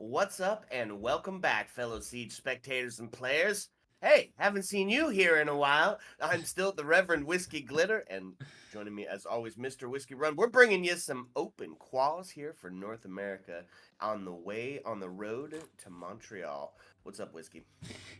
What's up, and welcome back, fellow Siege spectators and players. Hey, haven't seen you here in a while. I'm still the Reverend Whiskey Glitter, and joining me, as always, Mr. Whiskey Run. We're bringing you some open quals here for North America on the road to Montreal. What's up, Whiskey?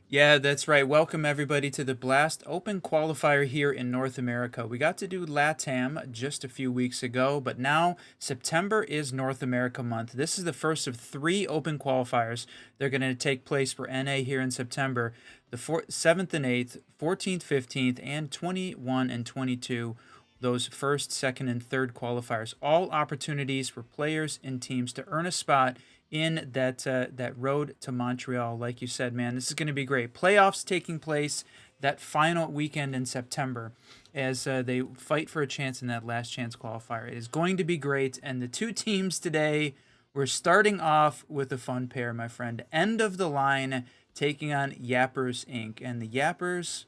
Yeah, that's right. Welcome everybody to the Blast Open Qualifier here in North America. We got to do LATAM just a few weeks ago, but now September is North America month. This is the first of 3 open qualifiers. They're going to take place for NA here in September, the 7th and 8th, 14th, 15th, and 21 and 22. Those first, second, and third qualifiers, all opportunities for players and teams to earn a spot in that road to Montreal. Like you said, man, this is going to be great. Playoffs taking place that final weekend in September as they fight for a chance in that last chance qualifier. It is going to be great. And the 2 teams today, we're starting off with a fun pair, my friend. End of the line taking on Yappers Inc. And the Yappers,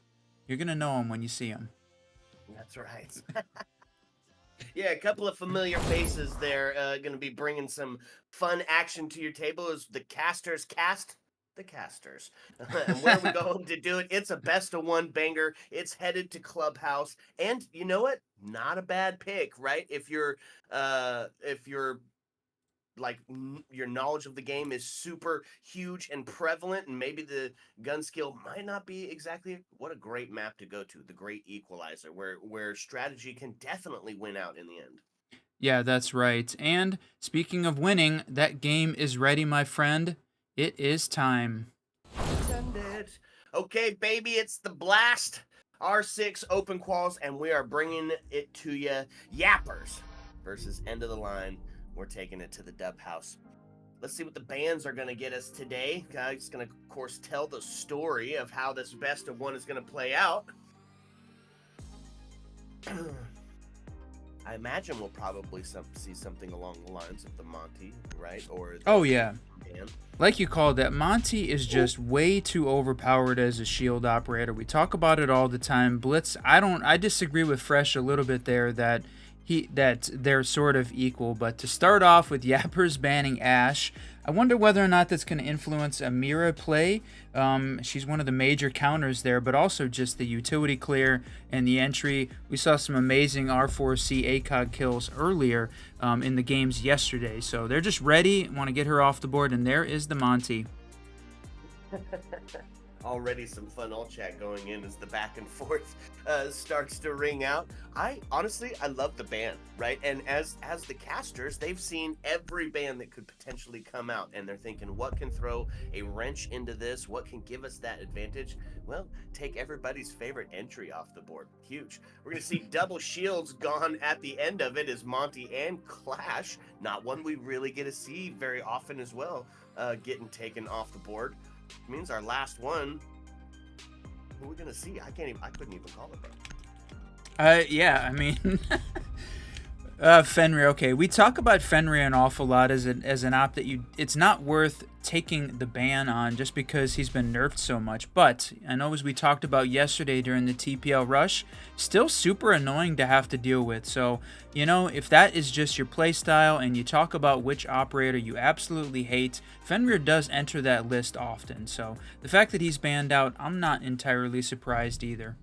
you're going to know them when you see them. That's right. Yeah, a couple of familiar faces there. Going to be bringing some fun action to your table as the casters cast the casters. And where are we going to do it? It's a best of 1 banger. It's headed to Clubhouse, and you know what? Not a bad pick, right? If you're like your knowledge of the game is super huge and prevalent, and maybe the gun skill might not be exactly, what a great map to go to, the great equalizer, where strategy can definitely win out in the end. Yeah, that's right. And speaking of winning, that game is ready, my friend. It is time. Send it. Okay, baby, it's the blast. R6 open quals, and we are bringing it to you. Yappers versus end of the line. We're taking it to the dub house. Let's see what the bands are going to get us today. Guys, going to, of course, tell the story of how this best of 1 is going to play out. I imagine we'll probably see something along the lines of the Monty, right? Or Oh, yeah. band. Like you called that, Monty is just way too overpowered as a shield operator. We talk about it all the time. Blitz, I disagree with Fresh a little bit there that they're sort of equal, but to start off with Yappers banning Ash, I wonder whether or not that's going to influence Amira play. She's one of the major counters there, but also just the utility clear and the entry. We saw some amazing R4C ACOG kills earlier in the games yesterday, so they're just ready, want to get her off the board, and there is the Monty. Already some fun all chat going in as the back and forth starts to ring out. I love the band, right? And as the casters, they've seen every band that could potentially come out, and they're thinking, what can throw a wrench into this? What can give us that advantage? Well, take everybody's favorite entry off the board. Huge. We're gonna see double shields gone at the end of it as Monty and Clash, not one we really get to see very often as well, getting taken off the board. Means our last one. Who are we gonna see? I couldn't even call it that. Yeah, I mean, Fenrir. Okay, we talk about Fenrir an awful lot as an op that it's not worth taking the ban on just because he's been nerfed so much. But I know, as we talked about yesterday during the TPL rush, still super annoying to have to deal with. So, you know, if that is just your playstyle and you talk about which operator you absolutely hate, Fenrir does enter that list often. So the fact that he's banned out, I'm not entirely surprised either.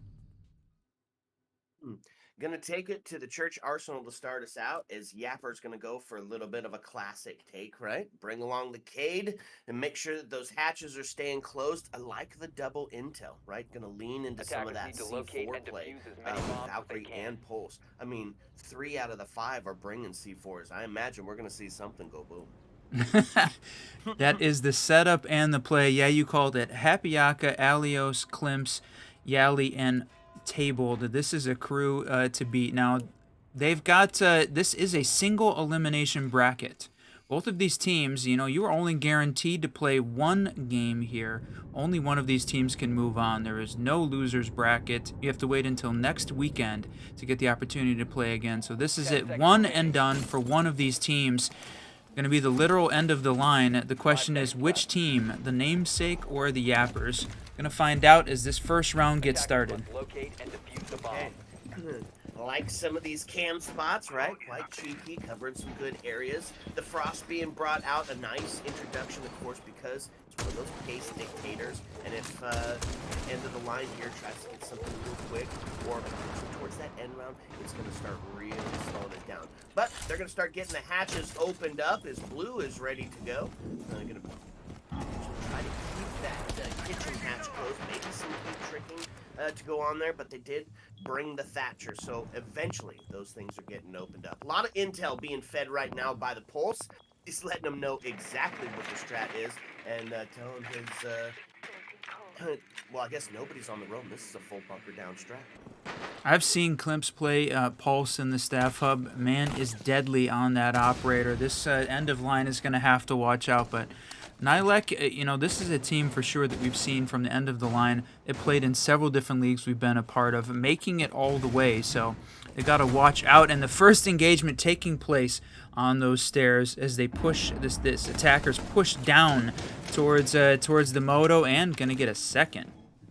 Gonna take it to the church arsenal to start us out, as Yapper's gonna go for a little bit of a classic take, right? Bring along the Cade and make sure that those hatches are staying closed. I like the double intel, right? Gonna lean into some of that C4 play with Valkyrie and Pulse. I mean, 3 out of the 5 are bringing C4s. I imagine we're gonna see something go boom. That is the setup and the play. Yeah, you called it. Happyaka, Alios, Klimps, Yali, and Tabled. This is a crew to beat. Now, they've got this is a single elimination bracket. Both of these teams, you know, you are only guaranteed to play 1 game here. Only one of these teams can move on. There is no losers bracket. You have to wait until next weekend to get the opportunity to play again. So this is it, one and done for one of these teams. Going to be the literal end of the line. The question is, which team, the namesake or the Yappers? Going to find out as this first round gets started. Okay. Like some of these cam spots, right? Quite cheeky, covering some good areas. The Frost being brought out, a nice introduction, of course, because it's one of those pace dictators. And if end of the line here tries to get something real quick, or towards that end round, it's going to start really slowing it down. But they're going to start getting the hatches opened up as Blue is ready to go. They're going to try to keep that kitchen hatch closed, maybe some heat tricking to go on there, but they did bring the Thatcher, so eventually those things are getting opened up. A lot of intel being fed right now by the Pulse. He's letting them know exactly what the strat is, and telling his, well, I guess nobody's on the roam. This is a full bunker down strat. I've seen Klimps play Pulse in the staff hub. Man is deadly on that operator. This end of line is going to have to watch out, but NAL, you know, this is a team for sure that we've seen from the end of the line. It played in several different leagues we've been a part of, making it all the way. So they got to watch out. And the first engagement taking place on those stairs as they push this attackers push down towards the Moto, and gonna get a second.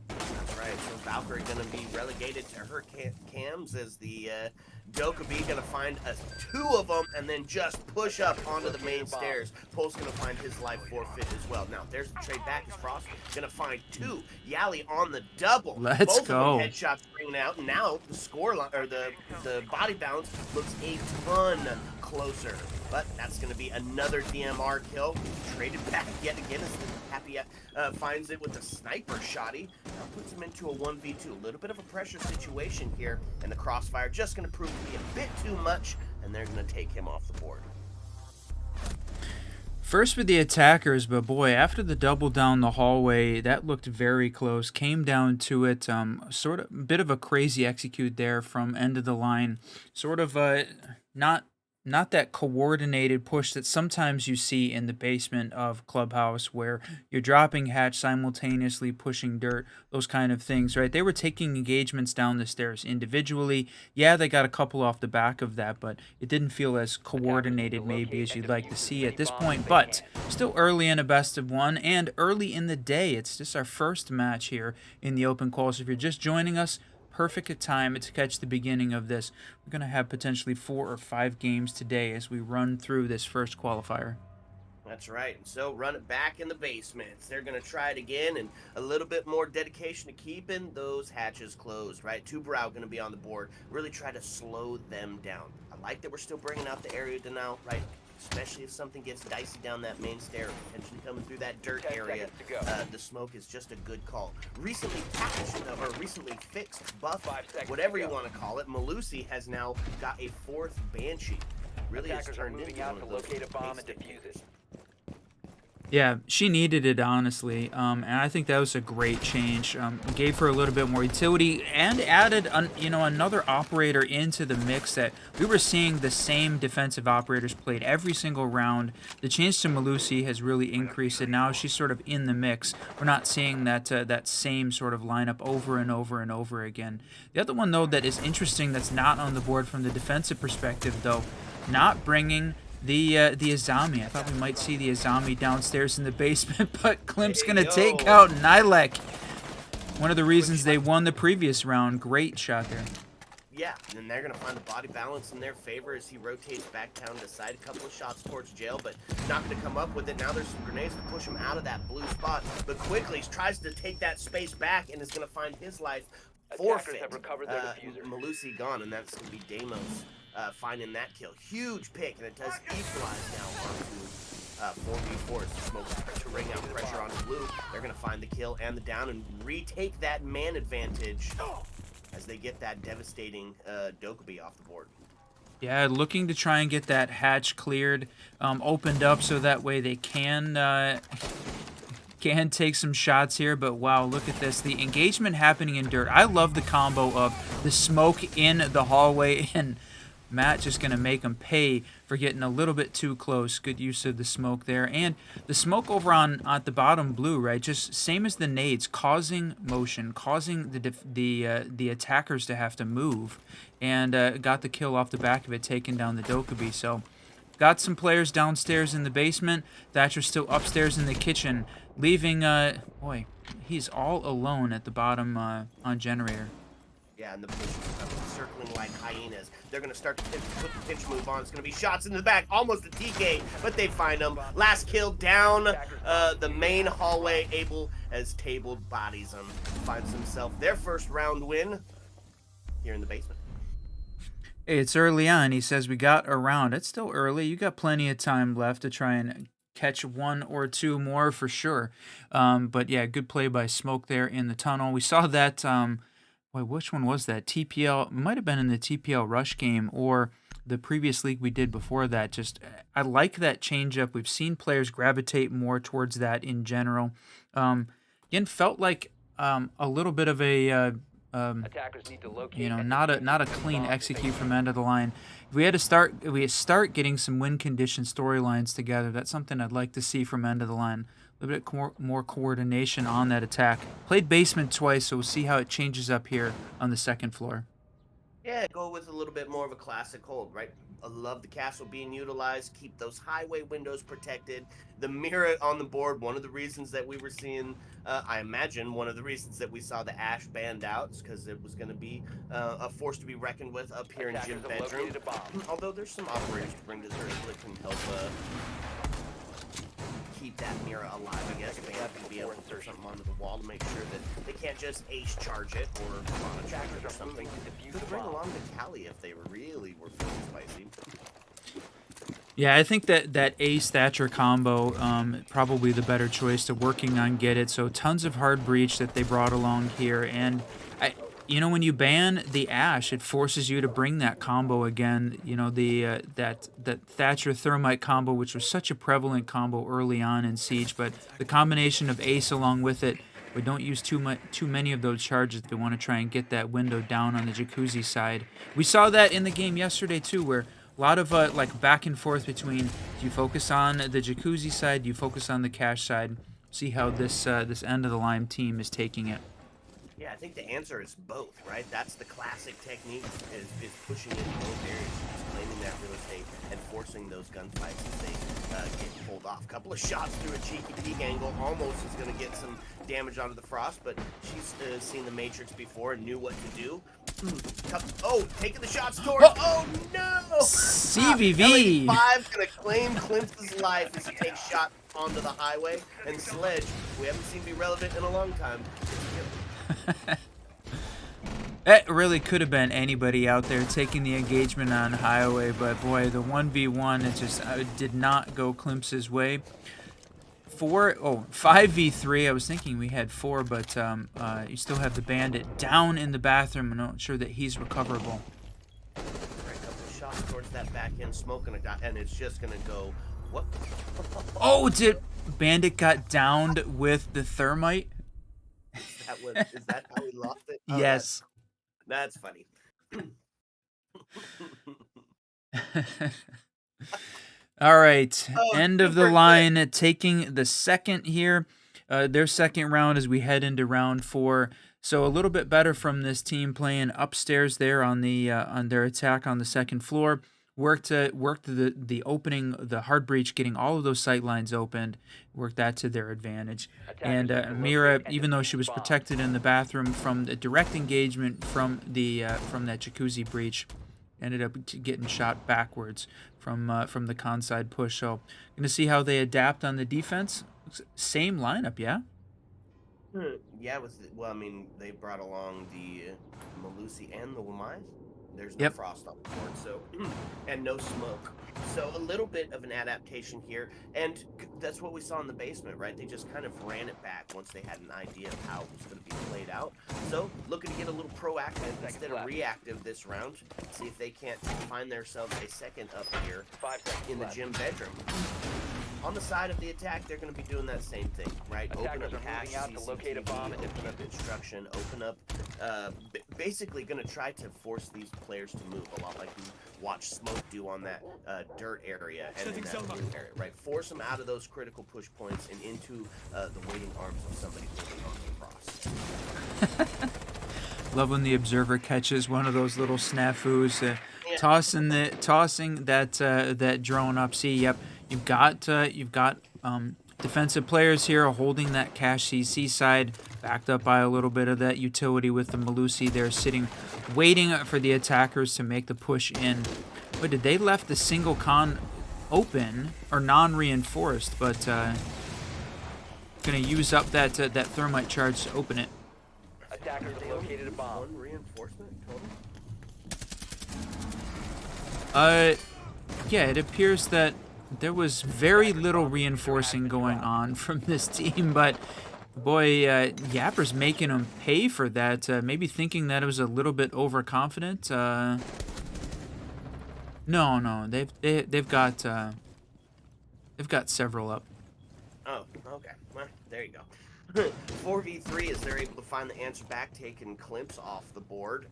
That's right. So Valkyrie gonna be relegated to her cams as the Dokkaebi gonna find two of them and then just push up onto the main stairs. Pole's gonna find his life forfeit as well. Now there's the trade back as Frost gonna find two. Yali on the double. Let's Both go. of them headshots bringing out. And now the score line, or the body bounce looks a ton closer. But that's going to be another DMR kill. Traded back yet again as the Happy finds it with a sniper shotty. Now puts him into a 1v2. A little bit of a pressure situation here. And the crossfire just going to prove to be a bit too much. And they're going to take him off the board. First with the attackers, but boy, after the double down the hallway, that looked very close. Came down to it, sort of a bit of a crazy execute there from end of the line. Sort of not that coordinated push that sometimes you see in the basement of Clubhouse where you're dropping hatch simultaneously, pushing dirt, those kind of things, right? They were taking engagements down the stairs individually. Yeah, they got a couple off the back of that, but it didn't feel as coordinated maybe as you'd like to see at this point. But still early in a best of one and early in the day. It's just our first match here in the open qual. So if you're just joining us, perfect time to catch the beginning of this. We're going to have potentially 4 or 5 games today as we run through this first qualifier. That's right. And so run it back in the basements. They're going to try it again, and a little bit more dedication to keeping those hatches closed, right? Two Brow going to be on the board. Really try to slow them down. I like that we're still bringing out the area to now, right? Especially if something gets dicey down that main stair, potentially coming through that dirt area. The smoke is just a good call. Recently patched, or recently fixed, buff, whatever you want to call it, Malusi has now got a 4th Banshee. Really has turned into one of those locate a bomb and defuse it. Yeah, she needed it, honestly, and I think that was a great change. Gave her a little bit more utility and added, another operator into the mix that we were seeing the same defensive operators played every single round. The change to Malusi has really increased it. Now she's sort of in the mix. We're not seeing that same sort of lineup over and over and over again. The other one, though, that is interesting that's not on the board from the defensive perspective, though, not bringing the Azami. I thought we might see the Azami downstairs in the basement, but Klimp's going to take out NAL. One of the reasons they won the previous round. Great shot there. Yeah, and then they're going to find the body balance in their favor as he rotates back down to side. A couple of shots towards jail, but not going to come up with it. Now there's some grenades to push him out of that blue spot, but quickly tries to take that space back and is going to find his life forfeit. Malusi gone, and that's going to be Deimos finding that kill. Huge pick, and it does equalize now onto 4v4. Smoke to ring out pressure on Blue. They're going to find the kill and the down and retake that man advantage as they get that devastating Dokkaebi off the board. Yeah, looking to try and get that hatch cleared, opened up so that way they can take some shots here. But wow, look at this. The engagement happening in dirt. I love the combo of the smoke in the hallway and Matt just going to make him pay for getting a little bit too close. Good use of the smoke there. And the smoke over at the bottom blue, right? Just same as the nades, causing motion, causing the attackers to have to move. And got the kill off the back of it, taking down the Dokkaebi. So got some players downstairs in the basement. Thatcher's still upstairs in the kitchen, leaving, boy, he's all alone at the bottom on generator. Yeah, and the push is circling circling like hyenas. They're going to start to put the pitch move on. It's going to be shots in the back, almost a TK, but they find him. Last kill down the main hallway. Abel, as tabled, bodies him, finds himself their first round win here in the basement. Hey, it's early on. He says we got a round. It's still early. You got plenty of time left to try and catch one or two more for sure. But yeah, good play by Smoke there in the tunnel. We saw that. Wait, which one was that? TPL might have been in the TPL Rush game or the previous league we did before that. Just I like that change up. We've seen players gravitate more towards that in general. Again, felt like a little bit of a Attackers need to locate not a clean execute from end of the line. If we had to start getting some win condition storylines together, that's something I'd like to see from end of the line. A little bit more coordination on that attack. Played basement twice, so we'll see how it changes up here on the second floor. Yeah, go with a little bit more of a classic hold, right? I love the castle being utilized. Keep those highway windows protected. The mirror on the board, one of the reasons that we were seeing, I imagine, one of the reasons that we saw the Ash banned out is because it was going to be a force to be reckoned with up here in Gym Bedroom. Although there's some operators to bring to the table that can help keep that mirror alive, I guess. They have to be able to throw something onto the wall to make sure that they can't just ace charge it or on a tracker or something. Could bring along the Cali if they really were feeling spicy. Yeah, I think that Ace Thatcher combo probably the better choice to working on get it. So tons of hard breach that they brought along here, and when you ban the Ash, it forces you to bring that combo again. The that Thatcher Thermite combo, which was such a prevalent combo early on in Siege, but the combination of Ace along with it, we don't use too many of those charges if they want to try and get that window down on the Jacuzzi side. We saw that in the game yesterday too, where a lot of like back and forth between do you focus on the Jacuzzi side, do you focus on the cash side. See how this end of the line team is taking it. Yeah, I think the answer is both, right? That's the classic technique, is pushing into both areas, just claiming that real estate and forcing those gunfights as they get pulled off. Couple of shots through a cheeky peek angle, almost is going to get some damage onto the Frost, but she's seen the Matrix before and knew what to do. Taking the shots towards. Oh no! CVV. LA5 going to claim Clinton's life as he takes shot onto the highway, and Sledge, we haven't seen be relevant in a long time. That really could have been anybody out there taking the engagement on highway, but boy, the 1v1, it just did not go Klimps' way. 5v3, I was thinking we had 4, but you still have the bandit down in the bathroom. I'm not sure that he's recoverable. Right, couple of shots towards that back end, smoking and it's just gonna go. What? Oh, bandit got downed with the thermite? Is that how we lost it? Oh, yes. That's funny. All right. End of the line, taking the second here. Their second round as we head into round 4. So a little bit better from this team playing upstairs there on their attack on the second floor. Worked the opening, the hard breach, getting all of those sight lines opened. Worked that to their advantage. And Mira, even though she was protected in the bathroom from the direct engagement from that Jacuzzi breach, ended up getting shot backwards from the con side push. So gonna see how they adapt on the defense. Same lineup, yeah. Yeah, they brought along the Malusi and the Wamai. There's no Frost on the board, so and no smoke. So a little bit of an adaptation here, and that's what we saw in the basement, right? They just kind of ran it back once they had an idea of how it was going to be played out. So looking to get a little proactive instead of reactive this round. See if they can't find themselves a second up here in the Gym Bedroom. On the side of the attack, they're going to be doing that same thing, right? Open up cache, locate a bomb, open up instruction, open up, basically going to try to force these players to move a lot like we watched Smoke do on that dirt area and in that blue area, right? Force them out of those critical push points and into the waiting arms of somebody holding on to the cross. Love when the observer catches one of those little snafus, tossing that drone up. See, yep, you've got defensive players here holding that cache CC side. backed up by a little bit of that utility with the Malusi there sitting, waiting for the attackers to make the push in. But did they left the single con open or non-reinforced, but gonna use up that that thermite charge to open it. Attackers have located a bomb. One reinforcement total. Yeah, it appears that there was very little reinforcing going on from this team, but boy, Yapper's making them pay for that. Maybe thinking that it was a little bit overconfident. No, they've got several up. Oh, okay. Well, there you go. 4v3 as they're able to find the answer back, taking Klimps off the board.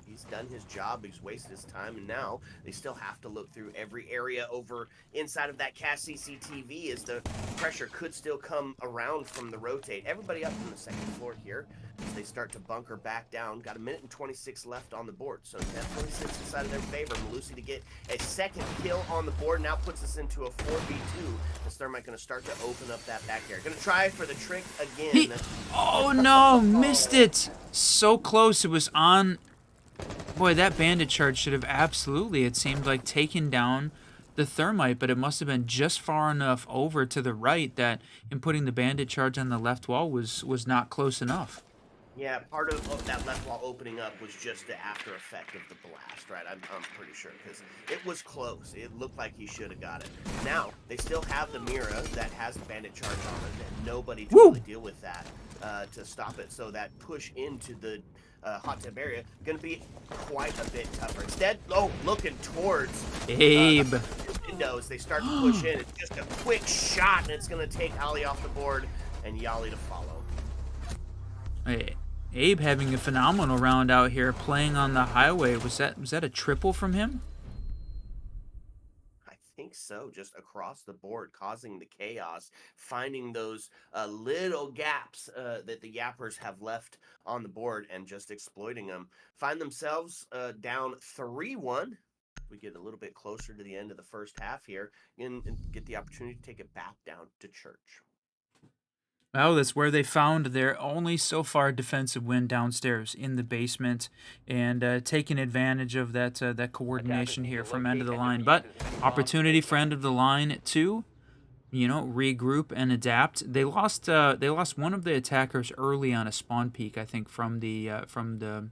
He's done his job, he's wasted his time, and now they still have to look through every area over inside of that cast CCTV as the pressure could still come around from the rotate. Everybody up from the second floor here as they start to bunker back down. Got a minute and 26 left on the board, so 10-26 inside of their favor. Malusi to get a second kill on the board now puts us into a 4v2 as Thermite going to start to open up that back area. Going to try for the trick again. Oh no, missed it! So close, it was on. Boy, that bandit charge should have absolutely, it seemed like, taken down the thermite, but it must have been just far enough over to the right that in putting the bandit charge on the left wall was not close enough. Yeah, part of that left wall opening up was just the after effect of the blast, right? I'm pretty sure, because it was close. It looked like he should have got it. Now, they still have the Mira that has the bandit charge on it, and nobody to really deal with that to stop it. So that push into the hot tub area going to be quite a bit tougher. Instead, looking towards Abe. Windows, they start to push in. It's just a quick shot, and it's going to take Ali off the board and Yali to follow. Hey, Abe having a phenomenal round out here, playing on the highway. Was that a triple from him? I think so, just across the board, causing the chaos, finding those little gaps that the Yappers have left on the board and just exploiting them. Find themselves down 3-1. We get a little bit closer to the end of the first half here and get the opportunity to take it back down to church. Well, that's where they found their only so far defensive win downstairs in the basement, and taking advantage of that coordination here from end of the line. But opportunity for end of the line to, regroup and adapt. They lost one of the attackers early on a spawn peek, I think, from the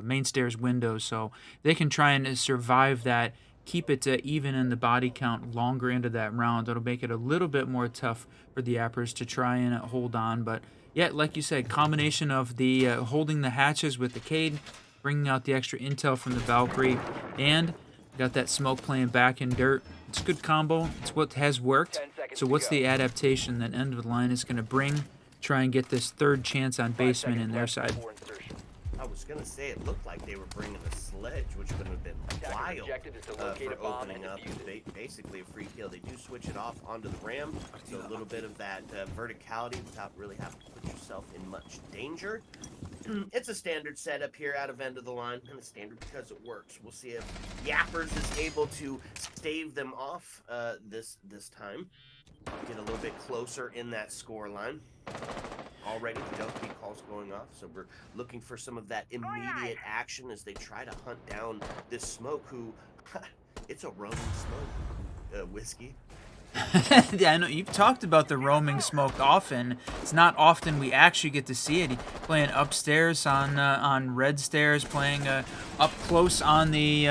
main stairs window, so they can try and survive that. Keep it even in the body count longer into that round. It'll make it a little bit more tough for the Yappers to try and hold on. But yeah, like you said, combination of the holding the hatches with the Cade, bringing out the extra intel from the Valkyrie, and got that smoke playing back in dirt. It's a good combo. It's what has worked. So what's the adaptation that end of the line is going to bring? Try and get this third chance on basement in their side. I was going to say it looked like they were bringing a sledge, which would have been wild for opening up. Basically a free kill. They do switch it off onto the ram, so a little bit of that verticality without really having to put yourself in much danger. It's a standard setup here out of end of the line, and it's standard because it works. We'll see if Yappers is able to stave them off this time. Get a little bit closer in that score line. Already the Donkey calls going off, so we're looking for some of that immediate action as they try to hunt down this smoke who, it's a roaming smoke, Whiskey. Yeah, I know you've talked about the roaming smoke often. It's not often we actually get to see it. He's playing upstairs on red stairs, playing up close on the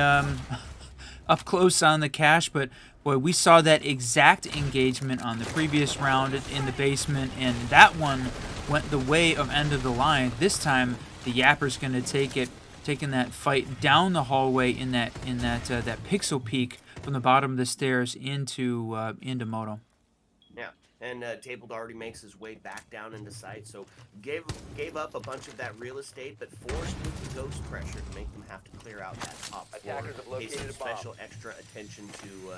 cache, but boy, we saw that exact engagement on the previous round in the basement, and that one went the way of end of the line. This time, the Yapper's going to taking that fight down the hallway in that pixel peak from the bottom of the stairs into Moto. Yeah, and Tabled already makes his way back down into sight, so gave up a bunch of that real estate, but forced with the ghost pressure to make them have to clear out that top floor. Pay some special extra attention to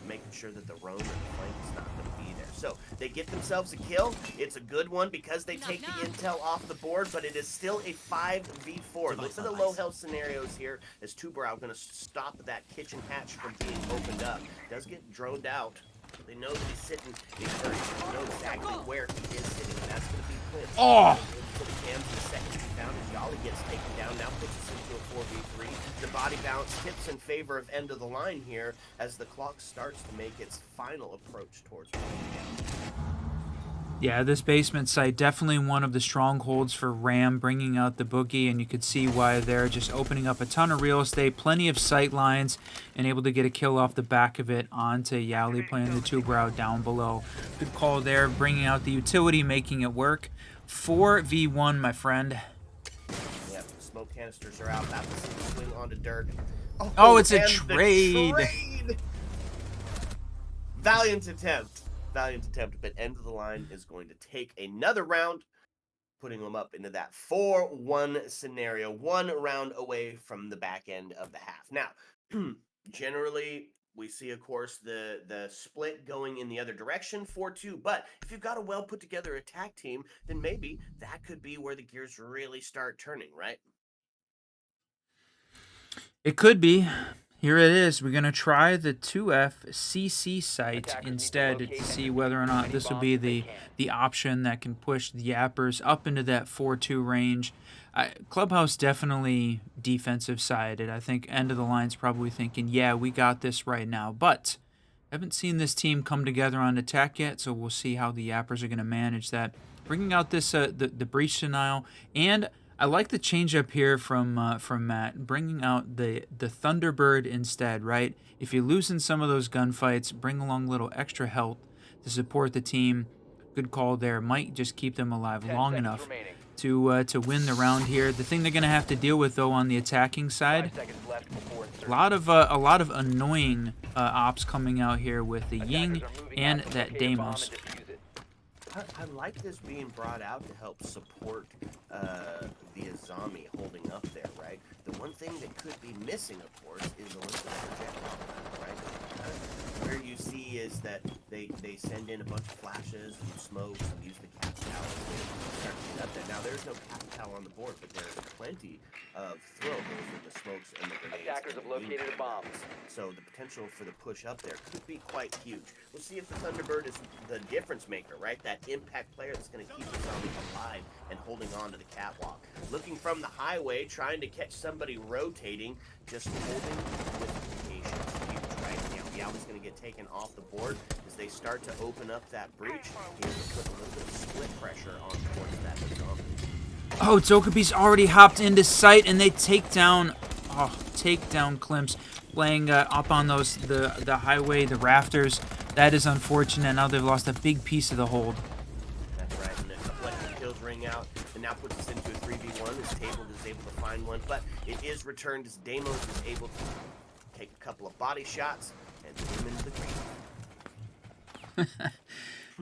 making sure that the roam and the flank is not going to be there. So they get themselves a kill. It's a good one because they take the intel off the board, but it is still a 5v4. Look at the low health scenarios here as Tubarao going to stop that kitchen hatch from being opened up. Does get droned out. They know that he's sitting. They know exactly where he is sitting, and that's going to be Clips. Oh! To the cams in the second rebound as Yali gets taken down. Now puts us into a 4v3. The body bounce tips in favor of end of the line here as the clock starts to make its final approach towards winding down. Yeah, this basement site definitely one of the strongholds for Ram, bringing out the boogie, and you could see why they're just opening up a ton of real estate, plenty of sight lines, and able to get a kill off the back of it onto Yali playing the two-brow down below. Good call there, bringing out the utility, making it work. 4v1, my friend. Yep, the smoke canisters are out. About to see the swing onto Dirk. Oh, it's a and trade. The trade! Valiant attempt. Valiant attempt, but end of the line is going to take another round, putting them up into that 4-1 scenario, 1 round away from the back end of the half. Now, generally, we see, of course, the split going in the other direction, 4-2, but if you've got a well put together attack team, then maybe that could be where the gears really start turning, right? It could be. Here it is. We're going to try the 2FCC site Attackers need to instead to locate see and whether or defuse not any this will bombs be if they the can. option that can push the Yappers up into that 4-2 range. Clubhouse definitely defensive sided. I think end of the line's probably thinking, yeah, we got this right now. But haven't seen this team come together on attack yet, so we'll see how the Yappers are going to manage that. Bringing out this the breach denial, and I like the change up here from Matt, bringing out the Thunderbird instead, right? If you're losing some of those gunfights, bring along a little extra health to support the team. Good call there. Might just keep them alive 10 long seconds enough remaining. to win the round here. The thing they're going to have to deal with, though, on the attacking 5 side, seconds left before insertion. a lot of annoying ops coming out here with the Ying Attackers are moving and out to that locate a bomb Deimos. and defuse it. I like this being brought out to help support the Azami holding up there, right? The one thing that could be missing, of course, is Olympus projectile, right? Where you see is that they send in a bunch of flashes and smokes and use the cap tower to start to get up there. Now, there's no cap tower on the board, but there's plenty of throwables with the smokes and the grenades. Attackers and have the located a unit bomb. grenades. So the potential for the push up there could be quite huge. We'll see if the Thunderbird is the difference maker, right? That impact player that's going to keep the zombie alive and holding on to the catwalk. Looking from the highway, trying to catch somebody rotating, just holding with patience. Huge, right? Now, Yali's going to get taken off the board as they start to open up that breach. He has to put a little bit of split pressure on towards that zombie. Oh, Zokabi's already hopped into sight, and they take down Klimps, laying up on those the highway, the rafters. That is unfortunate. Now they've lost a big piece of the hold. That's right, and a couple extra kills ring out, and now puts us into a 3v1 as Table is able to find one, but it is returned as Deimos is able to take a couple of body shots and put him into the green.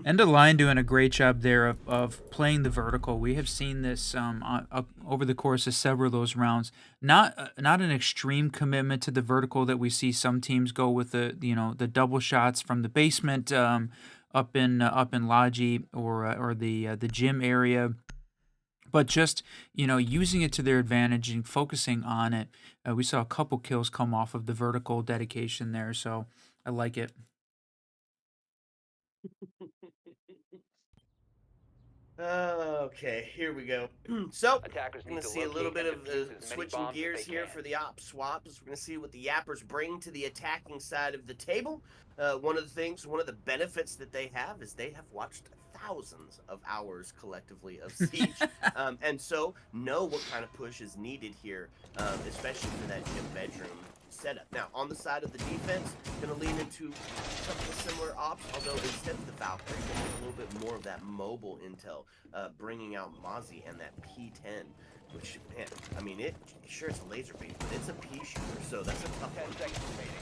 End of line doing a great job there of playing the vertical. We have seen this over the course of several of those rounds. Not an extreme commitment to the vertical that we see some teams go with the double shots from the basement up in Logi or the gym area. But just using it to their advantage and focusing on it. We saw a couple kills come off of the vertical dedication there, so I like it. Okay, here we go. So, Attackers we're going need to to see a little locate bit and of defuse as many switching bombs as gears they here can. for the op swaps. We're going to see what the Yappers bring to the attacking side of the table. One of the benefits that they have is they have watched thousands of hours collectively of Siege, and so know what kind of push is needed here, especially for that gym bedroom setup. Now, on the side of the defense, going to lean into a couple of similar ops, although instead of the Valkyrie, going to a little bit more of that mobile intel, bringing out Mozzie and that P10, which, man, I mean, sure, it's a laser beam, but it's a P shooter, so that's a tough 10 one. seconds remaining.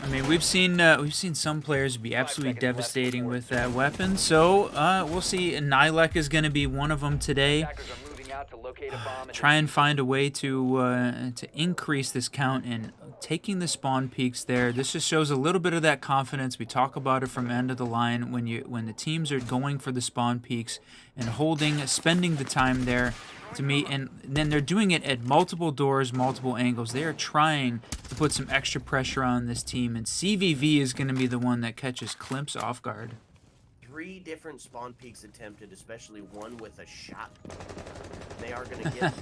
I mean, we've seen some players be absolutely devastating with that weapon. So we'll see. Nilek is going to be one of them today. Attackers are moving out to locate a bomb and Try and defuse it. find a way to increase this count and taking the spawn peaks there. This just shows a little bit of that confidence. We talk about it from end of the line when the teams are going for the spawn peaks and spending the time there to meet, and then they're doing it at multiple doors, multiple angles. They are trying to put some extra pressure on this team, and CVV is going to be the one that catches Klimps off guard. 3 different spawn peaks attempted, especially one with a shot. They are going to get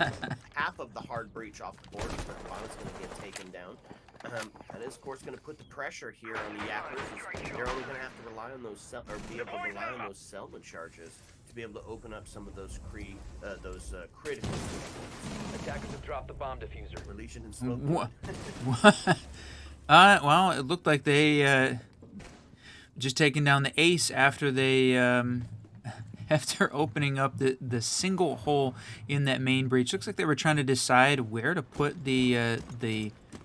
half of the hard breach off the board, but Bonnett's going to get taken down. That is, of course, going to put the pressure here on the Yappers. They're only going to have to rely on those Selma charges to be able to open up some of those critical. Attackers have dropped the bomb diffuser. Legion and smoke. What? Well, it looked like they just taking down the ace after they after opening up the single hole in that main breach. Looks like they were trying to decide where to put the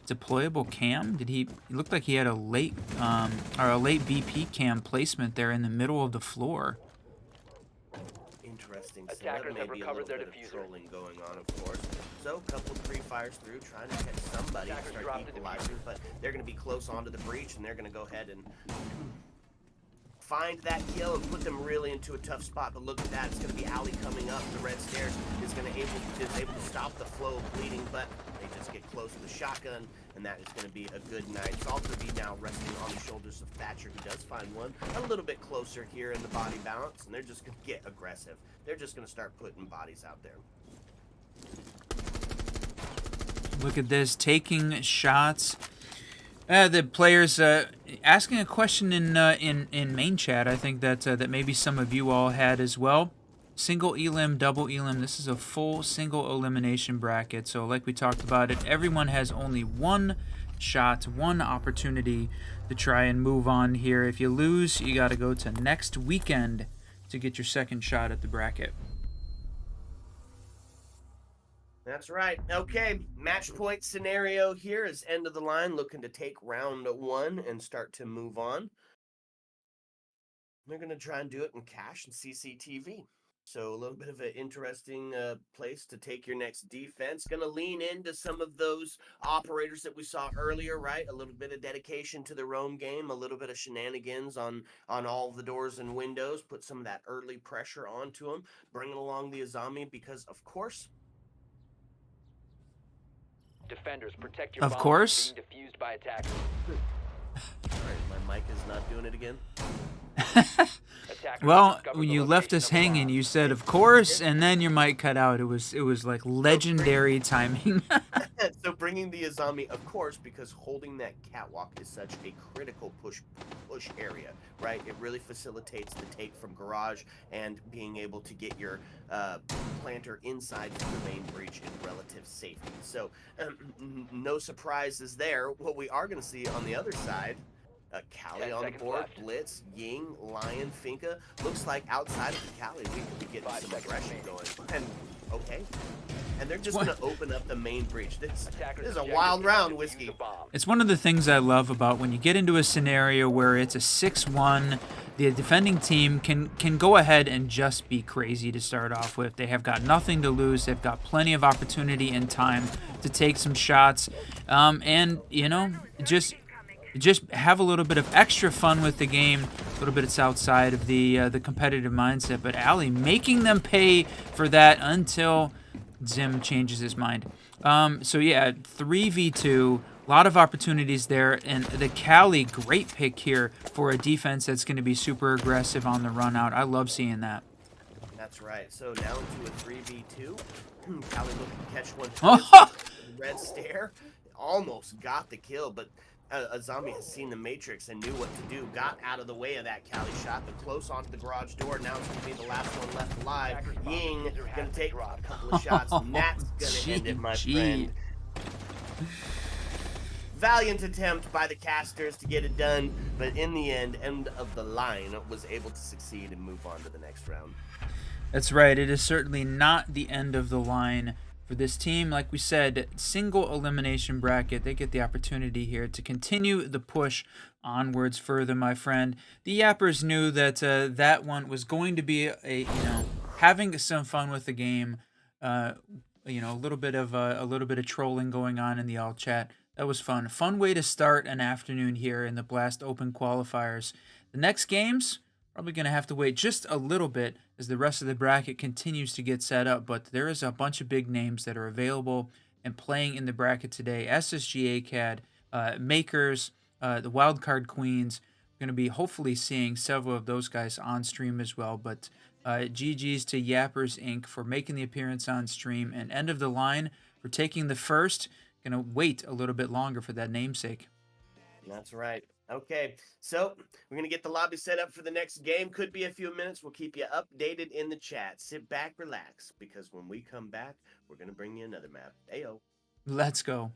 deployable cam. It looked like he had a late BP cam placement there in the middle of the floor. Interesting. Attackers Maybe have recovered their a little bit of diffuser. trolling going on, of course. So, a couple of pre-fires through, trying to catch somebody, Attackers start dropped the equalizing, but they're going to be close onto the breach, and they're going to go ahead and find that kill and put them really into a tough spot. But look at that, it's going to be Ali coming up the red stairs, is able to stop the flow of bleeding, but they just get close to the shotgun, and that is going to be a good night. It's all going to be now resting on the shoulders of Thatcher, who does find one a little bit closer here in the body balance, and they're just going to get aggressive. They're just going to start putting bodies out there. Look at this, taking shots. The players asking a question in main chat. I think that maybe some of you all had as well. Single elim, double elim. This is a full single elimination bracket. So like we talked about it, everyone has only one shot, one opportunity to try and move on here. If you lose, you got to go to next weekend to get your second shot at the bracket. That's right. Okay, match point scenario here is end of the line, looking to take round 1 and start to move on. They're going to try and do it in cash and CCTV. So a little bit of an interesting place to take your next defense. Going to lean into some of those operators that we saw earlier, right? A little bit of dedication to the roam game, a little bit of shenanigans on all the doors and windows. Put some of that early pressure onto them. Bringing along the Azami because, of course, Defenders, protect your Of bomb course. from being diffused by attackers. Alright, my mic is not doing it again. Attackers Well, discovered when the you left location us of the hanging, bomb. you said, "Of course," and then your mic cut out. It was like legendary timing. So bringing the Azami, of course, because holding that catwalk is such a critical push area, right? It really facilitates the take from garage and being able to get your planter inside from the main breach in relative safety. So no surprises there. What we are going to see on the other side, Callie 10 on the seconds board, left. Blitz, Ying, Lion, Finka. Looks like outside of the Callie, we could be getting 5 some seconds aggression remaining. going. And okay. And they're just What? going to open up the main breach. This Attackers is a objective wild is round, to defuse Whiskey. the bomb. It's one of the things I love about when you get into a scenario where it's a 6-1, the defending team can go ahead and just be crazy to start off with. They have got nothing to lose. They've got plenty of opportunity and time to take some shots. And, you know, just have a little bit of extra fun with the game. A little bit it's outside of the competitive mindset. But Ali making them pay for that until Zim changes his mind. So yeah, 3v2, a lot of opportunities there, and the Cali, great pick here for a defense that's going to be super aggressive on the run out. I love seeing that. That's right. So now into a 3v2. Callie looking to catch one. Oh! Red stare. Almost got the kill, but Azami has seen the Matrix and knew what to do. Got out of the way of that Callie shot, but close onto the garage door. Now it's going to be the last one left alive. Ying going to take a couple of shots, and that's going to end it, my GG. friend. Valiant attempt by the casters to get it done, but in the end of the line, was able to succeed and move on to the next round. That's right. It is certainly not the end of the line for this team. Like we said, single elimination bracket. They get the opportunity here to continue the push onwards further, my friend. The Yappers knew that that one was going to be having some fun with the game. A little bit of trolling going on in the alt chat. That was fun. Fun way to start an afternoon here in the Blast Open qualifiers. The next games, probably going to have to wait just a little bit as the rest of the bracket continues to get set up, but there is a bunch of big names that are available and playing in the bracket today. SSG ACAD, Makers, the Wildcard Queens. We're going to be hopefully seeing several of those guys on stream as well, but GG's to Yappers Inc. for making the appearance on stream, and End of the Line for taking the first. Gonna wait a little bit longer for that namesake. That's right. Okay, so we're gonna get the lobby set up for the next game. Could be a few minutes. We'll keep you updated in the chat. Sit back, relax, because when we come back, we're gonna bring you another map. Ayo. Let's go.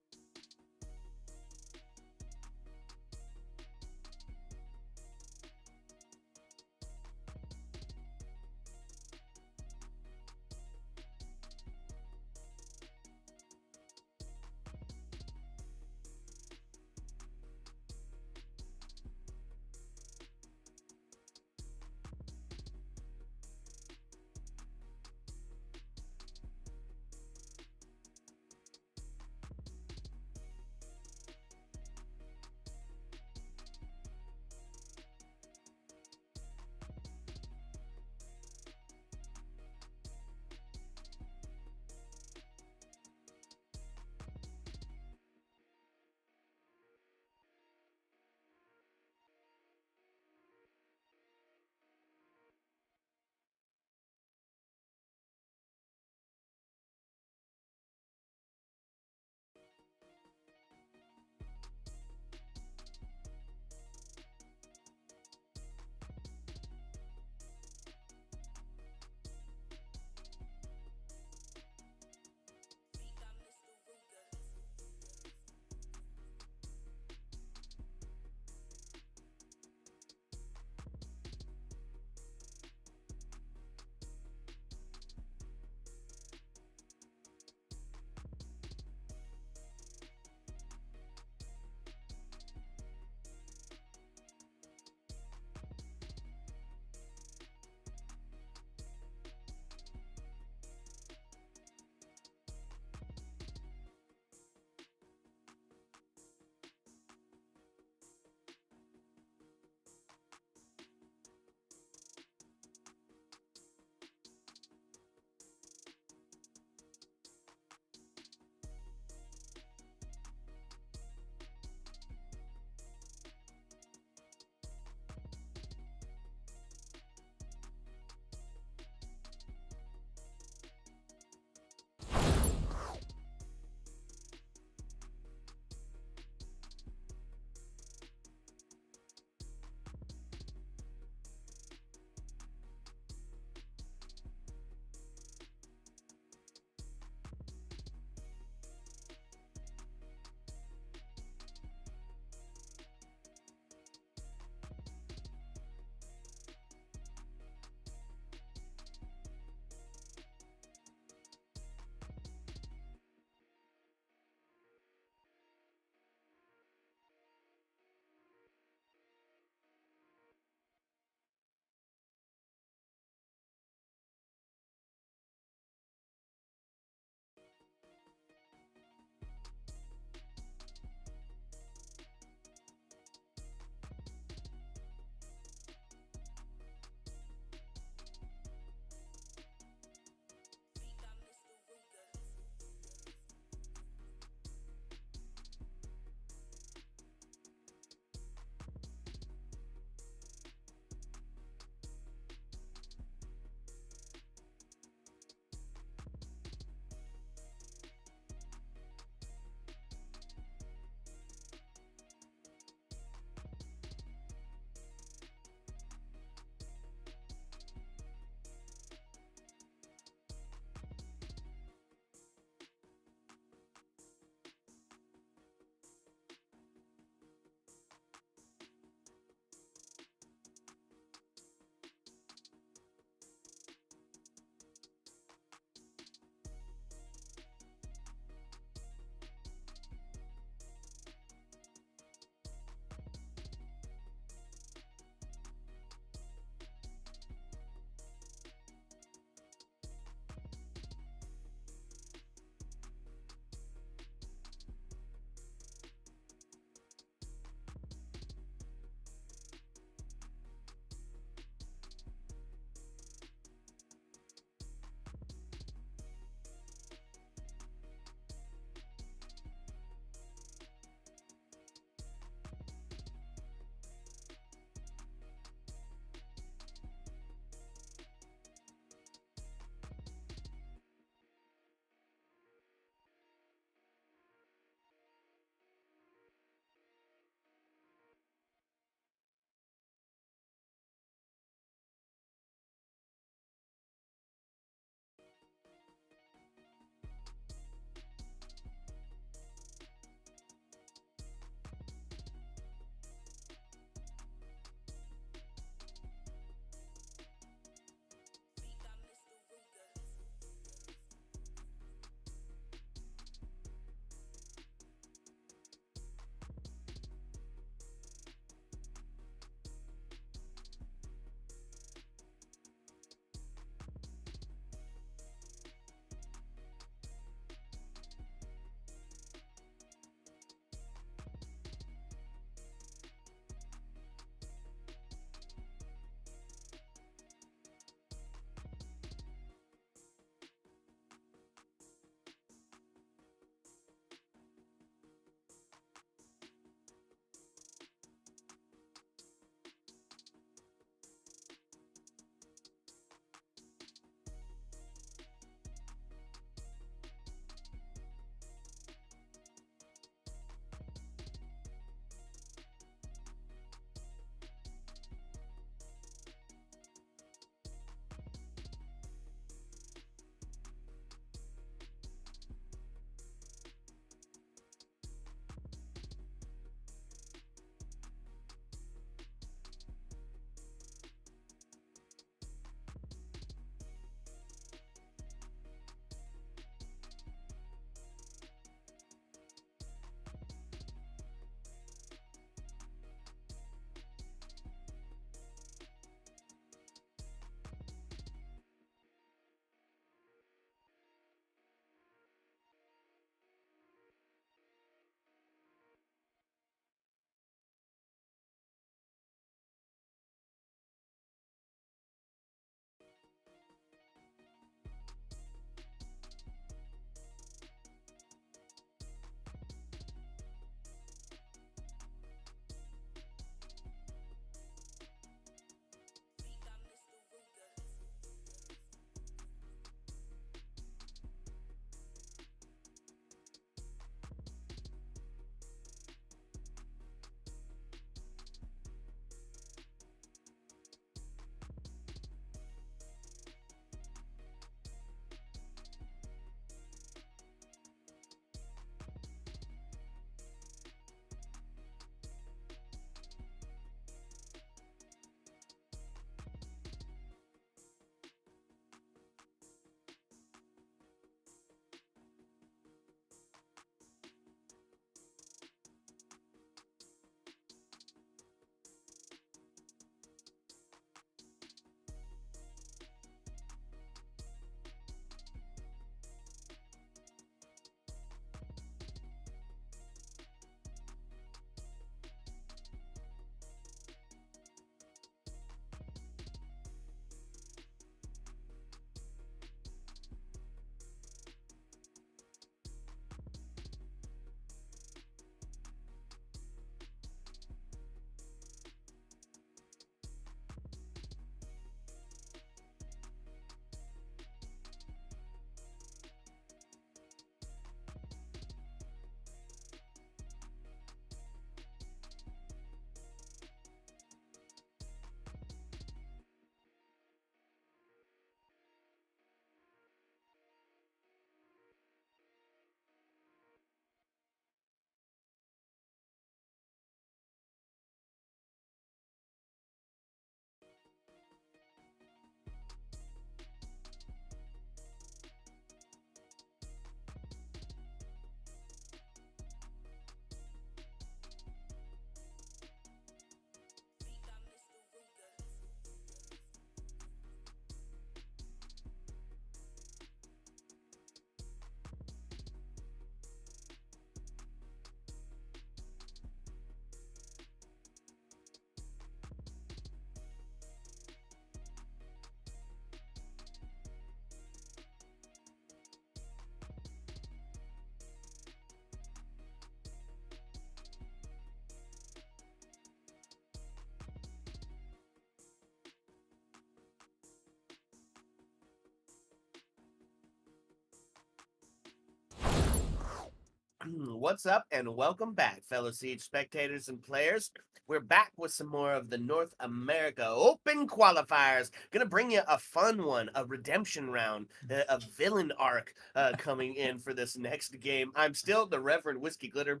What's up, and welcome back, fellow Siege spectators and players. We're back with some more of the North America Open qualifiers. Gonna bring you a fun one, a redemption round, a villain arc coming in for this next game. I'm still the Reverend Whiskey Glitter.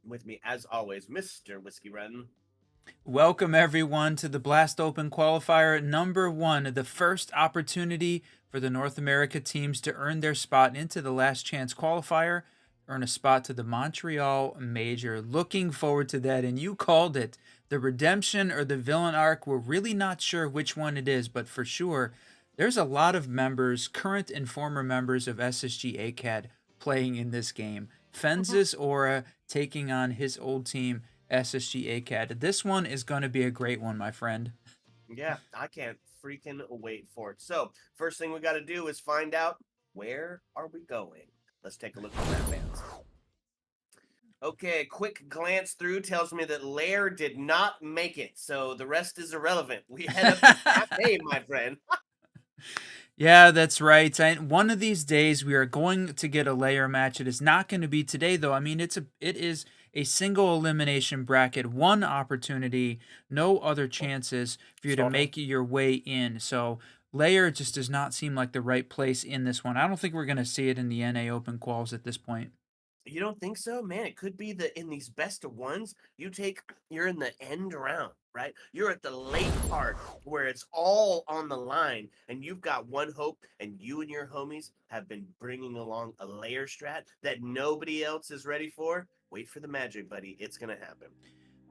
With me, as always, Mr. Whiskey Run. Welcome everyone to the Blast Open qualifier number 1, the first opportunity for the North America teams to earn their spot into the last chance qualifier, earn a spot to the Montreal Major. Looking forward to that, and you called it. The redemption or the villain arc, we're really not sure which one it is, but for sure, there's a lot of members, current and former members of SSG ACAD playing in this game. Fenz's Aura taking on his old team, SSG ACAD. This one is going to be a great one, my friend. Yeah, I can't freaking wait for it. So, first thing we got to do is find out, where are we going? Let's take a look at that bands. Okay, quick glance through tells me that Lair did not make it, so the rest is irrelevant. We head up to Cafe, my friend. Yeah, that's right. One of these days we are going to get a layer match. It is not going to be today, though. I mean, it is a single elimination bracket, one opportunity, no other chances for you to make your way in. So layer just does not seem like the right place in this one. I don't think we're going to see it in the NA Open quals at this point. You don't think so? Man, it could be that in these best of ones, you're in the end round, right? You're at the late part where it's all on the line and you've got one hope, and you and your homies have been bringing along a layer strat that nobody else is ready for. Wait for the magic, buddy. It's going to happen.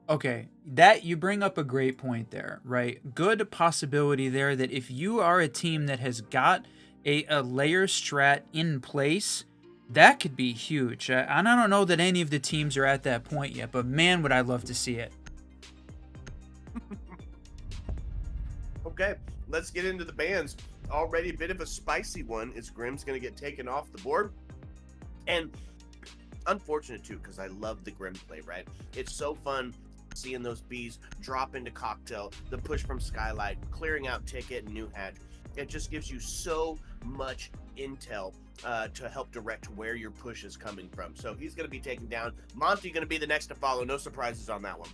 Okay, that you bring up a great point there, right? Good possibility there that if you are a team that has got a layer strat in place, that could be huge. And I don't know that any of the teams are at that point yet, but man, would I love to see it. Okay, let's get into the bans. Already a bit of a spicy one is Grimm's going to get taken off the board. And unfortunate, too, because I love the Grimm play, right? It's so fun seeing those bees drop into Cocktail, the push from Skylight, clearing out Ticket and New Hatch. It just gives you so much intel to help direct where your push is coming from. So he's going to be taken down. Monty going to be the next to follow. No surprises on that one.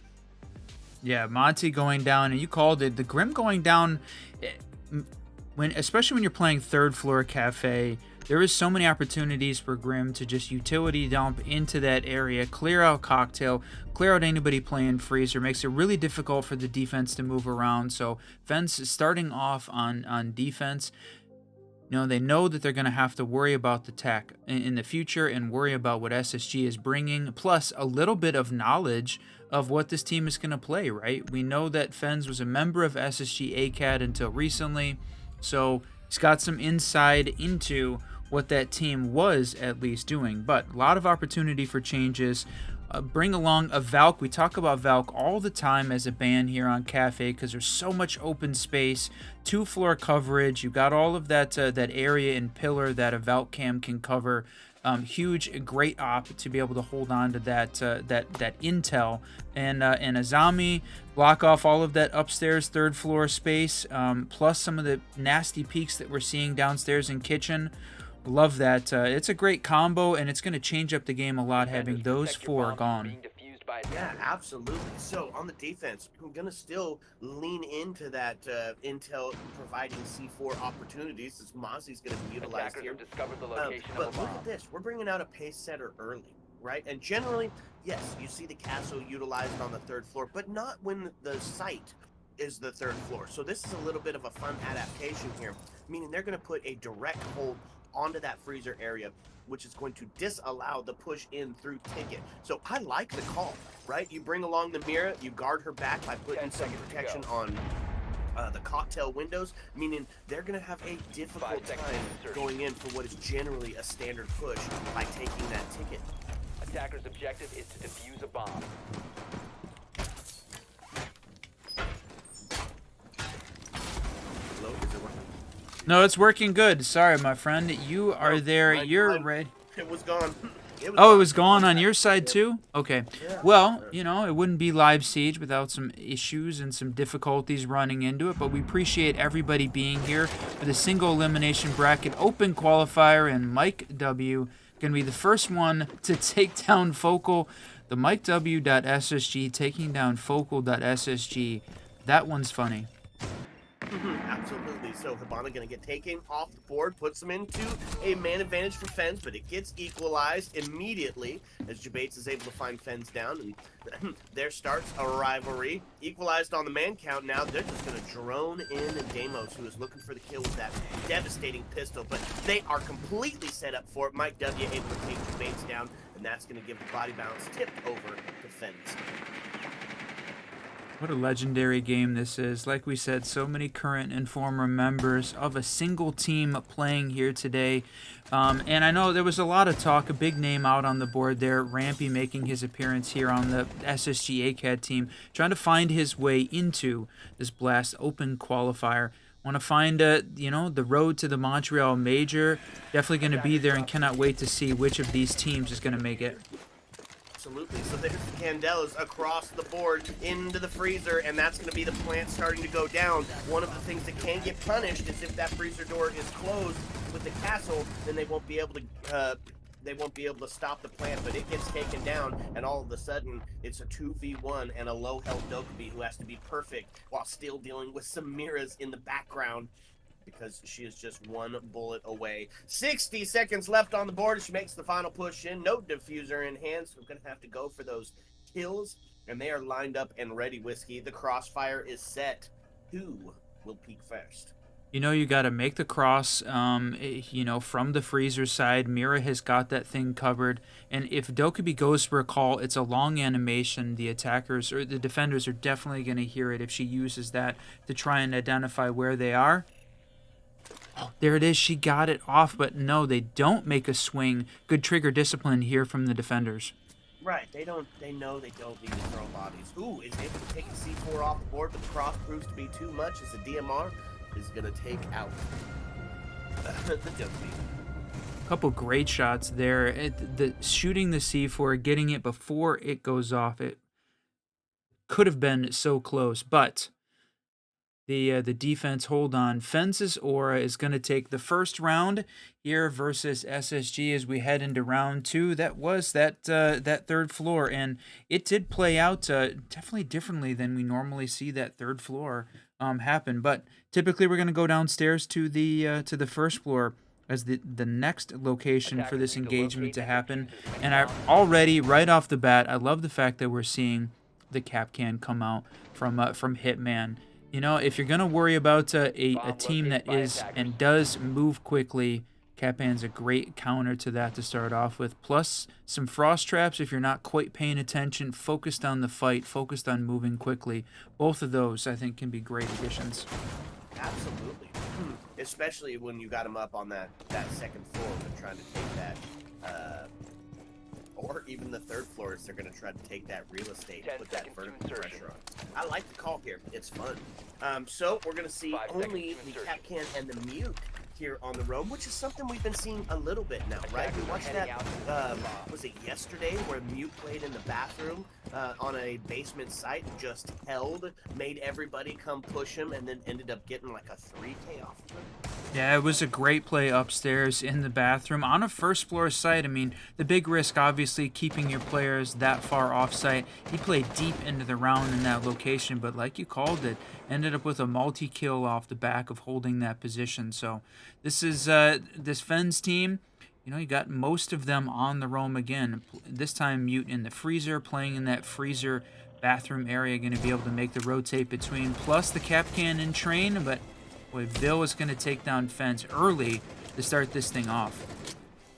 Yeah, Monty going down, and you called it. The Grimm going down, especially when you're playing third floor cafe, there is so many opportunities for Grimm to just utility dump into that area, clear out Cocktail, clear out anybody playing Freezer. Makes it really difficult for the defense to move around. So Fence is starting off on defense. You know, they know that they're going to have to worry about the tech in the future and worry about what SSG is bringing, plus a little bit of knowledge of what this team is going to play, right? We know that Fens was a member of SSG ACAD until recently, so he's got some insight into what that team was at least doing, but a lot of opportunity for changes. Bring along a Valk. We talk about Valk all the time as a ban here on Cafe because there's so much open space, 2-floor coverage. You got all of that that area and pillar that a Valk cam can cover. Huge, great op to be able to hold on to that that intel, and Azami block off all of that upstairs 3rd floor space, plus some of the nasty peaks that we're seeing downstairs in kitchen. Love that. It's a great combo, and it's going to change up the game a lot having those 4 gone. Yeah, absolutely. So on the defense, I'm going to still lean into that intel providing C4 opportunities as Mozzie's going to be utilized here. But look at this. We're bringing out a pace setter early, right? And generally, yes, you see the castle utilized on the 3rd floor, but not when the site is the 3rd floor. So this is a little bit of a fun adaptation here, meaning they're going to put a direct hold onto that freezer area, which is going to disallow the push in through Ticket. So I like the call, right? You bring along the Mira, you guard her back by putting some protection on the Cocktail windows, meaning they're going to have a difficult time going in for what is generally a standard push by taking that Ticket. Attacker's objective is to defuse a bomb. Hello, is it working? No, it's working good. Sorry, my friend. You are there. You're ready. It was gone. It was gone on your side too? Okay. Well, you know, it wouldn't be live Siege without some issues and some difficulties running into it, but we appreciate everybody being here for the single elimination bracket open qualifier, and Mike W Going to be the first one to take down Focal. The MikeW.SSG taking down Focal.SSG. That one's funny. Absolutely. So Hibana going to get taken off the board, puts them into a man advantage for Fens, but it gets equalized immediately as Jabates is able to find Fens down, and there starts a rivalry. Equalized on the man count now. They're just going to drone in Damos, who is looking for the kill with that devastating pistol, but they are completely set up for it. Mike W able to take Jabates down, and that's going to give the body bounce tipped over to Fens. What a legendary game this is. Like we said, so many current and former members of a single team playing here today. And I know there was a lot of talk, a big name out on the board there. Rampy making his appearance here on the SSG ACAD team, trying to find his way into this Blast Open qualifier. Want to find, the road to the Montreal Major. Definitely going to be there and cannot wait to see which of these teams is going to make it. Absolutely. So there's the Candelas across the board into the freezer, and that's going to be the plant starting to go down. One of the things that can get punished is if that freezer door is closed with the castle, then they won't be able to stop the plant, but it gets taken down, and all of a sudden it's a 2v1 and a low health Dokkaebi who has to be perfect while still dealing with some Miras in the background, because she is just one bullet away. 60 seconds left on the board. She makes the final push in. No diffuser in hand, so we're going to have to go for those kills. And they are lined up and ready, Whiskey. The crossfire is set. Who will peek first? You got to make the cross, from the freezer side. Mira has got that thing covered. And if Dokkaebi goes for a call, it's a long animation. The attackers or the defenders are definitely going to hear it if she uses that to try and identify where they are. Oh, there it is. She got it off, but no, they don't make a swing. Good trigger discipline here from the defenders. Right. They know they don't need to throw bodies. Ooh, is able to take a C4 off the board, but the cross proves to be too much as the DMR is going to take out the Dokkaebi. A couple great shots there. Shooting the C4, getting it before it goes off. It could have been so close, but the defense hold on. Fens' Aura is going to take the first round here versus SSG as we head into round 2. That was that third floor, and it did play out definitely differently than we normally see that third floor happen. But typically we're going to go downstairs to the first floor as the next location for this engagement to happen. And I already, right off the bat, I love the fact that we're seeing the cap can come out from Hitman. If you're going to worry about a team that is and does move quickly, Capan's a great counter to that to start off with. Plus some frost traps if you're not quite paying attention, focused on the fight, focused on moving quickly. Both of those, I think, can be great additions. Absolutely. Especially when you got them up on that second floor when they're trying to take that, or even the third floor is they're going to try to take that real estate, put that vertical pressure on. I like the call here. It's fun. So we're going to see only the Capcan and the Mute here on the roam, which is something we've been seeing a little bit now, right? We watched that, was it yesterday, where Mute played in the bathroom on a basement site, just held, made everybody come push him, and then ended up getting like a 3K off of him. Yeah, it was a great play upstairs in the bathroom on a first floor site. I mean, the big risk, obviously, keeping your players that far off site. He played deep into the round in that location, but like you called it, ended up with a multi-kill off the back of holding that position. So this is this Fens team. You got most of them on the roam again. This time Mute in the freezer, playing in that freezer bathroom area, going to be able to make the rotate between. Plus the Capcan in train, but boy, Bill is going to take down Fens early to start this thing off.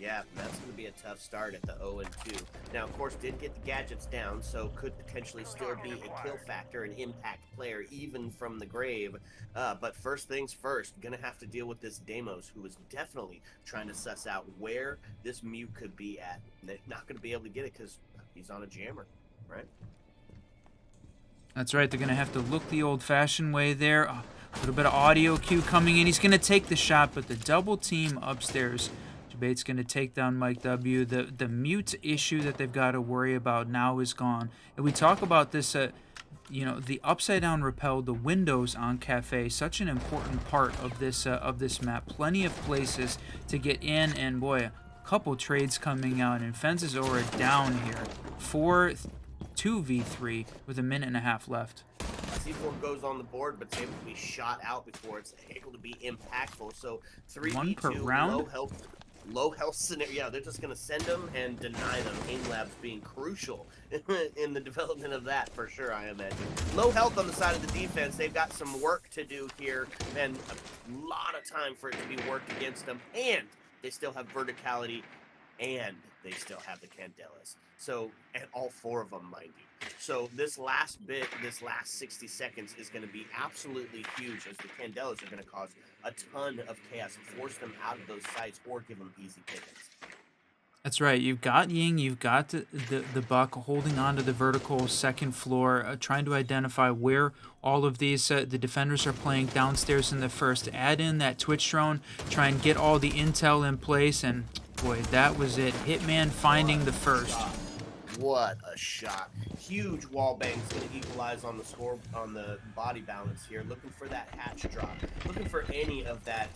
Yeah, that's going to be a tough start at the 0-2. Now, of course, did get the gadgets down, so could potentially still be a kill factor, an impact player, even from the grave. But first things first, going to have to deal with this Damos, who is definitely trying to suss out where this Mute could be at. And they're not going to be able to get it because he's on a jammer, right? That's right. They're going to have to look the old-fashioned way there. A little bit of audio cue coming in. He's going to take the shot, but the double team upstairs. Jabate's going to take down Mike W. The Mute issue that they've got to worry about now is gone. And we talk about this, the upside-down rappel, the windows on Cafe, such an important part of this map. Plenty of places to get in, and boy, couple trades coming out, and Fences Aura down here. 2v3 with a minute and a half left. C4 goes on the board, but it's able to be shot out before it's able to be impactful. So 3v2, One per round? low health scenario. Yeah, they're just going to send them and deny them. Aim Labs being crucial in the development of that, for sure, I imagine. Low health on the side of the defense. They've got some work to do here, and a lot of time for it to be worked against them. And they still have verticality, and they still have the Candelas. So, and all 4 of them, mind you. So this last bit, this last 60 seconds is going to be absolutely huge, as the Candelas are going to cause a ton of chaos, force them out of those sites, or give them easy pickings. That's right. You've got Ying, you've got the Buck holding on to the vertical second floor, trying to identify where all of these the defenders are playing downstairs in the first. Add in that Twitch drone, try and get all the intel in place, and boy, that was it. Hitman finding the first. What a shot. Huge wall bang's going to equalize on the score, on the body balance here. Looking for that hatch drop. Looking for any of that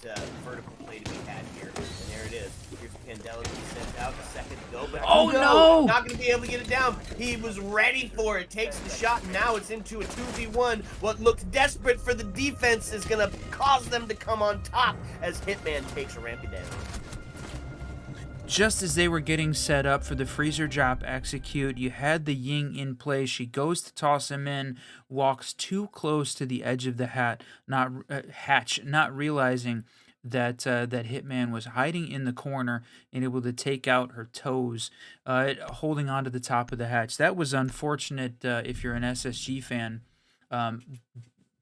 vertical play to be had here. And there it is. Here's Candela to be sent out. A second to go. But oh no! Not going to be able to get it down. He was ready for it. Takes the shot. And now it's into a 2v1. What looked desperate for the defense is going to cause them to come on top as Hitman takes a rampy down. Just as they were getting set up for the freezer drop execute, you had the Ying in play. She goes to toss him in, walks too close to the edge of the hatch, not realizing that that Hitman was hiding in the corner and able to take out her toes, holding onto the top of the hatch. That was unfortunate if you're an SSG fan.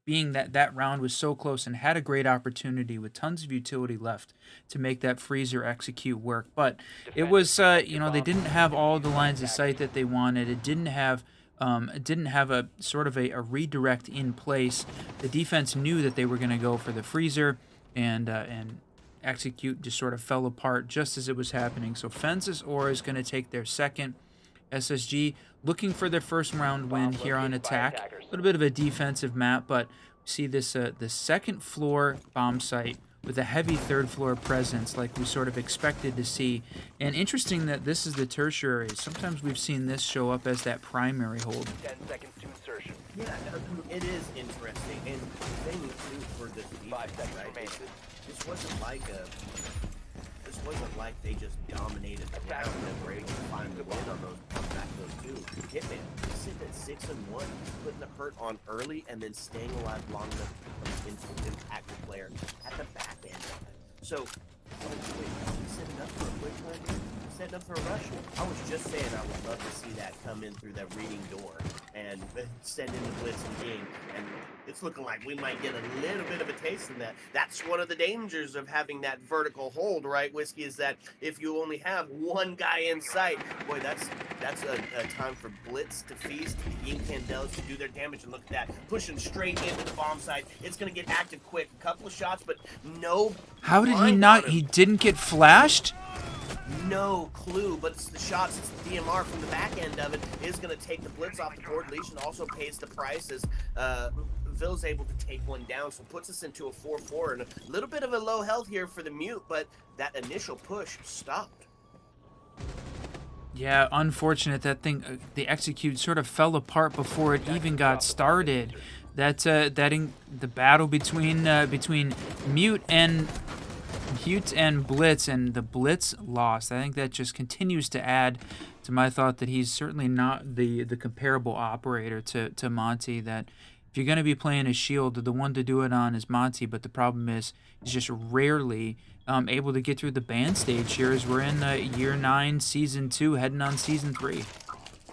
Being that round was so close and had a great opportunity with tons of utility left to make that freezer execute work. But it was, they didn't have all the lines of sight that they wanted. It didn't have a sort of a redirect in place. The defense knew that they were going to go for the freezer, and execute just sort of fell apart just as it was happening. So Fences Aura is going to take their second. SSG looking for their first round win here on attack. A little bit of a defensive map, but see this the second floor bomb site with a heavy third floor presence like we sort of expected to see. And interesting that this is the tertiary. Sometimes we've seen this show up as that primary hold. 10 seconds to insertion. Yeah, it is interesting. And the thing too for this defense, 5 seconds right? remaining. This wasn't like they just dominated the round and were able to find the win on those two. Hitman sitting at 6-1, putting the hurt on early and then staying alive long enough to become an impactful player at the back end of it. So, setting up for a quick one, setting up for a rush. I was just saying I would love to see that come in through that reading door and send in the blitz and Ying, and it's looking like we might get a little bit of a taste in that. That's one of the dangers of having that vertical hold, right, Whiskey, is that if you only have one guy in sight, boy, that's a time for blitz to feast, the Ying Candelas to do their damage, and look at that, pushing straight into the bomb site. It's going to get active quick. A couple of shots, but no. How did he not? He didn't get flashed? No clue, but it's the shots, it's the DMR from the back end of it is going to take the blitz off the board. Legion also pays the price as Ville's able to take one down, so puts us into a 4-4 and a little bit of a low health here for the Mute, but that initial push stopped. Yeah, unfortunate that thing, the execute sort of fell apart before it even got started. The battle between Mute and Blitz, and the Blitz lost. I think that just continues to add to my thought that he's certainly not the comparable operator to Monty. That if you're going to be playing a shield, the one to do it on is Monty, but the problem is he's just rarely able to get through the band stage here as we're in year 9, season 2, heading on season 3.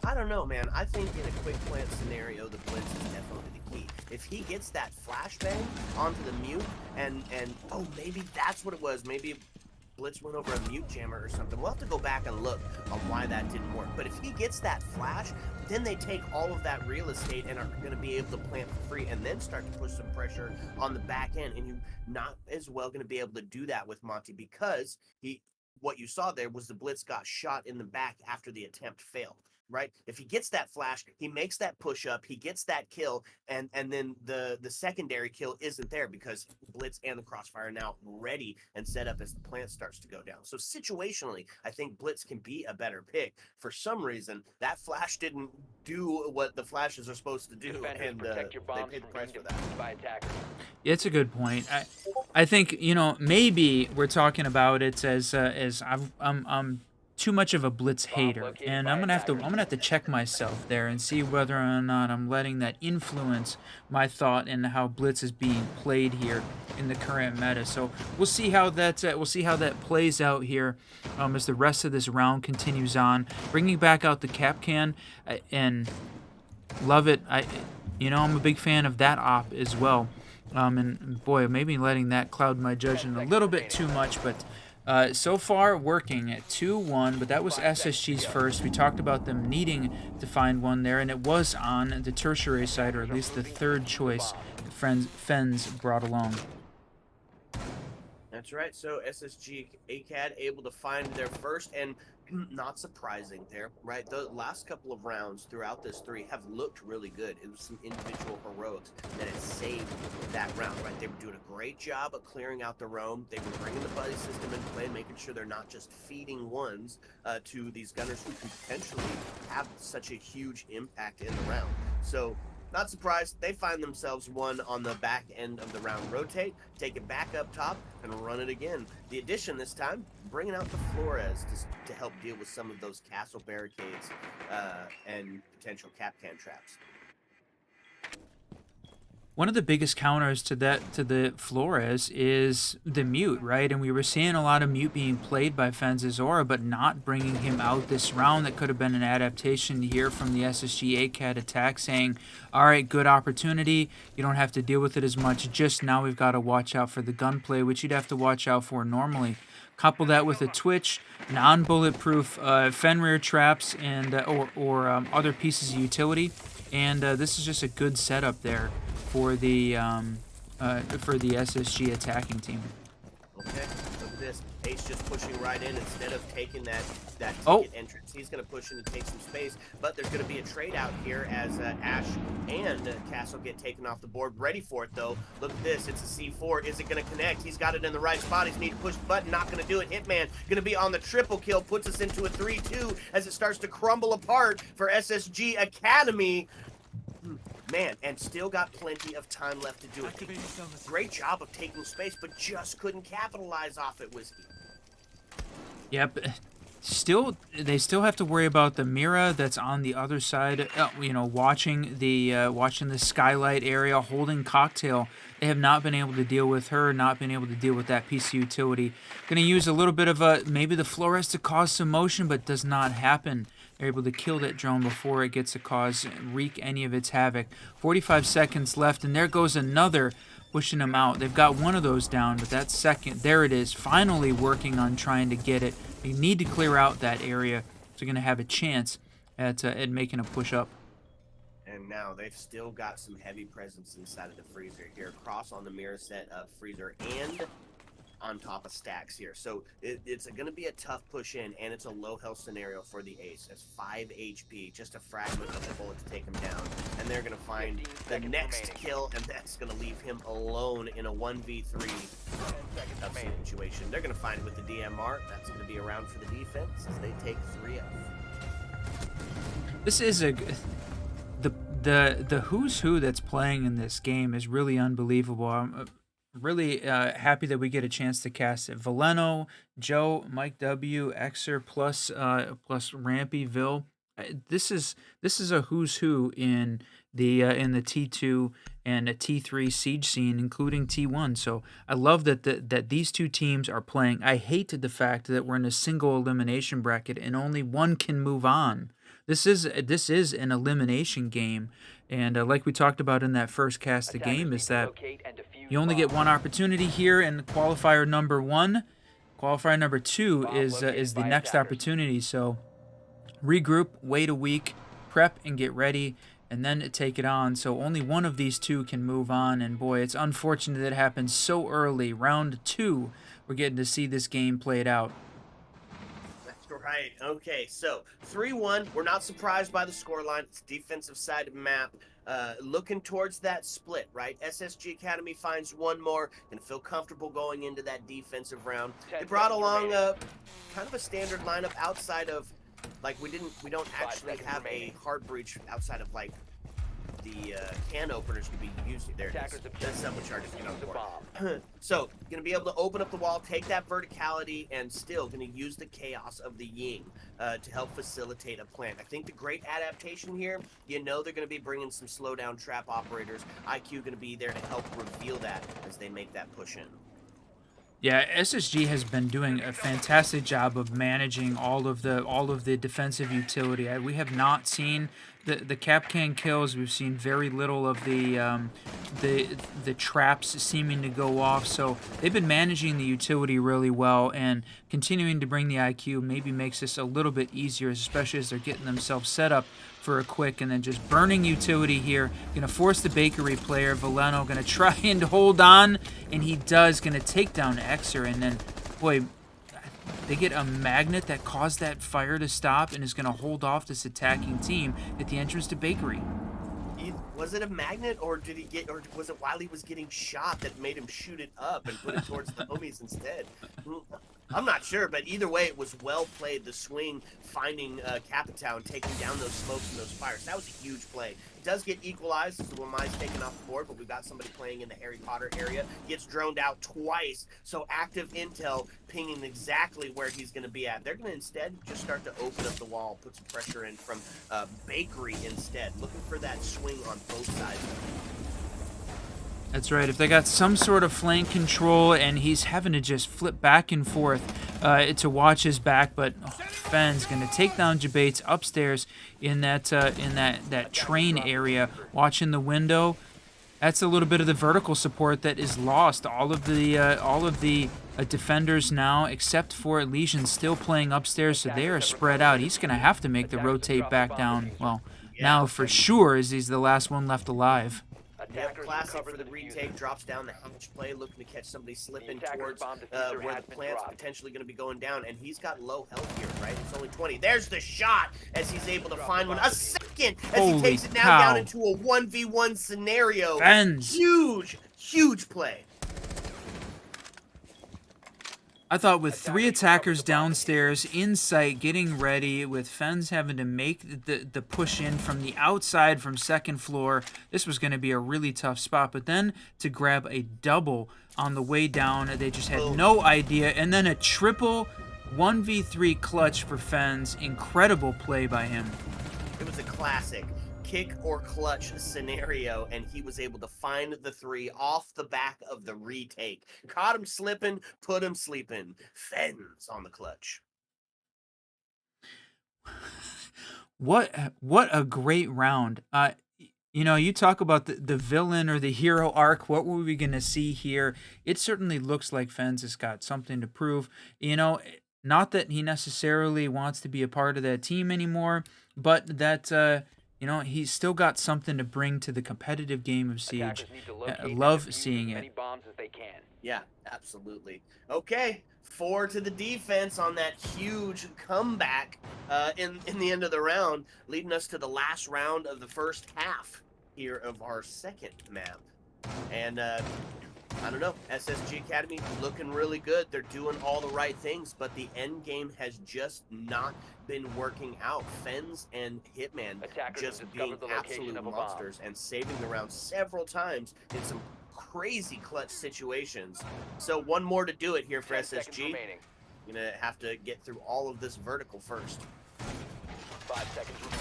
I don't know, man. I think in a quick plant scenario, the blitz is definitely the key. If he gets that flashbang onto the Mute, and oh, maybe that's what it was. Maybe blitz went over a Mute jammer or something. We'll have to go back and look on why that didn't work. But if he gets that flash, then they take all of that real estate and are going to be able to plant for free and then start to push some pressure on the back end. And you're not as well going to be able to do that with Monty, because what you saw there was the blitz got shot in the back after the attempt failed. right? If he gets that flash, he makes that push up, he gets that kill, and then the secondary kill isn't there because Blitz and the Crossfire are now ready and set up as the plant starts to go down. So situationally, I think Blitz can be a better pick. For some reason, that flash didn't do what the flashes are supposed to do, Defenders, and protect your they bombs paid the from price being for that. defused by attackers. Yeah, it's a good point. I think, you know, maybe we're talking about it as I'm too much of a Blitz hater, located and by I'm gonna attackers. have to check myself there and see whether or not I'm letting that influence my thought and how Blitz is being played here in the current meta. So we'll see how that plays out here as the rest of this round continues on. Bringing back out the cap can and love it. I'm a big fan of that op as well. And boy, maybe letting that cloud my judgment a little bit too much, but so far working at 2-1, but that was SSG's first. We talked about them needing to find one there, and it was on the tertiary side, or at least the third choice Fens brought along. That's right. So SSG ACAD able to find their first, and not surprising there, right? The last couple of rounds throughout this 3 have looked really good. It was some individual heroics that had saved that round, right? They were doing a great job of clearing out the roam. They were bringing the buddy system into play, making sure they're not just feeding ones to these gunners who can potentially have such a huge impact in the round. So not surprised, they find themselves one on the back end of the round. Rotate, take it back up top, and run it again. The addition this time, bringing out the Flores to help deal with some of those castle barricades and potential cap can traps. One of the biggest counters to the Flores is the mute, right? And we were seeing a lot of mute being played by Fens' Aura, but not bringing him out this round. That could have been an adaptation here from the SSG ACAD attack, saying, all right, good opportunity. You don't have to deal with it as much. Just now we've got to watch out for the gunplay, which you'd have to watch out for normally. Couple that with a Twitch, non-bulletproof Fenrir traps, and or other pieces of utility. And this is just a good setup there for the SSG attacking team. Okay, look at this. Ace just pushing right in instead of taking that ticket entrance. He's going to push in and take some space, but there's going to be a trade out here as Ash and Castle get taken off the board. Ready for it, though. Look at this. It's a C4. Is it going to connect? He's got it in the right spot. He's need to push the button. Not going to do it. Hitman going to be on the triple kill. Puts us into a 3-2 as it starts to crumble apart for SSG Academy. Man, and still got plenty of time left to do it. Great job of taking space, but just couldn't capitalize off it, Whiskey. Yep. They still have to worry about the Mira that's on the other side. Watching the skylight area, holding Cocktail. They have not been able to deal with her, not been able to deal with that piece of utility. Going to use a little bit of maybe the Flores to cause some motion, but does not happen. They're able to kill that drone before it gets to wreak any of its havoc. 45 seconds left, and there goes another pushing them out. They've got one of those down, but that second, there it is, finally working on trying to get it. They need to clear out that area so they're going to have a chance at making a push up. And now they've still got some heavy presence inside of the freezer here. Cross on the mirror set of freezer and on top of stacks here. So it's going to be a tough push in, and it's a low health scenario for the Ace. That's 5 HP, just a fragment of the bullet to take him down. And they're going to find the next kill, and that's going to leave him alone in a 1v3 tough situation. They're going to find it with the DMR. That's going to be around for the defense as they take 3 up. This is the who's who that's playing in this game is really unbelievable. I'm really happy that we get a chance to cast it. Valeno, Joe, Mike W, Xer plus Rampy Vil. This is a who's who in the T2 and a T3 siege scene, including T1. So I love that these two teams are playing. I hate the fact that we're in a single elimination bracket and only one can move on. This is an elimination game, and like we talked about in that first cast of the game, is that you only get one opportunity here in qualifier number 1. Qualifier number 2 is the next opportunity. So regroup, wait a week, prep and get ready, and then take it on. So only one of these two can move on, and boy, it's unfortunate that it happened so early. Round 2, we're getting to see this game played out. Right. Okay. So 3-1. We're not surprised by the scoreline. It's defensive side of the map. Looking towards that split, right? SSG Academy finds one more. Gonna feel comfortable going into that defensive round. 10 They brought seconds along remaining. kind of a standard lineup outside of, like, we don't 5 actually seconds have remaining. a hard breach outside of, like, the can openers could be used. There it is. Attackers That's objective subcharged. is to defuse a bomb. So, gonna be able to open up the wall, take that verticality, and still gonna use the chaos of the Ying to help facilitate a plan. I think the great adaptation here, they're gonna be bringing some slowdown trap operators. IQ gonna be there to help reveal that as they make that push in. Yeah, SSG has been doing a fantastic job of managing all of the defensive utility. We have not seen the cap can kills. We've seen very little of the traps seeming to go off. So they've been managing the utility really well, and continuing to bring the IQ maybe makes this a little bit easier, especially as they're getting themselves set up for a quick, and then just burning utility here. Gonna force the bakery player. Valeno gonna try and hold on, and he does. Gonna take down Xer, and then, boy, they get a magnet that caused that fire to stop and is gonna hold off this attacking team at the entrance to bakery. Was it a magnet, or was it while he was getting shot that made him shoot it up and put it towards the homies instead? I'm not sure, but either way, it was well played. The swing, finding Capitown, taking down those smokes and those fires. That was a huge play. It does get equalized, so Lamai's taken off the board, but we've got somebody playing in the Harry Potter area. Gets droned out twice, so active intel pinging exactly where he's going to be at. They're going to instead just start to open up the wall, put some pressure in from Bakery instead, looking for that swing on both sides. That's right. If they got some sort of flank control, and he's having to just flip back and forth to watch his back, but Fenn's gonna take down Jabates upstairs in that train area, watching the window. That's a little bit of the vertical support that is lost. All of the defenders now, except for Legion, still playing upstairs, so they are spread out. He's gonna have to make the rotate back down. Well, now for sure, as he's the last one left alive. Yep, classic for the retake, drops down the hatch play, looking to catch somebody slipping towards where the plant's potentially going to be going down, and he's got low health here, right? It's only 20. There's the shot as he's able to find one. A second as he takes it now down into a 1v1 scenario. Fens. Huge play. I thought with 3 attackers downstairs, in sight, getting ready, with Fens having to make the push in from the outside from second floor, this was going to be a really tough spot. But then to grab a double on the way down, they just had no idea. And then a triple 1v3 clutch for Fens. Incredible play by him. It was a classic kick or clutch scenario, and he was able to find the 3 off the back of the retake. Caught him slipping, put him sleeping. Fens on the clutch. What a great round. You talk about the villain or the hero arc. What were we going to see here? It certainly looks like Fens has got something to prove. Not that he necessarily wants to be a part of that team anymore, but that he's still got something to bring to the competitive game of Siege. I love seeing it. Yeah, absolutely. Okay, 4 to the defense on that huge comeback in the end of the round, leading us to the last round of the first half here of our second map. And I don't know, SSG Academy looking really good. They're doing all the right things, but the end game has just not been working out. Fens and Hitman just being absolute monsters and saving the round several times in some crazy clutch situations. So one more to do it here for SSG. Gonna have to get through all of this vertical first. 5 seconds remaining.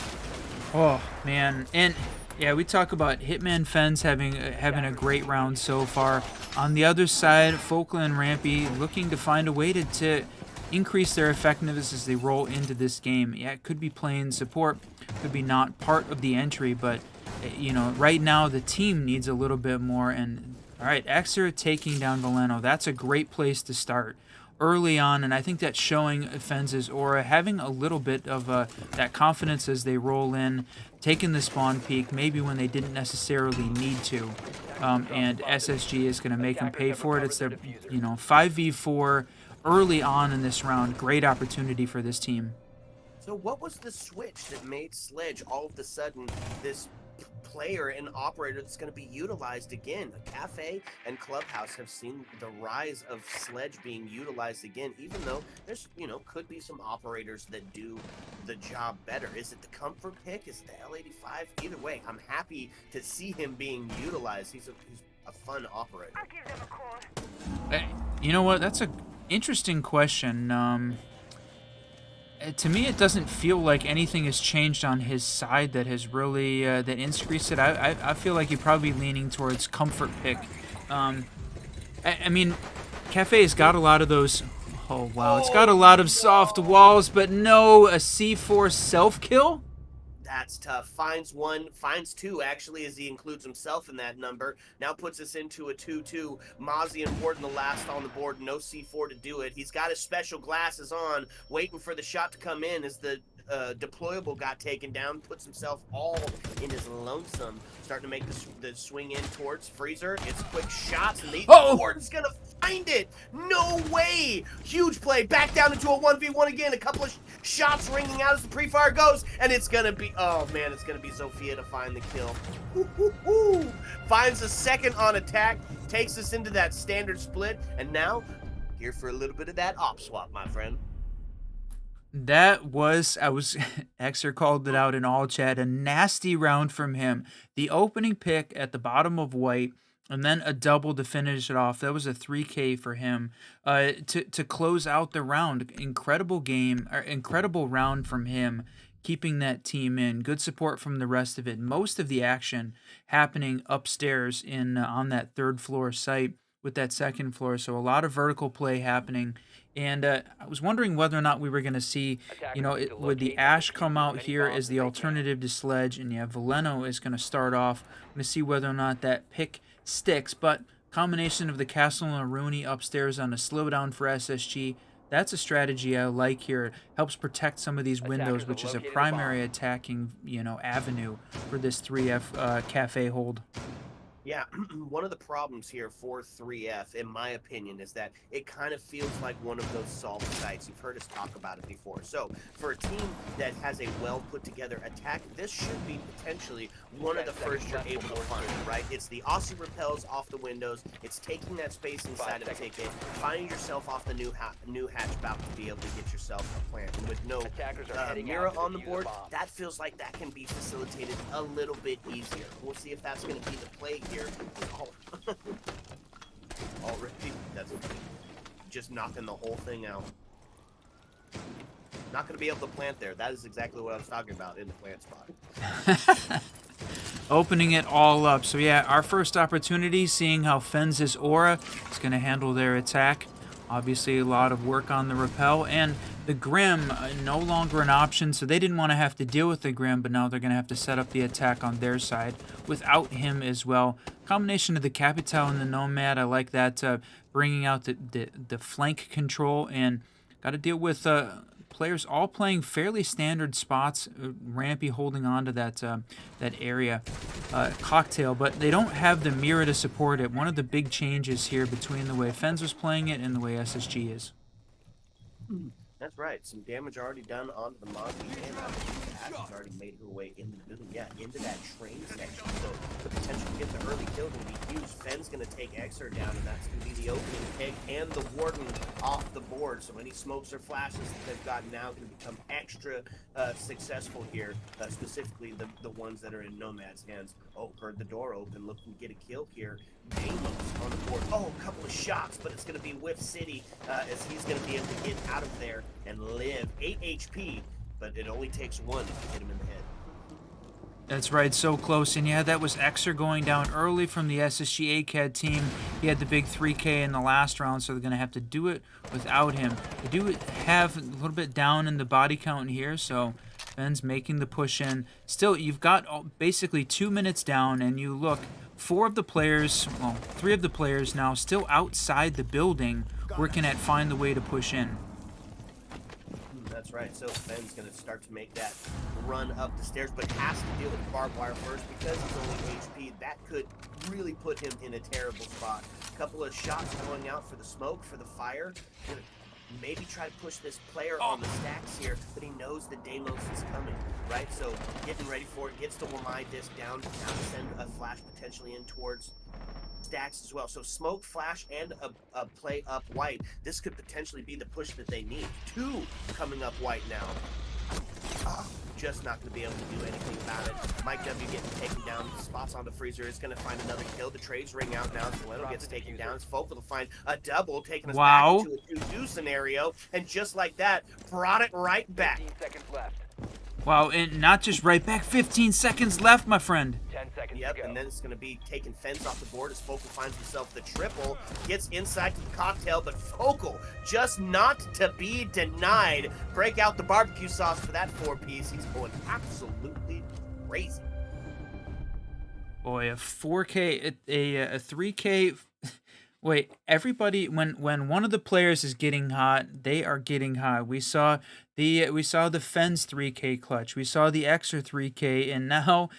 Oh man, and yeah, we talk about Hitman Fens having a great round so far. On the other side, Folkla and Rampy looking to find a way to increase their effectiveness as they roll into this game. Yeah, it could be playing support, could be not part of the entry, but right now the team needs a little bit more. And all right, Xer taking down Valeno. That's a great place to start early on, and I think that's showing Fens' aura, having a little bit of that confidence as they roll in, taking the spawn peak, maybe when they didn't necessarily need to. And SSG is going to make them pay for it. It's their 5v4 early on in this round. Great opportunity for this team. So what was the switch that made Sledge all of a sudden this player and operator that's going to be utilized again? Cafe and Clubhouse have seen the rise of Sledge being utilized again, even though there's, could be some operators that do the job better. Is it the comfort pick? Is it the L85? Either way, I'm happy to see him being utilized. He's a fun operator. I'll give them a call. You know what? That's a interesting question. To me, it doesn't feel like anything has changed on his side that has really that increased it. I feel like you're probably leaning towards comfort pick. I mean, Cafe's got a lot of those. Oh wow, it's got a lot of soft walls, but no a C4 self kill. That's tough. Finds one, finds two, actually, as he includes himself in that number. Now puts us into a 2-2. Mozzie and Warden the last on the board. No C4 to do it. He's got his special glasses on, waiting for the shot to come in as the deployable got taken down. Puts himself all in his lonesome. Starting to make the swing in towards Freezer. It's quick shots, and Warden's going to find it. No way. Huge play. Back down into a 1v1 again. A couple of shots ringing out as the pre-fire goes, and it's going to be, oh man, it's going to be Zofia to find the kill. Finds a second on attack, takes us into that standard split, and now here for a little bit of that op swap, my friend. That was, Xer called it out in all chat, a nasty round from him. The opening pick at the bottom of white, and then a double to finish it off. That was a 3K for him to close out the round. Incredible game, or incredible round from him, keeping that team in. Good support from the rest of it. Most of the action happening upstairs on that third floor site with that second floor. So a lot of vertical play happening. And I was wondering whether or not we were going to see, would the Ash come out here as the alternative to Sledge? And yeah, Veleno is going to start off. I'm going to see whether or not that pick sticks. But combination of the Castle and a Rooney upstairs on a slowdown for SSG, that's a strategy I like here. It helps protect some of these windows, which is a primary attacking, avenue for this 3F Cafe hold. Yeah, one of the problems here for 3F, in my opinion, is that it kind of feels like one of those solved sites. You've heard us talk about it before. So, for a team that has a well-put-together attack, this should be potentially one of the first you're able to find, right? It's the Aussie repels off the windows. It's taking that space inside of a ticket, finding yourself off the new hatch about to be able to get yourself a plant. And with no Mira on the board, that feels like that can be facilitated a little bit easier. We'll see if that's going to be the play here. Oh. Already, that's just knocking the whole thing out. Not going to be able to plant there. That is exactly what I was talking about in the plant spot. Opening it all up. So yeah, our first opportunity, seeing how Fenz's aura is going to handle their attack. Obviously, a lot of work on the repel, and the Grim no longer an option, so they didn't want to have to deal with the Grim, but now they're going to have to set up the attack on their side without him as well. Combination of the Capital and the Nomad, I like that, bringing out the flank control, and got to deal with players all playing fairly standard spots. Rampy holding on to that area. Cocktail, but they don't have the Mira to support it. One of the big changes here between the way Fenz was playing it and the way SSG is. That's right. Some damage already done onto the Mozzie, and Ash has already made her way into the building. Yeah, into that train section. So the potential to get the early kill is going to be huge. Fenn's going to take Xer down, and that's going to be the opening pick and the Warden off the board. So any smokes or flashes that they've got now can become extra successful here, specifically the ones that are in Nomad's hands. Oh, heard the door open, looking to get a kill here. Deimos on the board. Oh, a couple of shots, but it's going to be Whiff City as he's going to be able to get out of there and live. 8 HP, but it only takes one to hit him in the head. That's right, so close. And yeah, that was Xer going down early from the SSG ACAD team. He had the big 3K in the last round, so they're going to have to do it without him. They do have a little bit down in the body count here, so Ben's making the push in. Still, you've got basically 2 minutes down, and you look, 3 of the players now still outside the building, working at find the way to push in. That's right. So Ben's going to start to make that run up the stairs, but has to deal with barbed wire first because he's only HP. That could really put him in a terrible spot. A couple of shots going out for the smoke, for the fire. maybe try to push this player on the stacks here, but he knows that Deimos is coming, right? So getting ready for it, gets the Wamai disc down, now to send a flash potentially in towards stacks as well. So smoke, flash, and a play up white. This could potentially be the push that they need. 2 coming up white now. Just not going to be able to do anything about it. Mike W getting taken down. Spots on the freezer is going to find another kill. The trades ring out now. Soleno gets taken down. It's Focal to find a double, taking us back into a 2-2 scenario. And just like that, brought it right back. 15 seconds left. Wow, and not just right back. 15 seconds left, my friend. 10 seconds Yep, to go. and then it's going to be taking Fens off the board as Focal finds himself the triple, gets inside to the cocktail, but Focal just not to be denied. Break out the barbecue sauce for that 4-piece. He's going absolutely crazy. Boy, a 4K, a 3K. Wait, everybody, when one of the players is getting hot, they are getting hot. We saw the Fens 3K clutch. We saw the Xer 3K, and now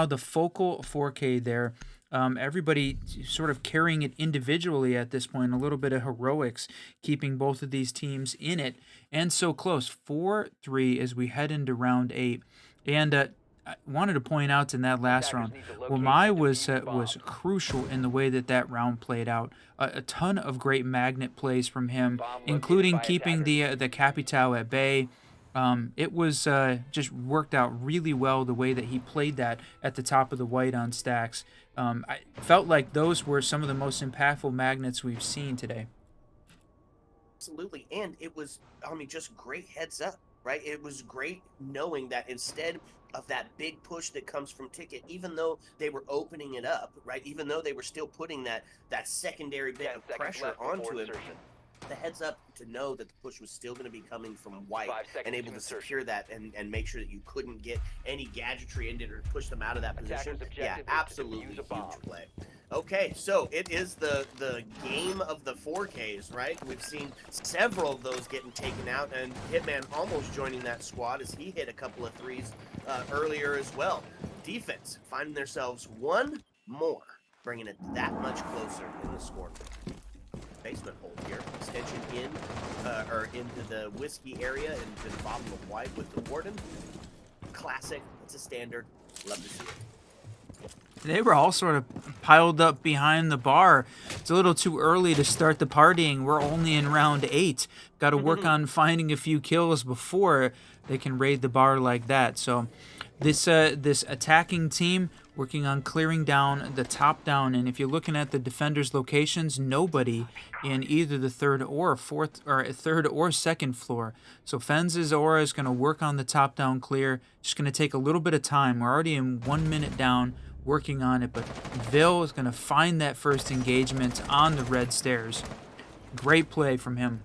the Focal 4K there. Everybody sort of carrying it individually at this point. A little bit of heroics keeping both of these teams in it, and so close. 4-3 as we head into round 8, and I wanted to point out in that last round, Wamai was crucial in the way that round played out. A ton of great magnet plays from him, including keeping the Capital at bay. It was just worked out really well the way that he played that at the top of the white on stacks. I felt like those were some of the most impactful magnets we've seen today. Absolutely, and it was, I mean, just great heads up, right? It was great knowing that instead of that big push that comes from Ticket, even though they were opening it up, right? Even though they were still putting that secondary bit of pressure onto him, the heads up to know that the push was still going to be coming from white and able to secure that and make sure that you couldn't get any gadgetry in it or push them out of that position. Yeah, absolutely huge play. Okay, so it is the game of the 4Ks, right? We've seen several of those getting taken out, and Hitman almost joining that squad as he hit a couple of threes earlier as well. Defense finding themselves one more, bringing it that much closer in the score. Basement hold here, extension in or into the whiskey area and to the bottom of white with the warden. Classic, it's a standard, love to see it. They were all sort of piled up behind the bar. It's a little too early to start the partying. We're only in round 8. Got to work on finding a few kills before they can raid the bar like that. So this attacking team working on clearing down the top down, and if you're looking at the defenders' locations, nobody in either the third or second floor. So Fens' aura is going to work on the top down clear. Just going to take a little bit of time. We're already in 1 minute down, working on it, but Vil is going to find that first engagement on the red stairs. Great play from him.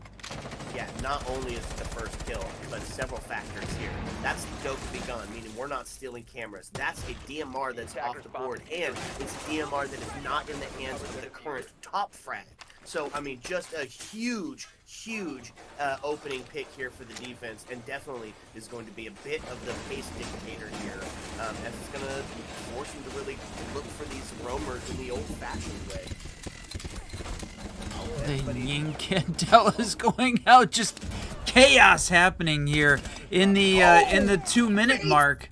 Yeah, not only is it the first kill, but several factors here. That's the dope to be gone, meaning we're not stealing cameras. That's a DMR that's off the board, and it's DMR that is not in the hands of the current top frag. So, I mean, just a huge opening pick here for the defense, and definitely is going to be a bit of the pace dictator here, as it's going to force them to really look for these roamers in the old-fashioned way. The Yin Candela is going out. Just chaos happening here in the 2-minute mark.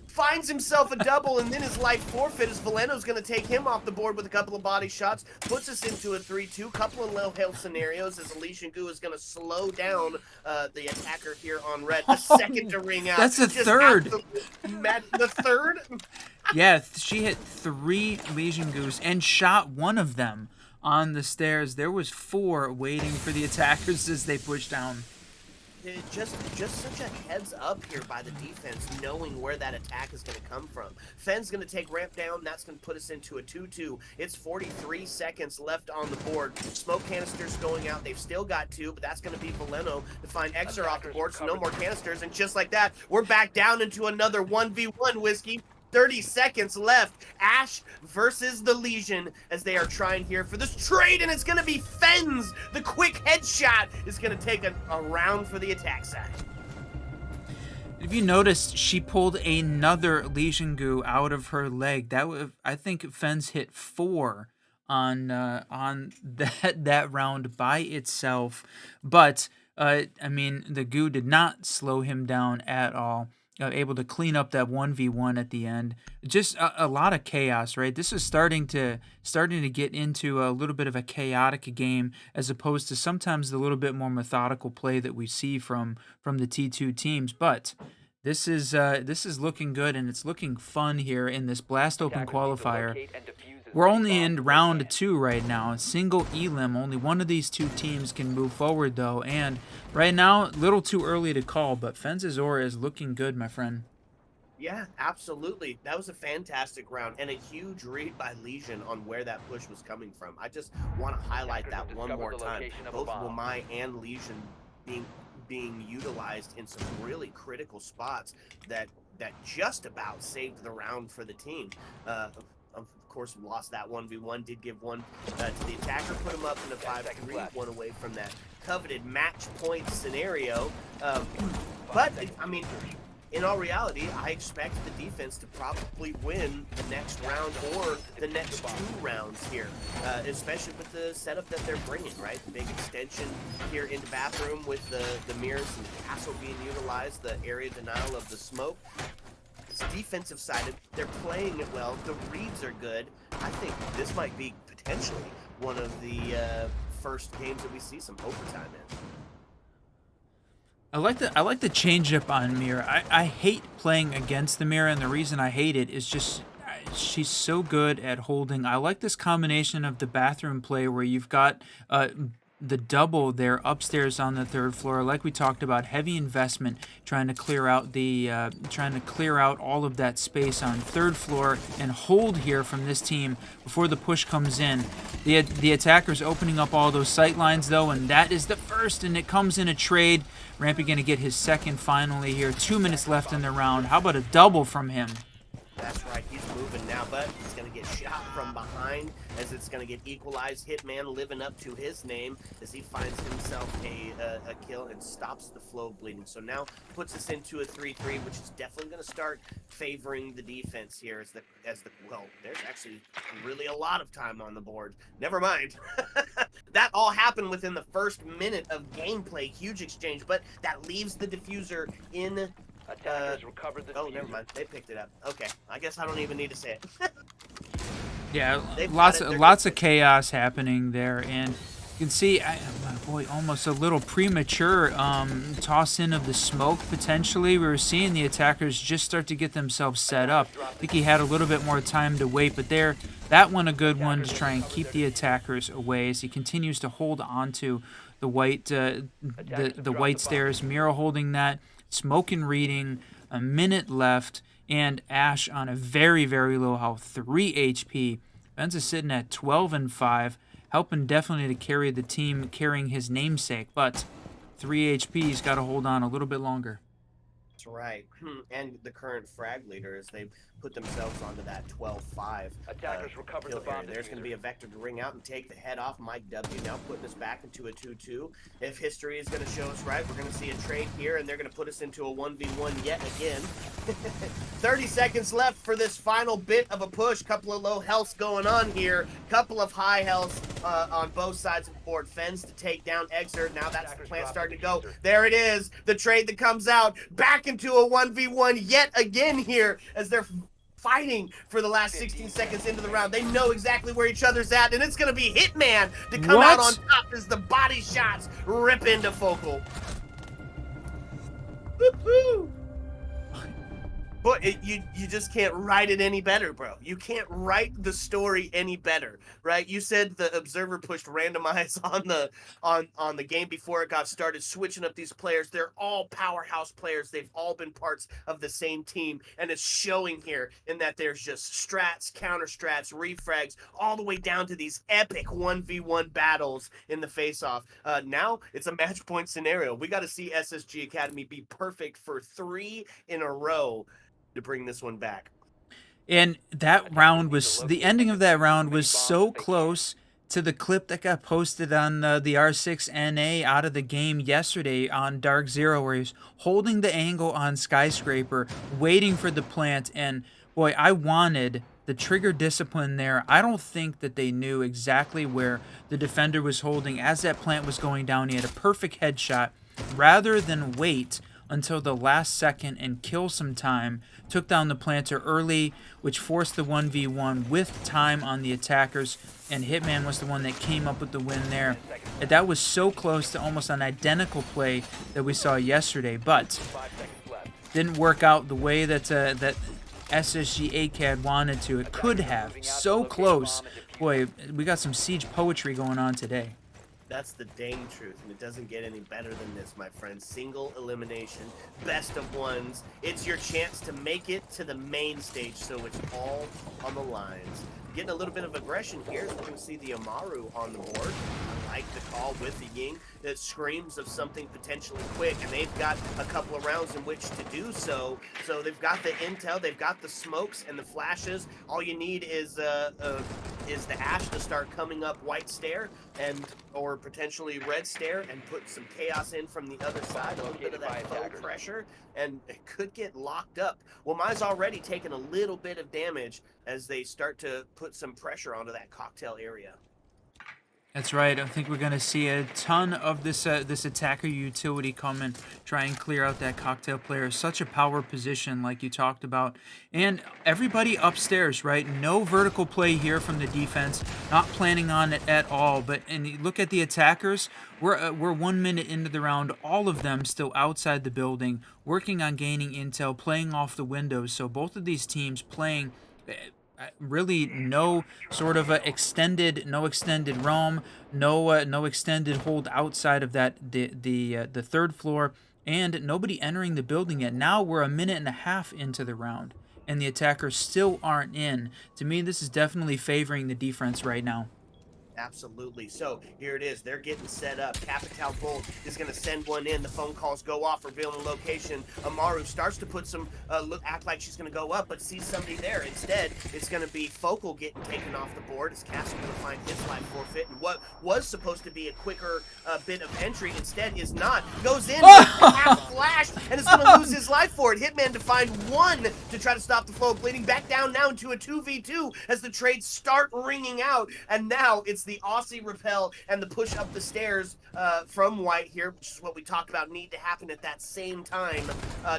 Finds himself a double, and then his life forfeit as Valeno's going to take him off the board with a couple of body shots. Puts us into a 3-2. Couple of low health scenarios as Alishan Gu is going to slow down the attacker here on red. A second to ring out. That's a third. The third? Yeah, she hit 3 Legion Goose and shot one of them on the stairs. There was 4 waiting for the attackers as they pushed down. Just such a heads up here by the defense, knowing where that attack is going to come from. Fen's going to take ramp down. That's going to put us into a 2-2. It's 43 seconds left on the board. Smoke canisters going out. They've still got 2, but that's going to be Valeno to find Xer off the board, so no more canisters. And just like that, we're back down into another 1v1 whiskey. 30 seconds left. Ash versus the Legion as they are trying here for this trade, and it's going to be Fens. The quick headshot is going to take a round for the attack side. If you noticed, she pulled another Legion Goo out of her leg. I think Fens hit 4 on that round by itself. But I mean, the goo did not slow him down at all. Able to clean up that 1v1 at the end. Just a lot of chaos, right? This is starting to get into a little bit of a chaotic game, as opposed to sometimes the little bit more methodical play that we see from the T2 teams. But this is looking good, and it's looking fun here in this Blast Open Attackers need to qualifier. locate and defuse as We're many only bombs in as they round can. 2 right now. Single elim. Only one of these two teams can move forward, though. And right now, a little too early to call, but Fenz's aura is looking good, my friend. Yeah, absolutely. That was a fantastic round and a huge read by Legion on where that push was coming from. I just want to highlight that one more time. Both Wamai and Legion being utilized in some really critical spots that just about saved the round for the team. Of course, we lost that 1v1, did give one to the attacker, put him up in a 5-3, one away from that coveted match point scenario. But, I mean, in all reality, I expect the defense to probably win the next round or the next 2 rounds here, especially with the setup that they're bringing, right? The big extension here into bathroom with the mirrors and the castle being utilized, the area denial of the smoke. It's defensive sided. They're playing it well. The reads are good. I think this might be potentially one of the first games that we see some overtime in. I like the change up on Mira. I hate playing against the Mira, and the reason I hate it is just she's so good at holding. I like this combination of the bathroom play where you've got the double there upstairs on the 3rd floor. Like we talked about, heavy investment trying to clear out all of that space on 3rd floor and hold here from this team before the push comes in. The attackers opening up all those sight lines though, and that is the first, and it comes in a trade. Rampy gonna get his second finally here. 2 minutes left in the round. How about a double from him? That's right, he's moving now, but he's going to get shot from behind as it's going to get equalized. Hitman living up to his name as he finds himself a kill and stops the flow of bleeding. So now puts us into a 3-3, which is definitely going to start favoring the defense here well, there's actually really a lot of time on the board. Never mind. That all happened within the first minute of gameplay. Huge exchange, but that leaves the diffuser in... Attackers recovered the oh, never mind. They picked it up. Okay, I guess I don't even need to say it. Yeah, They've lots got it. lots of chaos happening there, and you can see, boy, almost a little premature toss in of the smoke potentially. We were seeing the attackers just start to get themselves set up. I think he had a little bit more time to wait, but that one a good one to try and keep the attackers away as he continues to hold on to the white the white stairs. Mira holding that. Smoke and reading, a minute left, and Ash on a very, very low health, 3 HP. Benz is sitting at 12 and 5, helping definitely to carry the team, carrying his namesake, but 3 HP, he's got to hold on a little bit longer. That's right. And the current frag leader, as they put themselves onto that 12-5 Attackers recovered kill the bomb area. There's going to be a vector to ring out and take the head off Mike W. Now putting us back into a 2-2. If history is going to show us right, we're going to see a trade here, and they're going to put us into a 1v1 yet again. 30 seconds left for this final bit of a push. Couple of low healths going on here. Couple of high healths on both sides of the board. Fens to take down Exert. Now that's the plan starting to go. There it is. The trade that comes out. Back into a 1v1 yet again here as they're fighting for the last 16 seconds into the round. They know exactly where each other's at, and it's going to be Hitman to come out on top as the body shots rip into Focal. Woo-hoo! But you just can't write it any better, bro. You can't write the story any better, right? You said the observer pushed randomize on the game before it got started, switching up these players. They're all powerhouse players. They've all been parts of the same team, and it's showing here in that there's just strats, counter strats, refrags, all the way down to these epic 1v1 battles in the face-off. Now it's a match point scenario. We got to see SSG Academy be perfect for 3 in a row to bring this one back. And that round was, the ending of that round was so close to the clip that got posted on the R6NA out of the game yesterday on Dark Zero, where he's holding the angle on Skyscraper, waiting for the plant. And boy, I wanted the trigger discipline there. I don't think that they knew exactly where the defender was holding as that plant was going down. He had a perfect headshot. Rather than wait until the last second and kill some time, took down the planter early, which forced the 1v1 with time on the attackers, and Hitman was the one that came up with the win there. That was so close to almost an identical play that we saw yesterday, but 5 seconds left. didn't work out the way that that SSG ACAD wanted to. It could have. So close. Boy, we got some siege poetry going on today. That's the dang truth, and it doesn't get any better than this, my friend. Single elimination, best of ones. It's your chance to make it to the main stage, so it's all on the lines. Getting a little bit of aggression here. We're going to see the Amaru on the board. I like the call with the Ying. That screams of something potentially quick, and they've got a couple of rounds in which to do so. So they've got the intel, they've got the smokes and the flashes. All you need is the Ash to start coming up white stair or potentially red stair and put some chaos in from the other side. A little bit of that faux pressure, and it could get locked up. Well, Mai's already taken a little bit of damage as they start to put some pressure onto that cocktail area. That's right. I think we're going to see a ton of this this attacker utility come and try and clear out that cocktail player. Such a power position like you talked about. And everybody upstairs, right? No vertical play here from the defense. Not planning on it at all. But and you look at the attackers. We're 1 minute into the round. All of them still outside the building, working on gaining intel, playing off the windows. So both of these teams playing really no sort of extended roam, no extended hold outside of that the third floor, and nobody entering the building yet. Now we're a minute and a half into the round, and the attackers still aren't in. To me, this is definitely favoring the defense right now. Absolutely. So here it is. They're getting set up. Capital Bolt is going to send one in. The phone calls go off, revealing location. Amaru starts to put some act like she's going to go up, but sees somebody there. Instead, it's going to be Focal getting taken off the board as Castle going to find his life forfeit. And what was supposed to be a quicker bit of entry instead is not. Goes in, half flash, and is going to lose his life for it. Hitman to find one to try to stop the flow of bleeding. Back down now into a 2v2 as the trades start ringing out. And now it's the Aussie repel and the push up the stairs from White here, which is what we talked about need to happen at that same time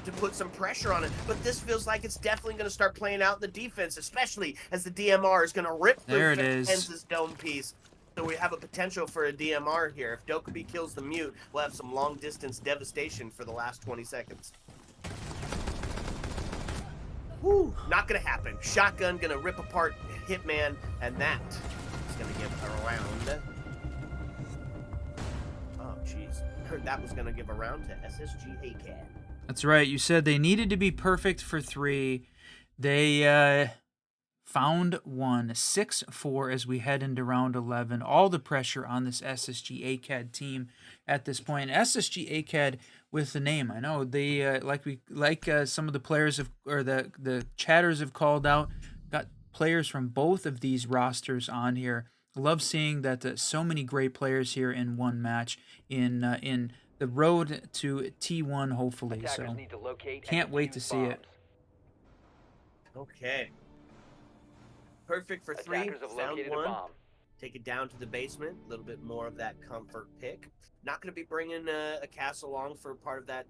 to put some pressure on it. But this feels like it's definitely going to start playing out in the defense, especially as the DMR is going to rip through Penz's dome piece. So we have a potential for a DMR here. If Dokkaebi kills the mute, we'll have some long distance devastation for the last 20 seconds. Whew, not going to happen. Shotgun going to rip apart Hitman, and that going to give a round. Oh, jeez. Heard that was going to give a round to SSG ACAD. That's right. You said they needed to be perfect for 3. They found one. 6-4 as we head into round 11. All the pressure on this SSG ACAD team at this point. SSG ACAD with the name. I know they some of the players have, or the chatters have called out. Got players from both of these rosters on here. Love seeing that so many great players here in one match in the road to T1 hopefully. So can't wait to see it. Okay. Perfect for 3. Found one. Take it down to the basement. A little bit more of that comfort pick. Not going to be bringing a castle along for part of that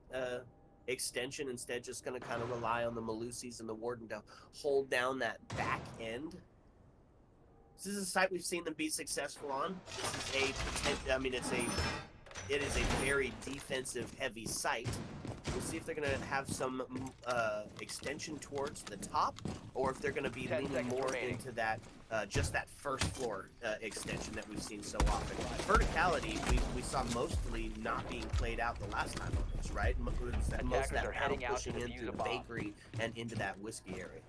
extension. Instead, just going to kind of rely on the Malusis and the Warden to hold down that back end. This is a site we've seen them be successful on. This is it is a very defensive heavy site. We'll see if they're going to have some extension towards the top, or if they're going to be leaning more into that just that first floor extension that we've seen so often. Verticality, we saw mostly not being played out the last time on this, right? Most of that battle pushing in through the bakery and into that whiskey area.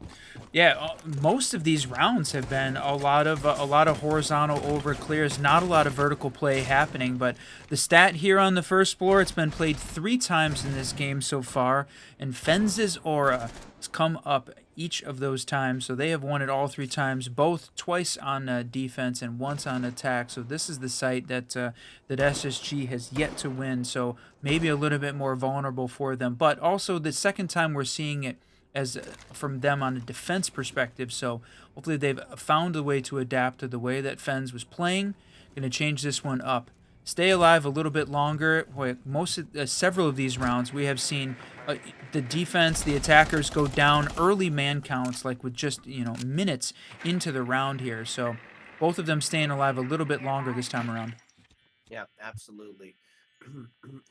Yeah, most of these rounds have been a lot of horizontal over clears, not a lot of vertical play happening. But the stat here on the first floor, it's been played 3 times in this game so far, and Fenz's aura has come up each of those times, so they have won it all 3 times, both twice on defense and once on attack. So this is the site that that SSG has yet to win, so maybe a little bit more vulnerable for them. But also the second time we're seeing it as from them on a defense perspective. So hopefully they've found a way to adapt to the way that Fens was playing. Going to change this one up. Stay alive a little bit longer. Boy, several of these rounds we have seen the defense, the attackers go down early man counts, like with just minutes into the round here. So both of them staying alive a little bit longer this time around. Yeah, absolutely.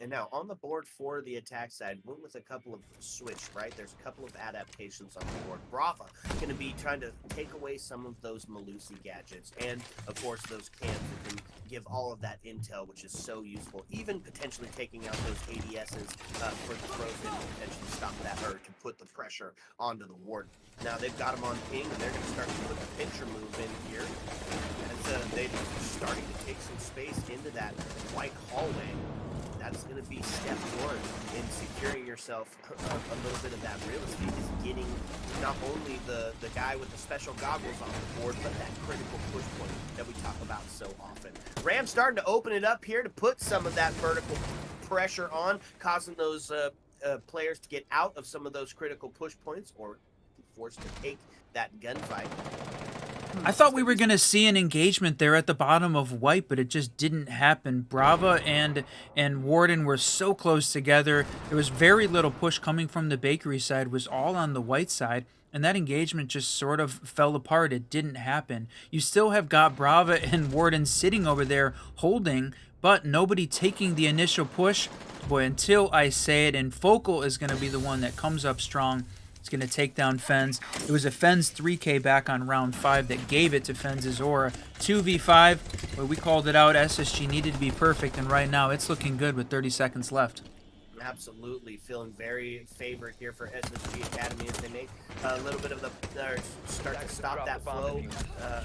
And now on the board for the attack side, went with a couple of switch, right? There's a couple of adaptations on the board. Brava going to be trying to take away some of those Malusi gadgets, and of course those cams that can give all of that intel, which is so useful. Even potentially taking out those ADSs for the throws in to potentially stop that, or to put the pressure onto the warden. Now they've got him on ping, and they're going to start to put the pincher move in here. As they're starting to take some space into that white hallway. That's going to be step one in securing yourself a little bit of that real estate, is getting not only the guy with the special goggles on the board, but that critical push point that we talk about so often. Ram starting to open it up here to put some of that vertical pressure on, causing those players to get out of some of those critical push points or forced to take that gunfight. I thought we were going to see an engagement there at the bottom of white, but it just didn't happen. Brava and Warden were so close together. There was very little push coming from the bakery side. It was all on the white side, and that engagement just sort of fell apart. It didn't happen. You still have got Brava and Warden sitting over there holding, but nobody taking the initial push. Boy, until I say it, and Focal is going to be the one that comes up strong. It's going to take down Fens. It was a Fens 3K back on round 5 that gave it to Fens' Aura. 2v5, where we called it out. SSG needed to be perfect, and right now it's looking good with 30 seconds left. Absolutely. Feeling very favored here for SSG Academy as they make a little bit of start to stop that flow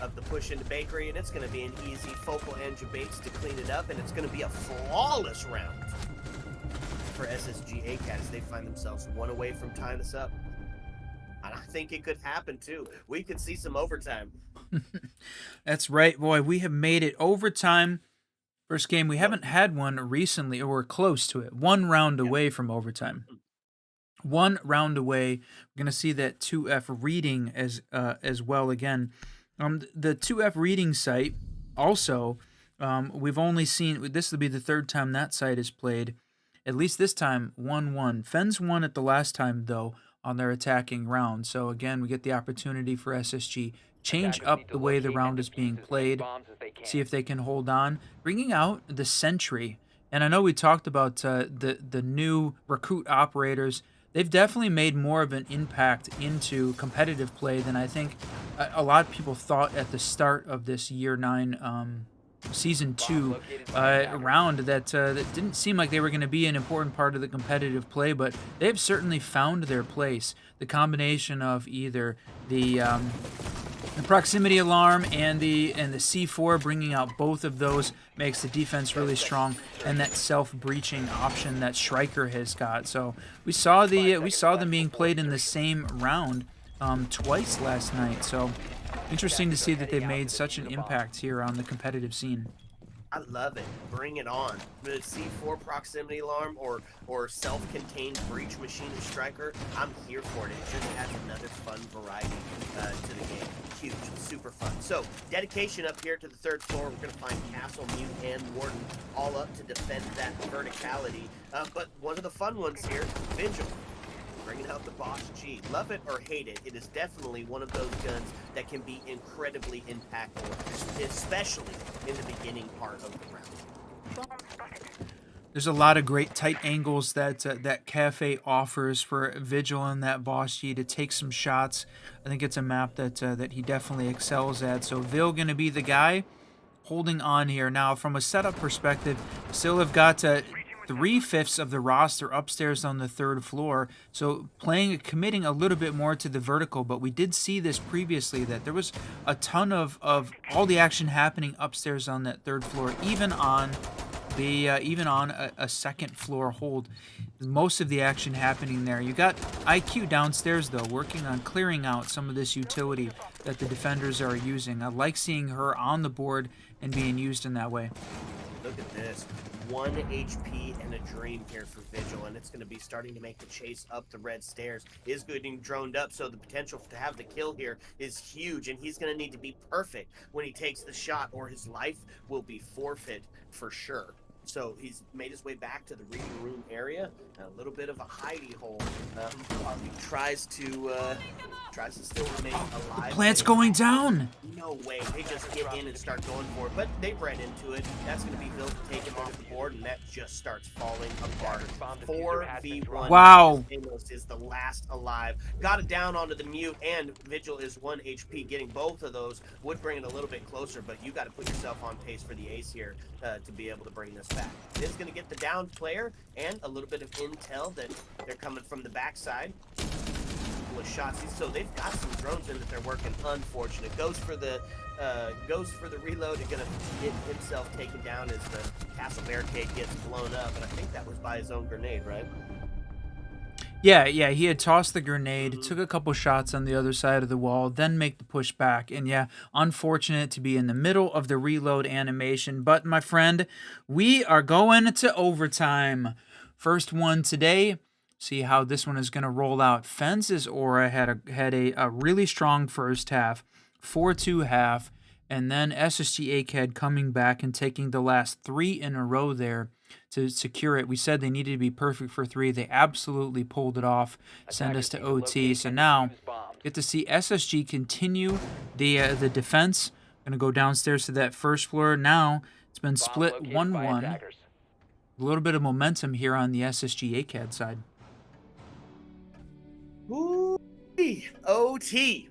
of the push into bakery, and it's going to be an easy Focal and Jabates to clean it up, and it's going to be a flawless round for SSG ACAT as they find themselves one away from tying this up. I think it could happen too. We could see some overtime. That's right, boy. We have made it overtime. First game, we haven't had one recently, or we're close to it. One round away from overtime. One round away. We're going to see that 2F reading as well again. The 2F reading site also, we've only seen, this will be the third time that site is played. At least this time, 1-1. Fens won it the last time, though, on their attacking round. So again, we get the opportunity for SSG change up the way the round is being played, see if they can hold on, bringing out the sentry. And I know we talked about the new recruit operators. They've definitely made more of an impact into competitive play than I think a lot of people thought at the start of this year 9 season 2 round. That didn't seem like they were going to be an important part of the competitive play, but they've certainly found their place. The combination of either the proximity alarm and the C4, bringing out both of those makes the defense really strong, and that self-breaching option that Striker has got. So we saw them being played in the same round twice last night. So interesting to see that they've made such an impact here on the competitive scene. I love it. Bring it on. The C4 proximity alarm or self-contained breach machine of Striker, I'm here for it. It just adds another fun variety to the game. Huge. Super fun. So, dedication up here to the third floor. We're going to find Castle, Mute, and Warden all up to defend that verticality. But one of the fun ones here, Vigil. Bringing out the Boss G. Love it or hate it, it is definitely one of those guns that can be incredibly impactful, especially in the beginning part of the round. There's a lot of great tight angles that that Cafe offers for Vigil and that Boss G to take some shots. I think it's a map that he definitely excels at. So Vil going to be the guy holding on here. Now, from a setup perspective, still have got 3/5 of the roster upstairs on the third floor, so committing a little bit more to the vertical. But we did see this previously, that there was a ton of all the action happening upstairs on that third floor, even on a second floor hold. Most of the action happening there. You got IQ downstairs though, working on clearing out some of this utility that the defenders are using. I like seeing her on the board and being used in that way. Look at this. 1 HP and a dream here for Vigil, and it's going to be starting to make the chase up the red stairs. Is getting droned up, so the potential to have the kill here is huge, and he's going to need to be perfect when he takes the shot, or his life will be forfeit for sure. So he's made his way back to the reading room area, a little bit of a hidey hole. He tries to still remain alive. Plant's going down. No way. They just get in and start going for it, but they ran into it. That's going to be built to take him off the board, and that just starts falling apart. 4v1. Wow. Amos is the last alive. Got it down onto the mute, and Vigil is 1 HP. Getting both of those would bring it a little bit closer, but you got to put yourself on pace for the ace here to be able to bring this back. It's going to get the downed player and a little bit of intel that they're coming from the backside. With shots, so they've got some drones in that they're working. Unfortunate. Goes for the reload and gonna get himself taken down as the castle barricade gets blown up. And I think that was by his own grenade, right? Yeah, he had tossed the grenade, took a couple shots on the other side of the wall, then make the push back. And yeah, unfortunate to be in the middle of the reload animation. But my friend, we are going to overtime. First one today. See how this one is going to roll out. Fenz's Aura had a really strong first half, 4-2 half, and then SSG ACAD coming back and taking the last 3 in a row there to secure it. We said they needed to be perfect for 3. They absolutely pulled it off, send us to OT. So now get to see SSG continue the defense. Going to go downstairs to that first floor. Now it's been split 1-1. A little bit of momentum here on the SSG ACAD side. Ooh, OT.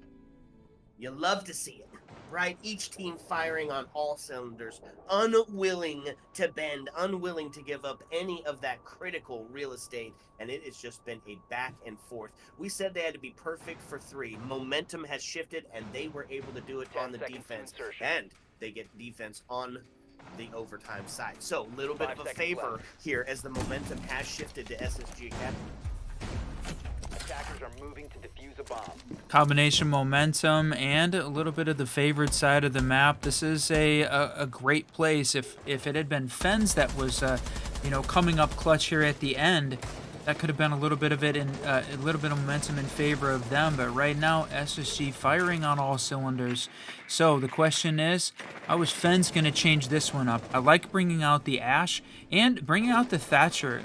You love to see it, right? Each team firing on all cylinders, unwilling to bend, unwilling to give up any of that critical real estate, and it has just been a back and forth. We said they had to be perfect for 3. Momentum has shifted, and they were able to do it on the defense, and they get defense on the overtime side. So a little bit of a favor here as the momentum has shifted to SSG Academy. Attackers are moving to defuse a bomb. Combination momentum and a little bit of the favored side of the map. This is a great place. If it had been Fens that was coming up clutch here at the end, that could have been a little bit of it in a little bit of momentum in favor of them. But right now, SSG firing on all cylinders. So the question is, how is Fens going to change this one up? I like bringing out the Ash and bringing out the Thatcher.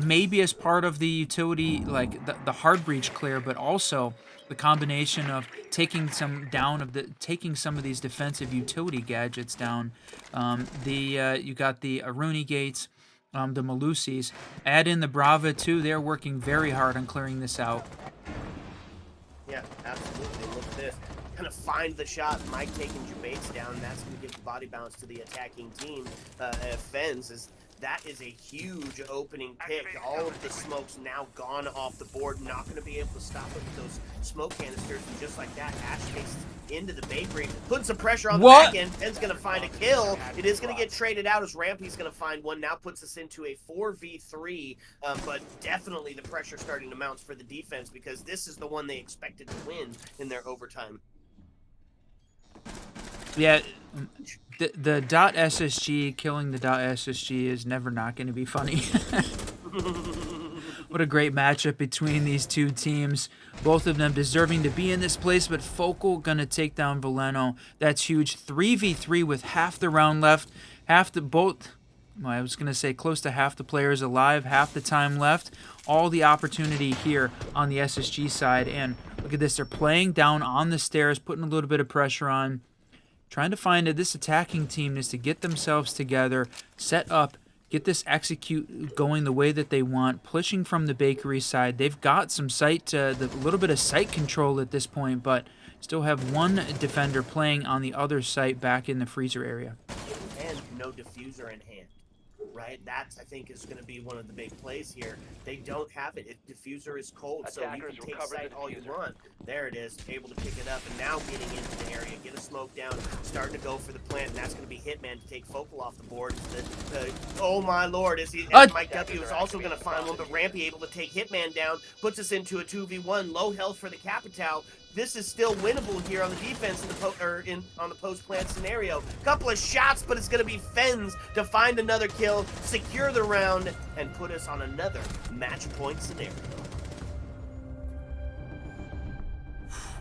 Maybe as part of the utility, like the hard breach clear, but also the combination of taking some of these defensive utility gadgets down. You got the Aruni gates. The Malusis. Add in the Brava too. They're working very hard on clearing this out. Yeah, absolutely. Look at this. Gonna find the shot. Mike taking Jabates down. That's gonna give the body bounce to the attacking team. Fens that is a huge opening pick. All of the smoke's now gone off the board. Not going to be able to stop it with those smoke canisters. And just like that, Ash takes into the bakery, putting some pressure on the back end. Fenn's going to find a kill. It is going to get traded out as Rampy's going to find one. Now puts us into a 4v3. But definitely the pressure starting to mount for the defense because this is the one they expected to win in their overtime. Yeah, the .SSG, killing the .SSG is never not going to be funny. What a great matchup between these two teams. Both of them deserving to be in this place, but Focal going to take down Valeno. That's huge. 3v3 with half the round left. I was going to say close to half the players alive, half the time left. All the opportunity here on the SSG side. And look at this. They're playing down on the stairs, putting a little bit of pressure on. Trying to find this attacking team is to get themselves together, set up, get this execute going the way that they want, pushing from the bakery side. They've got some a little bit of site control at this point, but still have one defender playing on the other site back in the freezer area. And no diffuser in hand, right? That's, I think, is going to be one of the big plays here. They don't have it. Diffuser is cold, so you can take site all you want. There it is, able to pick it up, and now getting into the area, get a smoke down, starting to go for the plant, and that's going to be Hitman to take Focal off the board. The Oh my lord, is he? Uh, Mike W is also going to find one, but Rampy able to take Hitman down, puts us into a 2v1. Low health for the Capital. This is still winnable here on the defense in the on the post-plant scenario. Couple of shots, but it's going to be Fens to find another kill, secure the round, and put us on another match point scenario.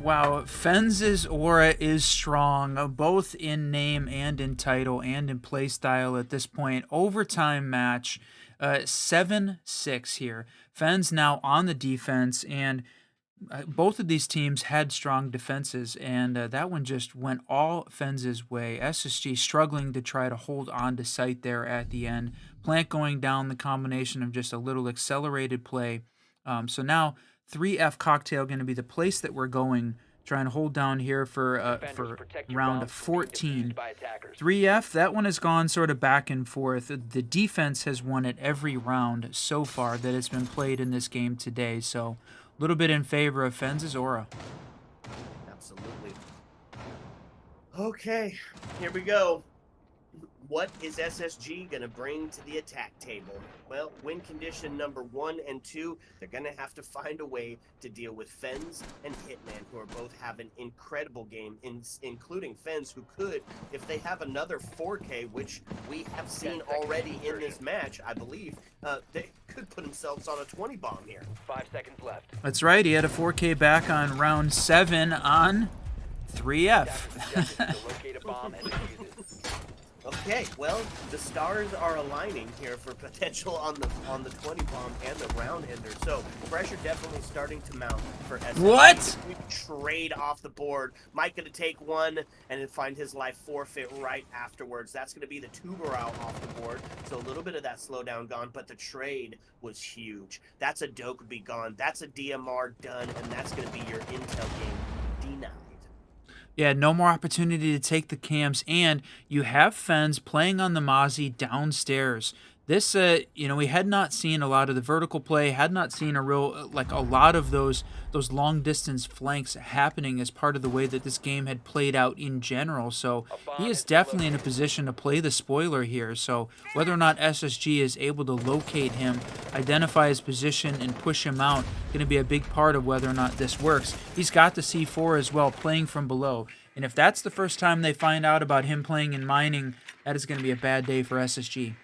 Wow, Fens' aura is strong, both in name and in title and in play style at this point. Overtime match, 7-6 here. Fens now on the defense, and both of these teams had strong defenses, and that one just went all Fens' way. SSG struggling to try to hold on to sight there at the end. Plant going down, the combination of just a little accelerated play. So now 3F Cocktail going to be the place that we're going, trying to hold down here for round 14. 3F, that one has gone sort of back and forth. The defense has won it every round so far that it's been played in this game today. So a little bit in favor of Fens' aura. Absolutely. Okay, here we go. What is SSG going to bring to the attack table? Well, win condition number 1 and 2, they're going to have to find a way to deal with Fens and Hitman, who are both having incredible game, including Fens, who could, if they have another 4K, which we have seen already in this match, I believe, they could put themselves on a 20 bomb here. 5 seconds left. That's right, he had a 4K back on round 7 on 3F. To locate a bomb and defuse it. Okay, well, the stars are aligning here for potential on the 20 bomb and the round ender. So pressure definitely starting to mount for SSG. What? We trade off the board. Mike gonna take one and then find his life forfeit right afterwards. That's gonna be the Tuberau off the board. So a little bit of that slowdown gone, but the trade was huge. That's a Dokkaebi gone. That's a DMR done, and that's gonna be your intel game denied. Yeah, no more opportunity to take the cams, and you have Fens playing on the Mozzie downstairs. This, we had not seen a lot of the vertical play, had not seen a lot of those long distance flanks happening as part of the way that this game had played out in general. So he is definitely in a position to play the spoiler here. So whether or not SSG is able to locate him, identify his position, and push him out, going to be a big part of whether or not this works. He's got the C4 as well, playing from below. And if that's the first time they find out about him playing in mining, that is going to be a bad day for SSG.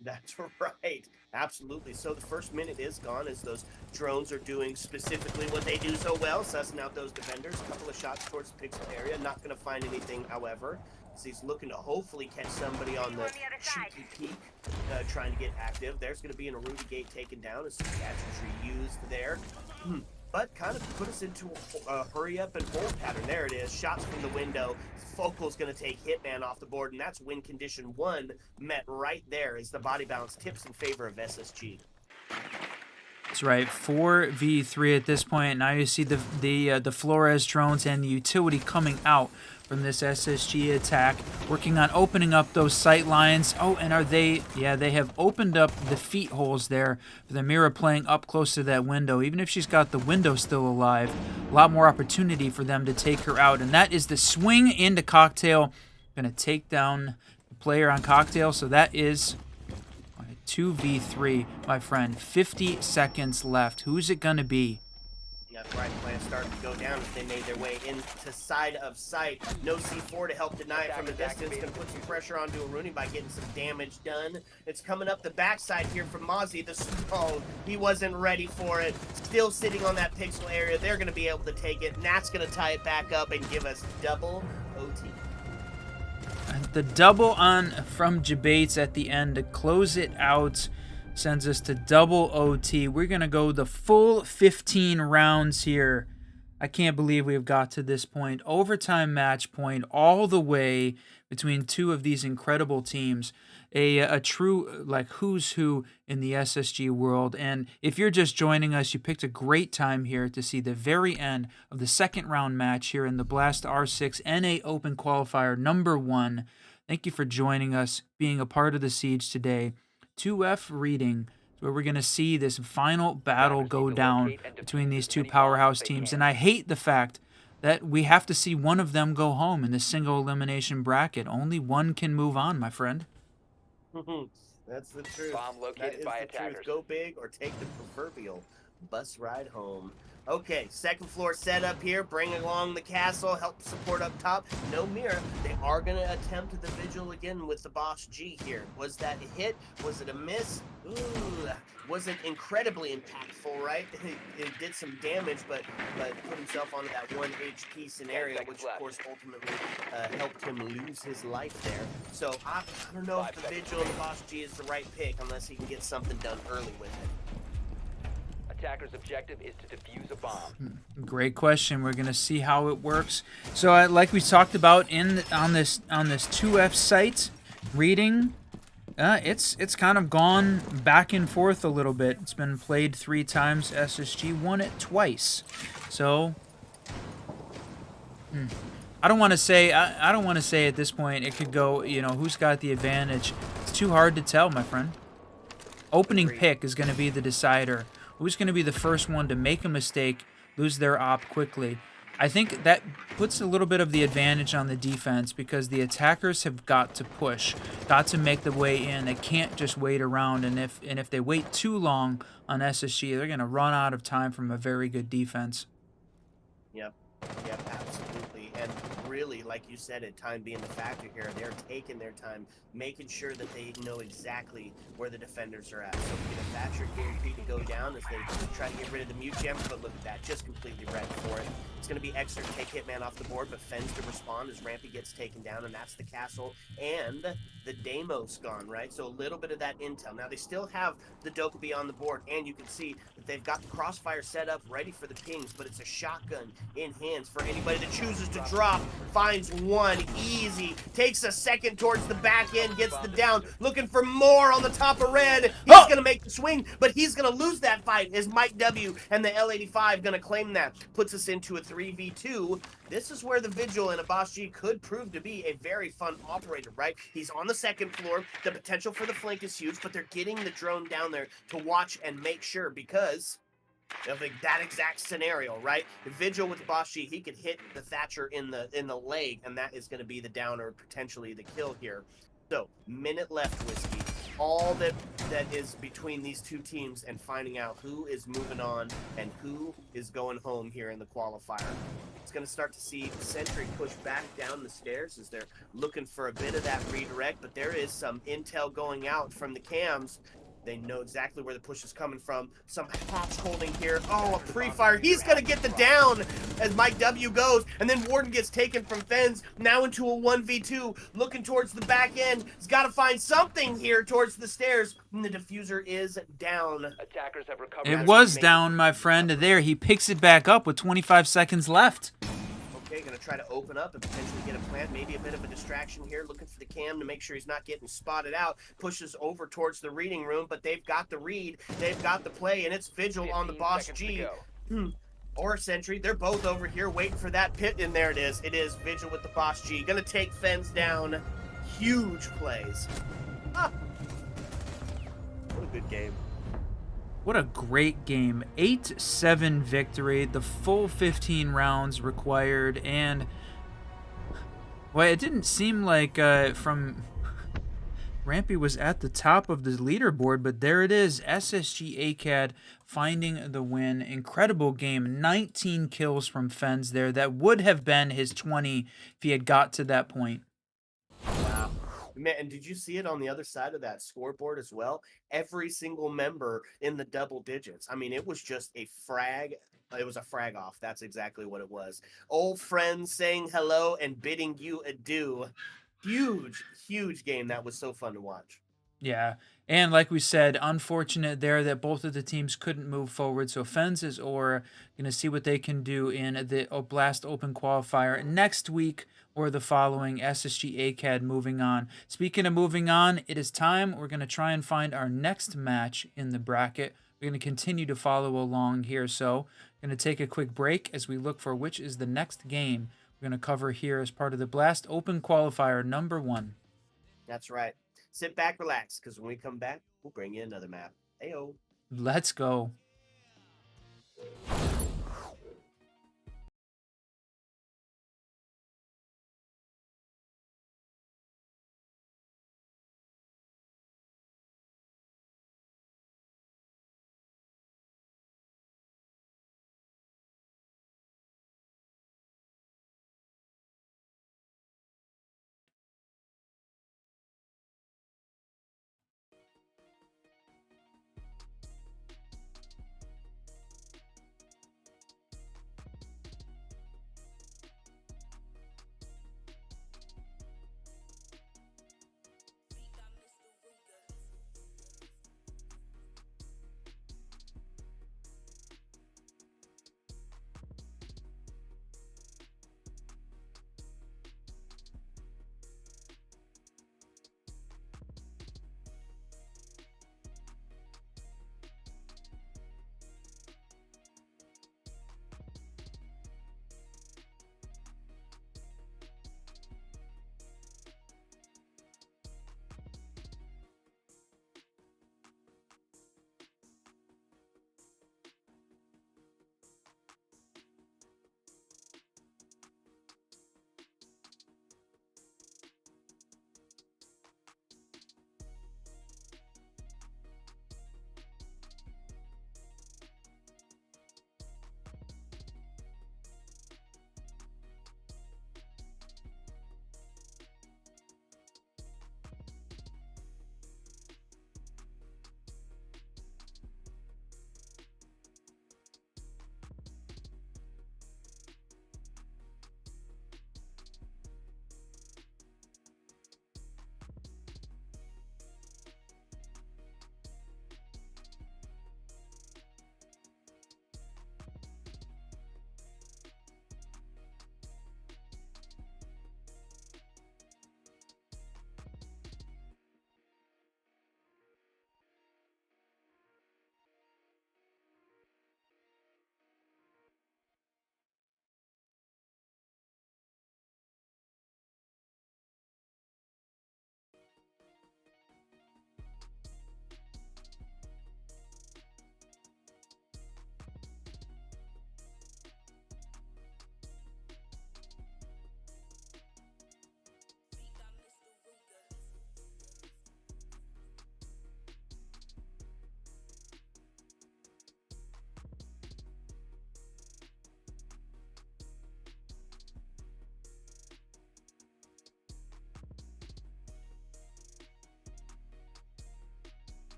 That's right. Absolutely. So the first minute is gone as those drones are doing specifically what they do so well, sussing out those defenders. A couple of shots towards the pixel area. Not going to find anything, however. So he's looking to hopefully catch somebody on the cheeky peak, trying to get active. There's going to be an Aruba gate taken down as some gadgetry used there. But kind of put us into a hurry up and hold pattern. There it is. Shots from the window. Focal's going to take Hitman off the board, and that's win condition 1 met right there as the body balance tips in favor of SSG. That's right, 4v3 at this point. Now you see the Flores drones and the utility coming out from this SSG attack, working on opening up those sight lines. Oh, and are they? Yeah, they have opened up the feet holes there for the Mira playing up close to that window. Even if she's got the window still alive, a lot more opportunity for them to take her out. And that is the swing into Cocktail. Going to take down the player on Cocktail. So that is 2v3, my friend. 50 seconds left. Who's it going to be? That's right, plan started to go down as they made their way into side of sight. No C4 to help deny it from the distance. Going to put some pressure onto Aruni by getting some damage done. It's coming up the backside here from Mozzie. The Stone, he wasn't ready for it. Still sitting on that pixel area. They're going to be able to take it. Nat's going to tie it back up and give us double OT. The double on from Jabates at the end to close it out sends us to double OT. We're going to go the full 15 rounds here. I can't believe we've got to this point. Overtime match point all the way between two of these incredible teams. A true who's who in the SSG world. And if you're just joining us, you picked a great time here to see the very end of the second round match here in the Blast R6 NA Open Qualifier number 1. Thank you for joining us, being a part of the siege today. 2F reading, where we're going to see this final battle go down between these two powerhouse teams. And I hate the fact that we have to see one of them go home in the single elimination bracket. Only one can move on, my friend. That's the truth. Bomb That located is by the truth. attackers. Go big or take the proverbial bus ride home. Okay, second floor setup here. Bring along the castle. Help support up top. No mirror. They are going to attempt the vigil again with the Boss G here. Was that a hit? Was it a miss? Ooh, wasn't incredibly impactful, right? It did some damage, but put himself onto that 1 HP scenario, 10 seconds which of left. course ultimately helped him lose his life there. So I don't know 5 if the seconds vigil and the remaining. Boss G is the right pick unless he can get something done early with it. Attacker's objective is to defuse a bomb. Great question. We're gonna see how it works. So, like we talked about on this 2F site reading, it's kind of gone back and forth a little bit. It's been played 3 times. SSG won it twice. So, I don't want to say I don't want to say at this point it could go. Who's got the advantage? It's too hard to tell, my friend. Opening Agreed. pick is going to be the decider. Who's going to be the first one to make a mistake, lose their op quickly? I think that puts a little bit of the advantage on the defense because the attackers have got to push, got to make the way in. They can't just wait around, and if they wait too long on SSG, they're going to run out of time from a very good defense. Yep. Yep, absolutely. And really, like you said, time being the factor here, they're taking their time, making sure that they know exactly where the defenders are at. So we get a Thatcher guaranteed to go down as they try to get rid of the mute gem, but look at that, just completely ready for it. It's going to be extra take Hitman off the board, but Fens to respond as Rampy gets taken down, and that's the castle and the Deimos gone, right? So a little bit of that intel. Now they still have the Dokkaebi on the board, and you can see that they've got the crossfire set up ready for the pings, but it's a shotgun in hands for anybody that chooses to drop. Finds one, easy, takes a second towards the back end, gets the down, looking for more on the top of red. He's gonna make the swing, but he's gonna lose that fight as Mike W and the L85 gonna claim that. Puts us into a 3v2. This is where the Vigil and a Boss G could prove to be a very fun operator, right? He's on the second floor. The potential for the flank is huge, but they're getting the drone down there to watch and make sure because of that exact scenario, right? The Vigil with the Boss G, he could hit the Thatcher in the leg, and that is going to be the down or potentially the kill here. So, minute left, Whiskey. All that is between these two teams and finding out who is moving on and who is going home here in the qualifier. It's going to start to see Sentry push back down the stairs as they're looking for a bit of that redirect, but there is some intel going out from the cams. They know exactly where the push is coming from. Some hatch holding here. Oh, a pre-fire. He's going to get the down as Mike W goes. And then Warden gets taken from Fens. Now into a 1v2. Looking towards the back end. He's got to find something here towards the stairs. And the diffuser is down. Attackers have recovered. It was down, my friend. There, he picks it back up with 25 seconds left. Okay, gonna try to open up and potentially get a plant. Maybe a bit of a distraction here, looking for the cam to make sure he's not getting spotted out. Pushes over towards the reading room, but they've got the read, they've got the play, and it's Vigil on the Boss G. Or Sentry, they're both over here waiting for that pit, and there it is. It is Vigil with the Boss G. Gonna take Fens down. Huge plays. Ah. What a good game. What a great game. 8-7 victory, the full 15 rounds required, and well, it didn't seem like from Rampy was at the top of the leaderboard, but there it is. SSG ACAD finding the win. Incredible game. 19 kills from Fens there. That would have been his 20 if he had got to that point. Wow. Man, and did you see it on the other side of that scoreboard as well? Every single member in the double digits. I mean, it was just a frag. It was a frag off. That's exactly what it was. Old friends saying hello and bidding you adieu. Huge, huge game. That was so fun to watch. Yeah, and like we said, unfortunate there that both of the teams couldn't move forward. So Fens is or going to see what they can do in the Blast Open Qualifier next week or the following. SSG ACAD moving on. Speaking of moving on, it is time. We're going to try and find our next match in the bracket. We're going to continue to follow along here. So we're going to take a quick break as we look for which is the next game we're going to cover here as part of the Blast Open Qualifier number 1. That's right. Sit back, relax, because when we come back, we'll bring you another map. Heyo. Let's go.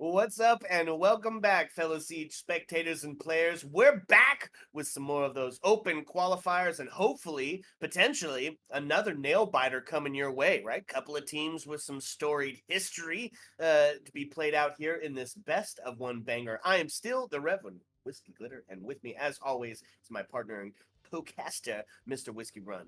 What's up, and welcome back, fellow Siege spectators and players. We're back with some more of those open qualifiers, and hopefully, potentially, another nail biter coming your way, right? Couple of teams with some storied history to be played out here in this best of one banger. I am still the Reverend Whiskey Glitter, and with me, as always, is my partner and co-caster, Mr. Whiskey Run.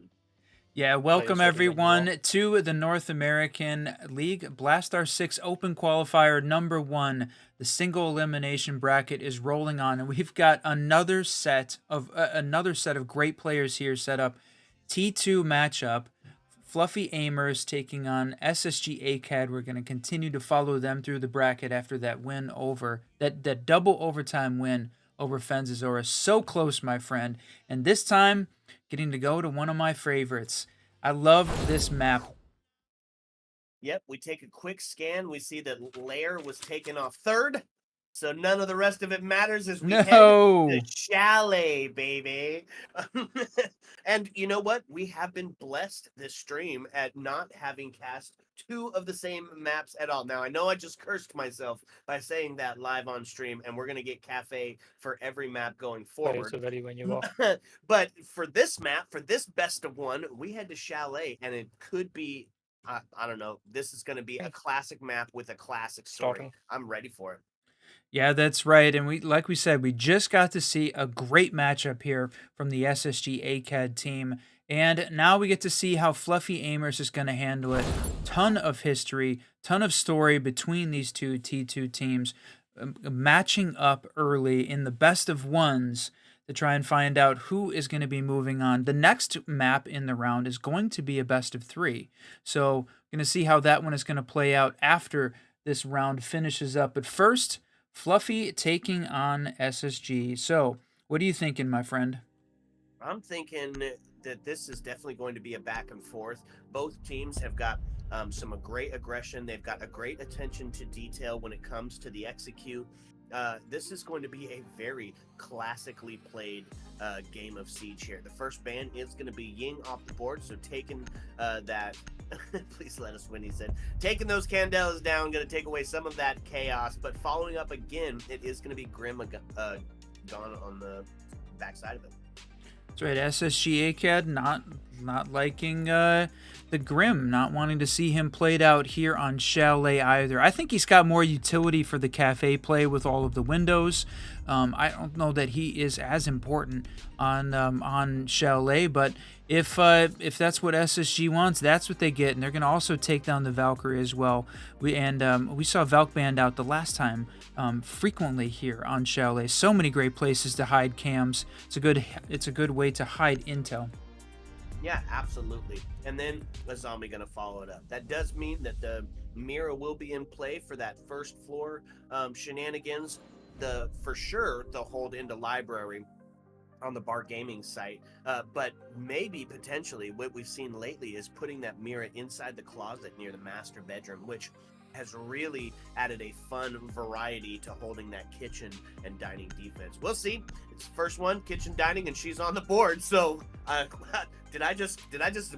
Yeah, Playing welcome second overall. everyone to the North American League Blastar 6 Open Qualifier number 1. The single elimination bracket is rolling on, and we've got another set of great players here set up. T2 matchup. Fluffy Aimers taking on SSG ACAD. We're going to continue to follow them through the bracket after that win over that double overtime win over Fenzazora. So close, my friend. And this time, getting to go to one of my favorites. I love this map. Yep, we take a quick scan. We see that Lair was taken off third, so none of the rest of it matters as we head to Chalet, baby. And you know what? We have been blessed this stream at not having cast two of the same maps at all. Now, I know I just cursed myself by saying that live on stream, and we're going to get Cafe for every map going forward. But for this map, for this best of one, we head to Chalet, and it could be I don't know. This is going to be a classic map with a classic story. I'm ready for it. Yeah, that's right. And like we said, we just got to see a great matchup here from the SSG ACAD team. And now we get to see how Fluffy Aimers is going to handle it. Ton of history, ton of story between these two T2 teams, matching up early in the best of ones to try and find out who is going to be moving on. The next map in the round is going to be a best of 3. So we're going to see how that one is going to play out after this round finishes up. But first, Fluffy taking on SSG. So what are you thinking, my friend? I'm thinking that this is definitely going to be a back and forth. Both teams have got some great aggression. They've got a great attention to detail when it comes to the execute. This is going to be a very classically played game of Siege here. The first ban is going to be Ying off the board, so taking that, please let us win, he said. Taking those Candelas down, going to take away some of that chaos, but following up again, it is going to be Grim gone on the backside of it. That's right, SSG ACAD not liking the Grim, not wanting to see him played out here on Chalet either. I think he's got more utility for the cafe play with all of the windows. I don't know that he is as important on Chalet, but if that's what SSG wants, that's what they get, and they're going to also take down the Valkyrie as well. We saw Valk banned out the last time frequently here on Chalet. So many great places to hide cams. It's a good way to hide intel. Yeah, absolutely. And then a zombie going to follow it up. That does mean that the Mira will be in play for that first floor shenanigans. For sure, they'll hold into library on the Bar Gaming site, but maybe potentially what we've seen lately is putting that Mira inside the closet near the master bedroom, which has really added a fun variety to holding that kitchen and dining defense. We'll see. It's the first one, kitchen dining, and she's on the board. So did I just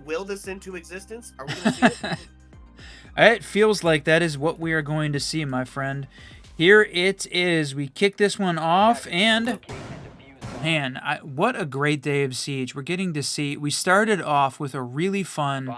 will this into existence? Are we gonna see it? It feels like that is what we are going to see, my friend. Here it is. We kick this one off, and man, what a great day of Siege. We're getting to see. We started off with a really fun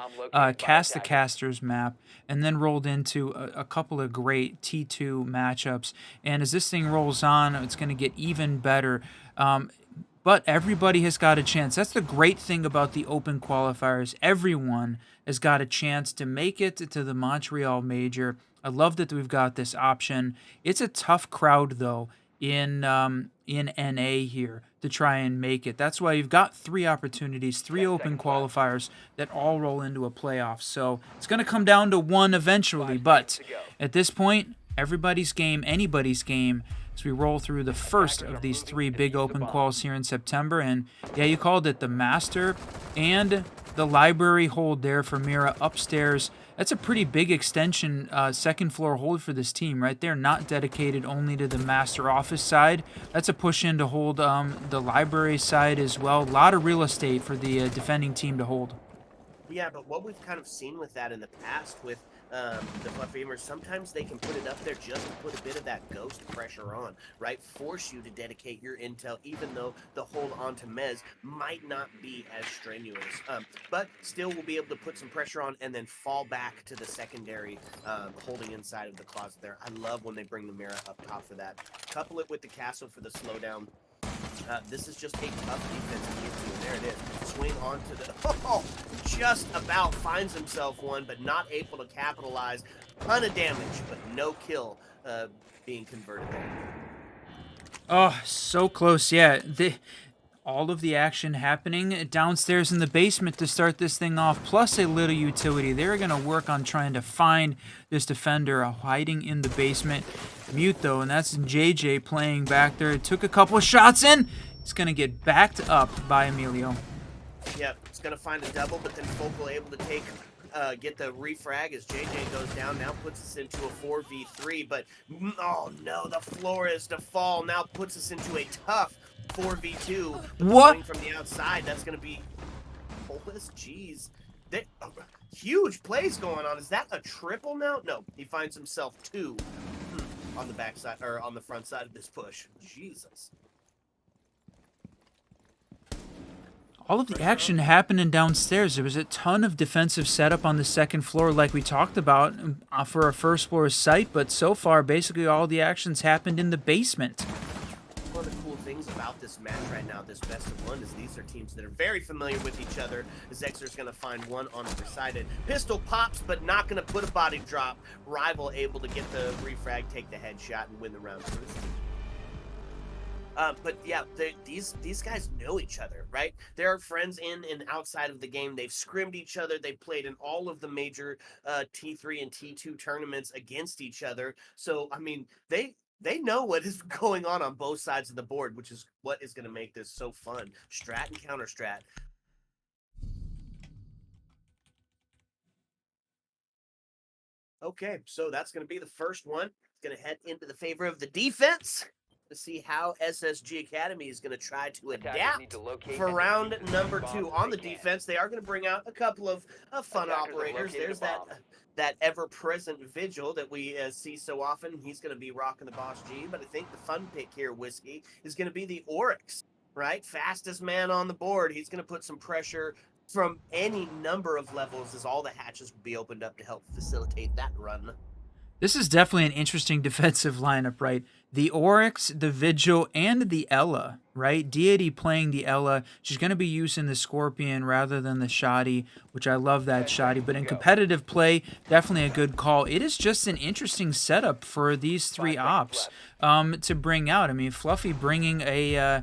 Cast the Casters map, and then rolled into a couple of great T2 matchups. And as this thing rolls on, it's going to get even better. But everybody has got a chance. That's the great thing about the open qualifiers. Everyone has got a chance to make it to the Montreal Major. I love that we've got this option. It's a tough crowd, though, in NA here to try and make it. That's why you've got 3 opportunities, 3 open qualifiers that all roll into a playoff. So it's going to come down to 1 eventually, but at this point, everybody's game, anybody's game, as we roll through the first of these 3 big open quals here in September. And yeah, you called it, the Master and the Library hold there for Mira upstairs. That's a pretty big extension, second floor hold for this team right there, not dedicated only to the Master office side. That's a push in to hold the Library side as well. A lot of real estate for the defending team to hold. Yeah, but what we've kind of seen with that in the past with the Buffamers, sometimes they can put it up there just to put a bit of that ghost pressure on, right? Force you to dedicate your intel, even though the hold on to Mez might not be as strenuous. But still will be able to put some pressure on and then fall back to the secondary holding inside of the closet there. I love when they bring the Mira up top for that. Couple it with the castle for the slowdown. This is just a tough defense to get to, and there it is. Swing onto the... Oh, just about finds himself one, but not able to capitalize. Ton of damage, but no kill being converted there. Oh, so close. Yeah, all of the action happening downstairs in the basement to start this thing off, plus a little utility. They're going to work on trying to find this defender hiding in the basement. Mute, though, and that's JJ playing back there. Took a couple shots in. He's going to get backed up by Emilio. Yep, it's going to find a double, but then Focal able to get the refrag as JJ goes down. Now puts us into a 4v3, but oh no, the floor is to fall. Now puts us into a tough 4v2. What? From the outside, that's going to be Polis. Jeez. Huge plays going on. Is that a triple now? No, he finds himself two on the backside, or on the front side of this push. Jesus. All of the action happening downstairs. There was a ton of defensive setup on the second floor like we talked about for a first floor site, but so far basically all the actions happened in the basement. One of the cool things about this match right now, this best of one, is these are teams that are very familiar with each other. Zexer's going to find one on either side. Pistol pops, but not going to put a body drop. Rival able to get the refrag, take the headshot, and win the round. But yeah, these guys know each other, right? They're friends in and outside of the game. They've scrimmed each other. They've played in all of the major T3 and T2 tournaments against each other. So, I mean, they know what is going on both sides of the board, which is what is going to make this so fun. Strat and counter strat. Okay, so that's going to be the first one. It's going to head into the favor of the defense. To see how SSG Academy is going to try to adapt for round number 2. On the defense, they are going to bring out a couple of fun operators. There's that ever-present Vigil that we see so often. He's going to be rocking the Boss G, but I think the fun pick here, Whiskey, is going to be the Oryx, right? Fastest man on the board. He's going to put some pressure from any number of levels as all the hatches will be opened up to help facilitate that run. This is definitely an interesting defensive lineup, right? The Oryx, the Vigil, and the Ella, right? Deity playing the Ella. She's going to be using the Scorpion rather than the Shoddy, which I love that Shoddy. But in competitive play, definitely a good call. It is just an interesting setup for these three ops to bring out. I mean, Fluffy bringing a...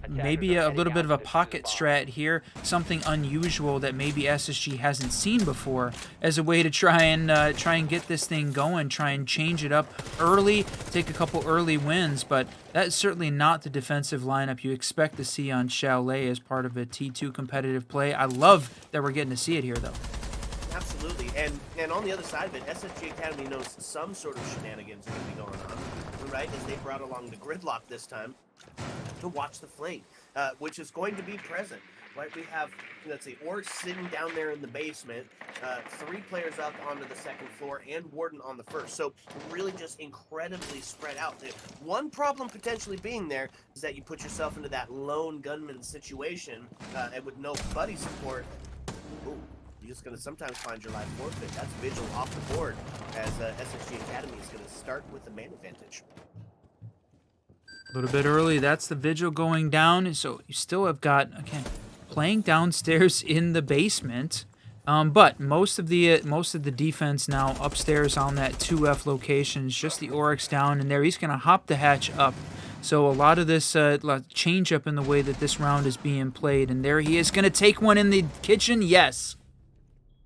maybe a little bit of a pocket strat here, something unusual that maybe SSG hasn't seen before, as a way to try and get this thing going, try and change it up early, take a couple early wins. But that's certainly not the defensive lineup you expect to see on Chalet as part of a T2 competitive play. I love that we're getting to see it here, though. Absolutely, and on the other side of it, SSG Academy knows some sort of shenanigans are going to be going on, right? As they brought along the Gridlock this time to watch the flank, which is going to be present, right? We have, let's see, Oryx sitting down there in the basement, 3 players up onto the second floor, and Warden on the first. So really just incredibly spread out. One problem potentially being there is that you put yourself into that lone gunman situation, and with no buddy support. Ooh. You're just going to sometimes find your life forfeit. That's Vigil off the board, as SSG Academy is going to start with the man advantage. A little bit early. That's the Vigil going down. So you still have got, again, playing downstairs in the basement. But most of the defense now upstairs on that 2F location is just the Oryx down in there. He's going to hop the hatch up. So a lot of this change up in the way that this round is being played. And there he is going to take one in the kitchen. Yes.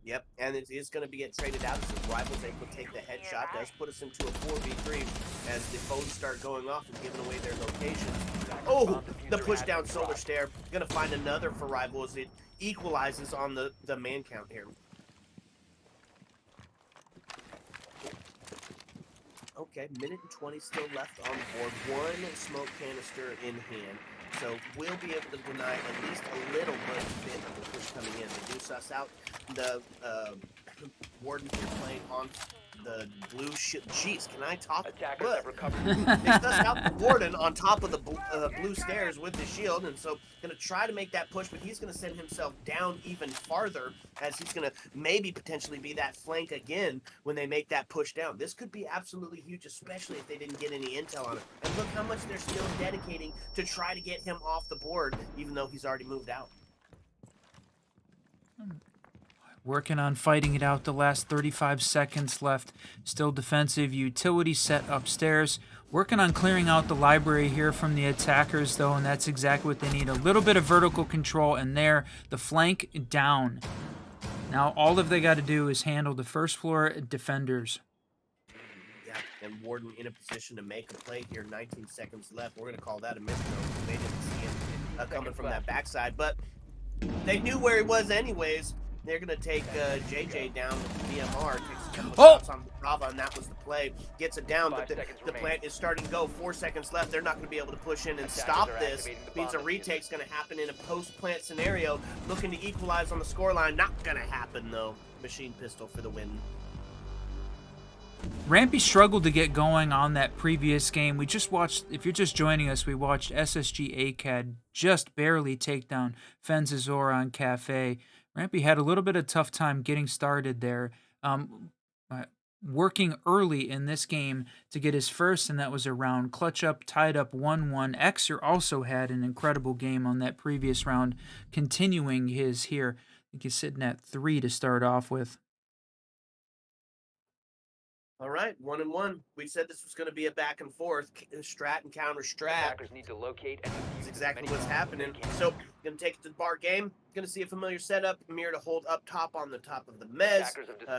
Yep, and it is going to get traded out as his rival's able to take the headshot. Does put us into a 4v3 as the phones start going off and giving away their locations. Oh, the push down solar stare. Going to find another for rival as it equalizes on the man count here. Okay, minute and 20 still left on the board. 1 smoke canister in hand. So we'll be able to deny at least a little bit of the push coming in. They do suss out the Warden here playing on the blue ship. Jeez, can I talk? Attackers What? have recovered. They sussed out the Warden on top of the blue stairs with the shield, and so gonna try to make that push, but he's gonna send himself down even farther as he's gonna maybe potentially be that flank again when they make that push down. This could be absolutely huge, especially if they didn't get any intel on it. And look how much they're still dedicating to try to get him off the board, even though he's already moved out. Working on fighting it out. The last 35 seconds left. Still defensive. Utility set upstairs. Working on clearing out the library here from the attackers, though, and that's exactly what they need. A little bit of vertical control, and there, the flank down. Now, all they got to do is handle the first floor defenders. Yeah, and Warden in a position to make a play here. 19 seconds left. We're going to call that a misnomer. They didn't see him coming from that backside, but they knew where he was anyways. They're going to take JJ down with the BMR. Takes a couple of shots on Brava, and that was the play. Gets it down, but the plant is starting to go. 4 seconds left. They're not going to be able to push in and stop this. Means a retake's going to happen in a post-plant scenario. Looking to equalize on the scoreline. Not going to happen, though. Machine pistol for the win. Rampy struggled to get going on that previous game. We just watched, if you're just joining us, we watched SSG ACAD just barely take down Fenzazora on Cafe. Rampy had a little bit of tough time getting started there, working early in this game to get his first, and that was a round clutch up, tied up 1-1. Xer also had an incredible game on that previous round, continuing his here. I think he's sitting at 3 to start off with. All right, 1-1. We said this was going to be a back and forth, strat and counter strat. Attackers need to locate and That's exactly what's happening. So, going to take it to the bar game. Going to see a familiar setup. Mirror to hold up top on the top of the mez,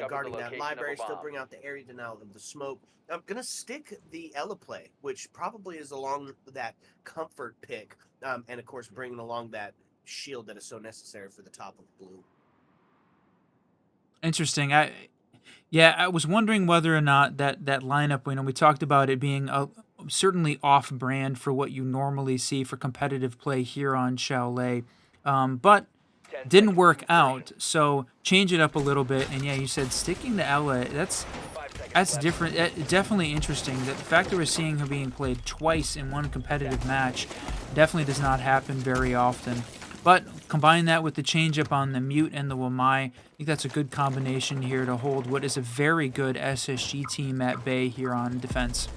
guarding that library. Still bring out the area denial of the smoke. I'm going to stick the Ella play, which probably is along that comfort pick, and of course bringing along that shield that is so necessary for the top of blue. Interesting. I was wondering whether or not that lineup, we talked about it being certainly off-brand for what you normally see for competitive play here on Shaolei, but didn't work out, so change it up a little bit. And yeah, you said sticking to Ella, that's different. Definitely interesting. The fact that we're seeing her being played twice in one competitive match definitely does not happen very often. But combine that with the changeup on the Mute and the Wamai, I think that's a good combination here to hold what is a very good SSG team at bay here on defense.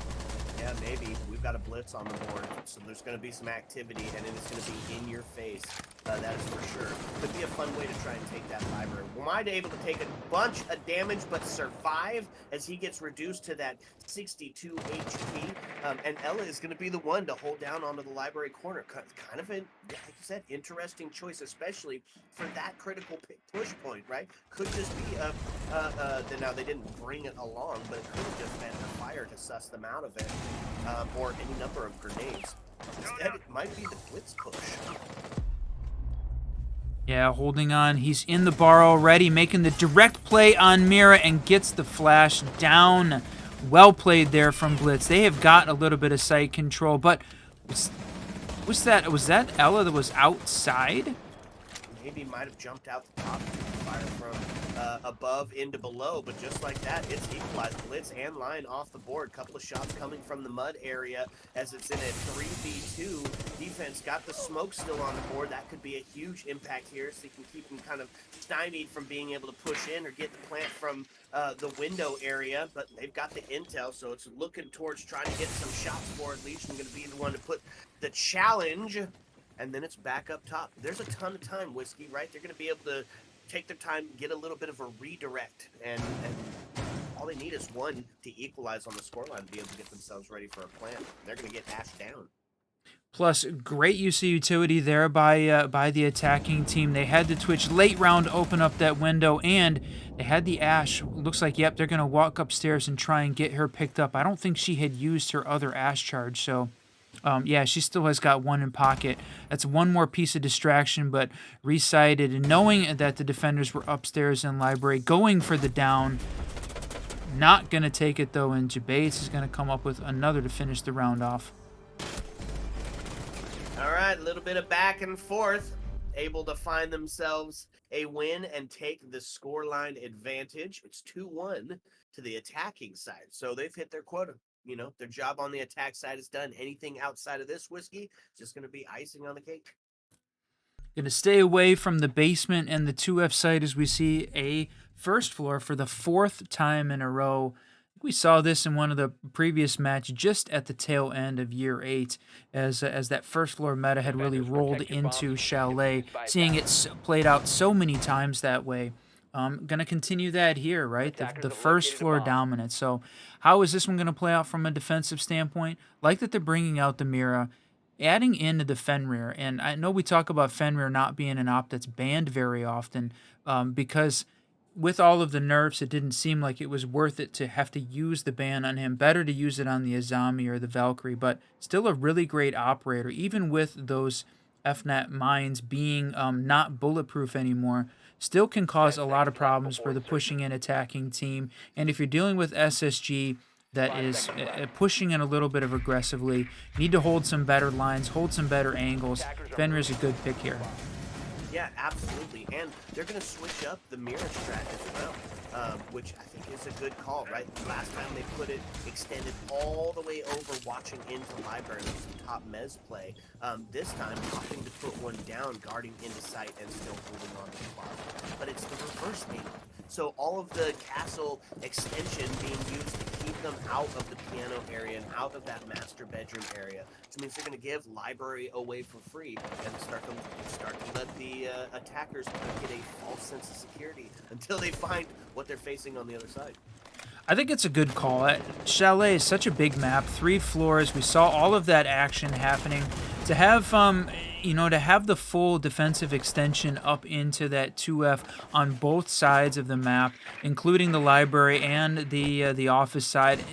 Yeah, maybe. We've got a blitz on the board, so there's going to be some activity, and it is going to be in your face. That is for sure. Could be a fun way to try and take that library. Wamai able to take a bunch of damage, but survive as he gets reduced to that 62 HP. And Ella is going to be the one to hold down onto the library corner. Kind of, like you said, interesting choice, especially for that critical push point, right? Could just be now they didn't bring it along, but it could have just been a fire to suss them out of it, or any number of grenades. Instead, it might be the blitz push. Yeah, holding on. He's in the bar already, making the direct play on Mira and gets the flash down. Well played there from Blitz. They have got a little bit of sight control, but was that Ella that was outside? Maybe might have jumped out the top, fire from above into below, but just like that, it's equalized. Blitz and Line off the board. Couple of shots coming from the mud area as it's in a 3v2. Defense got the smoke still on the board. That could be a huge impact here, so you can keep them kind of stymied from being able to push in or get the plant from the window area, but they've got the intel, so it's looking towards trying to get some shots for it. Legion going to be the one to put the challenge, and then it's back up top. There's a ton of time, Whiskey, right? They're going to be able to take their time, get a little bit of a redirect, and all they need is one to equalize on the scoreline to be able to get themselves ready for a plant. They're going to get ashed down. Plus, great use of utility there by the attacking team. They had the Twitch late round to open up that window, and they had the Ash. Looks like, yep, they're going to walk upstairs and try and get her picked up. I don't think she had used her other Ash charge, so yeah, she still has got one in pocket. That's one more piece of distraction, but resighted. And knowing that the defenders were upstairs in library, going for the down. Not going to take it, though, and Jabates is going to come up with another to finish the round off. All right, a little bit of back and forth. able to find themselves a win and take the scoreline advantage. It's 2-1 to the attacking side. So they've hit their quota. You know, their job on the attack side is done. Anything outside of this whiskey is just going to be icing on the cake. Going to stay away from the basement and the 2F site as we see a first floor for the 4th time in a row. We saw this in one of the previous match just at the tail end of year 8 as that first floor meta had really rolled into Chalet, seeing it played out so many times that way. Going to continue that here, right? The first floor dominance. So how is this one going to play out from a defensive standpoint? Like that they're bringing out the Mira, adding into the Fenrir. And I know we talk about Fenrir not being an op that's banned very often because with all of the nerfs, it didn't seem like it was worth it to have to use the ban on him. Better to use it on the Azami or the Valkyrie, but still a really great operator, even with those FNAT mines being not bulletproof anymore. Still can cause a lot of problems for the pushing and attacking team. And if you're dealing with SSG that is pushing in a little bit of aggressively, need to hold some better lines, hold some better angles. Fenrir's a good pick here. Yeah, absolutely. And they're going to switch up the mirror strat as well, which I think is a good call, right? Last time they put it extended all the way over, watching into library with some top mez play. This time, opting to put one down, guarding into sight, and still holding on to the closet. But it's the reverse maybe. So all of the castle extension being used to keep them out of the piano area and out of that master bedroom area. Which means they're going to give library away for free and start to let the attackers get a false sense of security until they find what they're facing on the other side. I think it's a good call. Chalet is such a big map, 3 floors. We saw all of that action happening. To have to have the full defensive extension up into that 2F on both sides of the map, including the library and the office side,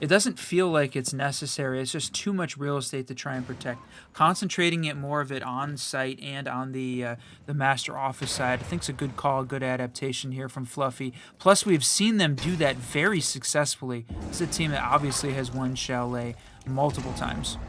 it doesn't feel like it's necessary. It's just too much real estate to try and protect. Concentrating it more of it on site and on the master office side, I think is a good call, good adaptation here from Fluffy. Plus, we've seen them do that very successfully. It's a team that obviously has won Chalet multiple times.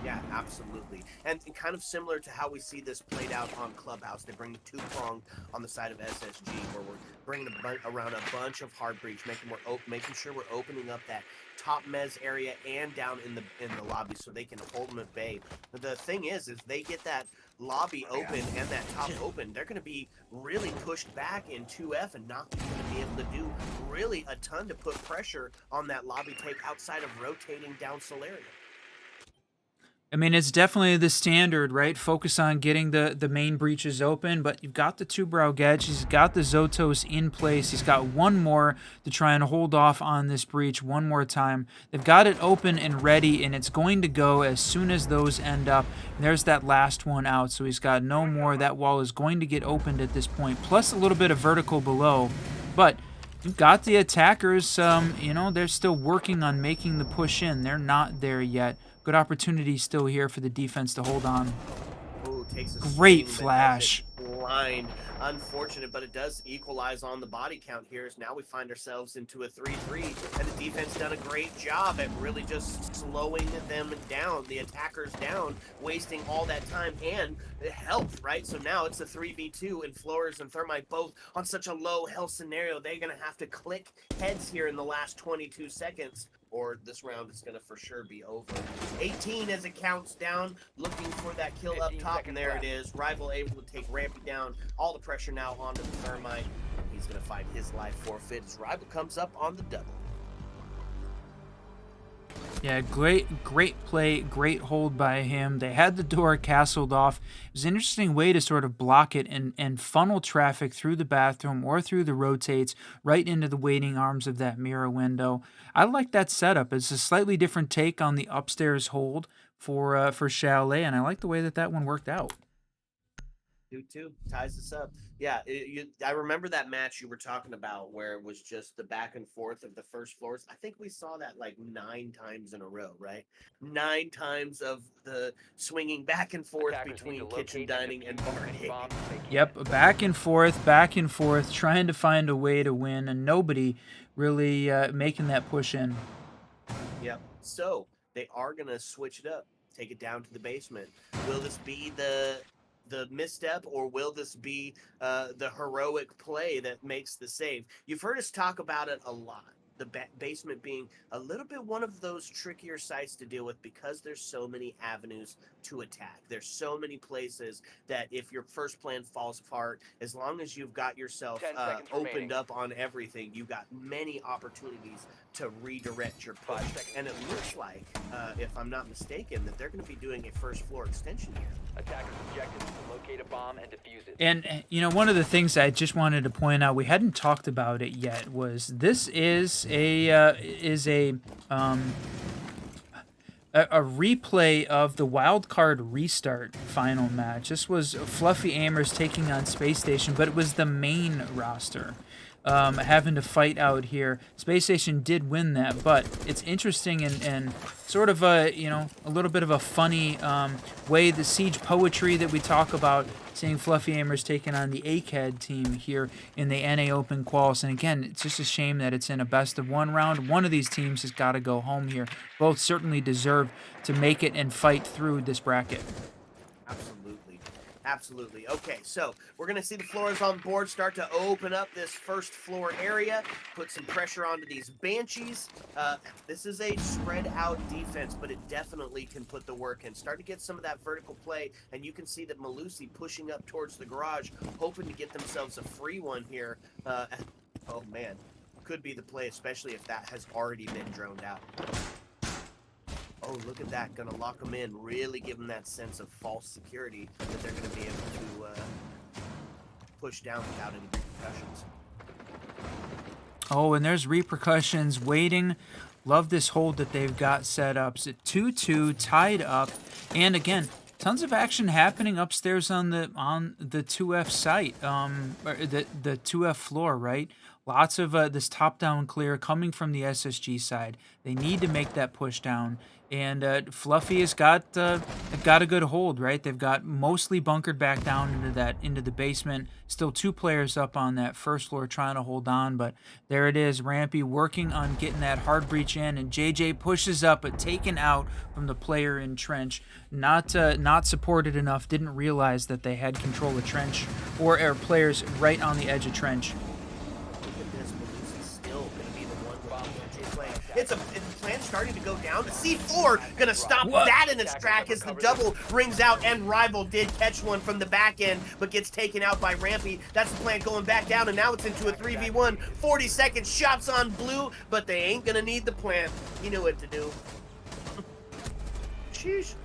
Yeah, absolutely. And kind of similar to how we see this played out on Clubhouse. They bring the 2-prong on the side of SSG, where we're bringing around a bunch of hard breach, making sure we're opening up that top mez area and down in the lobby so they can hold them at bay. But the thing is they get that lobby open and that top open, they're going to be really pushed back in 2F and not going to be able to do really a ton to put pressure on that lobby take outside of rotating down Solarium. I mean, it's definitely the standard, right? Focus on getting the main breaches open, but you've got the 2 Brow Gadgets, he's got the Zotos in place, he's got one more to try and hold off on this breach one more time. They've got it open and ready, and it's going to go as soon as those end up. And there's that last one out, so he's got no more. That wall is going to get opened at this point, plus a little bit of vertical below. But you've got the attackers, they're still working on making the push in. They're not there yet. Good opportunity still here for the defense to hold on. Ooh, takes a great swing, flash. Blind. Unfortunate, but it does equalize on the body count here. As now we find ourselves into a 3-3, and the defense done a great job at really just slowing them down, the attackers down, wasting all that time and health, right? So now it's a 3v2, and Flores and Thermite both on such a low health scenario. They're going to have to click heads here in the last 22 seconds, or this round is going to for sure be over. 18 as it counts down, looking for that kill up top, and there it is. Rival able to take Rampy down. All the pressure now onto the Thermite. He's going to find his life forfeit as Rival comes up on the double. Yeah, great play, great hold by him. They had the door castled off. It was an interesting way to sort of block it and funnel traffic through the bathroom or through the rotates right into the waiting arms of that mirror window. I like that setup. It's a slightly different take on the upstairs hold for Chalet, and I like the way that one worked out. 2-2 ties us up. Yeah, I remember that match you were talking about where it was just the back and forth of the first floors. I think we saw that like 9 times in a row, right? 9 times of the swinging back and forth between kitchen dining and bar. Yep, back and forth, trying to find a way to win, and nobody really making that push in. Yep. So they are going to switch it up, take it down to the basement. Will this be the the misstep, or will this be the heroic play that makes the save? You've heard us talk about it a lot. The basement being a little bit one of those trickier sites to deal with because there's so many avenues to attack. There's so many places that if your first plan falls apart, as long as you've got yourself 10 seconds opened remaining. up on everything, you've got many opportunities to redirect your push. 5 seconds. And it looks like, if I'm not mistaken, that they're going to be doing a first floor extension here. Attackers' objective is to locate a bomb and defuse it. And you know, one of the things I just wanted to point out, we hadn't talked about it yet, was this is a replay of the wild card restart final match. This was Fluffy Aimers taking on Space Station, but it was the main roster having to fight out here. Space Station did win that, but it's interesting and sort of a, you know, a little bit of a funny way, the siege poetry that we talk about, seeing Fluffy Aimers taking on the ACAD team here in the NA Open Quals. And again, it's just a shame that it's in a best-of-1 round. One of these teams has got to go home here. Both certainly deserve to make it and fight through this bracket. Absolutely. Absolutely. Okay, so we're going to see the floors on board start to open up this first floor area, put some pressure onto these Banshees. This is a spread out defense, but it definitely can put the work in. Start to get some of that vertical play, and you can see that Malusi pushing up towards the garage, hoping to get themselves a free one here. Oh, man. Could be the play, especially if that has already been droned out. Oh, look at that. Gonna lock them in. Really give them that sense of false security that they're gonna be able to push down without any repercussions. Oh, and there's repercussions waiting. Love this hold that they've got set up. It's at 2-2, tied up. And again, tons of action happening upstairs on the 2F site, or the 2F floor, right? Lots of this top-down clear coming from the SSG side. They need to make that push down. And Fluffy has got they've got a good hold, right? They've got mostly bunkered back down into the basement. Still 2 players up on that first floor trying to hold on, but there it is. Rampy working on getting that hard breach in, and JJ pushes up, but taken out from the player in trench. Not supported enough. Didn't realize that they had control of trench or players right on the edge of trench. It's a plan starting to go down. C4 gonna stop that in its track as the double rings out, and Rival did catch one from the back end, but gets taken out by Rampy. That's the plant going back down, and now it's into a 3v1. 40 seconds, shots on blue, but they ain't gonna need the plant. You know what to do. Sheesh.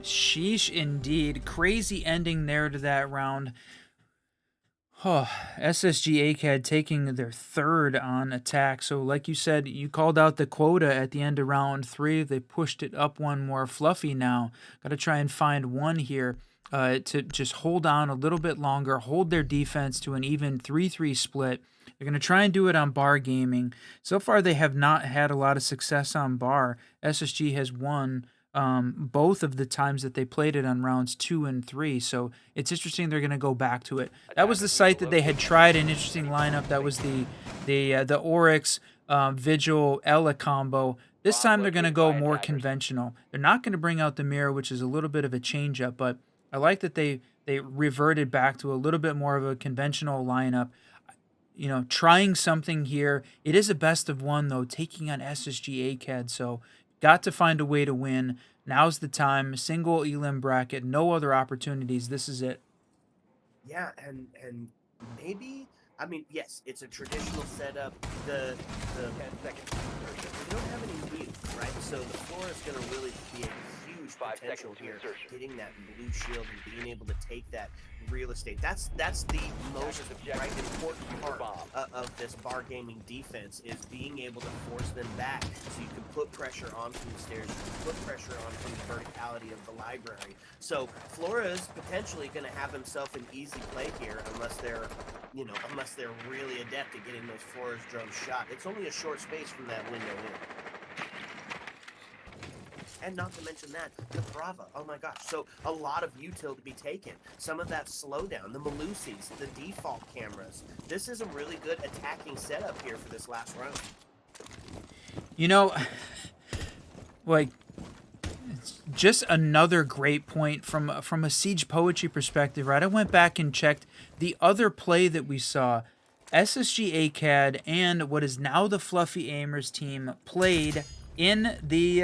Sheesh indeed. Crazy ending there to that round. Oh, SSG ACAD taking their 3rd on attack. So like you said, you called out the quota at the end of round 3. They pushed it up one more. Fluffy now got to try and find one here to just hold on a little bit longer, hold their defense to an even 3-3 split. They're going to try and do it on bar gaming. So far, they have not had a lot of success on bar. SSG has won both of the times that they played it on rounds 2 and 3, so it's interesting they're going to go back to it. That was the site that they had tried an interesting lineup. That was the Oryx Vigil Ella combo. This time they're going to go more conventional. They're not going to bring out the mirror, which is a little bit of a change up, but I like that they reverted back to a little bit more of a conventional lineup. You know, trying something here. It is a best of 1 though, taking on SSG ACAD, so got to find a way to win. Now's the time. Single elim bracket. No other opportunities. This is it. Yeah, and maybe, I mean, yes, it's a traditional setup. The 10 seconds. We don't have any mute, right? So the floor is going to really be a huge potential here. Getting that blue shield and being able to take that real estate. That's the most important part of this bar gaming defense, is being able to force them back, so you can put pressure on from the stairs, you can put pressure on from the verticality of the library. So Flora is potentially going to have himself an easy play here, unless they're really adept at getting those floors drums shot. It's only a short space from that window in. And not to mention that, the Brava, oh my gosh. So a lot of util to be taken. Some of that slowdown, the Malusis, the default cameras. This is a really good attacking setup here for this last round. You know, like, just another great point from a Siege Poetry perspective, right? I went back and checked the other play that we saw. SSG ACAD and what is now the Fluffy Aimers team played in the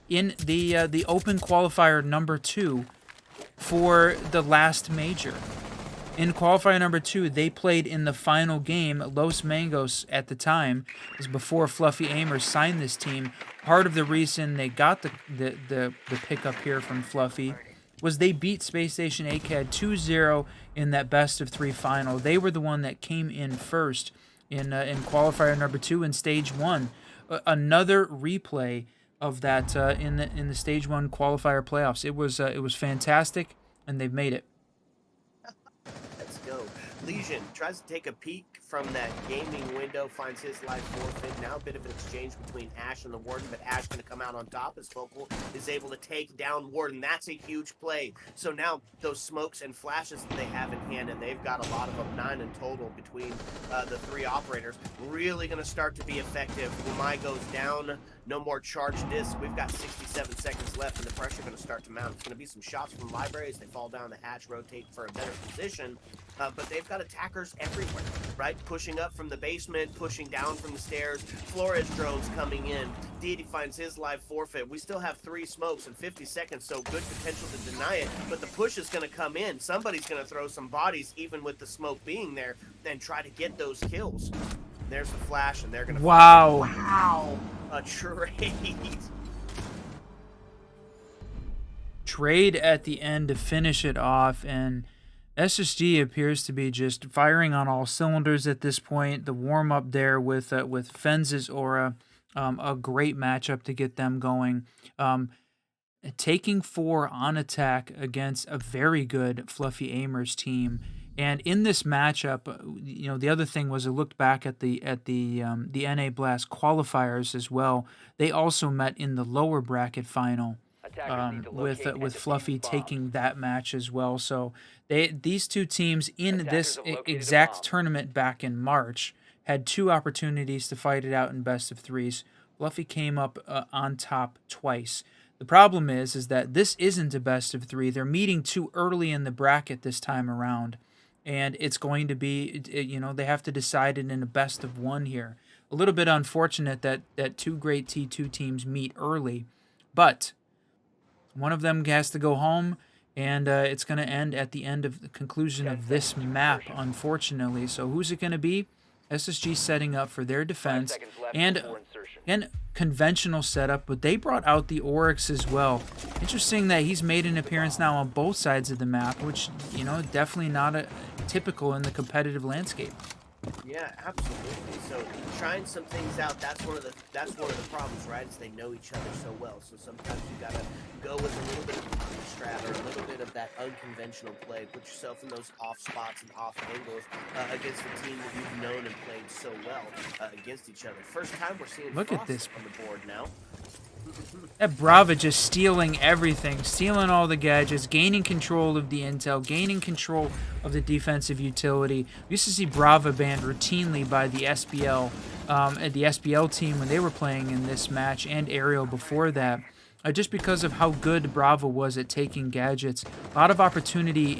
the Open Qualifier number 2 for the last major. In qualifier number 2, they played in the final game. Los Mangos at the time, was before Fluffy Aimers signed this team. Part of the reason they got the pickup here from Fluffy was they beat Space Station ACAD 2-0 in that best of 3 final. They were the one that came in first in qualifier number 2 in stage 1. Another replay of that in the stage 1 qualifier playoffs. It was fantastic, and they've made it. Let's go. Legion tries to take a peek from that gaming window, finds his life forfeit. Now a bit of an exchange between Ash and the Warden, but Ash going to come out on top as Focal is able to take down Warden. That's a huge play. So now those smokes and flashes that they have in hand, and they've got a lot of them, 9 in total between the 3 operators, really going to start to be effective. Umai goes down. No more charged discs. We've got 67 seconds left, and the pressure going to start to mount. It's going to be some shots from libraries. They fall down the hatch, rotate for a better position. But they've got attackers everywhere, right? Pushing up from the basement, pushing down from the stairs. Flores drones coming in. Deity finds his life forfeit. We still have 3 smokes and 50 seconds, so good potential to deny it. But the push is going to come in. Somebody's going to throw some bodies, even with the smoke being there, and try to get those kills. There's the flash, and they're going to... Wow! A trade. Trade at the end to finish it off, and SSG appears to be just firing on all cylinders at this point. The warm-up there with Fenz's Aura, a great matchup to get them going. Taking 4 on attack against a very good Fluffy Aimers team. And in this matchup, the other thing was I looked back at the NA Blast qualifiers as well. They also met in the lower bracket final with Fluffy taking that match as well. So these 2 teams in this exact tournament back in March had 2 opportunities to fight it out in best of 3s. Fluffy came up on top twice. The problem is that this isn't a best of 3. They're meeting too early in the bracket this time around. And it's going to be, they have to decide it in a best of 1 here. A little bit unfortunate that 2 great T2 teams meet early. But one of them has to go home, and it's going to end at the end of the conclusion of this map, unfortunately. So who's it going to be? SSG setting up for their defense and conventional setup, but they brought out the Oryx as well. Interesting that he's made an appearance now on both sides of the map, which, definitely not typical in the competitive landscape. Yeah, absolutely. So trying some things out, that's one of the problems, right? Is they know each other so well. So sometimes you gotta go with a little bit of strat or a little bit of that unconventional play. Put yourself in those off spots and off angles against a team that you've known and played so well against each other. First time we're seeing Look Frost at this on the board now. That Brava just stealing everything, stealing all the gadgets, gaining control of the intel, gaining control of the defensive utility. We used to see Brava banned routinely by the SBL, the SBL team when they were playing in this match, and Aerial before that, just because of how good Brava was at taking gadgets. A lot of opportunity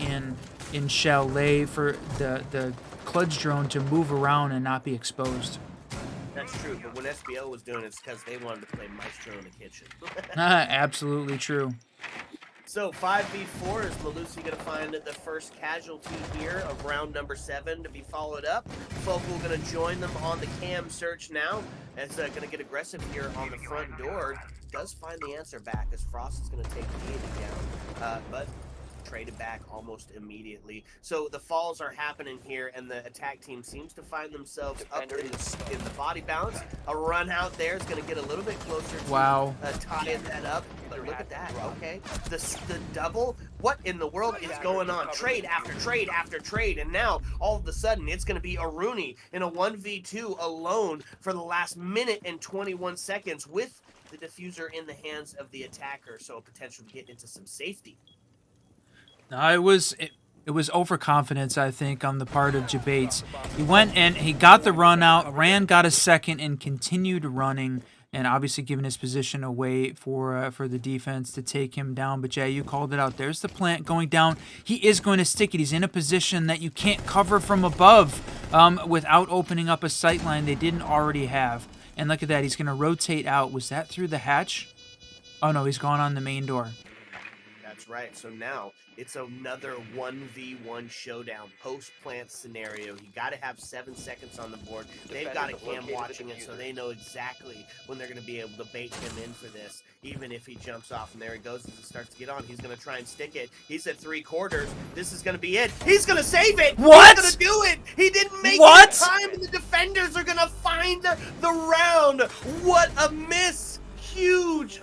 in Chalet for the Kludge drone to move around and not be exposed. That's true, but when SBO was doing it, it's because they wanted to play Maestro in the kitchen. Absolutely true. So 5v4 is Malusi going to find the first casualty here of round number 7 to be followed up. Focal going to join them on the cam search now. As going to get aggressive here on the front door. Does find the answer back as Frost is going to take the Deity down, but traded back almost immediately. So the falls are happening here, and the attack team seems to find themselves up in the body balance. A run out there is going to get a little bit closer to tying that up. But look at that, okay? The double, what in the world is going on? Trade after trade after trade, and now all of a sudden it's going to be Aruni in a 1v2 alone for the last minute and 21 seconds with the diffuser in the hands of the attacker, so a potential to get into some safety. No, it was overconfidence, I think, on the part of Jabates. He went and he got the run out, got a second, and continued running. and obviously giving his position away for the defense to take him down. But Jay, you called it out. There's the plant going down. He is going to stick it. He's in a position that you can't cover from above without opening up a sight line they didn't already have. And look at that. He's going to rotate out. Was that through the hatch? Oh, no, he's gone on the main door. That's right. So now it's another 1v1 showdown post-plant scenario. You got to have 7 seconds on the board. They've got a cam watching it, so they know exactly when they're going to be able to bait him in for this, even if he jumps off. And there he goes as he starts to get on. He's going to try and stick it. He's at 3/4. This is going to be it. He's going to save it. What? He's going to do it. He didn't make What? it in time, and the defenders are going to find the round. What a miss. Huge.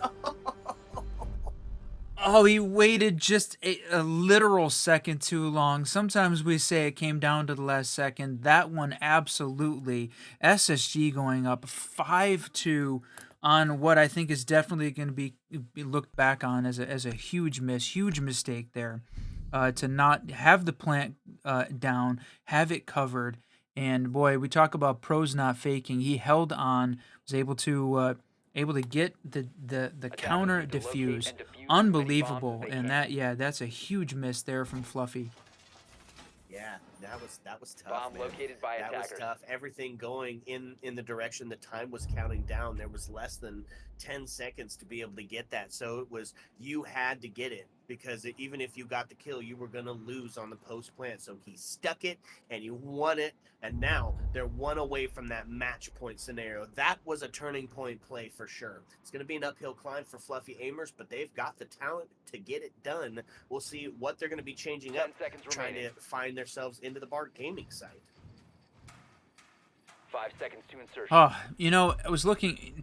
Oh, he waited just a literal second too long. Sometimes we say it came down to the last second. That one, absolutely. SSG going up 5-2 on what I think is definitely going to be looked back on as a huge miss, huge mistake there. To not have the plant down, have it covered. And boy, we talk about pros not faking. He held on, was able to get the counter defuse. Unbelievable. And that's a huge miss there from Fluffy. Yeah, that was tough. Bomb Man. located by That was attackers. tough. Everything going in the direction the time was counting down. There was less than 10 seconds to be able to get that. So it was, you had to get it, because even if you got the kill, you were going to lose on the post plant. So he stuck it and you won it. And now they're one away from that match point scenario. That was a turning point play for sure. It's going to be an uphill climb for Fluffy Aimers, but they've got the talent to get it done. We'll see what they're going to be changing 10 up, seconds trying remaining. to find themselves into the Bard Gaming site. 5 seconds to insertion. Oh, I was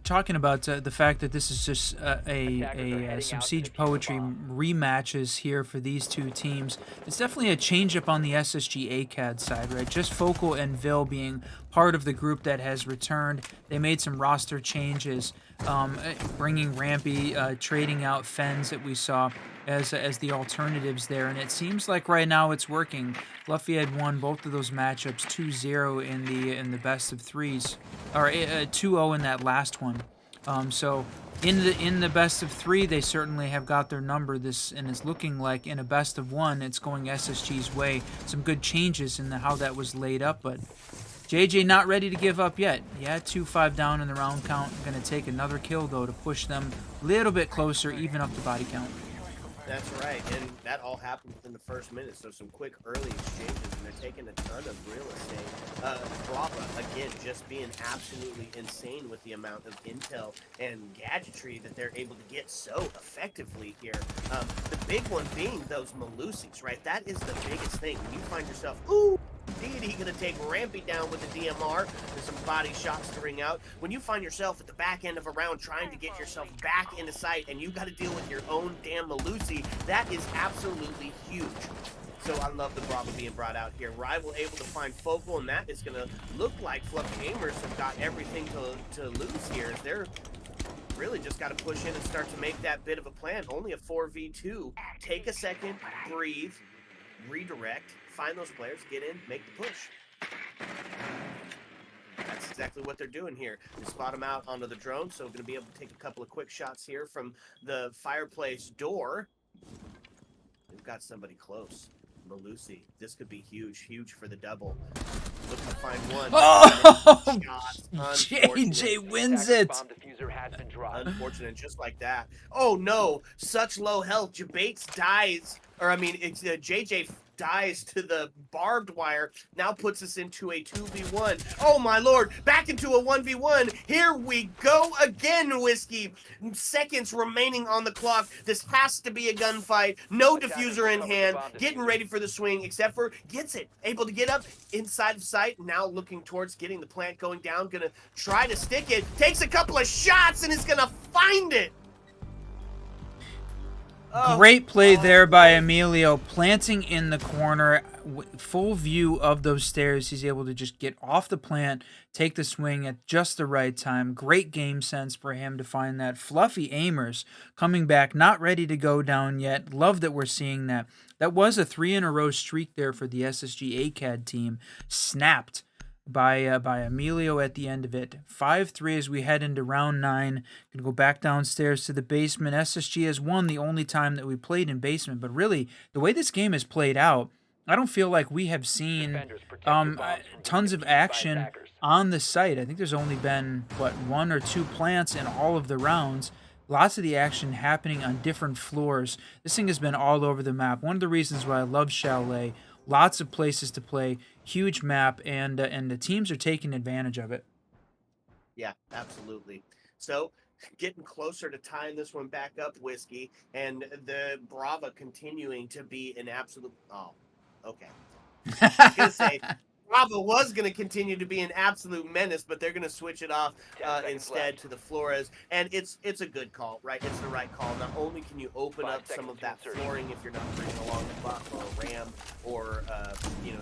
talking about the fact that this is just some Siege Poetry rematches here for these two teams. It's definitely a change-up on the SSG ACAD side, right? Just Focal and Vil being part of the group that has returned. They made some roster changes, bringing Rampy, trading out Fens that we saw as the alternatives there, and it seems like right now it's working. Fluffy had won both of those matchups 2-0 in the best of threes, or 2-0 in that last one. So in the best of 3, they certainly have got their number. And it's looking like in a best of 1, it's going SSG's way. Some good changes in how that was laid up, but JJ not ready to give up yet. Yeah, 2-5 down in the round count. Going to take another kill though to push them a little bit closer, even up the body count. That's right, and that all happened within the first minute, so some quick early exchanges, and they're taking a ton of real estate. Brava, again, just being absolutely insane with the amount of intel and gadgetry that they're able to get so effectively here. The big one being those Malusis, right? That is the biggest thing. When you find yourself, ooh, deity gonna take Rampy down with the DMR. There's some body shots to ring out. When you find yourself at the back end of a round trying to get yourself back into sight and you got to deal with your own damn Malusi, that is absolutely huge. So I love the Bravo being brought out here. Rival able to find Focal, and that is gonna look like Fluffy Gamers have got everything to lose here. They're really just got to push in and start to make that bit of a plan. Only a 4v2. Take a second, breathe, redirect, find those players, get in, make the push. That's exactly what they're doing here. They spot them out onto the drone, so we're going to be able to take a couple of quick shots here from the fireplace door. We've got somebody close. Malusi. This could be huge for the double. Looking to find one. Oh, Unfortunate. JJ wins it. Bomb diffuser has been dropped. Unfortunate, just like that. Oh no, such low health. Jabates dies, or I mean, it's JJ dies to the barbed wire. Now puts us into a 2v1. Oh my lord, back into a 1v1. Here we go again, Whiskey. Seconds remaining on the clock. This has to be a gunfight. No diffuser in hand. Getting ready for the swing, except for gets it. Able to get up inside of sight. Now looking towards getting the plant going down. Gonna try to stick it. Takes a couple of shots and is gonna find it. Great play there by Emilio, planting in the corner, full view of those stairs. He's able to just get off the plant, take the swing at just the right time. Great game sense for him to find that. Fluffy Aimers coming back, not ready to go down yet. Love that we're seeing that. That was a 3-in-a-row streak there for the SSG ACAD team. Snapped by Emilio at the end of it. 5-3 as we head into round 9. Gonna go back downstairs to the basement. SSG has won the only time that we played in basement, but really the way this game is played out, I don't feel like we have seen Defenders, protect your bombs from being tons of defused by action attackers. on the site. I think there's only been, what, 1 or 2 plants in all of the rounds. Lots of the action happening on different floors. This thing has been all over the map. One of the reasons why I love Chalet. Lots of places to play, huge map, and the teams are taking advantage of it. Yeah, absolutely. So, getting closer to tying this one back up, Whiskey, and the Brava continuing to be an absolute. Oh, okay. I was gonna say Brava was gonna continue to be an absolute menace, but they're gonna switch it off 10 seconds instead left. to the Flores, and it's a good call, right? It's the right call. Not only can you open 5 up some seconds of to that insertion. flooring if you're not bringing along a buff or a ram or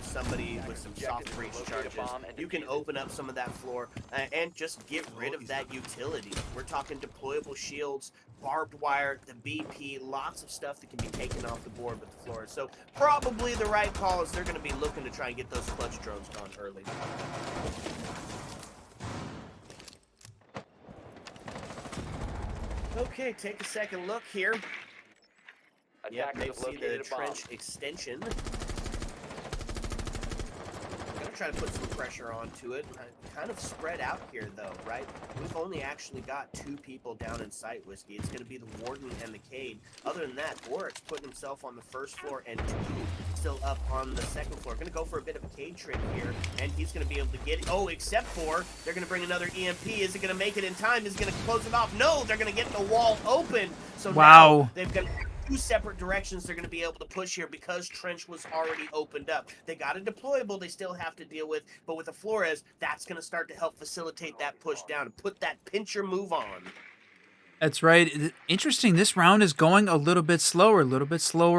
somebody with some soft Objective breach is to locate a charges. bomb and You can defuse it. open up some of that floor and just get rid of that utility. We're talking deployable shields, barbed wire, the BP, lots of stuff that can be taken off the board with the Flores. So probably the right call is they're going to be looking to try and get those clutch drones gone early. Okay, take a second look here. Yep, Attackers they have see the located a bomb. trench extension. Gonna try to put some pressure onto it. Kind of spread out here, though, right? We've only actually got 2 people down in sight, Whiskey. It's gonna be the Warden and the Cade. Other than that, Boric's putting himself on the first floor and 2 still up on the second floor. Gonna go for a bit of a Cade trick here, and he's gonna be able to get it. Oh, except for they're gonna bring another EMP. Is it gonna make it in time? Is it gonna close it off? No, they're gonna get the wall open. So Wow. now they've got 2 separate directions they're going to be able to push here because trench was already opened up. They got a deployable they still have to deal with, but with the Flores, that's going to start to help facilitate that push down and put that pincher move on. That's right. Interesting. This round is going a little bit slower,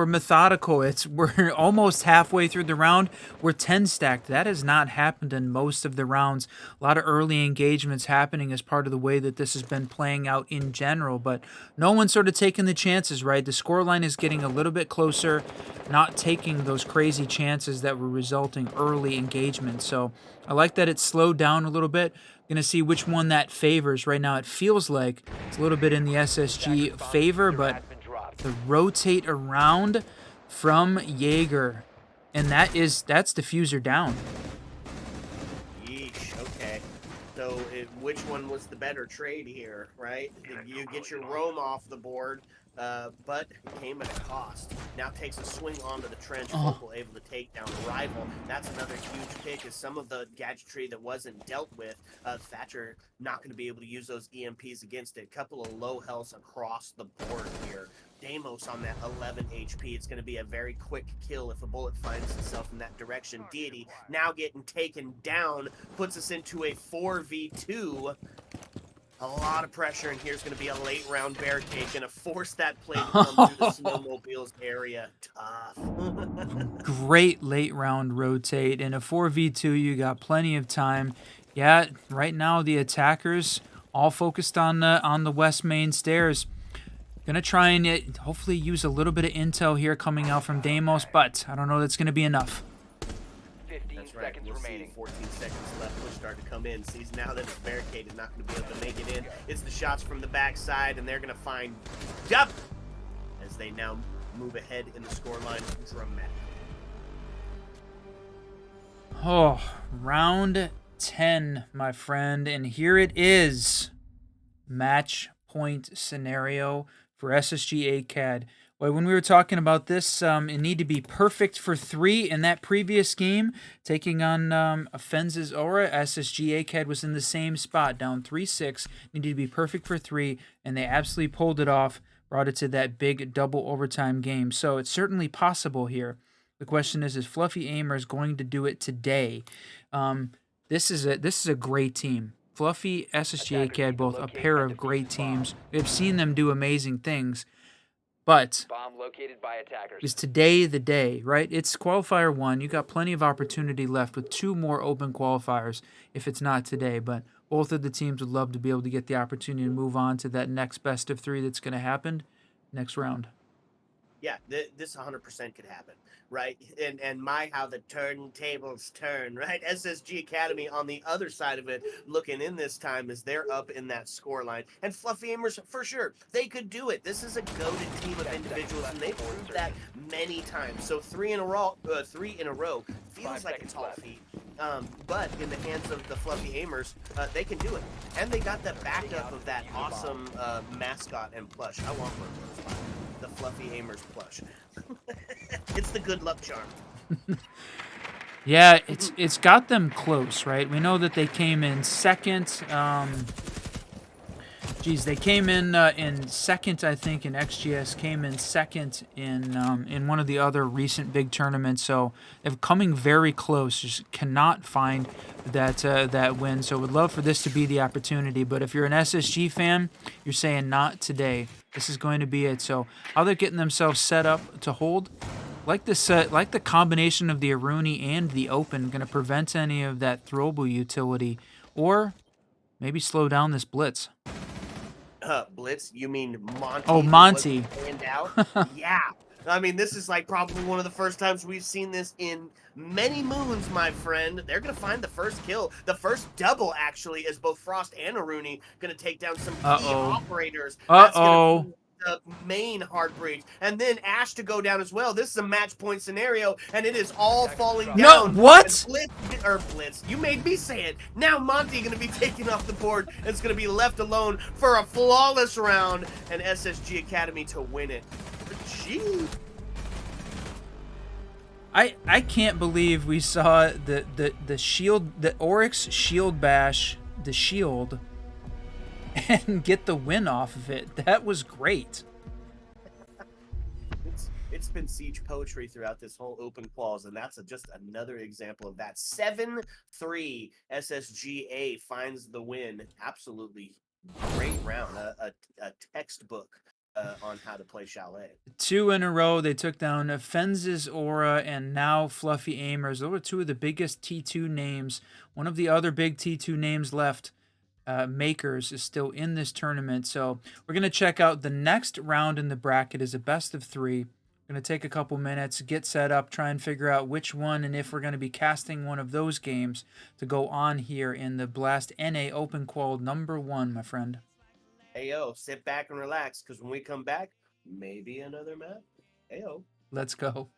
methodical. We're almost halfway through the round. We're 10 stacked. That has not happened in most of the rounds. A lot of early engagements happening as part of the way that this has been playing out in general, but no one's sort of taking the chances, right? The scoreline is getting a little bit closer, not taking those crazy chances that were resulting early engagement. So I like that it's slowed down a little bit. Gonna see which one that favors. Right now it feels like it's a little bit in the SSG Attackers' bomb favor, diffuser but has been dropped. the rotate around from Jaeger, and that's diffuser down. Yeesh, okay. So which one was the better trade here, right? You get your roam off the board, but it came at a cost. Now takes a swing onto the trench, Focal able to take down Rival. That's another huge pick, is some of the gadgetry that wasn't dealt with. Thatcher not going to be able to use those EMPs against it. Couple of low healths across the board here. Deimos on that 11 HP. It's going to be a very quick kill if a bullet finds itself in that direction. Deity now getting taken down, puts us into a 4v2. A lot of pressure, and here's going to be a late round barricade. Going to force that play to come through the snowmobiles area. Tough. Great late round rotate. In a 4v2, you got plenty of time. Yeah, right now the attackers all focused on the west main stairs. Gonna try and hopefully use a little bit of intel here coming out from Deimos, but I don't know that's gonna be enough. 15 That's right. seconds We'll remaining. see 14 seconds left. Push start to come in. Sees now that it's barricaded, not going to be able to make it in. It's the shots from the backside, and they're going to find Dup as they now move ahead in the scoreline dramatically. Oh, round 10, my friend, and here it is. Match point scenario for SSG ACAD. Well, when we were talking about this, it need to be perfect for 3 in that previous game, taking on Offense's Aura. SSG ACAD was in the same spot, down 3-6, needed to be perfect for 3, and they absolutely pulled it off, brought it to that big double overtime game. So it's certainly possible here. The question is Fluffy Aimers going to do it today? This is a great team. Fluffy, SSG ACAD, both a pair of great teams. We've seen them do amazing things. But Bomb located by attackers. is today the day, right? It's qualifier 1. You got plenty of opportunity left with 2 more open qualifiers if it's not today. But both of the teams would love to be able to get the opportunity to move on to that next best of 3 that's going to happen next round. Yeah, this 100% could happen, right? And my how the turntables turn, right? SSG Academy on the other side of it, looking in this time as they're up in that score line. And Fluffy Aimers, for sure, they could do it. This is a goaded team of individuals, and they've proved that many times. So three in a row feels 5 like a seconds tall left. feat. But in the hands of the Fluffy Aimers, they can do it. And they got the backup of that awesome mascot and plush. I want one of those. The Fluffy Aimers plush. It's the good luck charm. Yeah, it's got them close, right? We know that they came in second. They came in second, I think, in XGS. Came in second in one of the other recent big tournaments. So they're coming very close. Just cannot find that win. So would love for this to be the opportunity. But if you're an SSG fan, you're saying not today. This is going to be it. So how they're getting themselves set up to hold. Like like the combination of the Aruni and the Open, going to prevent any of that throwable utility, or maybe slow down this blitz. Blitz, you mean Monty? Oh, Who Monty. wasn't stand out? Yeah. I mean, this is like probably one of the first times we've seen this in many moons, my friend. They're gonna find the first kill, the first double actually, as both Frost and Aruni gonna take down some key operators. That's gonna be the main hard breach, and then Ash to go down as well. This is a match point scenario, and it is all falling No, down. what? Blitz, you made me say it. Now Monty gonna be taken off the board, and it's gonna be left alone for a flawless round, and SSG Academy to win it. Gee. I can't believe we saw the shield, the Oryx shield bash, the shield, and get the win off of it. That was great. It's been siege poetry throughout this whole open quals, and that's just another example of that. 7-3 SSGA finds the win. Absolutely great round. A textbook on how to play Chalet. 2 in a row. They took down Fenz's Aura and now Fluffy Aimers. Those were 2 of the biggest T2 names. One of the other big T2 names left, Makers, is still in this tournament. So we're going to check out the next round in the bracket is a best of 3. We're going to take a couple minutes, get set up, try and figure out which one and if we're going to be casting one of those games to go on here in the Blast NA Open Qual number 1, my friend. Hey, yo, sit back and relax, because when we come back, maybe another map. Hey, yo. Let's go.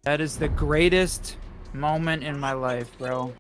That is the greatest moment in my life, bro.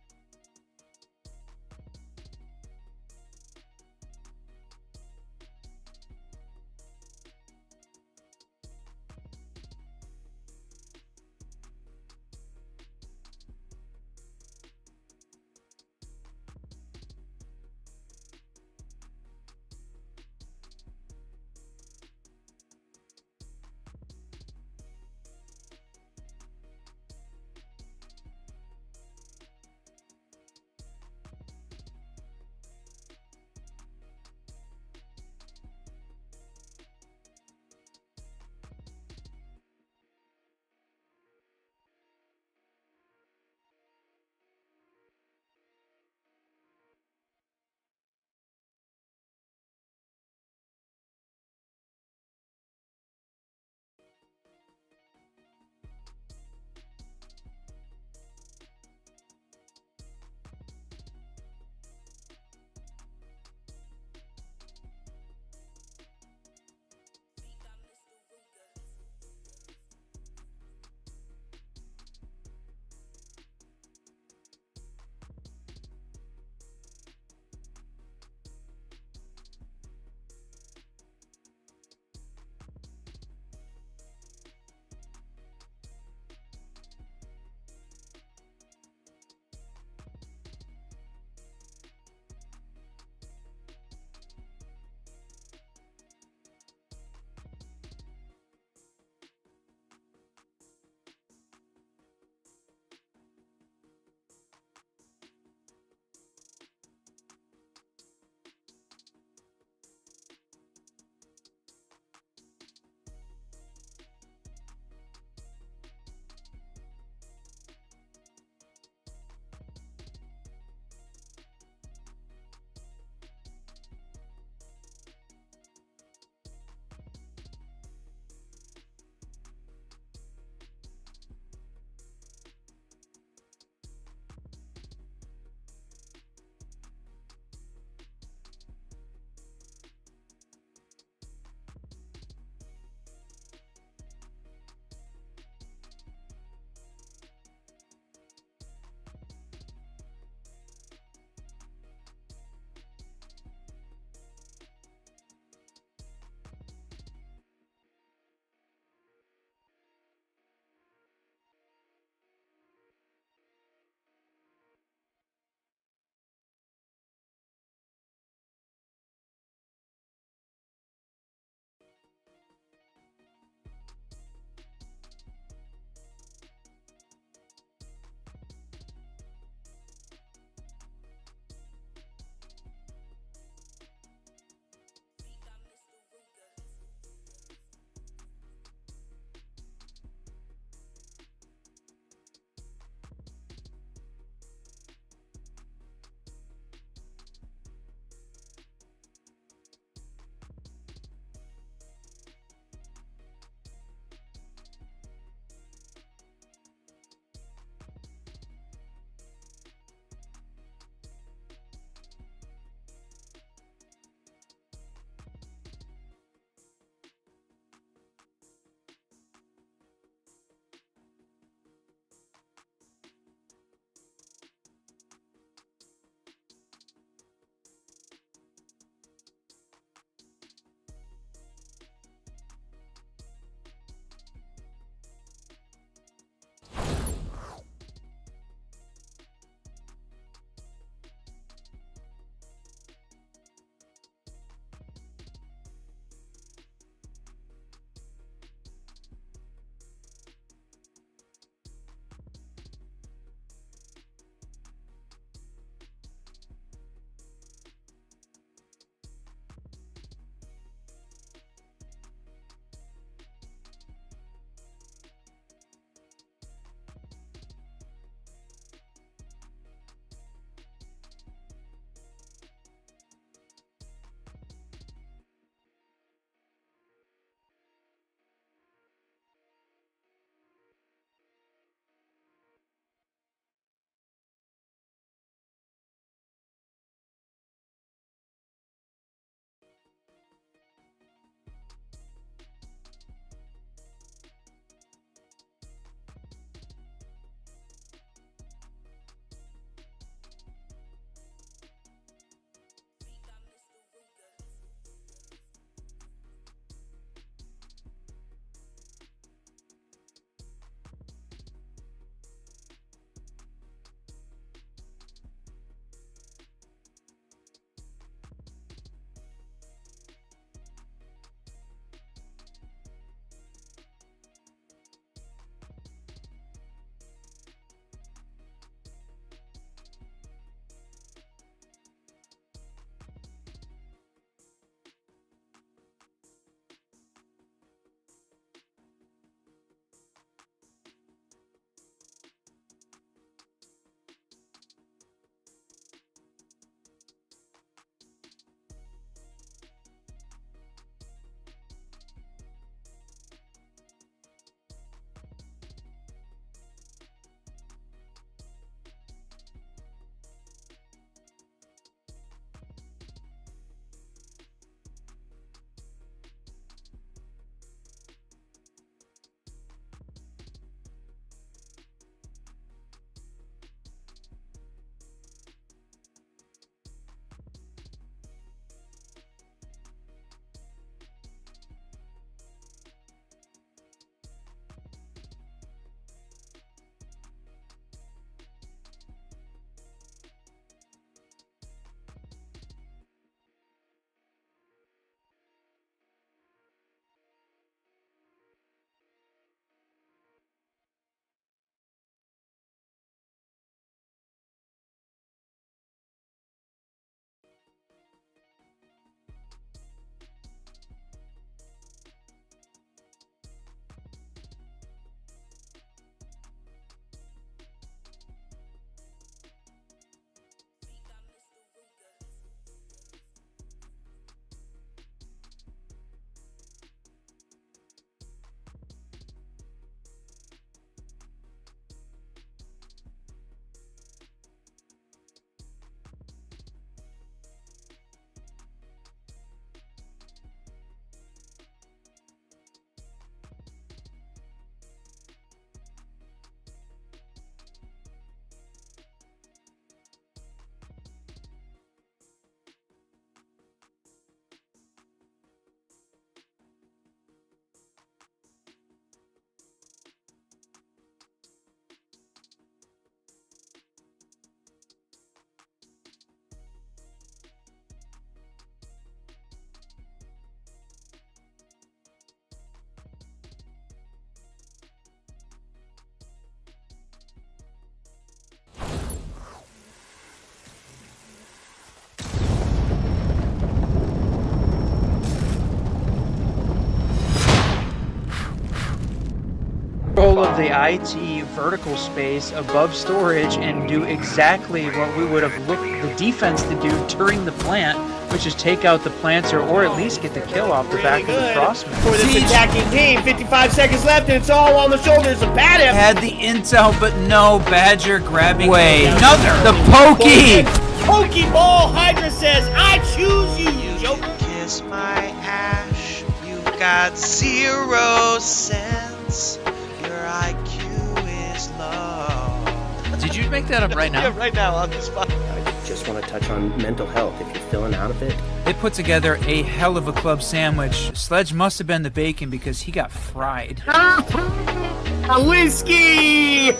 the IT vertical space above storage and do exactly what we would have looked the defense to do during the plant, which is take out the planter or at least get the kill off the back of the crossman. For this attacking team. 55 seconds left, and it's all on the shoulders of Badif. Had the intel, but no. Badger grabbing away. Another. The pokey. Pokeball. Hydra says, "I choose you, Joker." Kiss my ash. You got 0 cents. Your IQ is low. Did you make that up right now? Yeah, right now on the spot. I just want to touch on mental health. If you're feeling out of it, They put together a hell of a club sandwich. Sledge must have been the bacon because he got fried. A whiskey!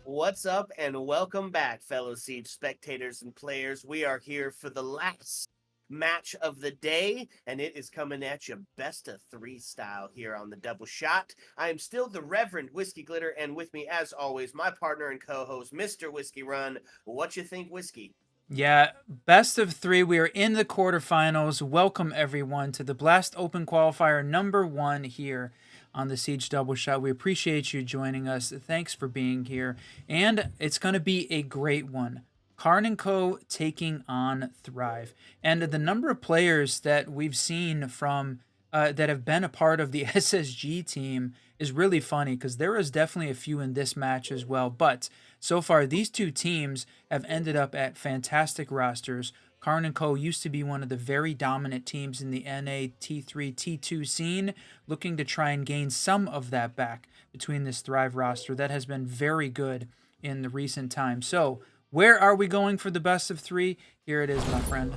What's up, and welcome back, fellow Siege spectators and players. We are here for the last match of the day, and it is coming at you best of 3 style here on the Double Shot. I am still the Reverend Whiskey Glitter, and with me, as always, my partner and co-host, Mr. Whiskey Run. What you think, Whiskey? Yeah, best of 3. We are in the quarterfinals. Welcome, everyone, to the Blast Open Qualifier #1 here on the Siege Double Shot. We appreciate you joining us. Thanks for being here. And it's going to be a great one. Karn & Co. taking on Thrive. And the number of players that we've seen from that have been a part of the SSG team is really funny because there is definitely a few in this match as well. But so far, these two teams have ended up at fantastic rosters. Karn & Co. used to be one of the very dominant teams in the NA T3, T2 scene, looking to try and gain some of that back between this Thrive roster that has been very good in the recent times. So, where are we going for the best of 3? Here it is, my friend.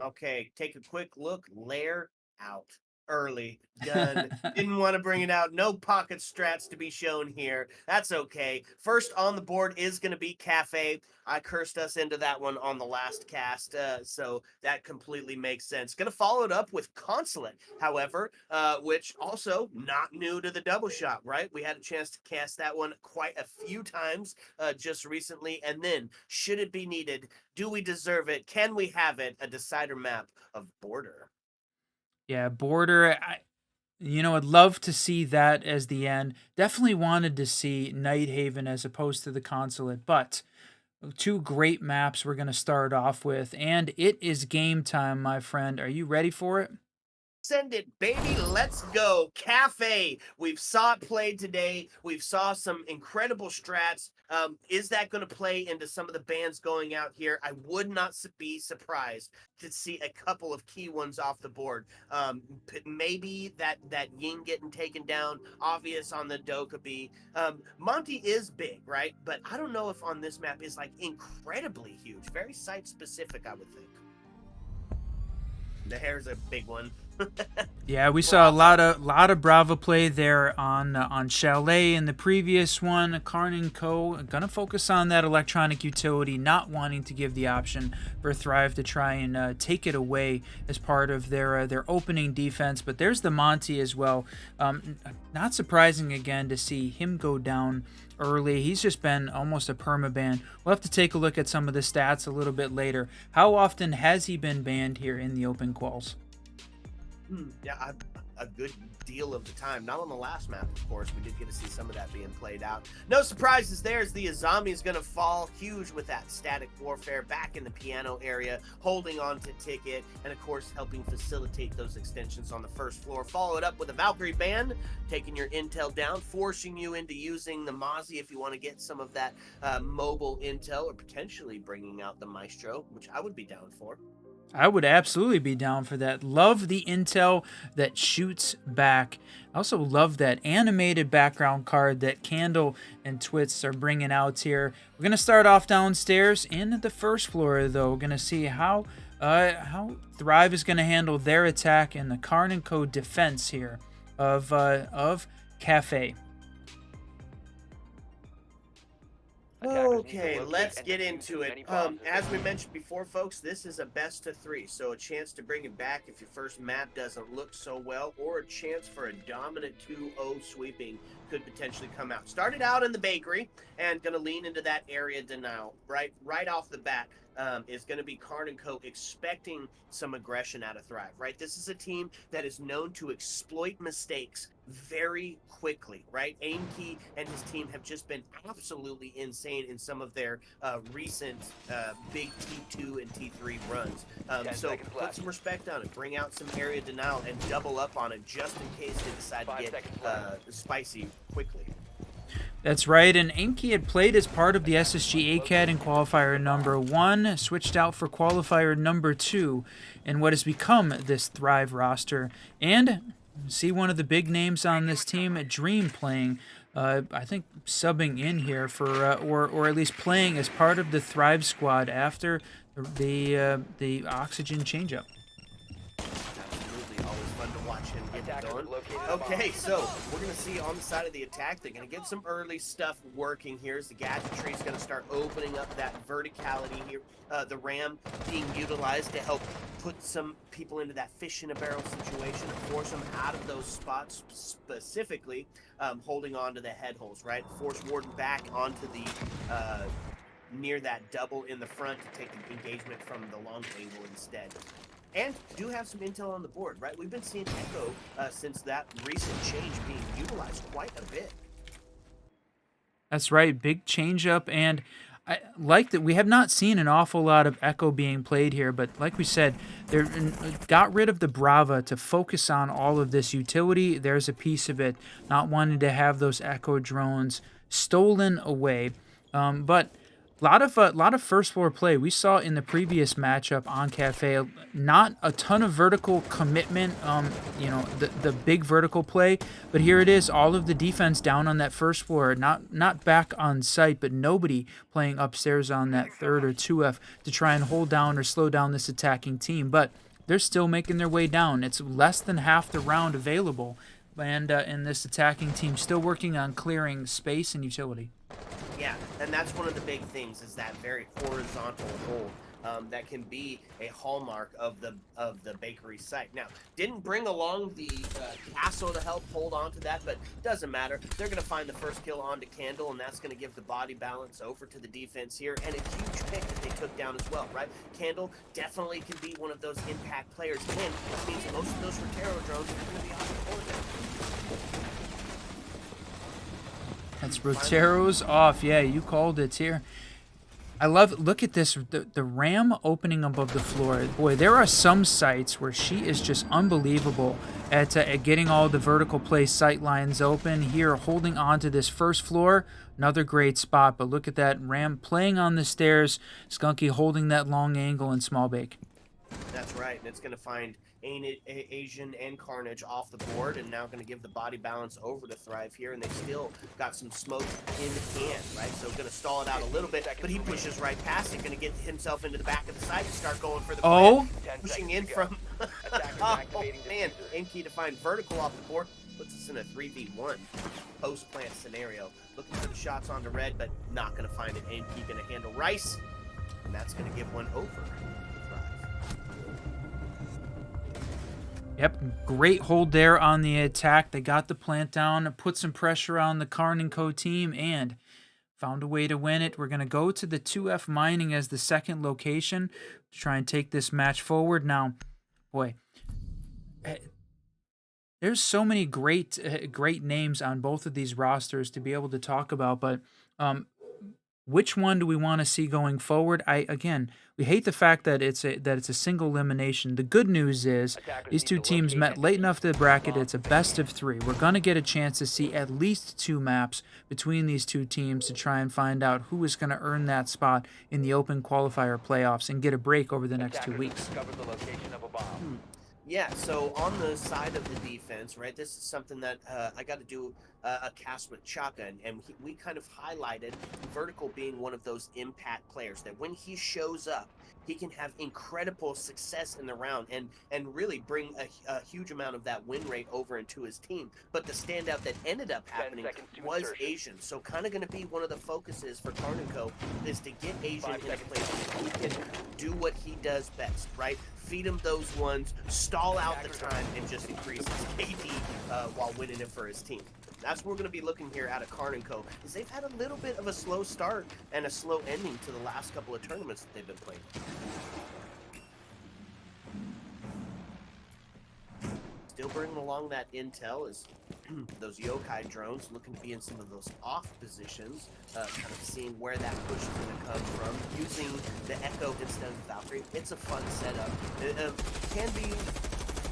Okay, take a quick look. Lair out. Early. Done. Didn't want to bring it out. No pocket strats to be shown here. That's okay. First on the board is going to be Cafe. I cursed us into that one on the last cast, so that completely makes sense. Going to follow it up with Consulate, however, which also not new to the Double Shot, right? We had a chance to cast that one quite a few times just recently. And then, should it be needed, do we deserve it? Can we have it? A decider map of Border. Yeah, Border. I'd love to see that as the end. Definitely wanted to see Nighthaven as opposed to the Consulate, but 2 great maps we're going to start off with, and it is game time, my friend. Are you ready for it? Send it, baby. Let's go. Cafe. We've saw it played today. We've saw some incredible strats. Is that going to play into some of the bans going out here? I would not be surprised to see a couple of key ones off the board. Maybe that Ying getting taken down, obvious on the Dokkaebi. Monty is big, right? But I don't know if on this map is like incredibly huge. Very site specific, I would think. The hair's a big one. Yeah, we saw a lot of Brava play there on Chalet in the previous one. Karn & Co. gonna focus on that electronic utility, not wanting to give the option for Thrive to try and take it away as part of their opening defense. But there's the Monty as well. Not surprising again to see him go down early. He's just been almost a permaban. We'll have to take a look at some of the stats a little bit later. How often has he been banned here in the open quals? Yeah, a good deal of the time. Not on the last map, of course. We did get to see some of that being played out. No surprises there, as the Azami is going to fall huge with that static warfare back in the piano area, holding on to Ticket, and of course helping facilitate those extensions on the first floor. Follow it up with a Valkyrie band, taking your intel down, forcing you into using the Mozzie if you want to get some of that mobile intel, or potentially bringing out the Maestro, which I would be down for. I would absolutely be down for that. Love the intel that shoots back. I also love that animated background card that Candle and Twits are bringing out here. We're going to start off downstairs in the first floor, though. We're going to see how Thrive is going to handle their attack and the Karn & Co. defense here of Cafe. Okay, let's get into it. As we mentioned before, folks, this is a best of 3, so a chance to bring it back if your first map doesn't look so well, or a chance for a dominant 2-0 sweeping could potentially come out. Started out in the bakery, and going to lean into that area denial right off the bat. Is going to be Karn & Co. expecting some aggression out of Thrive, right? This is a team that is known to exploit mistakes very quickly, right? Aimkey and his team have just been absolutely insane in some of their recent big T2 and T3 runs. 10 So seconds put left. some respect on it, bring out some area denial, and double up on it just in case they decide 5 to get seconds left. spicy quickly. That's right, and Inky had played as part of the SSG ACAD in qualifier number 1, switched out for qualifier number 2 in what has become this Thrive roster. And see one of the big names on this team, Dream, playing, I think subbing in here for, or at least playing as part of the Thrive squad after the Oxygen changeup. Absolutely, always fun to watch him get it Attackers going. have located a bomb. Okay, so we're going to see on the side of the attack, they're going to get some early stuff working here as the gadgetry is going to start opening up that verticality here. The ram being utilized to help put some people into that fish in a barrel situation and force them out of those spots, specifically holding on to the head holes, right? Force Warden back onto the near that double in the front to take the engagement from the long angle instead. And do have some intel on the board, right? We've been seeing Echo since that recent change being utilized quite a bit. That's right, big changeup, and I like that we have not seen an awful lot of Echo being played here, but like we said, they got rid of the Brava to focus on all of this utility. There's a piece of it, not wanting to have those Echo drones stolen away, but a lot of first floor play. We saw in the previous matchup on Cafe, not a ton of vertical commitment, you know, the big vertical play, but here it is, all of the defense down on that first floor, not back on site, but nobody playing upstairs on that third or 2F to try and hold down or slow down this attacking team, but they're still making their way down. It's less than half the round available, and this attacking team still working on clearing space and utility. Yeah, and that's one of the big things is that very horizontal hold that can be a hallmark of the bakery site. Now, didn't bring along the castle to help hold on to that, but doesn't matter. They're going to find the first kill onto Candle, and that's going to give the body balance over to the defense here, and a huge pick that they took down as well, right? Candle definitely can be one of those impact players, and it means most of those Rotero drones are going to be on the board now. That's Rotero's off. Yeah, you called it here. I love, look at this, the ram opening above the floor. Boy, there are some sites where she is just unbelievable at getting all the vertical play sight lines open. Here, holding on to this first floor, another great spot. But look at that ram playing on the stairs. Skunky holding that long angle in small bake. That's right, and it's going to find Asian and Carnage off the board, and now going to give the body balance over to Thrive here, and they still got some smoke in the can, right? So going to stall it out a little bit, but he pushes right past it, going to get himself into the back of the site and start going for the Oh, pushing in from oh man, Inky to find vertical off the board, puts us in a 3v1 post-plant scenario. Looking for the shots onto red, but not going to find it. Inky going to handle Rice, and that's going to give one over. Yep, great hold there on the attack. They got the plant down, put some pressure on the Karn & Co team, and found a way to win it. We're going to go to the 2F Mining as the second location to try and take this match forward. Now, boy, there's so many great names on both of these rosters to be able to talk about, but which one do we want to see going forward? Again, we hate the fact that it's a single elimination. The good news is these two teams met late enough to the bracket. It's a best of 3. We're going to get a chance to see at least 2 maps between these two teams to try and find out who is going to earn that spot in the open qualifier playoffs and get a break over the next 2 weeks. Yeah, so on the side of the defense, right, this is something that I got to do a cast with Chaka, and we kind of highlighted Vertical being one of those impact players, that when he shows up, he can have incredible success in the round and really bring a huge amount of that win rate over into his team. But the standout that ended up happening was Asian. So kind of going to be one of the focuses for Karn & Co is to get Asian in a place where he can do what he does best, right? Feed him those ones, stall out the time, and just increase his KD while winning it for his team. That's what we're going to be looking here out of Karn & Co, is they've had a little bit of a slow start and a slow ending to the last couple of tournaments that they've been playing. Still bringing along that intel as those yokai drones looking to be in some of those off positions, kind of seeing where that push is going to come from, using the Echo instead of the Valkyrie. It's a fun setup. It can be,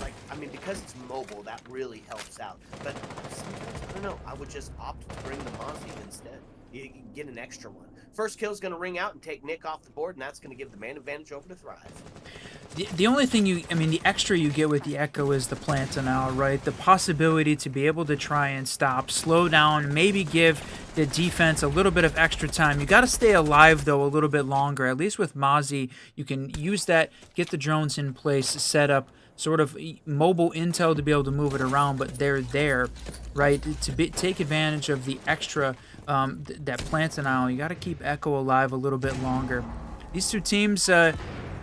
like, I mean, because it's mobile, that really helps out. But sometimes, I don't know, I would just opt to bring the Mozzie instead. You can get an extra one. First kill is going to ring out and take Nick off the board, and that's going to give the man advantage over to Thrive. The only thing the extra you get with the Echo is the plant NAL, right? The possibility to be able to try and stop, slow down, maybe give the defense a little bit of extra time. You got to stay alive, though, a little bit longer. At least with Mozzie, you can use that, get the drones in place, set up sort of mobile intel to be able to move it around, but they're there, right? Take advantage of the extra, that plant NAL. You got to keep Echo alive a little bit longer. These two teams, I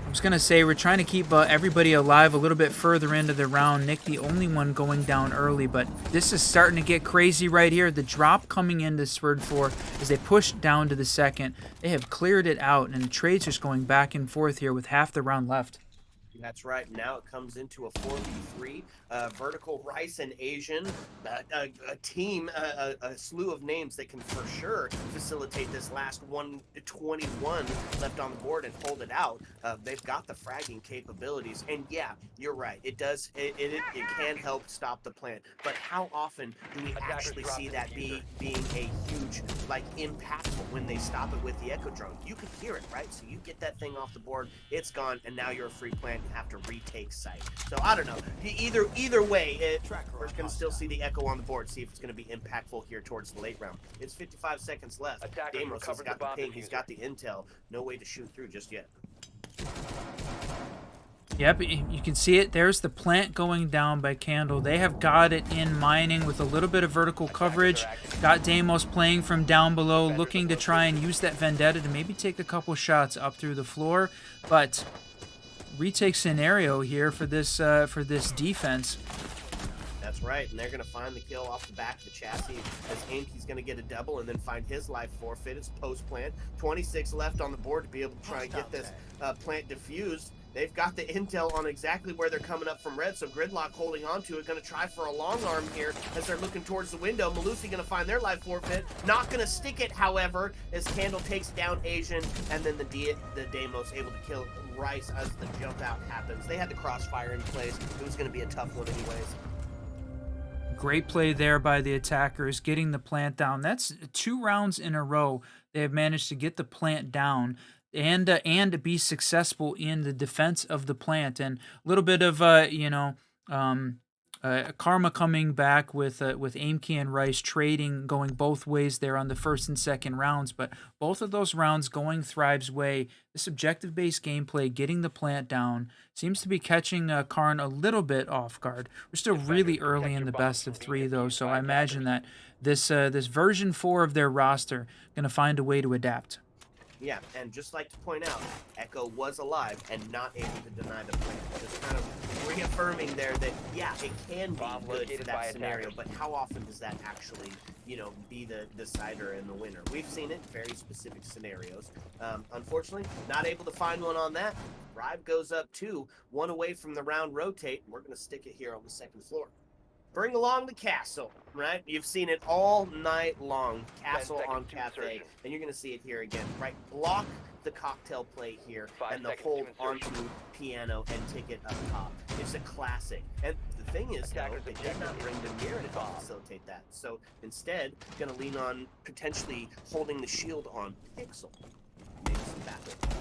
was going to say, we're trying to keep everybody alive a little bit further into the round. Nick, the only one going down early, but this is starting to get crazy right here. The drop coming into Sword 4 as they push down to the second. They have cleared it out, and the trade's just going back and forth here with half the round left. That's right. Now it comes into a 4v3. Vertical, Rice, and Asian. A team, a slew of names that can for sure facilitate this last 121 left on the board and hold it out. They've got the fragging capabilities. And yeah, you're right. It does. It can help stop the plant. But how often do we actually see that being a huge, like, impactful when they stop it with the Echo drone? You can hear it, right? So you get that thing off the board, it's gone, and now you're a free plant. Have to retake site. So I don't know. Either way, we're going to still see the Echo on the board. See if it's going to be impactful here towards the late round. It's 55 seconds left. Damos has got the ping. He's got the intel. No way to shoot through just yet. Yep, you can see it. There's the plant going down by Candle. They have got it in mining with a little bit of vertical coverage. Got Damos playing from down below, looking to try and use that Vendetta to maybe take a couple shots up through the floor. But retake scenario here for this defense. That's right, and they're going to find the kill off the back of the chassis as Amy's going to get a double and then find his life forfeit. It's post-plant. 26 left on the board to be able to try and get this plant diffused. They've got the intel on exactly where they're coming up from red, so Gridlock holding on to it, going to try for a long arm here as they're looking towards the window. Malusi going to find their life forfeit. Not going to stick it, however, as Candle takes down Asian, and then the Damos able to kill Rice as the jump out happens. They had the crossfire in place. It was going to be a tough one anyways. Great play there by the attackers, getting the plant down. That's 2 rounds in a row they have managed to get the plant down and be successful in the defense of the plant. And a little bit of karma coming back with Aimkey and Rice trading, going both ways there on the first and second rounds, but both of those rounds going Thrive's way. This objective-based gameplay, getting the plant down, seems to be catching Karn a little bit off guard. We're still really early in the best of 3, though, so I imagine that this version 4 of their roster going to find a way to adapt. Yeah, and just like to point out, Echo was alive and not able to deny the plant. Just kind of reaffirming there that, yeah, it can be good for that scenario, but how often does that actually, be the decider and the winner? We've seen it in very specific scenarios. Unfortunately, not able to find one on that. Thrive goes up 2, 1 away from the round rotate, and we're going to stick it here on the second floor. Bring along the castle, right? You've seen it all night long, castle on cafe, and you're going to see it here again, right? Block the cocktail play here, and the hold onto piano and ticket up top. It's a classic. And the thing is, though, they did not bring the mirror to help facilitate that. So instead, going to lean on potentially holding the shield on Pixel. Maybe some backup.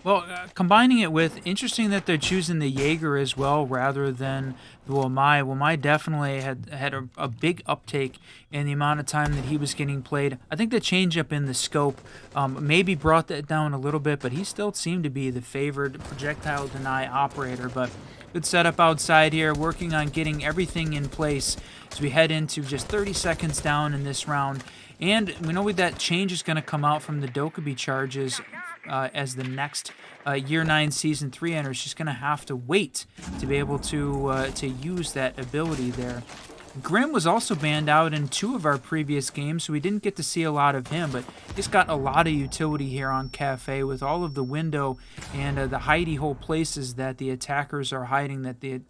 Well, combining it with, interesting that they're choosing the Jaeger as well rather than the Wamai. Wamai definitely had a big uptake in the amount of time that he was getting played. I think the change-up in the scope maybe brought that down a little bit, but he still seemed to be the favored projectile deny operator. But good setup outside here, working on getting everything in place as we head into just 30 seconds down in this round. And we know that change is going to come out from the Dokkaebi charges as the next Year 9 Season 3 enters. She's going to have to wait to be able to use that ability there. Grim was also banned out in 2 of our previous games, so we didn't get to see a lot of him, but he's got a lot of utility here on Cafe with all of the window and the hidey hole places that the attackers are hiding, that the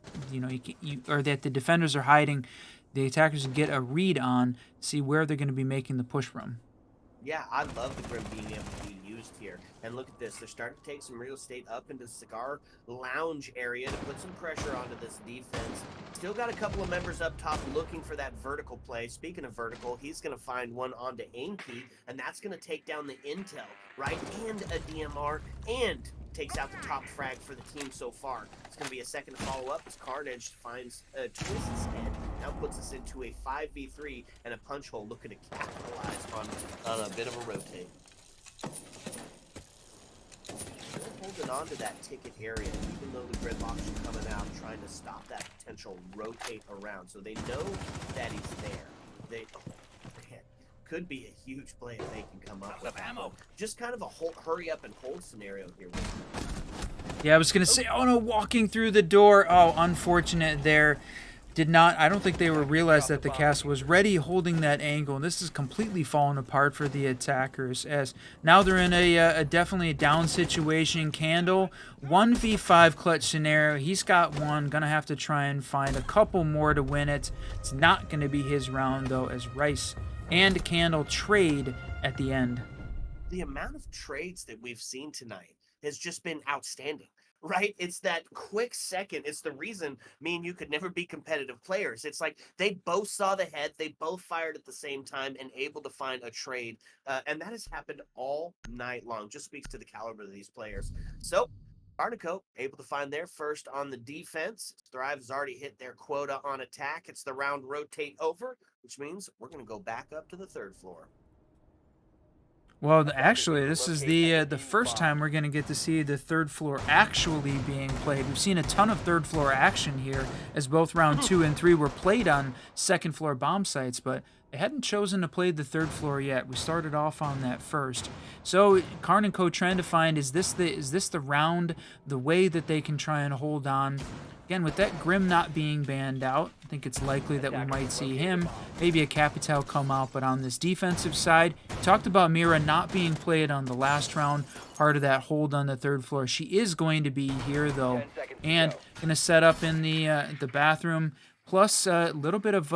or that the defenders are hiding. The attackers can get a read on, see where they're going to be making the push from. Yeah, I love the Grim being able to be used here. And look at this. They're starting to take some real estate up into the cigar lounge area to put some pressure onto this defense. Still got a couple of members up top looking for that vertical play. Speaking of vertical, he's going to find one onto Ainke, and that's going to take down the intel, right? And a DMR, and takes out the top frag for the team so far. It's going to be a second to follow up as Carnage finds Twist's head. Now puts us into a 5v3 and a punch hole looking to capitalize on a bit of a rotate. They're holding on to that ticket area, even though the gridlocks are coming out, trying to stop that potential rotate around. So they know that he's there. Man, could be a huge play if they can come up with ammo. Just kind of a hurry up and hold scenario here. Yeah, I was going to say, oh no, walking through the door. Oh, unfortunate there. I don't think they were realized that the castle was ready holding that angle. And this is completely falling apart for the attackers, as now they're in a definitely a down situation. Candle, 1v5 clutch scenario. He's got one. Gonna have to try and find a couple more to win it. It's not gonna be his round though, as Rice and Candle trade at the end. The amount of trades that we've seen tonight has just been outstanding. Right? It's that quick second. It's the reason me and you could never be competitive players. It's like they both saw the head, they both fired at the same time and able to find a trade. And that has happened all night long. Just speaks to the caliber of these players. So Arnico able to find their first on the defense. Thrive has already hit their quota on attack. It's the round rotate over, which means we're going to go back up to the 3rd floor. Well, actually, this is the first time we're going to get to see the 3rd floor actually being played. We've seen a ton of 3rd floor action here, as both round 2 and 3 were played on 2nd floor bomb sites, but they hadn't chosen to play the 3rd floor yet. We started off on that first. So Karn and Co trying to find, is this the round, the way that they can try and hold on? Again, with that Grim not being banned out, I think it's likely that we might see him, maybe a Capital come out. But on this defensive side, talked about Mira not being played on the last round, part of that hold on the 3rd floor. She is going to be here, though, and going to set up in the bathroom. Plus a little bit of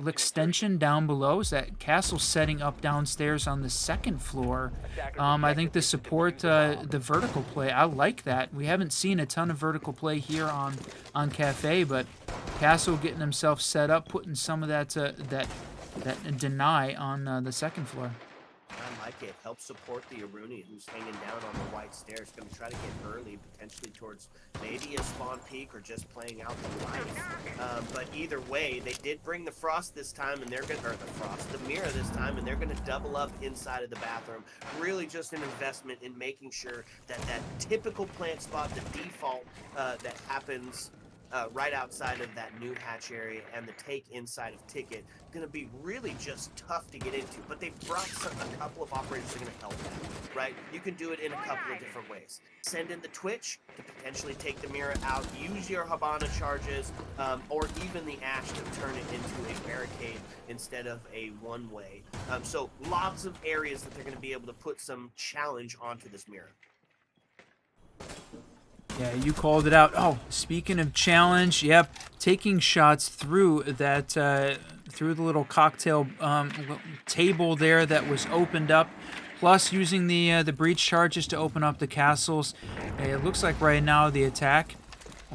extension down below. Is that castle setting up downstairs on the 2nd floor? I think to support the vertical play. I like that. We haven't seen a ton of vertical play here on Cafe, but Castle getting himself set up, putting some of that that deny on the 2nd floor. I like it. Help support the Aruni, who's hanging down on the white stairs. Going to try to get early, potentially towards maybe a spawn peak or just playing out the life. But either way, they did bring the Frost this time, and they're going to, or the Mira this time, and they're going to double up inside of the bathroom. Really just an investment in making sure that that typical plant spot, the default that happens right outside of that new hatch area and the take inside of Ticket, going to be really just tough to get into. But they've brought a couple of operators that are going to help that, right? You can do it in a couple of different ways. Send in the Twitch to potentially take the Mira out, use your Habana charges, or even the Ash to turn it into a barricade instead of a one-way. So lots of areas that they're going to be able to put some challenge onto this Mira. Yeah, you called it out. Oh, speaking of challenge, yep, taking shots through that, through the little cocktail table there that was opened up, plus using the breach charges to open up the castles. It looks like right now the attack,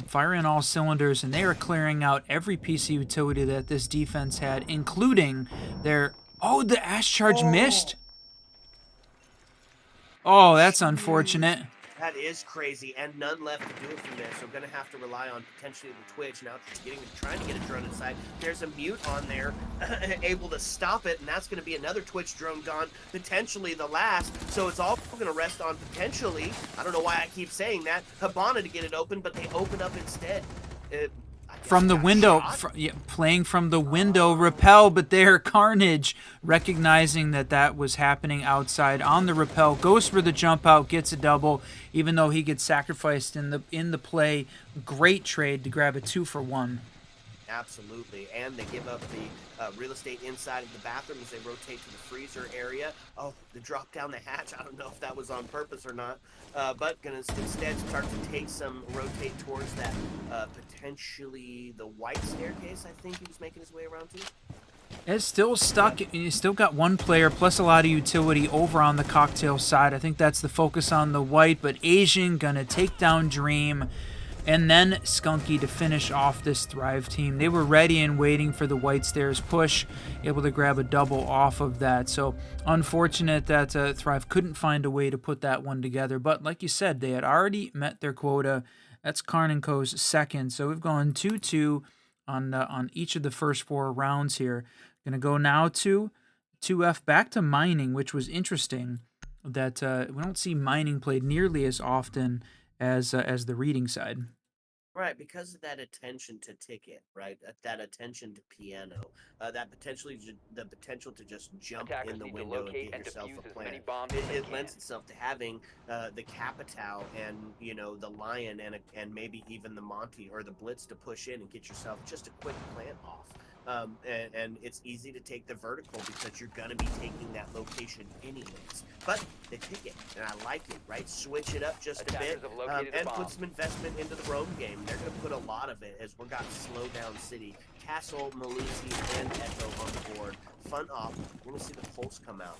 firing all cylinders, and they are clearing out every piece of utility that this defense had, including their... Oh, the Ash charge missed? Oh, that's unfortunate. That is crazy, and none left to do it from there, so going to have to rely on potentially the Twitch. Now trying to get a drone inside. There's a mute on there, able to stop it, and that's going to be another Twitch drone gone, potentially the last. So it's all going to rest on potentially, I don't know why I keep saying that, Habana to get it open, but they open up instead. From the window, playing from the window, rappel, but there, Carnage, recognizing that was happening outside on the rappel, goes for the jump out, gets a double, even though he gets sacrificed in the play. Great trade to grab a 2-for-1. Absolutely, and they give up the real estate inside of the bathroom as they rotate to the freezer area. Oh, the drop down the hatch. I don't know if that was on purpose or not, but gonna instead start to take some rotate towards that potentially the white staircase. I think he was making his way around to. It's still stuck. You still got one player plus a lot of utility over on the cocktail side. I think that's the focus on the white, but Asian gonna take down Dream and then Skunky to finish off this Thrive team. They were ready and waiting for the white stairs push, able to grab a double off of that. So unfortunate that Thrive couldn't find a way to put that one together. But like you said, they had already met their quota. That's Karn & Co.'s second. So we've gone 2-2 on each of the first 4 rounds here. Going to go now to 2F back to mining, which was interesting that we don't see mining played nearly as often as the reading side. Right, because of that attention to ticket, right? That attention to piano, that the potential to just jump Attackers in the need to window and locate get and yourself defuse a as many plant. bombs as they It can. lends itself to having the Capital and the Lion and maybe even the Monty or the Blitz to push in and get yourself just a quick plant off. And it's easy to take the vertical because you're going to be taking that location anyways. But they take it, and I like it, right? Switch it up just a Attackers bit have located a and bomb. put some investment into the roam game. They're going to put a lot of it as we've got Slow Down City, Castle, Malusi, and Echo on the board. Fun op. We're going to see the pulse come out.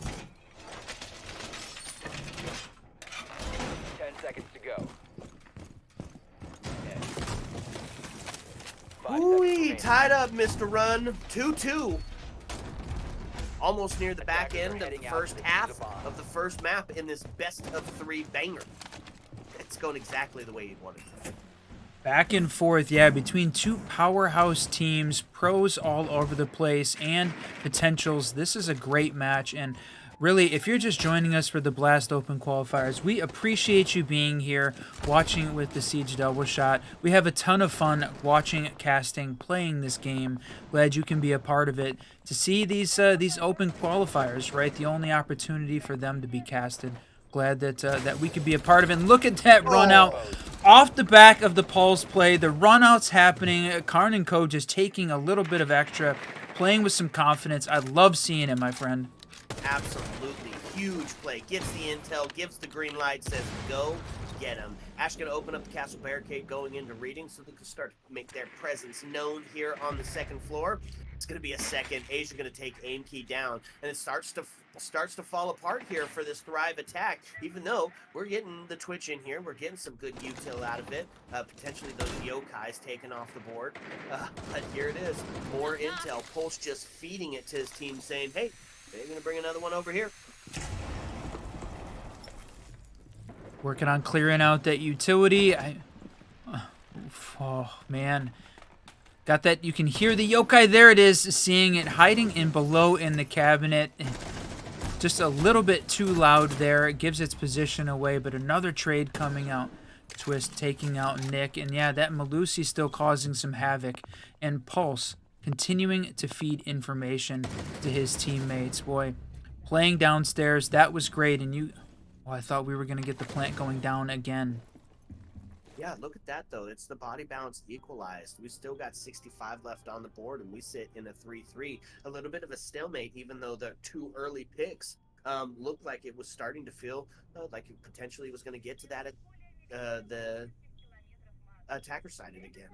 10 seconds to go. Okay. 5 seconds Ooh, remaining. tied up, Mr. Run. 2-2. Almost near the back Attackers are end of the heading out first to defuse half the bomb. of the first map in this best of 3 banger. It's going exactly the way you'd want it to. Back and forth, yeah, between 2 powerhouse teams, pros all over the place, and potentials. This is a great match, and really, if you're just joining us for the Blast Open qualifiers, we appreciate you being here, watching it with the Siege Double Shot. We have a ton of fun watching, casting, playing this game. Glad you can be a part of it. To see these open qualifiers, right? The only opportunity for them to be casted. Glad that we could be a part of it. And look at that run out off the back of the Pulse play. The run out's happening. Karn & Co. just taking a little bit of extra, playing with some confidence. I love seeing it, my friend. Absolutely. Huge play. Gets the intel, gives the green light, says go get him. Ash going to open up the castle barricade going into reading so they can start to make their presence known here on the second floor. It's going to be a second. Asia going to take aim key down, and it starts to fall apart here for this Thrive attack, even though we're getting the Twitch in here. We're getting some good util out of it. Potentially those yokais taken off the board. But here it is. More intel. Pulse just feeding it to his team saying, hey, they're going to bring another one over here. Working on clearing out that utility. Oh, man. Got that. You can hear the yokai. There it is. Seeing it hiding in below in the cabinet. Just a little bit too loud there. It gives its position away, but another trade coming out. Twist taking out Nick. And yeah, that Malusi still causing some havoc. And Pulse continuing to feed information to his teammates. Boy, playing downstairs, that was great. And I thought we were going to get the plant going down again. Yeah, look at that, though. It's the body balance equalized. We still got 65 left on the board, and we sit in a 3-3. A little bit of a stalemate, even though the 2 early picks looked like it was starting to feel like it potentially was going to get to that the attacker side again.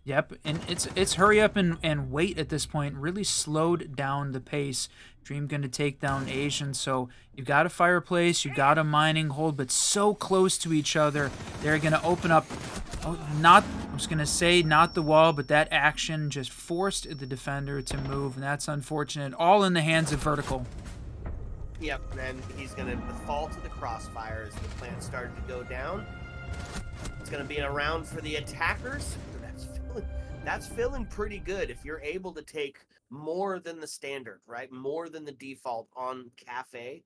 Yep, and it's hurry up and wait at this point. Really slowed down the pace. Dream going to take down Asian, so you got a fireplace, you got a mining hold, but so close to each other. They're going to open up, I was going to say not the wall, but that action just forced the defender to move, and that's unfortunate. All in the hands of Vertical. Yep, and he's going to fall to the crossfire as the plant started to go down. It's going to be a round for the attackers. That's feeling pretty good if you're able to take more than the standard, right? More than the default on Cafe.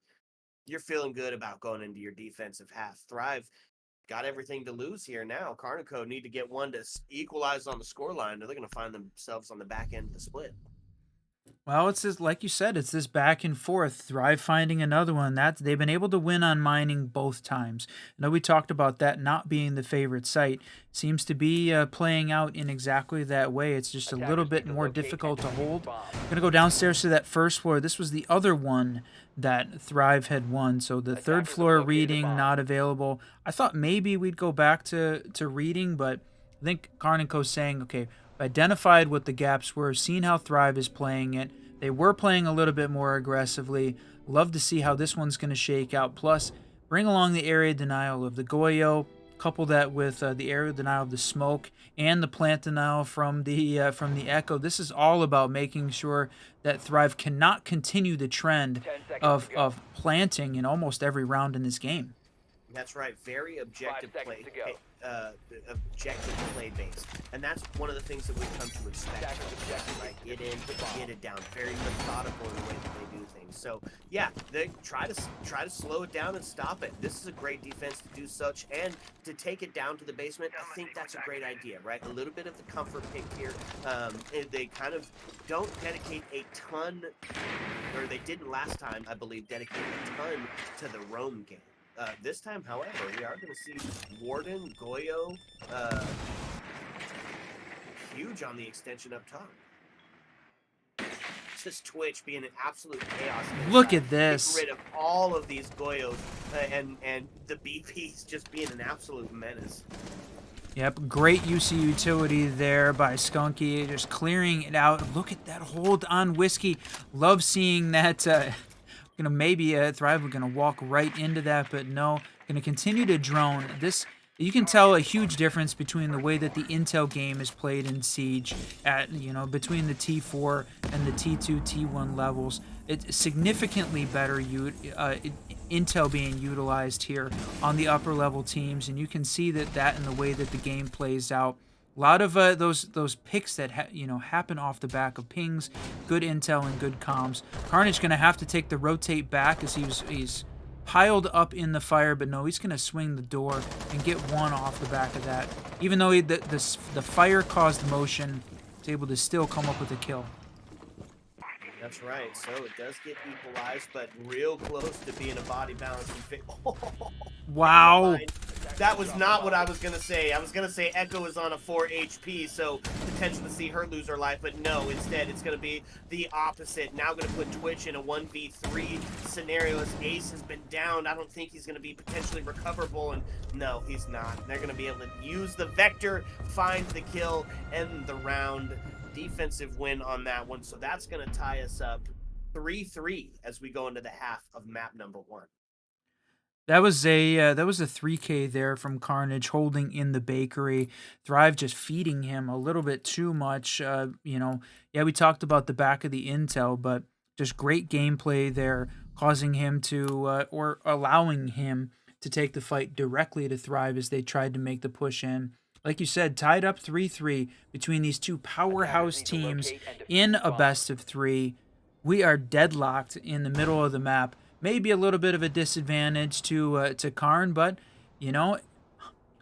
You're feeling good about going into your defensive half. Thrive got everything to lose here now. Karn & Co. need to get one to equalize on the scoreline, or they're going to find themselves on the back end of the split. Well, it's this, like you said, it's this back and forth. Thrive finding another one. That they've been able to win on mining both times. I know we talked about that not being the favorite site. Seems to be playing out in exactly that way. It's just a little Attackers bit need to more locate difficult and to defuse hold. bombs. Gonna go downstairs to that first floor. This was the other one that Thrive had won. So the third Attackers have floor located a reading bomb. not available. I thought maybe we'd go back to reading, but I think Karniko's saying, okay, we identified what the gaps were, seen how Thrive is playing it. They were playing a little bit more aggressively. Love to see how this one's going to shake out. Plus, bring along the area denial of the Goyo, couple that with the area denial of the smoke and the plant denial from the Echo. This is all about making sure that Thrive cannot continue the trend 10 seconds of to go. of planting in almost every round in this game. That's right. Very objective 5 seconds play, to go. objective play based, and that's one of the things that we've come to expect. Attackers objective Right, is get in, defuse the bomb. get it down. Very methodical in the way that they do things. So yeah, they try to slow it down and stop it. This is a great defense to do such, and to take it down to the basement. I think that's a great idea, right? A little bit of the comfort pick here. They kind of don't dedicate a ton, or they didn't last time, I believe, dedicate a ton to the roam game. This time, however, we are going to see Warden, Goyo, huge on the extension up top. Just Twitch being an absolute chaos. Look inside. at this. Get rid of all of these Goyos, and the BPs just being an absolute menace. Yep, great use of utility there by Skunky, just clearing it out. Look at that hold on Whiskey. Love seeing that. Gonna maybe Thrive. We're gonna walk right into that, but no. Gonna continue to drone. This you can tell a huge difference between the way that the Intel game is played in Siege at between the T4 and the T2, T1 levels. It's significantly better Intel being utilized here on the upper level teams, and you can see that in the way that the game plays out. A lot of those picks that happen off the back of pings, good intel and good comms. Carnage gonna have to take the rotate back as he's piled up in the fire, but no, he's gonna swing the door and get one off the back of that. Even though the fire caused motion, he's able to still come up with a kill. That's right. So it does get equalized, but real close to being a body balancing fit. Wow. That was not what I was going to say. I was going to say Echo is on a 4 HP, so potential to see her lose her life, but no, instead it's going to be the opposite. Now going to put Twitch in a 1v3 scenario as Ace has been down. I don't think he's going to be potentially recoverable, and no, he's not. They're going to be able to use the Vector, find the kill, end the round. Defensive win on that one, so that's going to tie us up 3-3 as we go into the half of map number 1. That was a 3K there from Carnage holding in the bakery. Thrive just feeding him a little bit too much. Yeah, we talked about the back of the intel, but just great gameplay there, causing him to or allowing him to take the fight directly to Thrive as they tried to make the push in. Like you said, tied up 3-3 between these two powerhouse teams in a best of 3. We are deadlocked in the middle of the map. Maybe a little bit of a disadvantage to Karn, but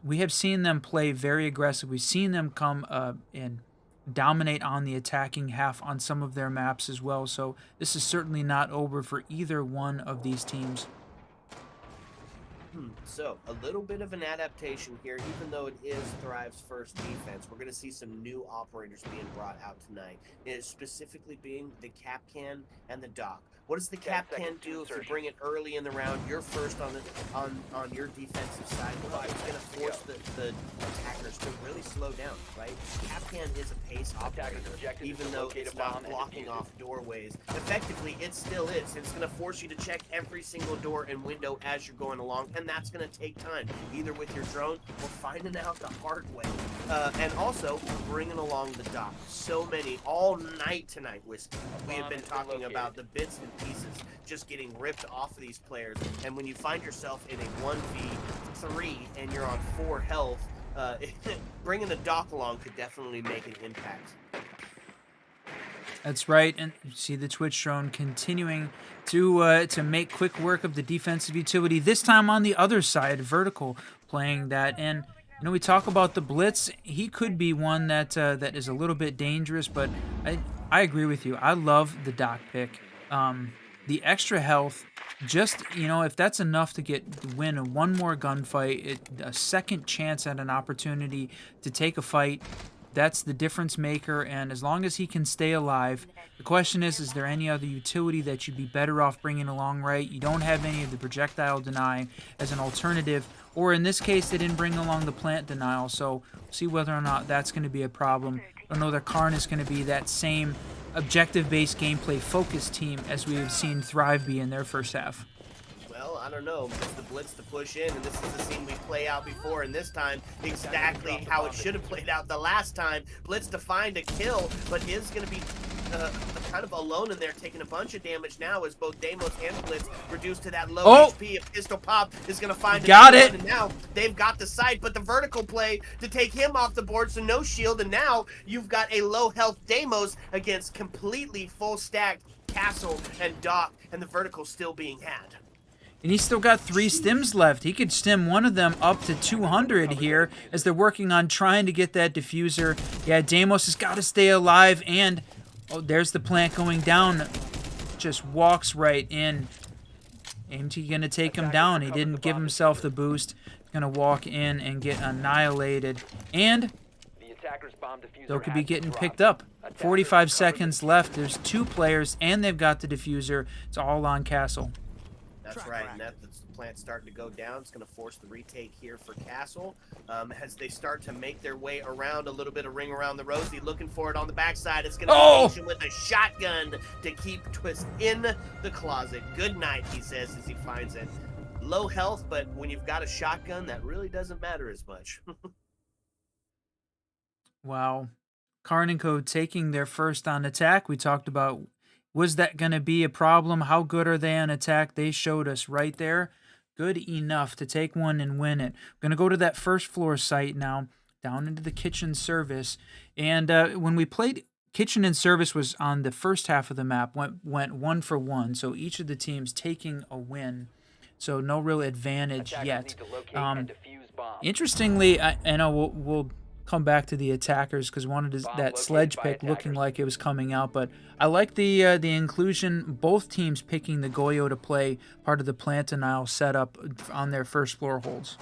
we have seen them play very aggressive. We've seen them come and dominate on the attacking half on some of their maps as well. So this is certainly not over for either one of these teams. So, a little bit of an adaptation here, even though it is Thrive's first defense. We're going to see some new operators being brought out tonight. It is specifically being the Capcan and the Doc. What does the Capcan do if you bring it early in the round? You're first on your defensive side. Well, it's going to force the attackers to really slow down, right? Capcan is a pace operator, even though it's not blocking off doorways. Effectively, it still is. It's going to force you to check every single door and window as you're going along, and that's going to take time, either with your drone or finding out the hard way. And also, bringing along the Doc. So many, all night tonight, Whiskey. We have been talking about the bits and pieces just getting ripped off of these players, and when you find yourself in a 1v3 and you're on 4 health, bringing the Doc along could definitely make an impact. That's right, and you see the Twitch drone continuing to make quick work of the defensive utility. This time on the other side, Vertical playing that, and You know, we talk about the blitz. He could be one that that is a little bit dangerous, but I agree with you. I love the Doc pick. The extra health, just, you know, if that's enough to win one more gunfight, a second chance at an opportunity to take a fight, that's the difference maker. And as long as he can stay alive, the question is there any other utility that you'd be better off bringing along, right? You don't have any of the projectile deny as an alternative, or in this case, they didn't bring along the plant denial, so see whether or not that's going to be a problem. I don't know that Karn is going to be that same objective-based gameplay focused team as we have seen Thrive be in their first half. Well, I don't know. It's the blitz to push in, and this is the scene we play out before, and this time exactly how it should have played out the last time. Blitz to find a kill, but is going to be kind of alone in there, taking a bunch of damage now as both Deimos and Blitz reduced to that low HP. A pistol pop is going to find got it. And now they've got the sight, but the vertical play to take him off the board, so no shield, and now you've got a low health Deimos against completely full stacked Castle and Doc, and the vertical still being had. And he's still got 3 stims left. He could stim one of them up to 200 here as they're working on trying to get that diffuser. Yeah, Deimos has got to stay alive, and oh, there's the plant going down. Just walks right in. AMT going to take him down. He didn't give himself the boost. Going to walk in and get annihilated. And they'll could be getting picked up. 45 seconds left. There's 2 players, and they've got the diffuser. It's all on Castle. That's right, and that's the plant starting to go down. It's going to force the retake here for Castle as they start to make their way around. A little bit of ring around the rosy, looking for it on the backside. It's going to be patient with a shotgun to keep Twist in the closet. Good night, he says as he finds it. Low health, but when you've got a shotgun, that really doesn't matter as much. Wow. Karn and Co taking their first on attack. We talked about, was that going to be a problem? How good are they on attack? They showed us right there. Good enough to take one and win it. We're going to go to that first floor site now, down into the kitchen service. And when we played, kitchen and service was on the first half of the map, went 1 for 1. So each of the teams taking a win. So no real advantage yet. Interestingly, I know we'll come back to the attackers because wanted that sledge pick looking like it was coming out, but I like the inclusion, both teams picking the Goyo to play part of the plant denial setup on their first floor holds.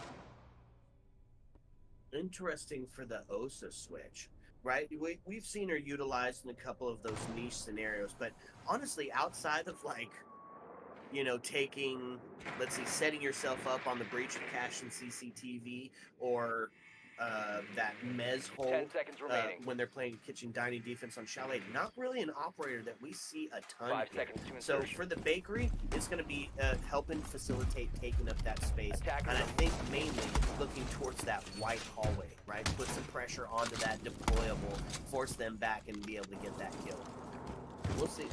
Interesting for the Osa switch, right? We've seen her utilized in a couple of those niche scenarios, but honestly, outside of, like, you know, taking, let's see, setting yourself up on the breach of cache and CCTV, or that mez hold 10 seconds remaining. when they're playing kitchen dining defense on Chalet. Not really an operator that we see a ton 5 here. seconds to So insertion. for the bakery, it's going to be helping facilitate taking up that space. Attackers And I think mainly looking towards that white hallway, right? Put some pressure onto that deployable, force them back and be able to get that kill. We'll see.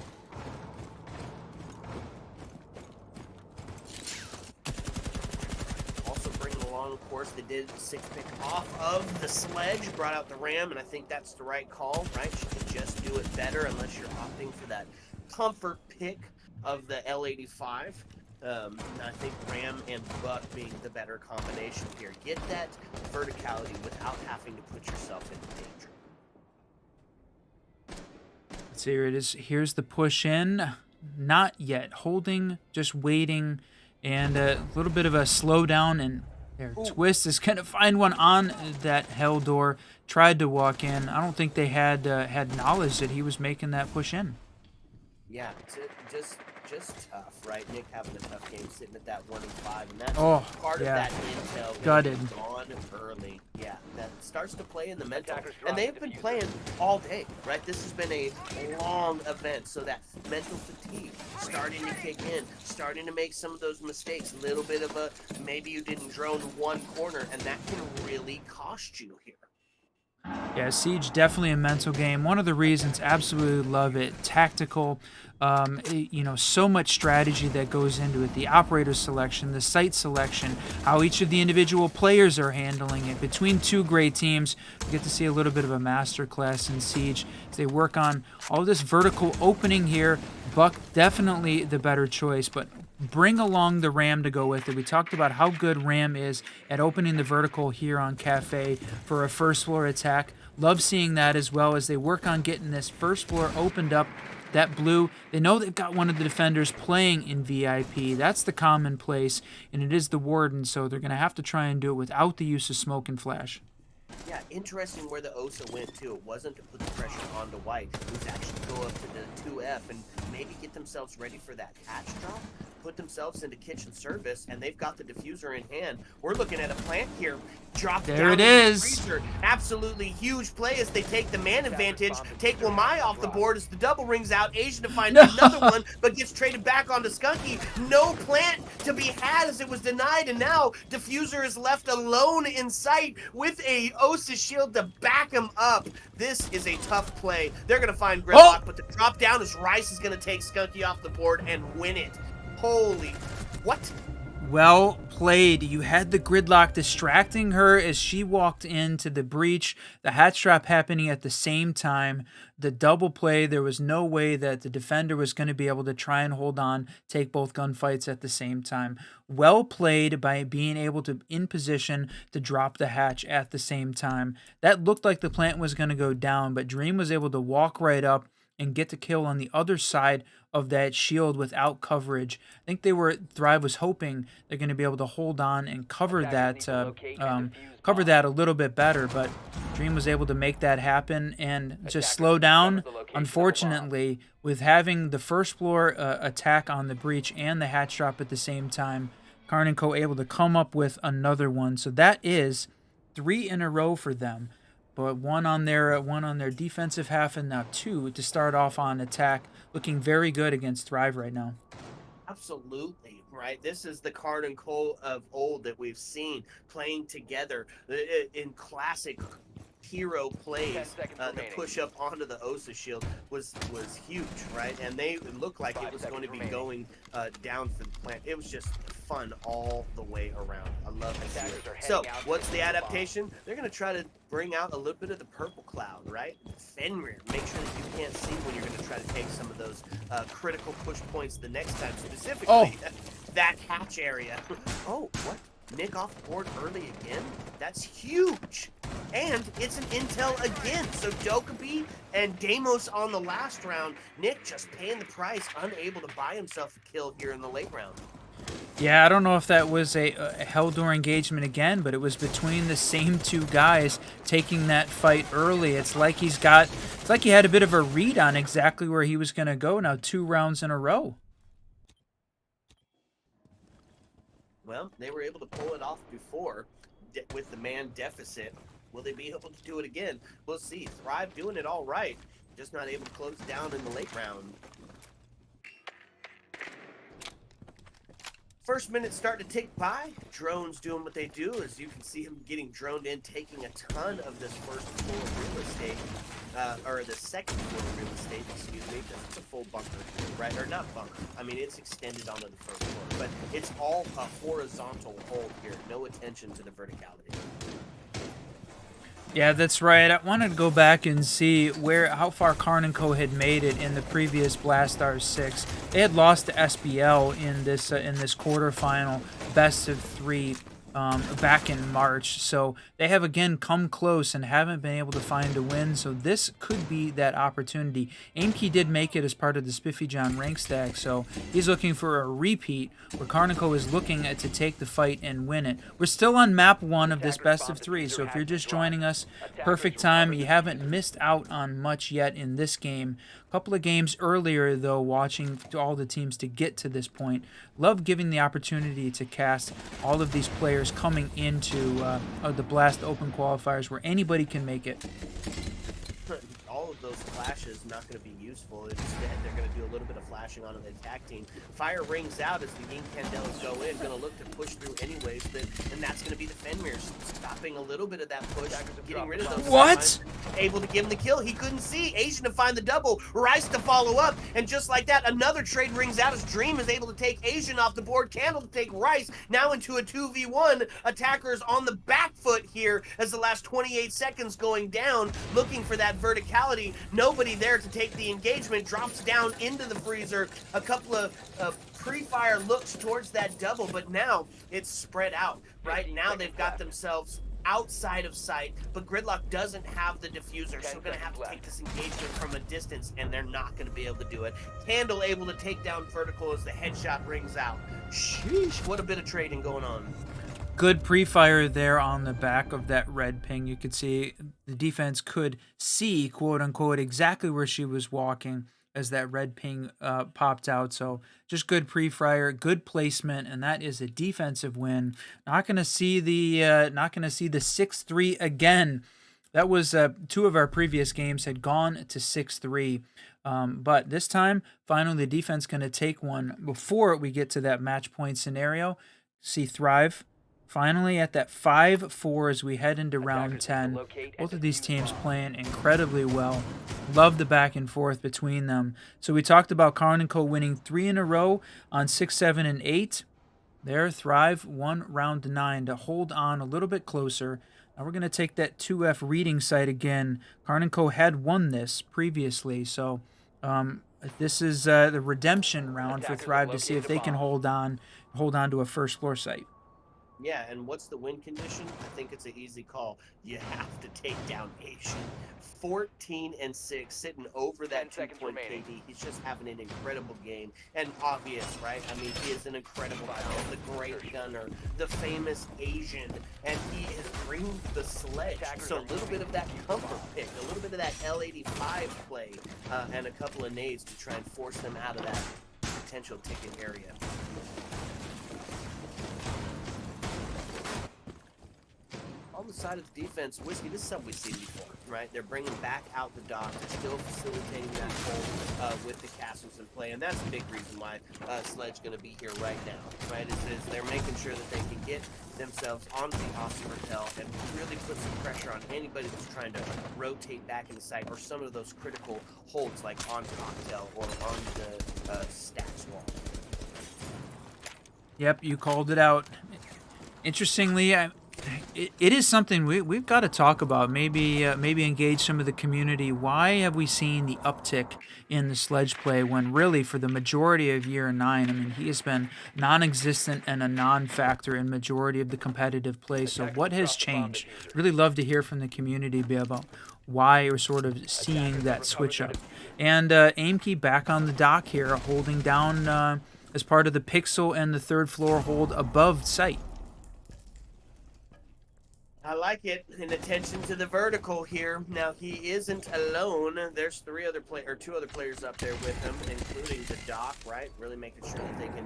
Along, of course, they did 6 pick off of the sledge, brought out the ram, and I think that's the right call, right? She can just do it better unless you're opting for that comfort pick of the L85. And I think ram and buck being the better combination here. Get that verticality without having to put yourself into danger. Let's see, here it is. Here's the push in. Not yet. Holding, just waiting, and a little bit of a slowdown, and there, Twist is going to find one on that hell door. Tried to walk in. I don't think they had knowledge that he was making that push in. Yeah, just tough, right? Nick having a tough game, sitting at that 1-5, and that's part of that intel. Gutted. Gone early. Yeah, that starts to play in the mental. And they've been playing all day, right? This has been a long event, so that mental fatigue starting to kick in, starting to make some of those mistakes. A little bit of a, maybe you didn't drone one corner, and that can really cost you here. Yeah, Siege, definitely a mental game. One of the reasons, absolutely love it. Tactical, you know, so much strategy that goes into it. The operator selection, the site selection, how each of the individual players are handling it. Between 2 great teams, we get to see a little bit of a masterclass in Siege as they work on all this vertical opening here. Buck, definitely the better choice, but bring along the Ram to go with it. We talked about how good Ram is at opening the vertical here on Cafe for a first floor attack. Love seeing that as well as they work on getting this first floor opened up. That blue, they know they've got one of the defenders playing in VIP. That's the commonplace, and it is the Warden, so they're going to have to try and do it without the use of smoke and flash. Yeah, interesting where the OSA went too. It wasn't to put the pressure onto White. It was actually go up to the 2F and maybe get themselves ready for that hatch drop, put themselves into kitchen service, and they've got the diffuser in hand. We're looking at a plant here. Drop there down it into is. the freezer. Absolutely huge play as they take the man advantage, take Wamai off the board as the double rings out. Asian to find another one, but gets traded back onto Skunky. No plant to be had as it was denied, and now diffuser is left alone in sight with a OSA shield to back him up. This is a tough play. They're going to find Gridlock, but the drop down is Rice is going to take Skunky off the board and win it. Holy, what? Well played. You had the Gridlock distracting her as she walked into the breach. The hatch trap happening at the same time. The double play, there was no way that the defender was going to be able to try and hold on, take both gunfights at the same time. Well played by being able to, in position, to drop the hatch at the same time. That looked like the plant was going to go down, but Dream was able to walk right up and get the kill on the other side of that shield without coverage. I think Thrive was hoping they're going to be able to hold on and cover that a little bit better, but Dream was able to make that happen and just slow down. Unfortunately, with having the first floor attack on the breach and the hatch drop at the same time, Karn & Co. able to come up with another one. So that is 3 in a row for them. But one on their defensive half and now 2 to start off on attack. Looking very good against Thrive right now. Absolutely, right? This is the Karn & Co. of old that we've seen playing together in classic hero plays. The push up onto the OSA shield was huge, right? And they looked like it was going to be going down for the plant. It was just fun all the way around. I love to see it. So what's the adaptation? They're going to try to bring out a little bit of the purple cloud, right? Fenrir. Make sure that you can't see when you're going to try to take some of those critical push points the next time. Specifically, that hatch area. Oh, what? Nick off the board early again? That's huge. And it's an intel again. So Dokkaebi and Deimos on the last round. Nick just paying the price, unable to buy himself a kill here in the late round. Yeah, I don't know if that was a Helldoor engagement again, but it was between the same 2 guys taking that fight early. It's like he had a bit of a read on exactly where he was going to go now 2 rounds in a row. Well, they were able to pull it off before with the man deficit. Will they be able to do it again? We'll see. Thrive doing it all right, just not able to close down in the late round. First minute starting to tick by. Drones doing what they do. As you can see him getting droned in, taking a ton of this first floor real estate, or the second floor real estate, excuse me. That's a full bunker, right? Or not bunker. I mean, it's extended onto the first floor, but it's all a horizontal hold here. No attention to the verticality. Yeah, that's right. I wanted to go back and see how far Karn & Co. had made it in the previous Blastars 6. They had lost to SBL in this quarterfinal, best of 3, back in March. So they have again come close and haven't been able to find a win. So this could be that opportunity. Aimkey did make it as part of the Spiffy John rank stack, so he's looking for a repeat where Karn & Co. is looking to take the fight and win it. We're still on map 1 of this best of 3, so if you're just joining us, perfect time. You haven't missed out on much yet in this game. A couple of games earlier, though, watching all the teams to get to this point. Love giving the opportunity to cast all of these players coming into the Blast Open qualifiers where anybody can make it. All of those flashes not going to be useful. Instead, they're going to do a little bit of flashing onto the attack team. Fire rings out as the Incandelas go in. Going to look to push through anyways, and that's going to be the Fenrir stopping a little bit of that push, getting rid of those. What? Able to give him the kill. He couldn't see. Asian to find the double. Rice to follow up, and just like that, another trade rings out as Dream is able to take Asian off the board. Candle to take Rice now into a 2v1. Attackers on the back foot here as the last 28 seconds going down, looking for that verticality. No nobody there to take the engagement, drops down into the freezer. A couple of pre-fire looks towards that double, but now it's spread out. Right now they've got themselves outside of sight, but Gridlock doesn't have the diffuser, so we're going to have to take this engagement from a distance, and they're not going to be able to do it. Candle able to take down Vertical as the headshot rings out. Sheesh, what a bit of trading going on. Good pre-fire there on the back of that red ping. You could see the defense could see, quote unquote, exactly where she was walking as that red ping popped out. So just good pre-fire, good placement, and that is a defensive win. Not going to see the 6-3 again. That was 2 of our previous games had gone to 6-3. But this time, finally, the defense going to take one before we get to that match point scenario. See Thrive finally at that 5-4 as we head into round 10. Both of these teams playing incredibly well. Love the back and forth between them. So we talked about Karn & Co. winning 3 in a row on 6, 7, and 8. There, Thrive won round 9 to hold on a little bit closer. Now we're going to take that 2F reading site again. Karn & Co. had won this previously, so this is the redemption round for Thrive to see if they can hold on to a first floor site. Yeah, and what's the win condition? I think it's an easy call. You have to take down Asian. 14-6, sitting over that 2-point KD. He's just having an incredible game. And obvious, right? I mean, he is an incredible talent, the great gunner, the famous Asian, and he is bringing the sledge. So a little bit of that comfort pick, a little bit of that L85 play, and a couple of nades to try and force them out of that potential ticket area. On the side of the defense, Whiskey, this is something we've seen before, right? They're bringing back out the dock. They're still facilitating that hold with the castles in play, and that's a big reason why Sledge going to be here right now, right? Is they're making sure that they can get themselves onto the Austin Hotel and really put some pressure on anybody that's trying to rotate back in the site or some of those critical holds like on Cocktail or on the stacks wall. Yep, you called it out. Interestingly, it is something we've got to talk about. Maybe engage some of the community. Why have we seen the uptick in the Sledge play when really for the majority of year 9, I mean, he has been non-existent and a non-factor in majority of the competitive play. So what has changed? Really love to hear from the community about why we're sort of seeing that switch up. And Aimkey back on the dock here, holding down as part of the Pixel and the 3rd floor hold above site. I like it. And attention to the Vertical here. Now he isn't alone. There's 2 other players up there with him, including the Doc, right? Really making sure that they can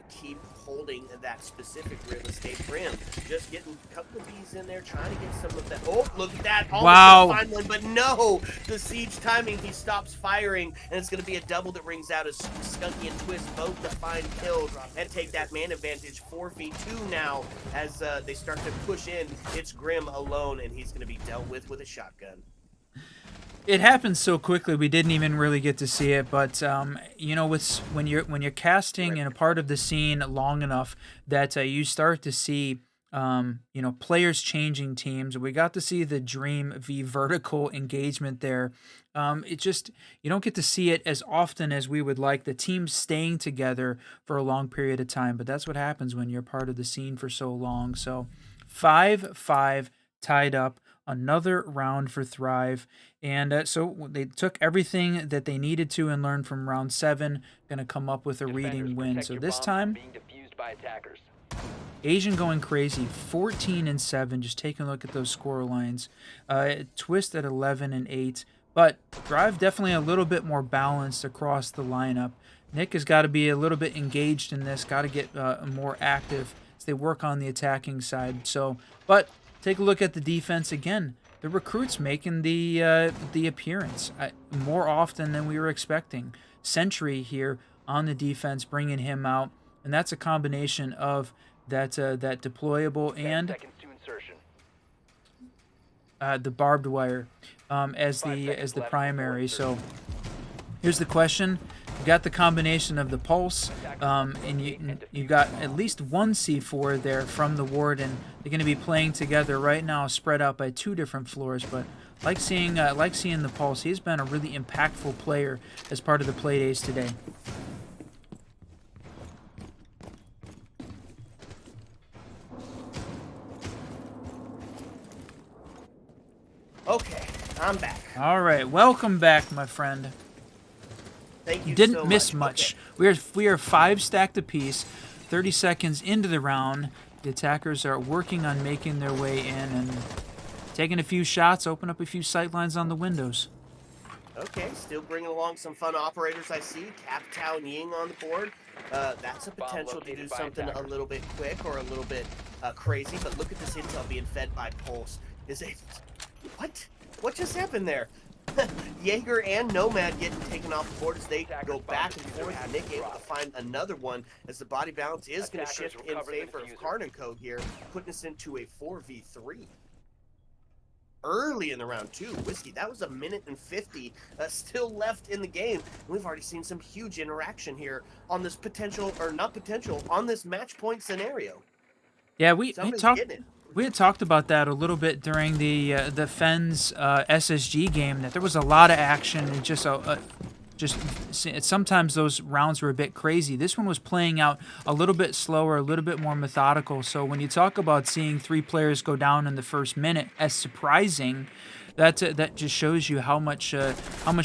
keep holding that specific real estate. Brim just getting a couple of bees in there, trying to get some of that. Oh, look at that! Almost wow! Find one, but no, the siege timing. He stops firing, and it's going to be a double that rings out as Skunky and Twist both to find kills and take that man advantage. 4v2 now as they start to push in. It's Grim alone, and he's going to be dealt with a shotgun. It happens so quickly we didn't even really get to see it, but you know, when you're casting in a part of the scene long enough that you start to see you know, players changing teams. We got to see the Dream v Vertical engagement there. It just, you don't get to see it as often as we would like, the teams staying together for a long period of time, but that's what happens when you're part of the scene for so long. So 5-5 tied up, another round for Thrive. And so they took everything that they needed to and learned from round 7, going to come up with a reading win. So this time, Asian going crazy, 14-7, just taking a look at those score lines. Twist at 11-8, but Thrive definitely a little bit more balanced across the lineup. Nick has got to be a little bit engaged in this, got to get more active as they work on the attacking side. So, but take a look at the defense again. The recruits making the appearance more often than we were expecting. Sentry here on the defense, bringing him out, and that's a combination of that deployable and the barbed wire as the primary. So here's the question. You got the combination of the pulse, and you've got at least one C4 there from the Warden. They're going to be playing together right now, spread out by 2 different floors, but Like seeing the Pulse. He's been a really impactful player as part of the play days today. Okay, I'm back. All right, welcome back, my friend. Thank you Didn't so miss much. much. We are 5 stacked apiece. 30 seconds into the round, the attackers are working on making their way in and taking a few shots, open up a few sight lines on the windows. Okay, still bringing along some fun operators I see. Capitao and Ying on the board. That's a potential to do located by something a attackers. little bit quick or a little bit crazy, but look at this intel being fed by Pulse. Is it... What? What just happened there? Jaeger and Nomad getting taken off the board as they go back and forth. Nick able to find another one as the body balance is going to Attackers shift in recover the favor of diffuser. Carnico here, putting us into a 4v3. Early in the round too. Whiskey, that was 1:50 still left in the game. We've already seen some huge interaction here on this potential, or not potential, on this match point scenario. Yeah, we Somebody's talked. getting it. We had talked about that a little bit during the Fens SSG game. That there was a lot of action and just sometimes those rounds were a bit crazy. This one was playing out a little bit slower, a little bit more methodical. So when you talk about seeing 3 players go down in the first minute as surprising, that just shows you how much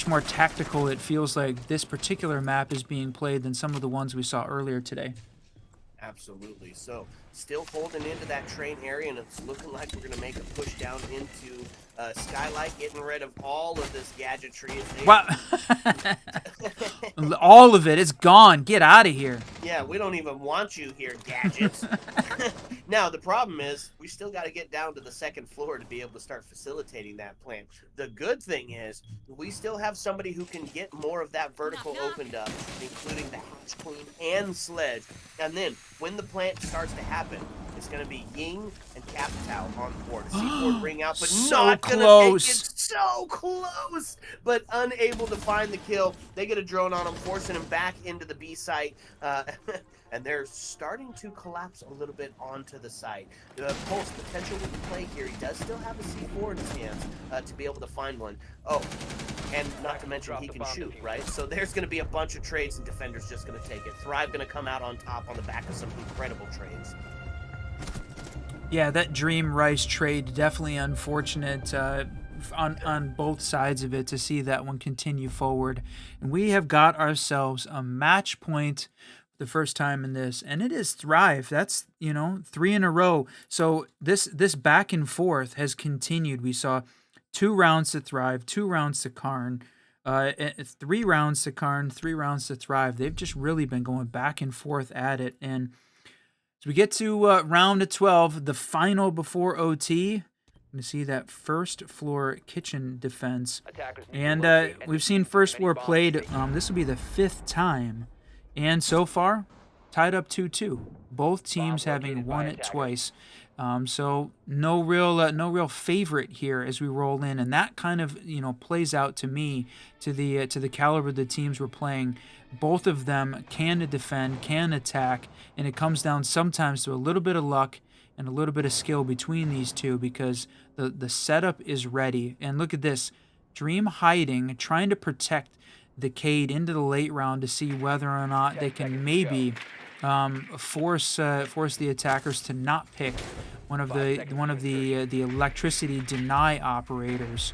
more tactical it feels like this particular map is being played than some of the ones we saw earlier today. Absolutely. So still holding into that train area, and it's looking like we're going to make a push down into Skylight, getting rid of all of this gadgetry. Wow. All of it is gone. Get out of here. Yeah, we don't even want you here, gadgets. Now, the problem is we still got to get down to the second floor to be able to start facilitating that plan. The good thing is we still have somebody who can get more of that vertical opened up, including the Hatch Queen and Sledge. And then when the plant starts to happen, it's going to be Ying and Capitao on the board. C4 ring out, but So not going to make it. So close, but unable to find the kill. They get a drone on him, forcing him back into the B site. And they're starting to collapse a little bit onto the site. Pulse potential with the play here. He does still have a C4 in his hands to be able to find one. Oh, and not to mention he can shoot, right? So there's going to be a bunch of trades, and Defender's just going to take it. Thrive going to come out on top on the back of some incredible trades. Yeah, that Dream Rice trade, definitely unfortunate on both sides of it to see that one continue forward. And we have got ourselves a match point for the first time in this, and it is Thrive. That's, 3 in a row. So this back and forth has continued. We saw 2 rounds to Thrive, 2 rounds to Karn, 3 rounds to Karn, 3 rounds to Thrive. They've just really been going back and forth at it. And as we get to round 12, the final before OT, to see that first floor kitchen defense. And we've seen first floor played. This will be the 5th time. And so far, tied up 2-2. Both teams having won it twice. So no real favorite here as we roll in. And that kind of, plays out to me, to the caliber of the teams we're playing. Both of them can defend, can attack. And it comes down sometimes to a little bit of luck and a little bit of skill between these two, because the setup is ready. And look at this. Dream hiding, trying to protect the Cade into the late round to see whether or not they can maybe force the attackers to not pick one of the electricity deny operators,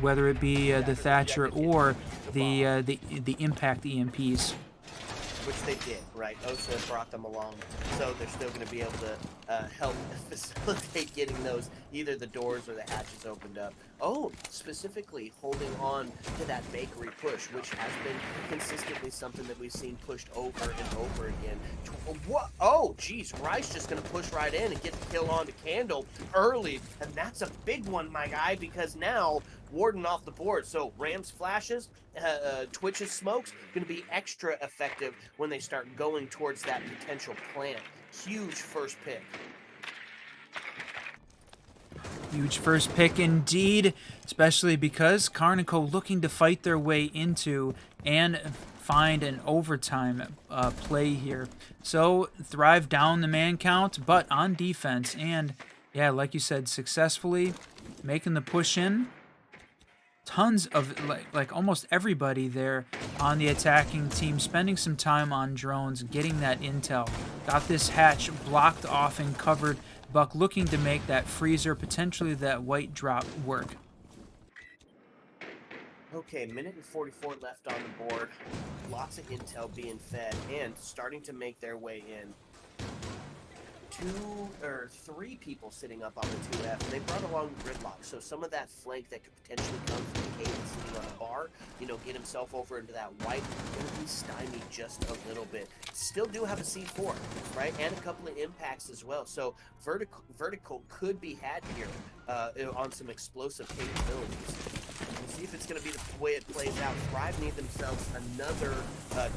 whether it be the Thatcher or the impact EMPs. Which they did, right? OSA brought them along, so they're still going to be able to help facilitate getting those, either the doors or the hatches opened up. Oh, specifically holding on to that bakery push, which has been consistently something that we've seen pushed over and over again. What? Oh, geez, Rice just going to push right in and get the kill on to Candle early, and that's a big one, my guy, because now Warden off the board. So Rams flashes, Twitch's smokes, going to be extra effective when they start going towards that potential plant. Huge first pick. Huge first pick indeed, especially because Carnico looking to fight their way into and find an overtime play here. So Thrive down the man count, but on defense. And yeah, like you said, successfully making the push in. tons of like almost everybody there on the attacking team spending some time on drones, getting that intel. Got this hatch blocked off and covered. Buck looking to make that freezer, potentially that white drop, work. Okay, minute and 44 left on the board. Lots of intel being fed and starting to make their way in. 3 people sitting up on the 2F, and they brought along Gridlock, so some of that flank that could potentially come from Cade sitting on a bar, get himself over into that white, going to be stymied just a little bit. Still do have a C4, right, and a couple of impacts as well, so vertical could be had here on some explosive capabilities. We'll see if it's going to be the way it plays out. Thrive need themselves another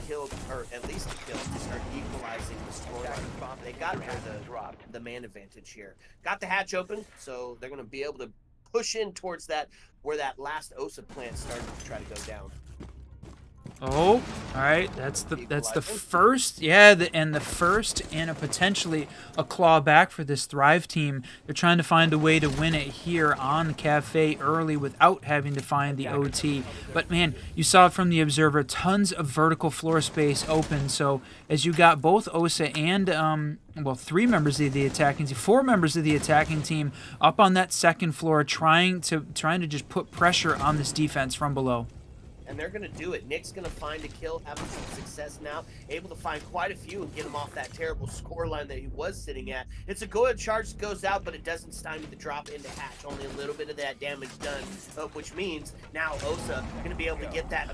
kill, or at least a kill, to start equalizing the scoreline. They got the man advantage here. Got the hatch open, so they're going to be able to push in towards that, where that last OSA plant started to try to go down. Oh, all right. That's the first, yeah, the first and a potentially a claw back for this Thrive team. They're trying to find a way to win it here on Cafe early without having to find the OT. But man, you saw it from the observer, tons of vertical floor space open. So as you got both OSA and 3 members of the attacking team, 4 members of the attacking team up on that second floor, trying to just put pressure on this defense from below. And they're going to do it. Nick's going to find a kill, having some success now, able to find quite a few and get him off that terrible score line that he was sitting at. It's a good charge that goes out, but it doesn't stymie the drop into hatch. Only a little bit of that damage done, which means now Osa going to be able to get that.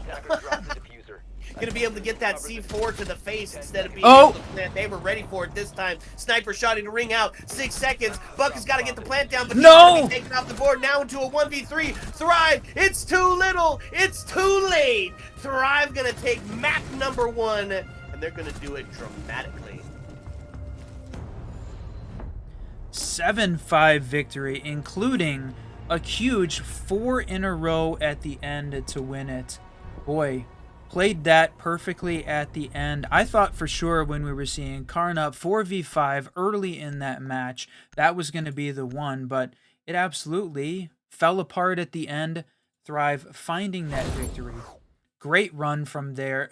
Going to be able to get that C4 to the face instead of being able to plant. They were ready for it this time. Sniper shotting to ring out. 6 seconds. Buck has got to get the plant down, but he's going to be taken off the board now into a 1v3. Thrive, it's too little. It's too late. Thrive going to take map number 1, and they're going to do it dramatically. 7-5 victory, including a huge 4 in a row at the end to win it. Boy, played that perfectly at the end. I thought for sure when we were seeing Karna 4v5 early in that match, that was going to be the one, but it absolutely fell apart at the end. Thrive finding that victory. Great run from them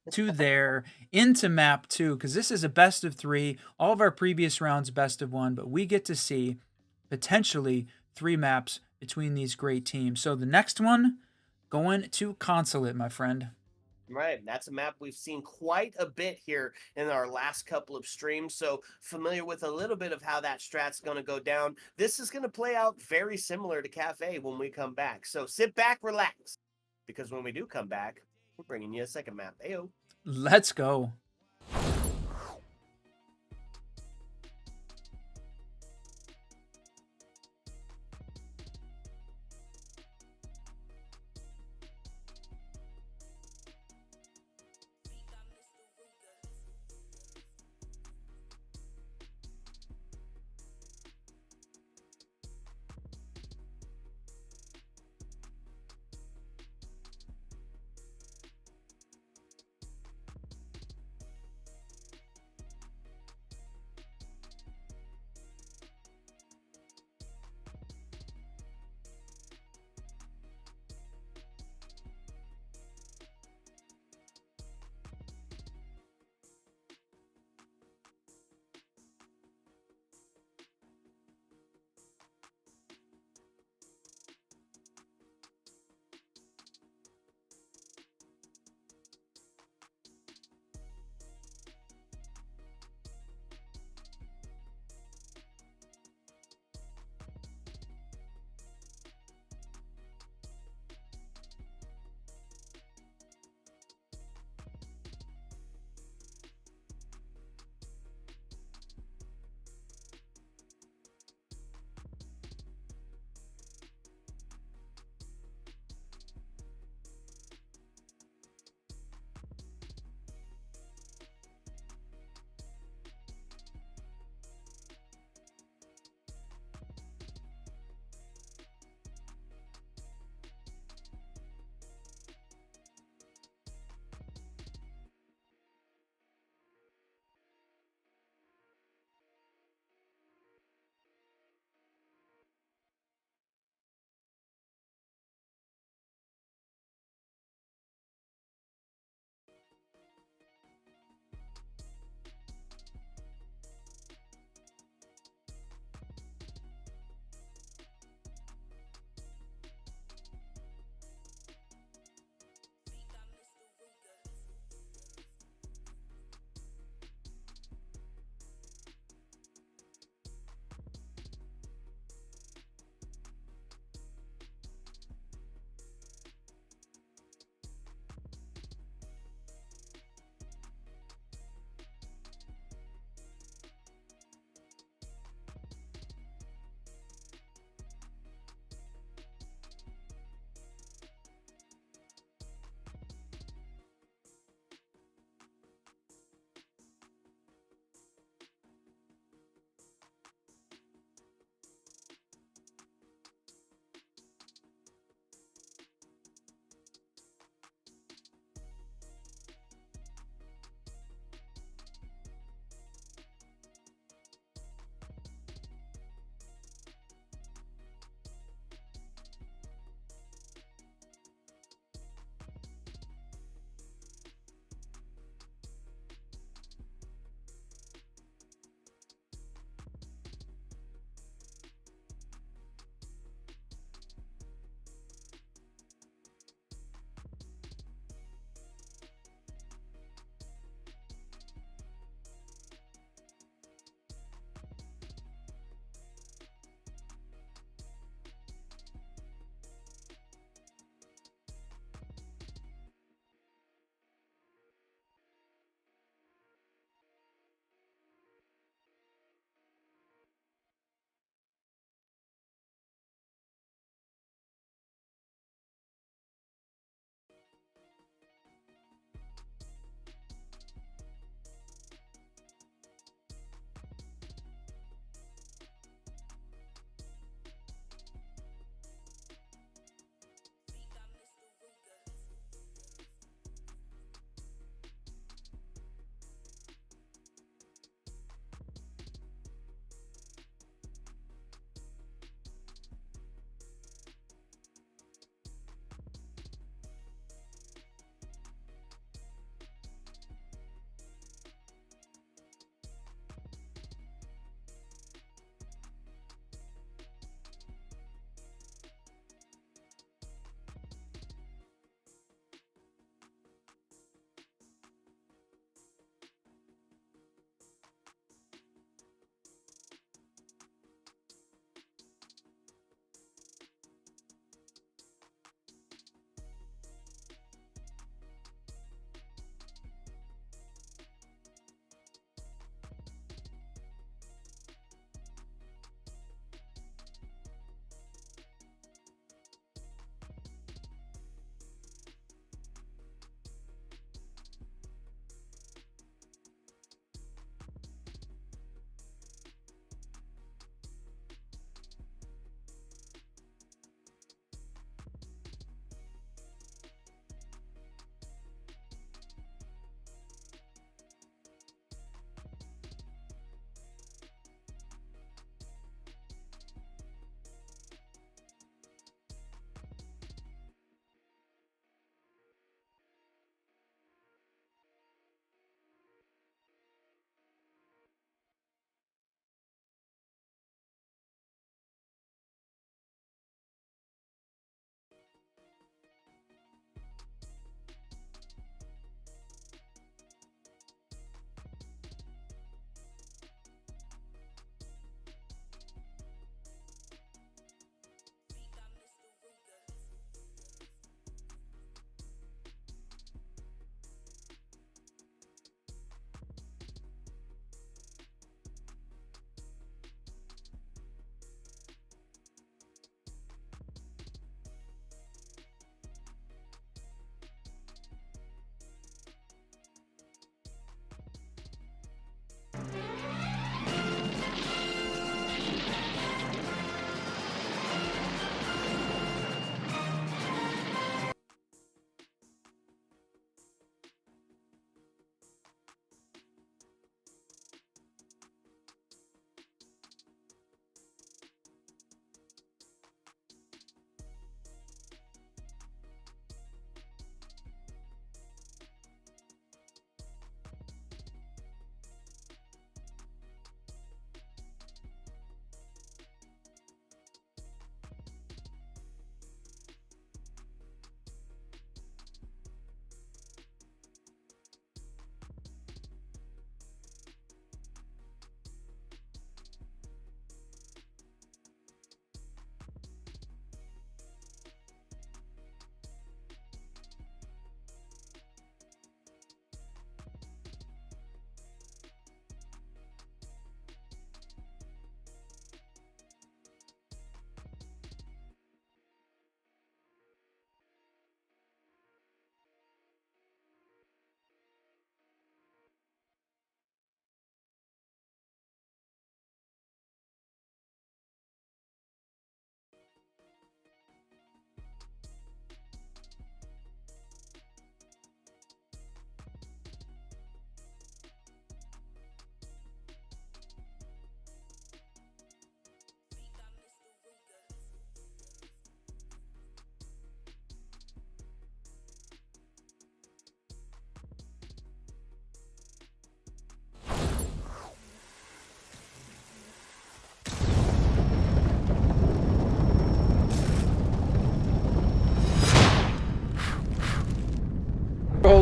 to there into map 2, because this is a best of 3. All of our previous rounds best of 1, but we get to see potentially 3 maps between these great teams. So the next one, going to Consulate, my friend. Right, that's a map we've seen quite a bit here in our last couple of streams, so familiar with a little bit of how that strat's going to go down. This is going to play out very similar to Cafe when we come back, so sit back, relax, because when we do come back, we're bringing you a second map. Ayo. Let's go.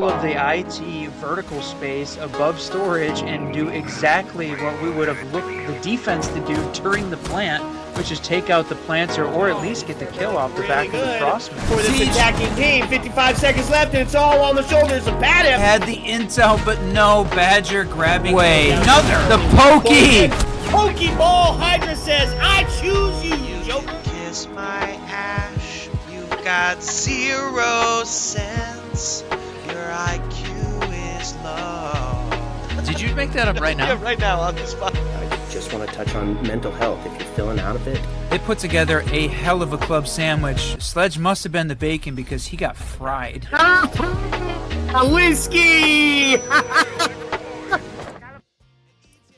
all of the IT vertical space above storage and do exactly what we would have looked the defense to do during the plant, which is take out the planter or at least get the kill off the back of the crossman. For this attacking team. 55 seconds left, and it's all on the shoulders of Badif. Had the intel, but no. Badger grabbing another. The pokey. Pokeball Hydra says, I choose you, Joker. Kiss my ash. You got 0 cents. Your IQ is low. Did you make that up right now? Yeah, right now on the spot. I just want to touch on mental health. If you're feeling out of it, They put together a hell of a club sandwich. Sledge must have been the bacon because he got fried. A whiskey!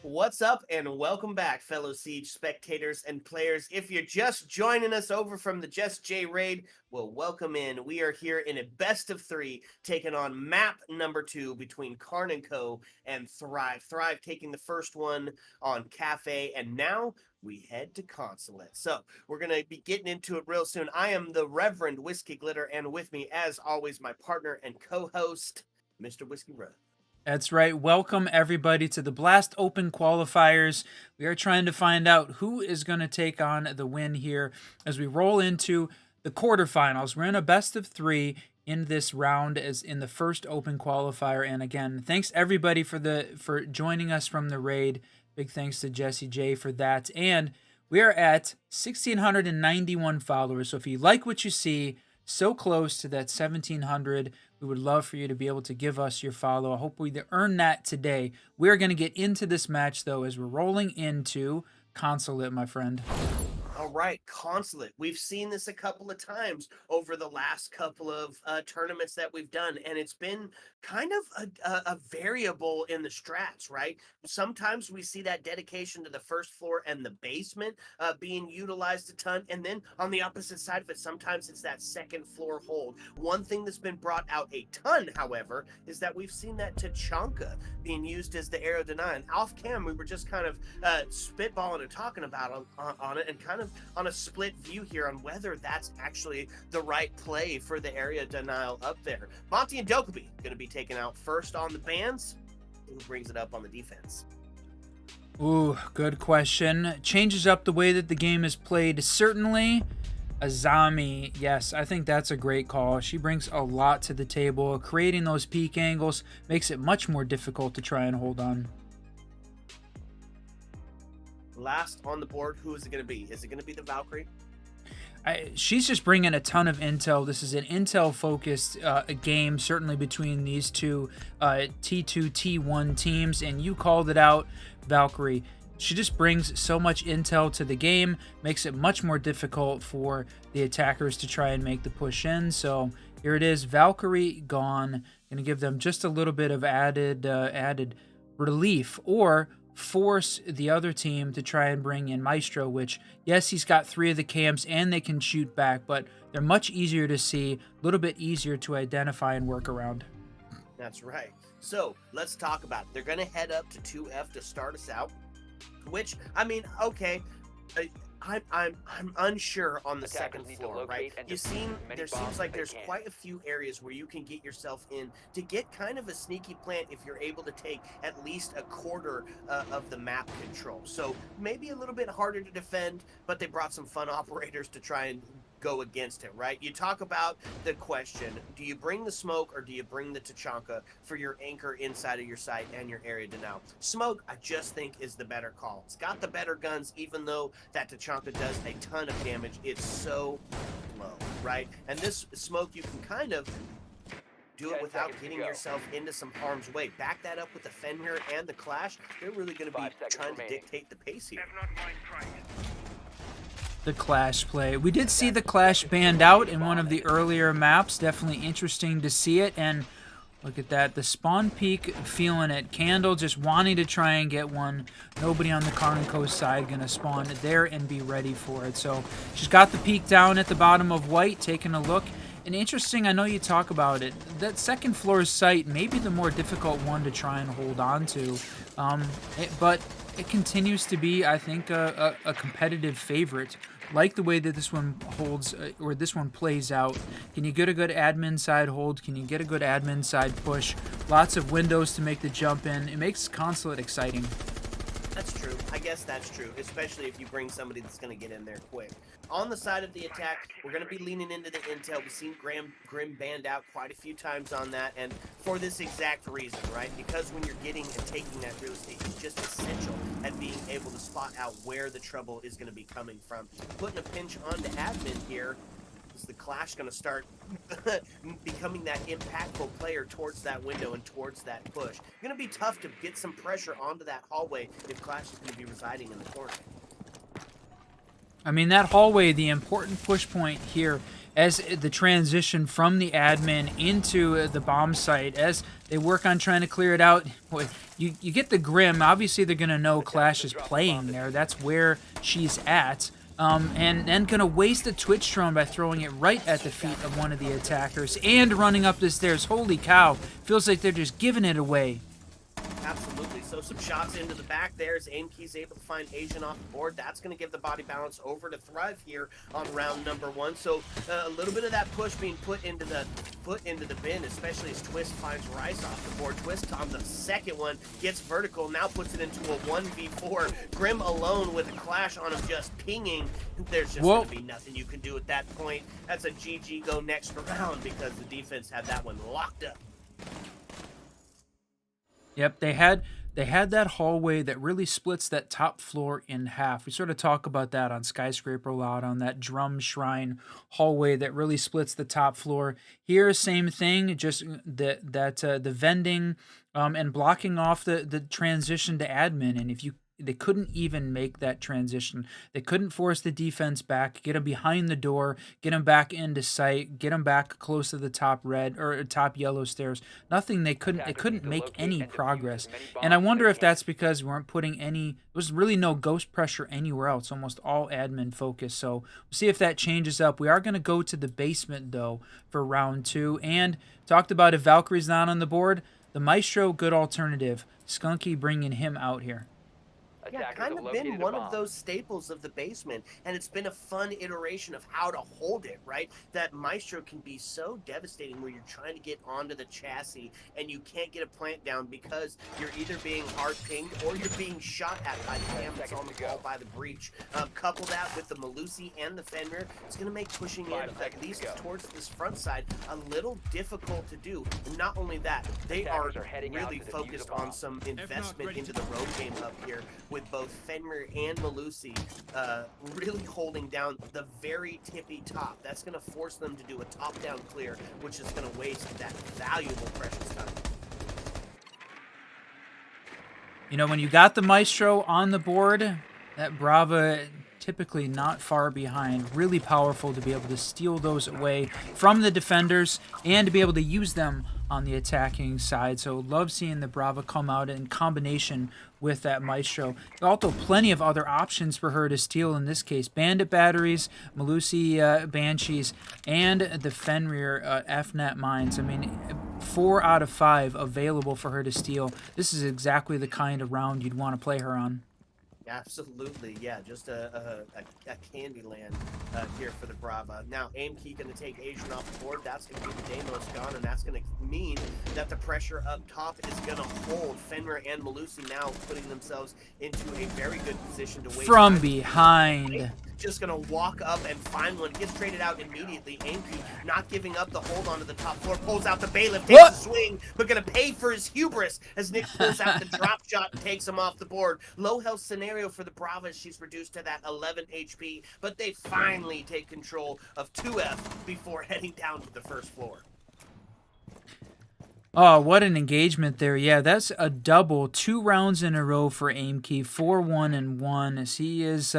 What's up, and welcome back, fellow Siege spectators and players. If you're just joining us over from the Just J Raid, well, welcome in. We are here in a best of 3, taking on map number 2 between Karn & Co. and Thrive. Thrive taking the first one on Cafe, and now we head to Consulate. So we're going to be getting into it real soon. I am the Reverend Whiskey Glitter, and with me, as always, my partner and co-host, Mr. Whiskey Road. That's right. Welcome, everybody, to the Blast Open qualifiers. We are trying to find out who is going to take on the win here as we roll into the quarterfinals. We're in a best of 3 in this round as in the first open qualifier. And again, thanks everybody for joining us from the raid. Big thanks to Jesse J for that. And we are at 1,691 followers. So if you like what you see, so close to that 1,700, we would love for you to be able to give us your follow. I hope we earn that today. We're going to get into this match, though, as we're rolling into Consulate, my friend. All right, Consulate. We've seen this a couple of times over the last couple of tournaments that we've done, and it's been kind of a variable in the strats, right? Sometimes we see that dedication to the first floor and the basement being utilized a ton, and then on the opposite side of it, sometimes it's that second floor hold. One thing that's been brought out a ton, however, is that we've seen that Tachanka being used as the arrow deny. And off cam, we were just kind of spitballing and talking about on it, and kind of on a split view here on whether that's actually the right play for the area denial up there. Monty and Dokkaebi going to be taken out first on the bans. Who brings it up on the defense? Ooh, good question. Changes up the way that the game is played. Certainly, Azami. Yes, I think that's a great call. She brings a lot to the table. Creating those peak angles makes it much more difficult to try and hold on. Last on the board, who is it going to be? Is it going to be the Valkyrie? She's just bringing a ton of intel. This is an intel-focused game, certainly between these two T2, T1 teams, and you called it out, Valkyrie. She just brings so much intel to the game, makes it much more difficult for the attackers to try and make the push in. So here it is, Valkyrie gone. Going to give them just a little bit of added relief, or force the other team to try and bring in Maestro, which, yes, he's got 3 of the camps and they can shoot back, but they're much easier to see, a little bit easier to identify and work around. That's right. So let's talk about it. They're going to head up to 2F to start us out, which, I mean, okay, I'm unsure on the second floor, right? There seems like there's quite a few areas where you can get yourself in to get kind of a sneaky plant if you're able to take at least a quarter of the map control. So maybe a little bit harder to defend, but they brought some fun operators to try and go against it, right? You talk about the question, do you bring the smoke or do you bring the Tachanka for your anchor inside of your site and your area denial? Smoke, I just think, is the better call. It's got the better guns, even though that Tachanka does a ton of damage. It's so low, right? And this smoke, you can kind of do it without getting yourself into some harm's way. Back that up with the Fenrir and the Clash. They're really going to be trying to dictate the pace here. The Clash play. We did see the Clash banned out in one of the earlier maps. Definitely interesting to see it. And look at that. The spawn peak feeling it. Candle just wanting to try and get one. Nobody on the Karn & Co side going to spawn there and be ready for it. So she's got the peak down at the bottom of white, taking a look. And interesting, I know you talk about it, that second floor site may be the more difficult one to try and hold on to. But it continues to be, I think, a competitive favorite like the way that this one holds, or this one plays out. Can you get a good admin side hold? Can you get a good admin side push? Lots of windows to make the jump in. It makes Consulate exciting. That's true. I guess that's true, especially if you bring somebody that's going to get in there quick. On the side of the attack, we're going to be leaning into the intel. We've seen Grim banned out quite a few times on that, and for this exact reason, right? Because when you're getting and taking that real estate, it's just essential at being able to spot out where the trouble is going to be coming from. Putting a pinch onto admin here, is the Clash going to start becoming that impactful player towards that window and towards that push? Going to be tough to get some pressure onto that hallway if Clash is going to be residing in the corner. I mean, that hallway, the important push point here as the transition from the admin into the bomb site, as they work on trying to clear it out. Boy, you get the Grim. Obviously, they're going to know Clash is playing there. That's where she's at. And then going to waste a Twitch drone by throwing it right at the feet of one of the attackers and running up the stairs. Holy cow. Feels like they're just giving it away. Absolutely. So some shots into the back there as Aimkey's able to find Asian off the board. That's going to give the body balance over to Thrive here on round number 1. So a little bit of that push being put into the bin, especially as Twist finds Rice off the board. Twist on the second one gets vertical, now puts it into a 1v4. Grim alone with a Clash on him just pinging. There's just going to be nothing you can do at that point. That's a GG go next round because the defense had that one locked up. Yep, they had that hallway that really splits that top floor in half. We sort of talk about that on Skyscraper a lot, on that drum shrine hallway that really splits the top floor. Here, same thing, just the vending and blocking off the transition to admin. And they couldn't even make that transition. They couldn't force the defense back, get them behind the door, get them back into sight, get them back close to the top red or top yellow stairs. Nothing. They couldn't make any progress. And I wonder if that's because we weren't putting any. There was really no ghost pressure anywhere else. Almost all admin focus. So we'll see if that changes up. We are going to go to the basement though for round 2. And talked about if Valkyrie's not on the board, the Maestro, good alternative. Skunky bringing him out here. Yeah, kind of been one of those staples of the basement, and it's been a fun iteration of how to hold it, right? That Maestro can be so devastating where you're trying to get onto the chassis and you can't get a plant down because you're either being hard pinged or you're being shot at by the cam that's on the wall by the breach. Couple that with the Malusi and the Fenrir, it's going to make pushing in at least towards this front side a little difficult to do. And not only that, they are really focused on some investment into the road game up here, with both Fenrir and Malusi really holding down the very tippy top. That's going to force them to do a top-down clear, which is going to waste that valuable precious time. You know, when you got the Maestro on the board, that Brava typically not far behind. Really powerful to be able to steal those away from the defenders and to be able to use them on the attacking side. So love seeing the Brava come out in combination with that Maestro. Also plenty of other options for her to steal in this case. Bandit batteries, Malusi Banshees, and the Fenrir FNAT mines. I mean, 4 out of 5 available for her to steal. This is exactly the kind of round you'd want to play her on. Absolutely, yeah, just a candy land here for the Brava. Now, Aimkey going to take Asian off the board. That's going to be the Deimos gone, and that's going to mean that the pressure up top is going to hold. Fenrir and Malusi now putting themselves into a very good position to wait. From behind. Just going to walk up and find one. Gets traded out immediately. Aimkey not giving up the hold onto the top floor. Pulls out the bailiff, takes a swing, but going to pay for his hubris as Nick pulls out the drop shot and takes him off the board. Low health scenario for the Brava. She's reduced to that 11 HP, but they finally take control of 2F before heading down to the first floor. Oh, what an engagement there. Yeah, that's a double. 2 rounds in a row for Aimkey. 4-1-1 as he is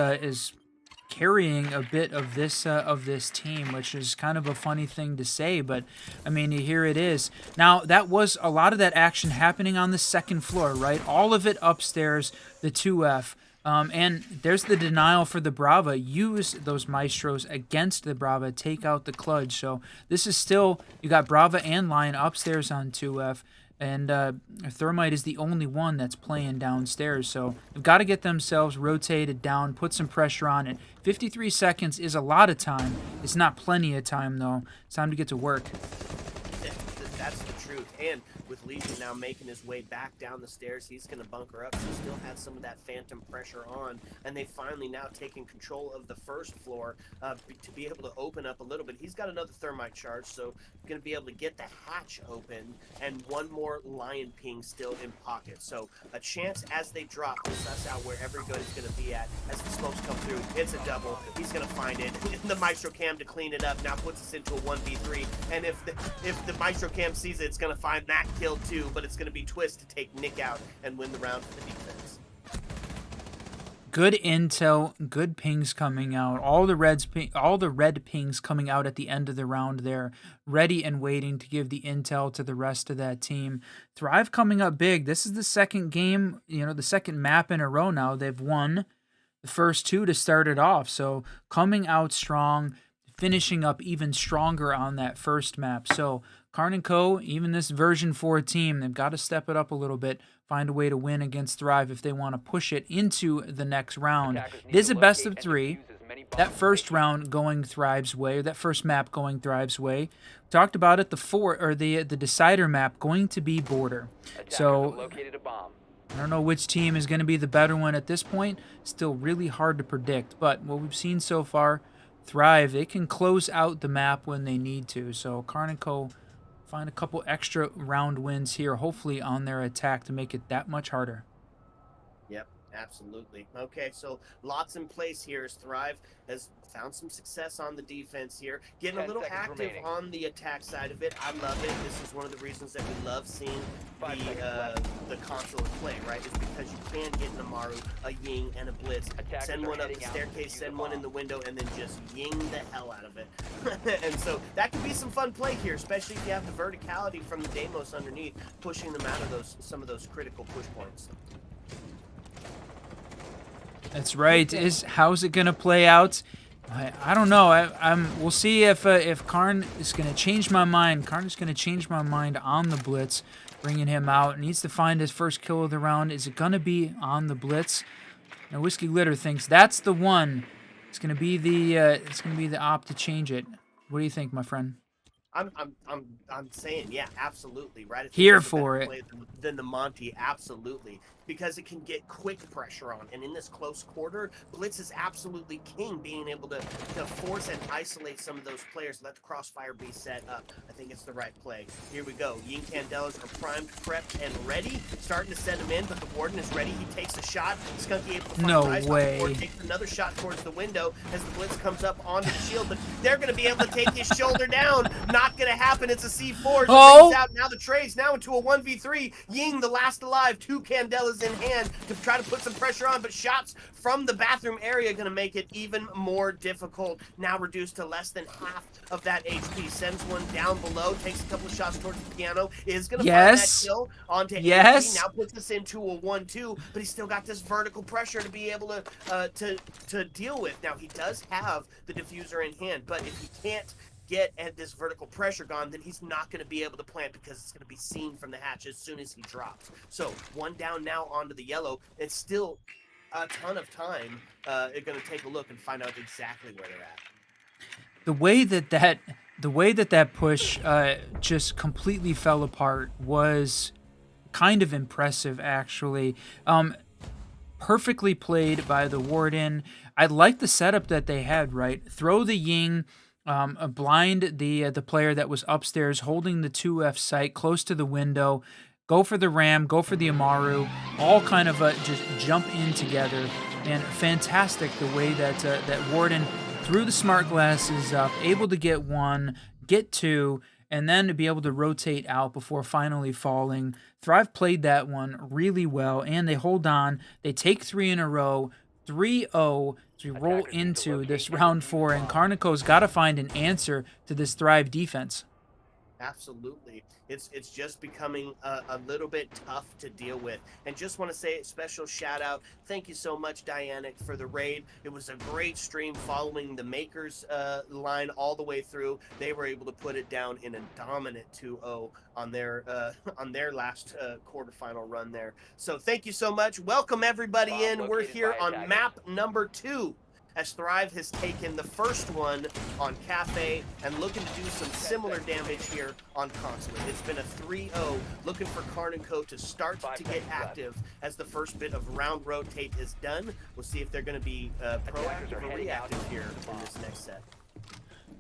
carrying a bit of this team, which is kind of a funny thing to say, but I mean, here it is. Now, that was a lot of that action happening on the second floor, right? All of it upstairs, the 2F. And there's the denial for the Brava. Use those Maestros against the Brava. Take out the Cludge. So this is still, you got Brava and Lion upstairs on 2F. and Thermite is the only one that's playing downstairs. So they've got to get themselves rotated down, put some pressure on it. 53 seconds is a lot of time. It's not plenty of time, though. It's time to get to work. That's the truth. And with Legion now making his way back down the stairs, he's going to bunker up. He still has some of that phantom pressure on, and they finally now taking control of the first floor to be able to open up a little bit. He's got another thermite charge, so going to be able to get the hatch open, and one more lion ping still in pocket. So a chance as they drop to suss out where everybody's going to be at. As the smokes come through, it's a double. He's going to find it. The Maestro Cam to clean it up now puts us into a 1v3, and if the Maestro Cam sees it, it's going to find that kill too, but it's going to be Twist to take Nick out and win the round for the defense. Good intel, good pings coming out. All the red pings coming out at the end of the round there, ready and waiting to give the intel to the rest of that team. Thrive coming up big. This is the second game, the second map in a row now. They've won the first two to start it off. So coming out strong, finishing up even stronger on that first map. So Karn & Co., even this version 4 team, they've got to step it up a little bit, find a way to win against Thrive if they want to push it into the next round. It is a best of 3. That first round going Thrive's way, or that first map going Thrive's way. Talked about it, the decider map going to be Border. So I don't know which team is going to be the better one at this point. Still really hard to predict, but what we've seen so far, Thrive, they can close out the map when they need to. So Karn & Co. find a couple extra round wins here, hopefully on their attack to make it that much harder. Yep, absolutely. Okay, so lots in place here as Thrive has found some success on the defense here, getting a little active on the attack side of it. I love it. This is one of the reasons that we love seeing the console play, right? It's because you can get an Amaru, a Ying, and a Blitz. Send one up the staircase, send one in the window, and then just Ying the hell out of it. And so that could be some fun play here, especially if you have the verticality from the Deimos underneath, pushing them out of some of those critical push points. That's right. How's it gonna play out? I don't know. We'll see if Karn is gonna change my mind. Karn is gonna change my mind on the Blitz, bringing him out. Needs to find his first kill of the round. Is it gonna be on the Blitz? Now Whiskey Glitter thinks that's the one. It's gonna be the op to change it. What do you think, my friend? I'm saying, yeah, absolutely, right? Here for it. Than the Monty, absolutely, because it can get quick pressure on, and in this close quarter, Blitz is absolutely king, being able to force and isolate some of those players. Let the crossfire be set up. I think it's the right play. Here we go. Yin Candelas are primed, prepped, and ready. Starting to send him in, but the Warden is ready. He takes a shot. Skunky able to find Rise way. Or takes another shot towards the window as the Blitz comes up onto the shield, but they're going to be able to take his shoulder down. Not going to happen. It's a C4. Oh! Out. Now the trade's now into a 1v3. Ying, the last alive, 2 Candelas in hand to try to put some pressure on, but shots from the bathroom area going to make it even more difficult. Now reduced to less than half of that HP. Sends one down below, takes a couple of shots towards the piano, is going to find that kill onto HP. Now puts us into a 1-2, but he's still got this vertical pressure to be able to deal with. Now he does have the diffuser in hand, but if he can't get at this vertical pressure gone, then he's not going to be able to plant because it's going to be seen from the hatch as soon as he drops. So one down now onto the yellow. It's still a ton of time. They're going to take a look and find out exactly where they're at. The way that push just completely fell apart was kind of impressive, actually. Perfectly played by the Warden. I like the setup that they had, right? Throw the Ying, blind the player that was upstairs holding the 2F sight close to the window, go for the Ram, go for the Amaru, all kind of just jump in together. And fantastic the way that Warden threw the smart glasses up, able to get 1, get 2, and then to be able to rotate out before finally falling. Thrive played that one really well, and they hold on. They take 3 in a row, 3-0. So we roll into this round 4, and Karn & Co.'s got to find an answer to this Thrive defense. Absolutely. It's just becoming a little bit tough to deal with. And just want to say a special shout out. Thank you so much, Dianic, for the raid. It was a great stream following the Makers line all the way through. They were able to put it down in a dominant 2-0 on their on their last quarterfinal run there. So thank you so much. Welcome everybody in. We're here on map number 2. As Thrive has taken the first one on Cafe and looking to do some similar damage here on Consulate. It's been a 3-0, looking for Karn & Co. to start to get active as the first bit of round rotate is done. We'll see if they're going to be proactive or reactive here in this next set.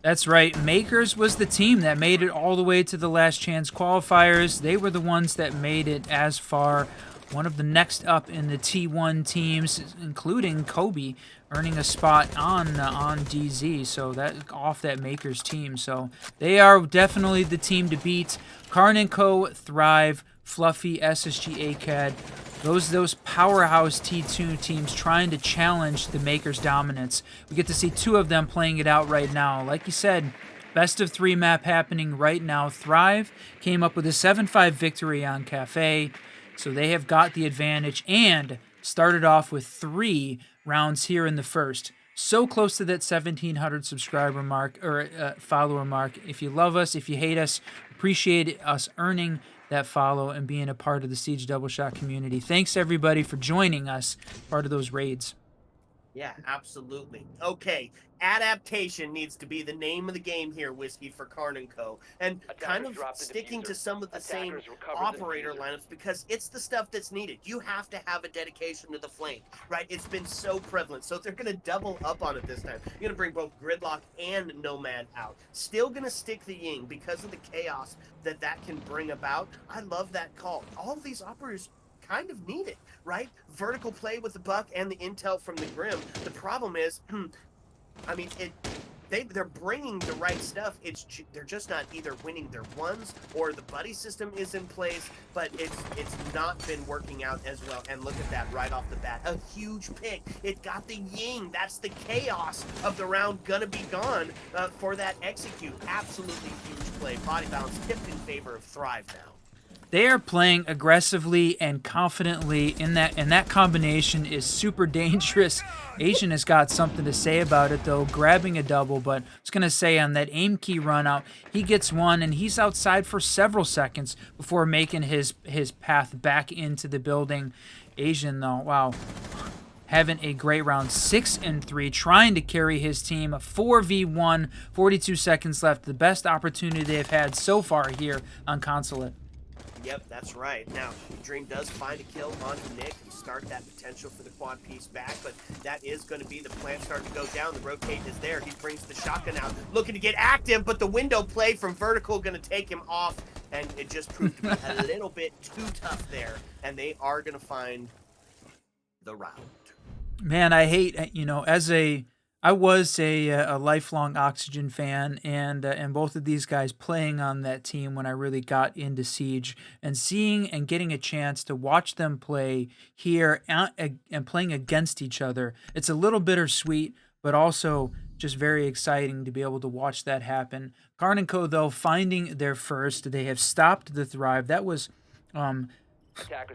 That's right. Makers was the team that made it all the way to the last chance qualifiers. They were the ones that made it as far. One of the next up in the T1 teams, including Kobe, earning a spot on DZ, so that off that Makers team. So they are definitely the team to beat. Karn & Co., Thrive, Fluffy, SSG, ACAD. Those powerhouse T2 teams trying to challenge the Makers' dominance. We get to see 2 of them playing it out right now. Like you said, best of 3 map happening right now. Thrive came up with a 7-5 victory on Cafe. So they have got the advantage and started off with 3 rounds here in the first. So close to that 1,700 subscriber mark or follower mark. If you love us, if you hate us, appreciate us earning that follow and being a part of the Siege Double Shot community. Thanks everybody for joining us, part of those raids. Yeah, absolutely. Okay, adaptation needs to be the name of the game here, Whiskey, for Karn & Co. And kind of sticking to some of the same operator lineups because it's the stuff that's needed. You have to have a dedication to the flank, right? It's been so prevalent. So they're going to double up on it this time. You're going to bring both Gridlock and Nomad out. Still going to stick the Ying because of the chaos that can bring about. I love that call. All of these operators kind of need it, right? Vertical play with the Buck and the intel from the Grim. The problem is, I mean, they're bringing the right stuff. They're just not either winning their ones or the buddy system is in place, but it's not been working out as well. And look at that right off the bat, a huge pick. It got the Ying. That's the chaos of the round gonna be gone for that execute. Absolutely huge play. Body balance tipped in favor of Thrive now. They are playing aggressively and confidently in that, and that combination is super dangerous. Asian has got something to say about it, though, grabbing a double, but I was going to say on that aim key run out, he gets one, and he's outside for several seconds before making his path back into the building. Asian, though, wow, having a great round, 6-3, trying to carry his team, a 4v1, 42 seconds left, the best opportunity they've had so far here on Consulate. Yep, that's right. Now, Dream does find a kill onto Nick and start that potential for the quad piece back, but that is going to be the plan starting to go down. The rotate is there. He brings the shotgun out, looking to get active, but the window play from Vertical going to take him off, and it just proved to be a little bit too tough there, and they are going to find the round. Man, I hate, I was a lifelong Oxygen fan, and both of these guys playing on that team when I really got into Siege, and seeing and getting a chance to watch them play here and playing against each other. It's a little bittersweet, but also just very exciting to be able to watch that happen. Karn & Co., though, finding their first. They have stopped the Thrive. That was...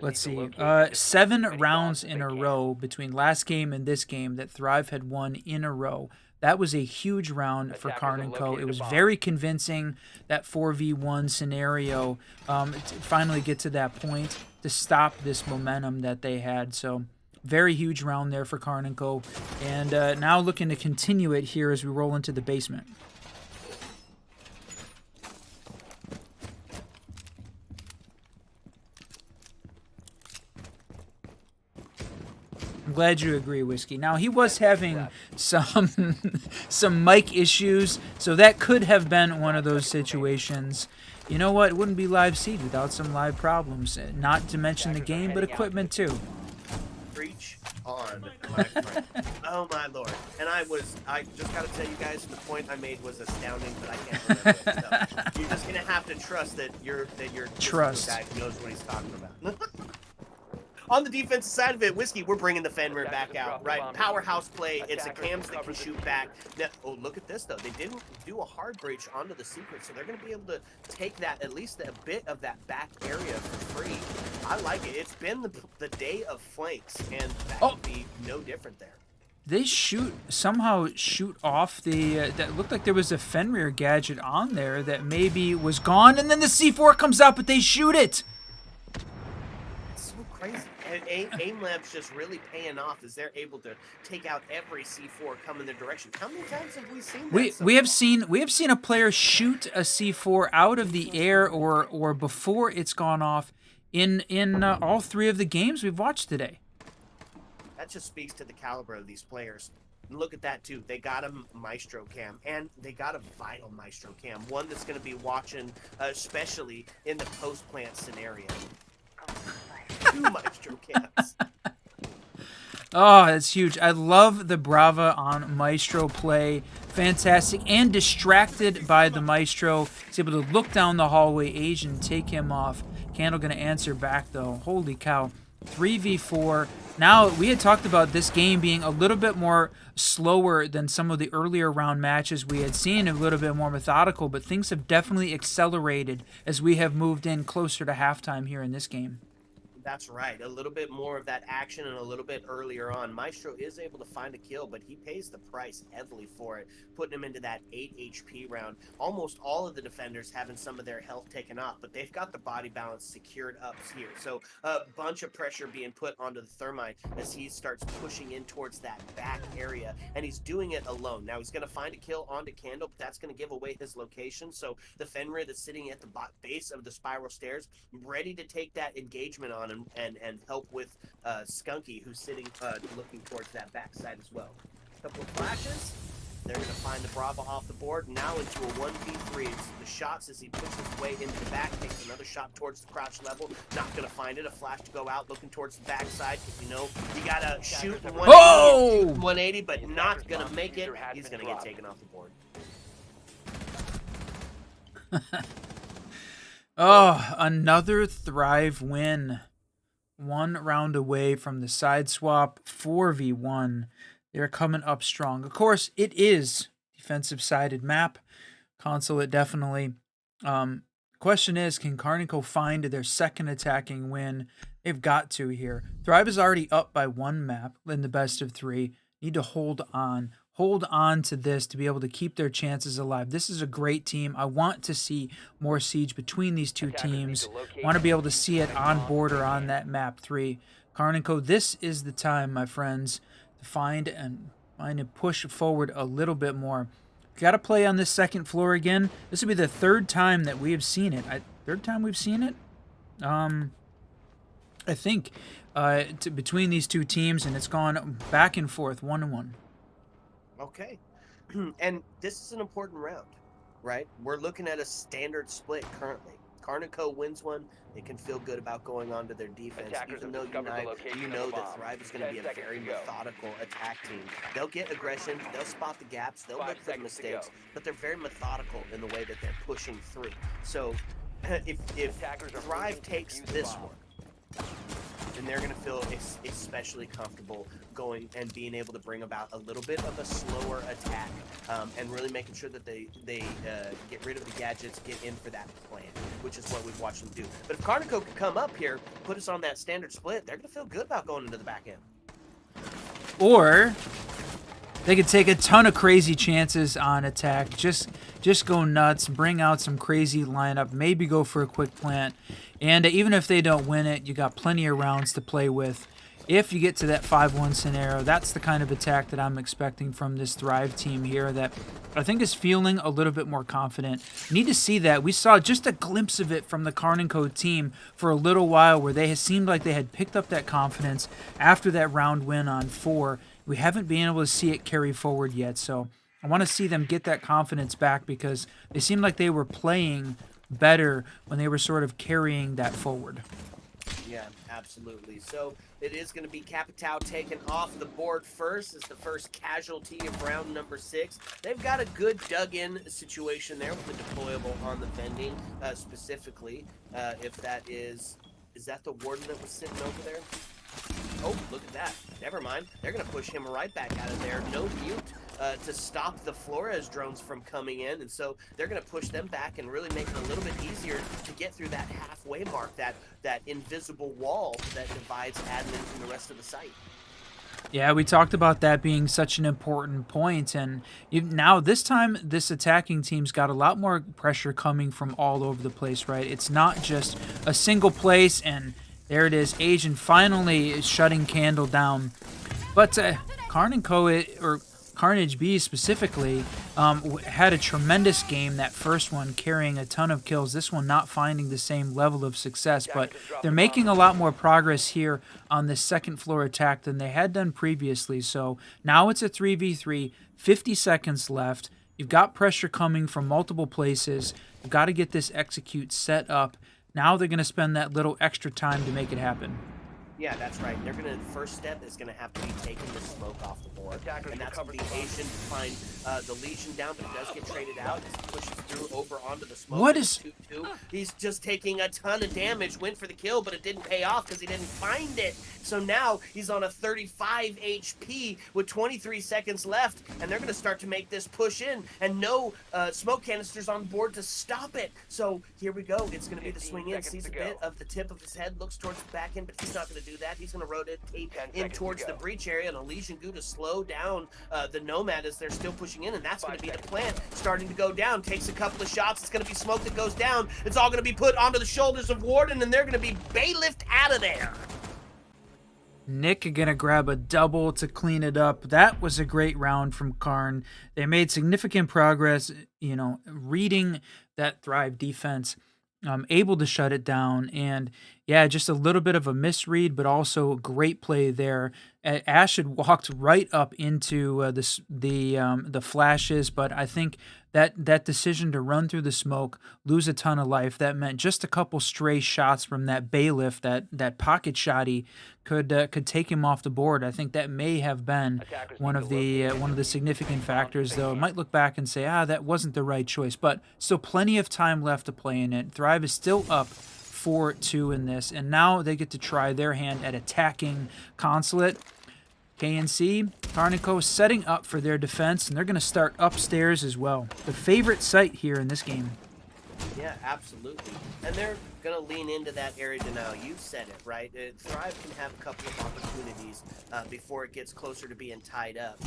let's see, 7 rounds in a row between last game and this game that Thrive had won in a row. That was a huge round for Karn & Co. It was very convincing, that 4v1 scenario, to finally get to that point to stop this momentum that they had. So very huge round there for Karn & Co. And now looking to continue it here as we roll into the basement. I'm glad you agree, Whiskey. Now, he was having some mic issues, so that could have been one of those situations. You know what? It wouldn't be live Siege without some live problems. Not to mention the game, but equipment too. Preach on, my friend. Oh my lord. And I just gotta tell you guys, the point I made was astounding, but I can't remember it. So you're just gonna have to trust that you're trust guy who knows what he's talking about. On the defensive side of it, Whiskey, we're bringing the Fenrir back out, right? Powerhouse play. It's a cams that can shoot back. Now, oh, look at this, though. They didn't do a hard breach onto the secret, so they're going to be able to take that, at least a bit of that back area for free. I like it. It's been the day of flanks, and that would be no different there. They somehow shoot off the, that looked like there was a Fenrir gadget on there that maybe was gone, and then the C4 comes out, but they shoot it. It's so crazy. And Aim Lab's just really paying off as they're able to take out every C4 coming their direction. How many times have we seen that? We have seen a player shoot a C4 out of the air or before it's gone off in all 3 of the games we've watched today. That just speaks to the caliber of these players. And look at that, too. They got a Maestro cam, and they got a vital Maestro cam, one that's going to be watching, especially in the post-plant scenario. 2 Maestro cams. Oh, that's huge. I love the Brava on Maestro play. Fantastic. And distracted by the Maestro. He's able to look down the hallway, age, and take him off. Candle going to answer back, though. Holy cow. 3v4. Now, we had talked about this game being a little bit more slower than some of the earlier round matches we had seen, a little bit more methodical, but things have definitely accelerated as we have moved in closer to halftime here in this game. That's right. A little bit more of that action and a little bit earlier on. Maestro is able to find a kill, but he pays the price heavily for it, putting him into that 8 HP round. Almost all of the defenders having some of their health taken off, but they've got the body balance secured up here. So a bunch of pressure being put onto the Thermite as he starts pushing in towards that back area, and he's doing it alone. Now he's going to find a kill onto Candle, but that's going to give away his location. So the Fenrir that's sitting at the base of the spiral stairs, ready to take that engagement on and help with Skunky, who's sitting looking towards that backside as well. Couple of flashes. They're going to find the Brava off the board. Now into a 1v3. It's the shots as he pushes his way into the back. Takes another shot towards the crouch level. Not going to find it. A flash to go out. Looking towards the backside. Because, you know, you got to shoot 180, but not going to make it. He's going to get taken off the board. Oh, another Thrive win. 1 round away from the side swap, 4v1. They're coming up strong. Of course, it is defensive-sided map. Consulate definitely. Question is, can Carnico find their second attacking win? They've got to here. Thrive is already up by 1 map in the best of 3. Need to hold on. Hold on to this to be able to keep their chances alive. This is a great team. I want to see more siege between these 2 teams. I want to be able to see it on border on that map 3. Carnico, this is the time, my friends, to find and push forward a little bit more. Got to play on this second floor again. This will be the 3rd time that we have seen it. 3rd time we've seen it? I think between these 2 teams, and it's gone back and forth, 1-1. Okay. And this is an important round, right? We're looking at a standard split currently. Carnico wins one. They can feel good about going on to their defense, even though you know that Thrive is going to be a very methodical attack team. They'll get aggression. They'll spot the gaps. They'll look for the mistakes, but they're very methodical in the way that they're pushing through. So if Thrive takes this one, then they're going to feel especially comfortable going and being able to bring about a little bit of a slower attack and really making sure that they get rid of the gadgets, get in for that plan, which is what we've watched them do. But if Carnico could come up here, put us on that standard split, they're going to feel good about going into the back end. Or they could take a ton of crazy chances on attack. Just go nuts, bring out some crazy lineup, maybe go for a quick plant. And even if they don't win it, you got plenty of rounds to play with. If you get to that 5-1 scenario, that's the kind of attack that I'm expecting from this Thrive team here that I think is feeling a little bit more confident. Need to see that. We saw just a glimpse of it from the Carnico team for a little while where they seemed like they had picked up that confidence after that round win on 4. We haven't been able to see it carry forward yet, so I want to see them get that confidence back because they seemed like they were playing better when they were sort of carrying that forward. Yeah, absolutely. So it is going to be Capitao taken off the board first as the first casualty of round number 6. They've got a good dug-in situation there with the deployable on the vending, specifically. If that is that the warden that was sitting over there? Oh, look at that. Never mind. They're going to push him right back out of there. No mute to stop the Flores drones from coming in. And so they're going to push them back and really make it a little bit easier to get through that halfway mark, that invisible wall that divides admin from the rest of the site. Yeah, we talked about that being such an important point, and now this time this attacking team's got a lot more pressure coming from all over the place, right? It's not just a single place, and there it is, Asian finally shutting Candle down. But Karn & Co, or Carnage B specifically, had a tremendous game, that first one, carrying a ton of kills. This one not finding the same level of success, but they're making a lot more progress here on this second floor attack than they had done previously. So now it's a 3v3, 50 seconds left. You've got pressure coming from multiple places. You've got to get this execute set up. Now they're going to spend that little extra time to make it happen. Yeah, that's right. They're gonna, first step is gonna have to be taking the smoke off the board, and that's gonna be Asian to find the Legion down, but it does get traded out as he pushes through over onto the smoke. What is? 2-2. He's just taking a ton of damage. Went for the kill, but it didn't pay off because he didn't find it. So now he's on a 35 HP with 23 seconds left, and they're gonna start to make this push in, and no smoke canisters on board to stop it. So here we go. It's gonna be the swing in. Sees a bit of the tip of his head, looks towards the back end, but he's not gonna do that. He's going to rotate in towards the breach area, and a Legion Goo to slow down the Nomad as they're still pushing in, and that's going to be the plant starting to go down. Takes a couple of shots. It's going to be smoke that goes down. It's all going to be put onto the shoulders of Warden, and they're going to be bailiffed out of there. Nick going to grab a double to clean it up. That was a great round from Karn. They made significant progress, you know, reading that Thrive defense. Able to shut it down, and yeah, just a little bit of a misread, but also a great play there. Ash had walked right up into the flashes, but I think that decision to run through the smoke, lose a ton of life, that meant just a couple stray shots from that bailiff, that pocket shotty could take him off the board. I think that may have been one of the significant factors, though. I might look back and say, that wasn't the right choice, but still plenty of time left to play in it. Thrive is still up 4-2 in this, and now they get to try their hand at attacking Consulate. KNC, Karn & Co setting up for their defense, and they're going to start upstairs as well. The favorite site here in this game. Yeah, absolutely. And they're going to lean into that area denial. You said it, right? Thrive can have a couple of opportunities before it gets closer to being tied up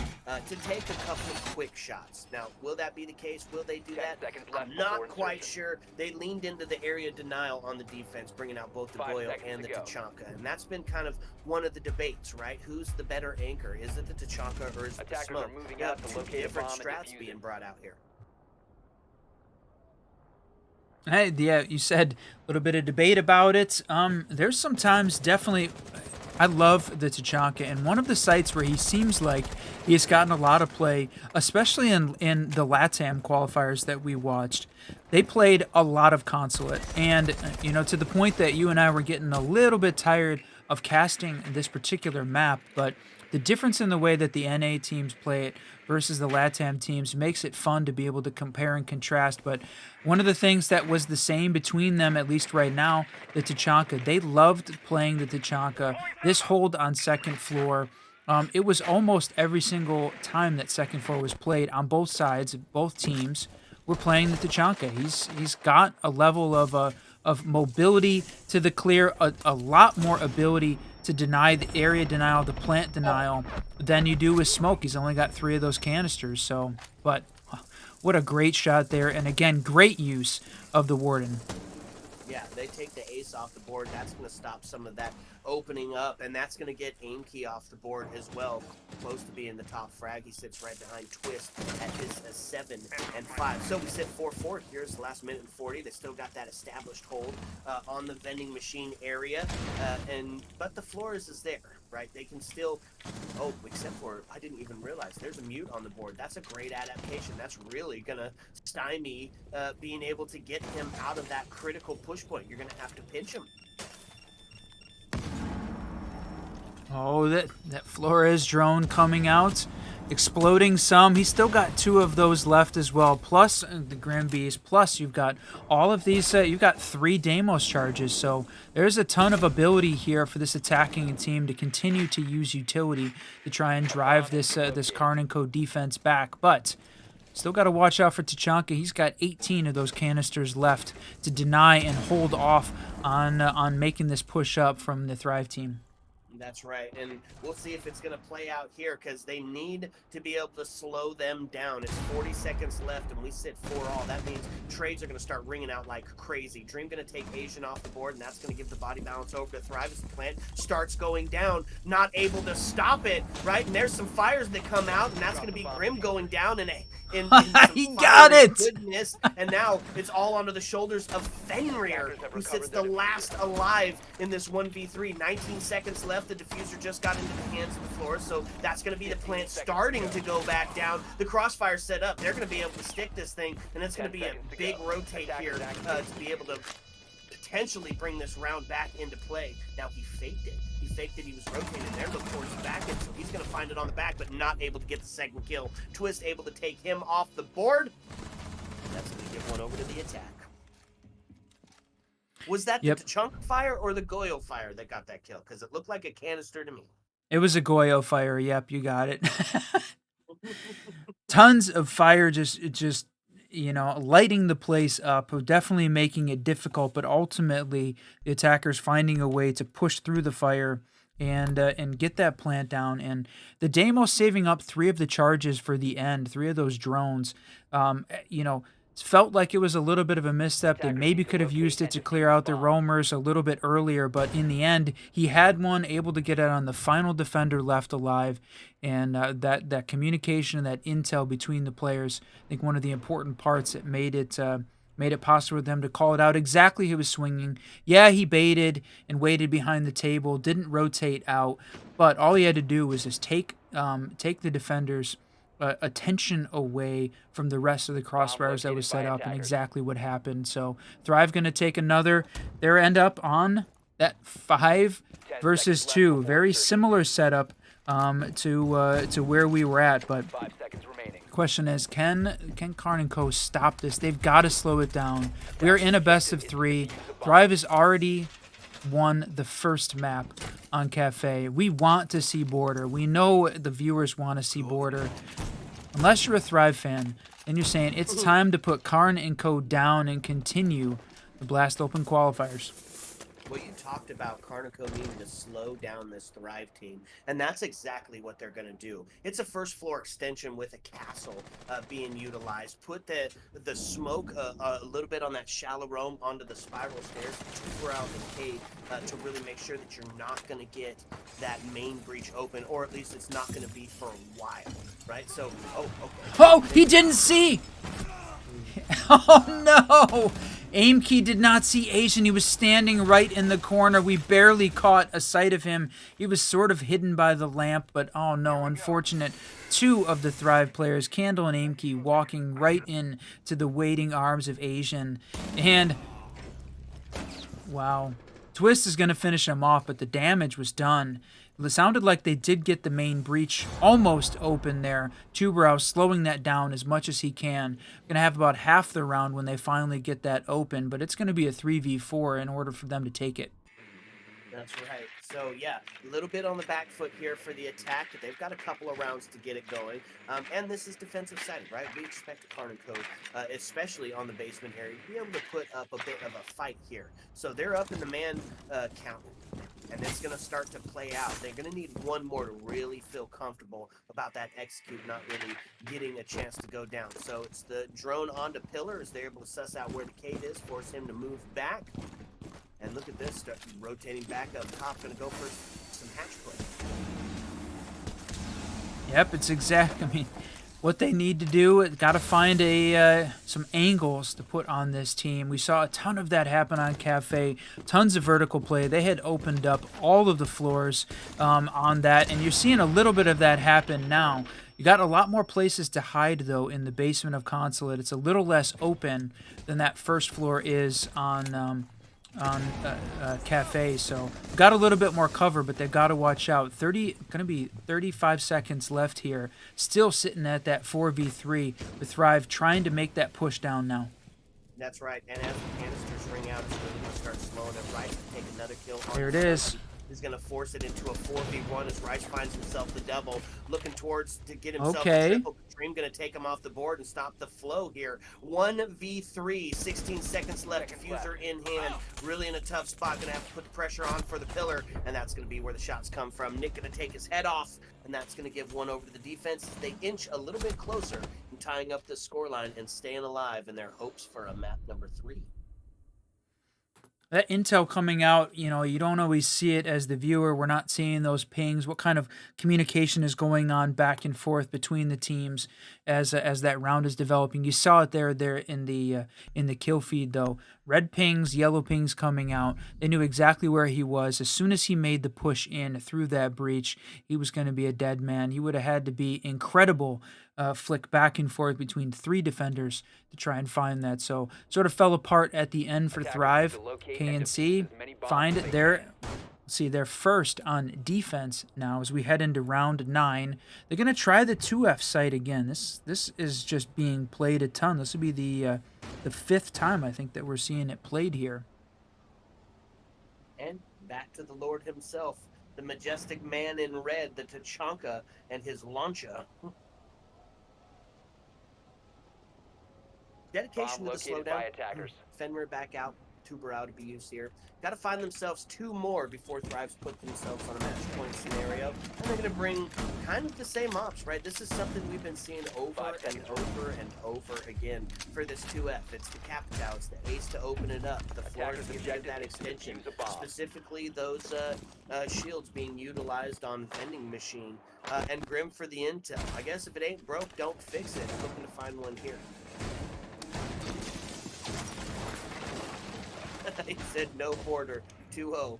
to take a couple of quick shots. Now, will that be the case? Will they do that? I'm not quite sure. They leaned into the area denial on the defense, bringing out both the Doyle and the Tachanka. And that's been kind of one of the debates, right? Who's the better anchor? Is it the Tachanka or is it the smoke? Two different strats being brought out here. Hey, yeah, you said a little bit of debate about it. There's sometimes definitely, I love the Tachanka, and one of the sites where he seems like he has gotten a lot of play, especially in the LATAM qualifiers that we watched. They played a lot of Consulate, and you know, to the point that you and I were getting a little bit tired of casting this particular map, but the difference in the way that the NA teams play it versus the LATAM teams makes it fun to be able to compare and contrast. But one of the things that was the same between them, at least right now, the Tachanka, they loved playing the Tachanka. This hold on second floor, it was almost every single time that second floor was played on both sides, both teams were playing the Tachanka. He's got a level of mobility to the clear, a lot more ability to deny the area denial, the plant denial, than you do with smoke. He's only got 3 of those canisters, so, but what a great shot there, and again, great use of the Warden. Yeah, they take the ace off the board. That's going to stop some of that opening up, and that's going to get aim key off the board as well. Close to being the top frag. He sits right behind Twist at his 7 and 5. So we sit 4-4. Here's the last minute and 40. They still got that established hold on the vending machine area, but the Flores is there, right? They can still, except for, I didn't even realize there's a mute on the board. That's a great adaptation. That's really going to stymie being able to get him out of that critical push point. You're going to have to pinch him. Oh, that Flores drone coming out. exploding some. He's still got 2 of those left as well, plus the Grim Beast, plus you've got all of these, you've got 3 Deimos charges, so there's a ton of ability here for this attacking team to continue to use utility to try and drive this this Karn & Co defense back, but still got to watch out for Tachanka. He's got 18 of those canisters left to deny and hold off on making this push up from the Thrive team. That's right, and we'll see if it's going to play out here because they need to be able to slow them down. It's 40 seconds left, and we sit 4-all. That means trades are going to start ringing out like crazy. Dream going to take Asian off the board, and that's going to give the body balance over to Thrive as the plant starts going down. Not able to stop it, right? And there's some fires that come out, and that's going to be Grim going down in He got it! Goodness. And now it's all onto the shoulders of Fenrir, who sits the last alive in this 1v3. 19 seconds left. The diffuser just got into the hands of the floor, so that's going to be the plant starting to go back down. The crossfire set up. They're going to be able to stick this thing, and it's going to be a big rotate here to be able to potentially bring this round back into play. Now, he faked it. He faked it. He was rotating there, looked towards the back end, so he's going to find it on the back, but not able to get the second kill. Twist able to take him off the board. That's going to give one over to the attack. Was that the Chunk fire or the Goyo fire that got that kill? Because it looked like a canister to me. It was a Goyo fire. Yep, you got it. Tons of fire just you know, lighting the place up, definitely making it difficult, but ultimately the attackers finding a way to push through the fire and get that plant down. And the Deimos saving up 3 of the charges for the end, 3 of those drones, you know, felt like it was a little bit of a misstep. They maybe could have used it to clear out the roamers a little bit earlier, but in the end, he had one, able to get it on the final defender left alive, and that communication and that intel between the players, I think one of the important parts that made it possible for them to call it out exactly who was swinging. Yeah, he baited and waited behind the table, didn't rotate out, but all he had to do was just take the defenders' attention away from the rest of the crossfires that was set up, and exactly what happened. So Thrive going to take another. They're end up on that 5 versus 2. Very similar setup to where we were at, but the question is, can Karn & Co stop this? They've got to slow it down. We're in a best of 3. Thrive has already won the first map on Cafe. We want to see Border. We know the viewers want to see Border. Unless you're a Thrive fan, then you're saying it's time to put Karn & Co down and continue the Blast Open qualifiers. Well, you talked about Karn & Co needing to slow down this Thrive team, and that's exactly what they're going to do. It's a first floor extension with a castle being utilized. Put the smoke a little bit on that shallow roam onto the spiral stairs, 2 out the cave to really make sure that you're not going to get that main breach open, or at least it's not going to be for a while, right? So, oh, he didn't see! Oh, no! Aim key did not see Asian. He was standing right in the corner. We barely caught a sight of him. He was sort of hidden by the lamp, but oh no, unfortunate. 2 of the Thrive players, Candle and Aim key, walking right in to the waiting arms of Asian. And wow, Twist is going to finish him off, but the damage was done. It sounded like they did get the main breach almost open there. Tuberhouse slowing that down as much as he can. Going to have about half the round when they finally get that open, but it's going to be a 3v4 in order for them to take it. That's right. So, yeah, a little bit on the back foot here for the attack, but they've got a couple of rounds to get it going. And this is defensive sided, right? We expect Karn & Co, especially on the basement area, to be able to put up a bit of a fight here. So they're up in the man count, and it's going to start to play out. They're going to need one more to really feel comfortable about that execute not really getting a chance to go down. So it's the drone onto Pillar as they're able to suss out where the cave is, force him to move back. And look at this, start rotating back up top, going to go for some hatch play. Yep, it's exactly, I mean, what they need to do, got to find some angles to put on this team. We saw a ton of that happen on Cafe, tons of vertical play. They had opened up all of the floors on that, and you're seeing a little bit of that happen now. You got a lot more places to hide, though, in the basement of Consulate. It's a little less open than that first floor is on on Cafe, so got a little bit more cover, but they've got to watch out. Gonna be 35 seconds left here. Still sitting at that 4v3 with Thrive trying to make that push down now. That's right. And as the canisters ring out, it's really going to start slowing it. Rice to take another kill. There it is. He's going to force it into a 4v1 as Rice finds himself the double, looking towards to get himself Okay. a triple. Dream going to take him off the board and stop the flow here. 1v3, 16 seconds left. Diffuser in hand. Really in a tough spot. Going to have to put the pressure on for the pillar, and that's going to be where the shots come from. Nick going to take his head off, and that's going to give one over to the defense as they inch a little bit closer in tying up the scoreline and staying alive in their hopes for a map number 3. That intel coming out, you know, you don't always see it as the viewer. We're not seeing those pings. What kind of communication is going on back and forth between the teams as that round is developing? You saw it there in the kill feed though. Red pings, yellow pings coming out. They knew exactly where he was. As soon as he made the push in through that breach, he was going to be a dead man. He would have had to be incredible flick back and forth between 3 defenders to try and find that. So sort of fell apart at the end for Thrive. KNC find their they're first on defense now as we head into round 9. They're gonna try the 2F site again. This is just being played a ton. This will be the 5th time I think that we're seeing it played here. And back to the Lord himself, the majestic man in red, the Tachanka and his Launcha. Dedication Bomb to the located slowdown. by attackers. Fenrir back out, Tuber out of BUs here. Got to find themselves 2 more before Thrives put themselves on a match point scenario. And they're going to bring kind of the same ops, right? This is something we've been seeing over and over and over again for this 2F. It's the Capitao, it's the ace to open it up. The floor is giving it that extension. Specifically those shields being utilized on Vending Machine. And Grim for the intel. I guess if it ain't broke, don't fix it. I'm looking to find one here. He said no border. 2-0.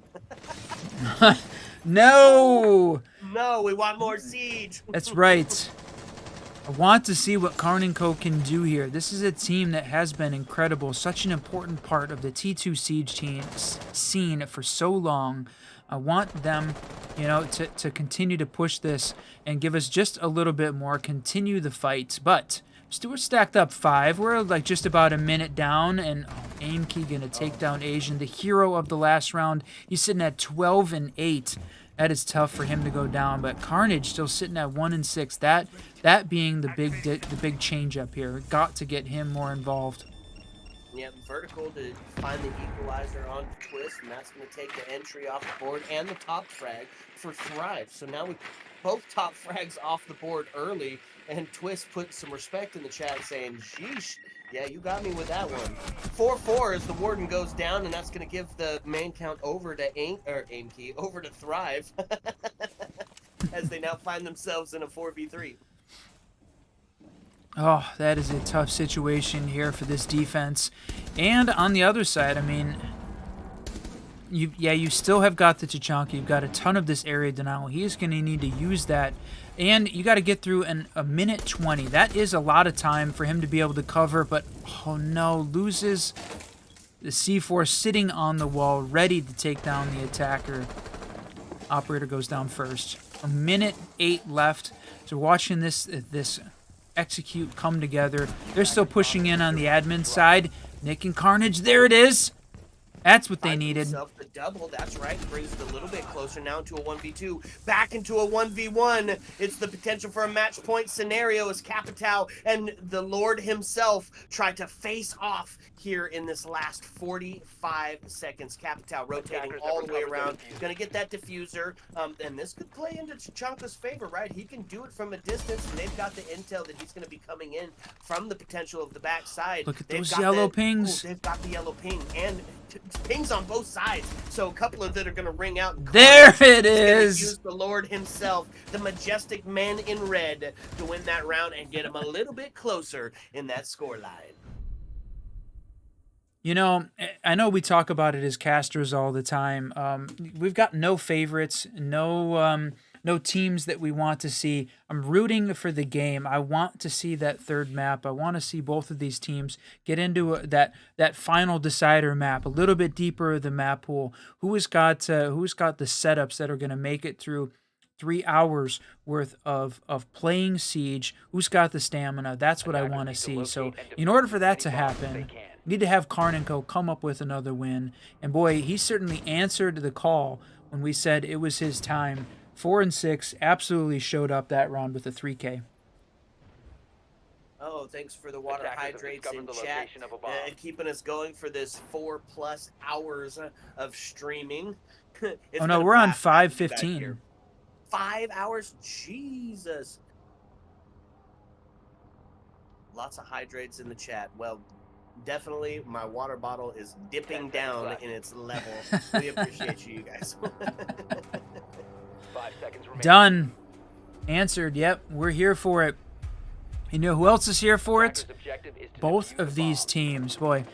No! No, we want more siege. That's right. I want to see what Karn & Co. can do here. This is a team that has been incredible, such an important part of the T2 Siege team scene for so long. I want them, you know, to continue to push this and give us just a little bit more, continue the fight. But Stewart stacked up 5. We're like just about a minute down, and Aimkey gonna take down Asian, the hero of the last round. He's sitting at 12 and 8. That is tough for him to go down, but Carnage still sitting at 1 and 6. That being the big change up here. Got to get him more involved. Yeah, vertical to find the equalizer on Twist, and that's going to take the entry off the board and the top frag for Thrive. So now we both top frags off the board early, and Twist put some respect in the chat saying, sheesh, yeah, you got me with that one. 4-4 as the Warden goes down, and that's going to give the main count over to Aimkey, over to Thrive, as they now find themselves in a 4v3. Oh, that is a tough situation here for this defense. And on the other side, I mean, you still have got the Tachanka. You've got a ton of this area denial. He is going to need to use that. And you got to get through a minute 20. That is a lot of time for him to be able to cover. But, oh no, loses the C4 sitting on the wall, ready to take down the attacker. Operator goes down first. A minute 8 left. So watching this execute come together. They're still pushing in on the admin side. Nick and Carnage, there it is. That's what they needed. The double, that's right. Brings it a little bit closer now to a 1v2. Back into a 1v1. It's the potential for a match point scenario as Capitao and the Lord himself try to face off here in this last 45 seconds. Capitao rotating all the way around. Gonna get that diffuser. And this could play into Tachanka's favor, right? He can do it from a distance, and they've got the intel that he's gonna be coming in from the potential of the backside. Look at those yellow pings. Ooh, they've got the yellow ping and pings on both sides, so a couple of that are going to ring out. And there it is. Use the Lord himself, the majestic man in red, to win that round and get him a little bit closer in that score line. You know, I know we talk about it as casters all the time. We've got no favorites, no no teams that we want to see. I'm rooting for the game. I want to see that third map. I want to see both of these teams get into that final decider map, a little bit deeper of the map pool. Who's got the setups that are going to make it through 3 hours worth of playing Siege? Who's got the stamina? That's what I want to see. So in order for that to happen, we need to have Karn & Co. come up with another win. And boy, he certainly answered the call when we said it was his time. 4 and 6 absolutely showed up that round with a 3K. Oh, thanks for the water Attackers have hydrates in discovered the chat, location of a bomb. keeping us going for this 4+ hours of streaming. It's Oh been no, a we're on blast having you guys 5:15. here. 5 hours? Jesus. Lots of hydrates in the chat. Well, definitely my water bottle is dipping 10 seconds down left. in its level. We appreciate you guys. 5 seconds remaining. Done. Answered. Yep, we're here for it. You know who else is here for it? Attackers' objective is to Both defuse of the these bomb. teams, boy,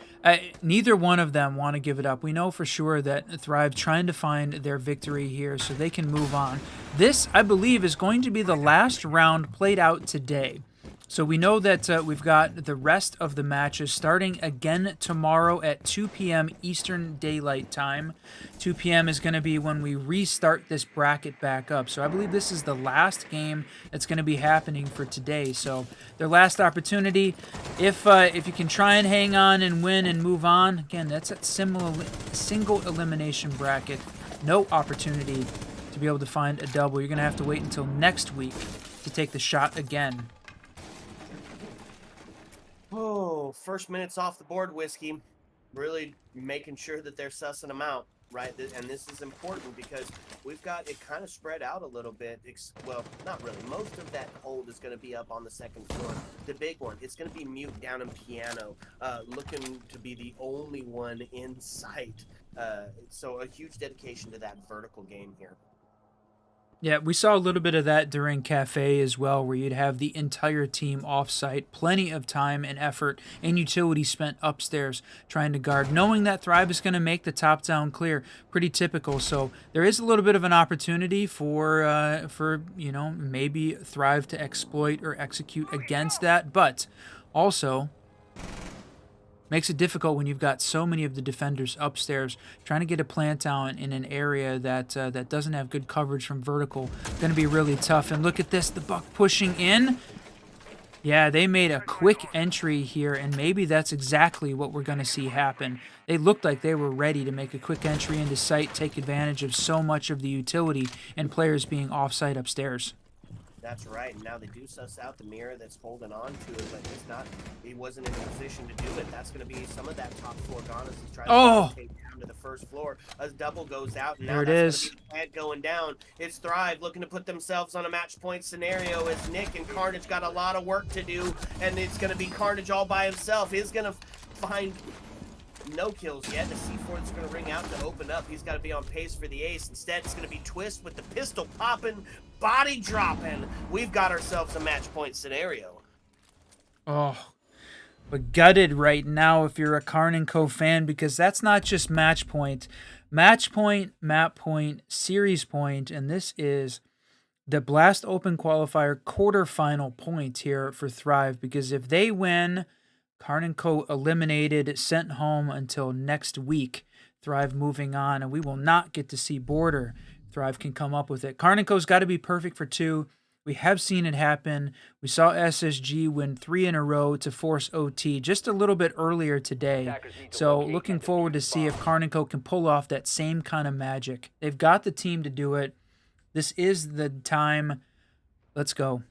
neither one of them want to give it up. We know for sure that Thrive trying to find their victory here so they can move on. This, I believe, is going to be the last round played out today. So we know that we've got the rest of the matches starting again tomorrow at 2 p.m. Eastern Daylight Time. 2 p.m. is going to be when we restart this bracket back up. So I believe this is the last game that's going to be happening for today. So their last opportunity, if you can try and hang on and win and move on, again, that's a single elimination bracket. No opportunity to be able to find a double. You're going to have to wait until next week to take the shot again. Oh, first minutes off the board, Whiskey. Really making sure that they're sussing them out, right? And this is important because we've got it kind of spread out a little bit. Well, not really. Most of that hold is going to be up on the second floor. The big one, it's going to be Mute down in Piano, looking to be the only one in sight. So a huge dedication to that vertical game here. Yeah, we saw a little bit of that during Cafe as well, where you'd have the entire team off-site, plenty of time and effort and utility spent upstairs trying to guard, knowing that Thrive is going to make the top down clear. Pretty typical. So there is a little bit of an opportunity for you know, maybe Thrive to exploit or execute against that, but also makes it difficult when you've got so many of the defenders upstairs trying to get a plant down in an area that that doesn't have good coverage from vertical. Going to be really tough. And look at this, the Buck pushing in. Yeah, they made a quick entry here, and maybe that's exactly what we're going to see happen. They looked like they were ready to make a quick entry into site, take advantage of so much of the utility and players being off-site upstairs. That's right. And now they do suss out the mirror that's holding on to it, but he wasn't in a position to do it. That's going to be some of that top floor gone as he's trying to take down to the first floor. A double goes out, and now there it that's is. going to be the head going down. It's Thrive looking to put themselves on a match point scenario as Nick and Carnage got a lot of work to do, and it's going to be Carnage all by himself. He's going to find no kills yet. The C4 is going to ring out to open up. He's got to be on pace for the ace. Instead, it's going to be Twist with the pistol popping, body dropping. We've got ourselves a match point scenario. Oh, but gutted right now if you're a Karn & Co. fan, because that's not just match point, map point, series point, and this is the Blast Open Qualifier quarterfinal point here for Thrive, because if they win, Karn & Co. eliminated, sent home until next week. Thrive moving on, and we will not get to see Border. Thrive can come up with it. Karn & Co.'s got to be perfect for 2. We have seen it happen. We saw SSG win 3 in a row to force OT just a little bit earlier today. So looking forward to see if Karn & Co. can pull off that same kind of magic. They've got the team to do it. This is the time. Let's go.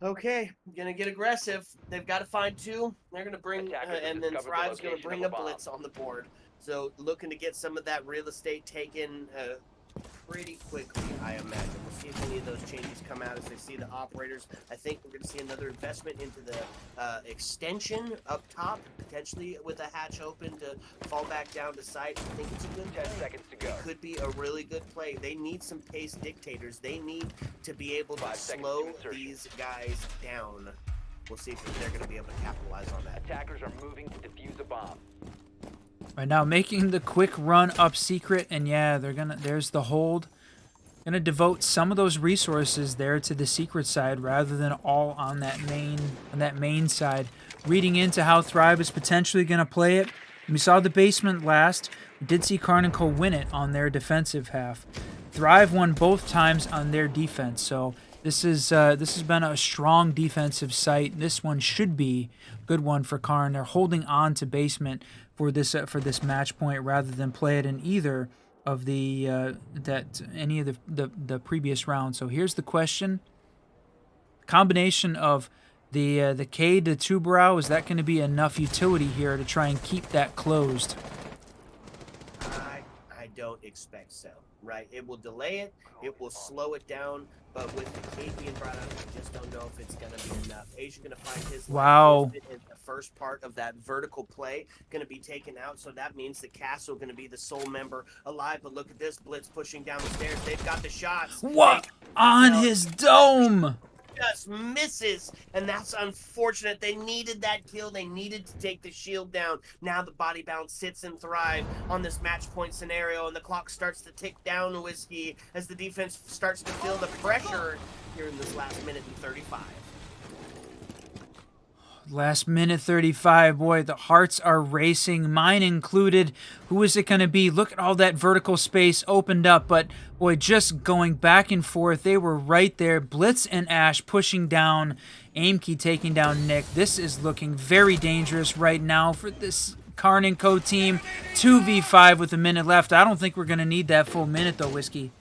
Okay, gonna get aggressive. They've got to find 2. They're gonna bring, and then Thrive's gonna bring a blitz on the board. So looking to get some of that real estate taken pretty quickly, I imagine. We'll see if any of those changes come out as they see the operators. I think we're gonna see another investment into the extension up top, potentially with a hatch open to fall back down to sight. I think it's a good 10 play. seconds to go. It could be a really good play. They need some pace dictators. They need to be able to 5 seconds slow to insertion. these guys down. We'll see if they're going to be able to capitalize on that. Attackers are moving to defuse a bomb. Right now, making the quick run up secret, and yeah, they're gonna. There's the hold. Gonna devote some of those resources there to the secret side rather than all on that main side. Reading into how Thrive is potentially gonna play it. We saw the basement last. We did see Carnico win it on their defensive half. Thrive won both times on their defense, so this has been a strong defensive site. This one should be a good one for Karn. They're holding on to basement for this match point rather than play it in either of the any of the previous rounds. So here's the question: combination of the K to Tubarão, is that going to be enough utility here to try and keep that closed? I don't expect so. Right, it will delay it. It will slow it down. But with the K being brought up, I just don't know if it's going to be enough. Asia going to find his Wow. in the first part of that vertical play going to be taken out. So that means the Castle going to be the sole member alive. But look at this Blitz pushing down the stairs. They've got the shots. What on his dome? Just misses, and that's unfortunate. They needed that kill. They needed to take the shield down. Now the body bounce sits and Thrive on this match point scenario, and the clock starts to tick down, Whiskey, as the defense starts to feel the pressure here in this last minute and 35. Last minute 35, boy, the hearts are racing, mine included. Who is it going to be? Look at all that vertical space opened up, but boy, just going back and forth. They were right there. Blitz and Ash pushing down, Aimkey taking down Nick. This is looking very dangerous right now for this Karn & Co team. 2v5 with a minute left. I don't think we're going to need that full minute though, Whiskey.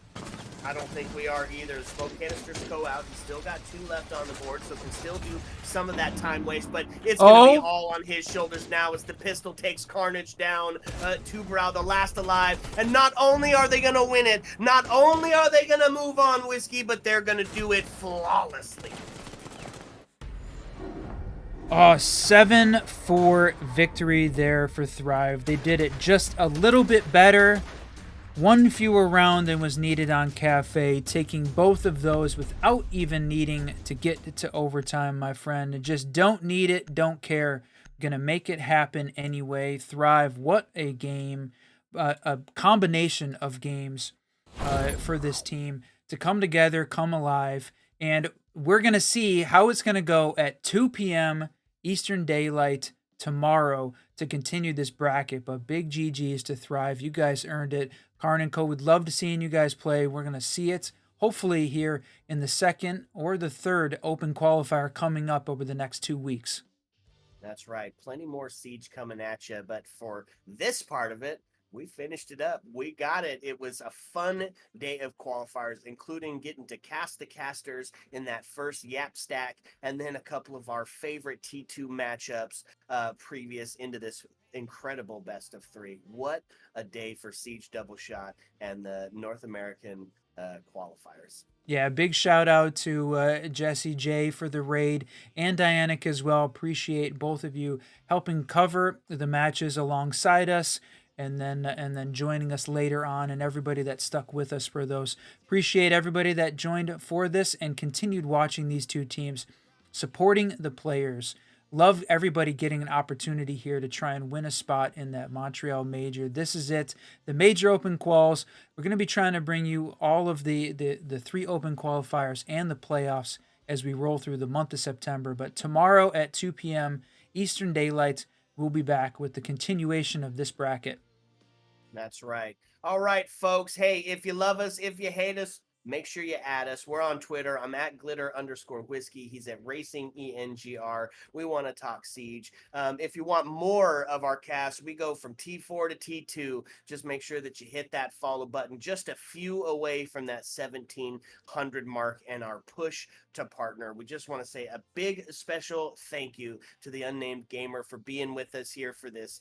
I don't think we are either. The smoke canisters go out. He's still got 2 left on the board, so can still do some of that time waste. But it's going to be all on his shoulders now as the pistol takes Carnage down. Tubarão, the last alive. And not only are they going to win it, not only are they going to move on, Whiskey, but they're going to do it flawlessly. 7-4 victory there for Thrive. They did it just a little bit better. 1 fewer round than was needed on Cafe, taking both of those without even needing to get to overtime, my friend. And just don't need it, don't care. Gonna make it happen anyway. Thrive, what a game. A combination of games for this team to come together, come alive. And we're gonna see how it's gonna go at 2 p.m. Eastern Daylight tomorrow to continue this bracket. But big GGs to Thrive. You guys earned it. Karn & Co. would love to seeing you guys play. We're going to see it hopefully here in the second or the third open qualifier coming up over the next 2 weeks. That's right. Plenty more Siege coming at you. But for this part of it, we finished it up. We got it. It was a fun day of qualifiers, including getting to cast the casters in that first Yap stack, and then a couple of our favorite T2 matchups previous into this incredible best of 3. What a day for Siege Double Shot and the North American qualifiers. Yeah, big shout out to Jesse J for the raid and Dianic as well. Appreciate both of you helping cover the matches alongside us. And then joining us later on, and everybody that stuck with us for those. Appreciate everybody that joined for this and continued watching these two teams, supporting the players. Love everybody getting an opportunity here to try and win a spot in that Montreal Major. This is it, the Major Open Quals. We're going to be trying to bring you all of the 3 open qualifiers and the playoffs as we roll through the month of September. But tomorrow at 2 p.m. Eastern Daylight, we'll be back with the continuation of this bracket. That's right. All right, folks. Hey, if you love us, if you hate us, make sure you add us. We're on Twitter. I'm at glitter_whiskey. He's at racing ENGR. We want to talk Siege. If you want more of our cast, we go from T4 to T2. Just make sure that you hit that follow button. Just a few away from that 1,700 mark and our push to partner. We just want to say a big special thank you to the Unnamed Gamer for being with us here for this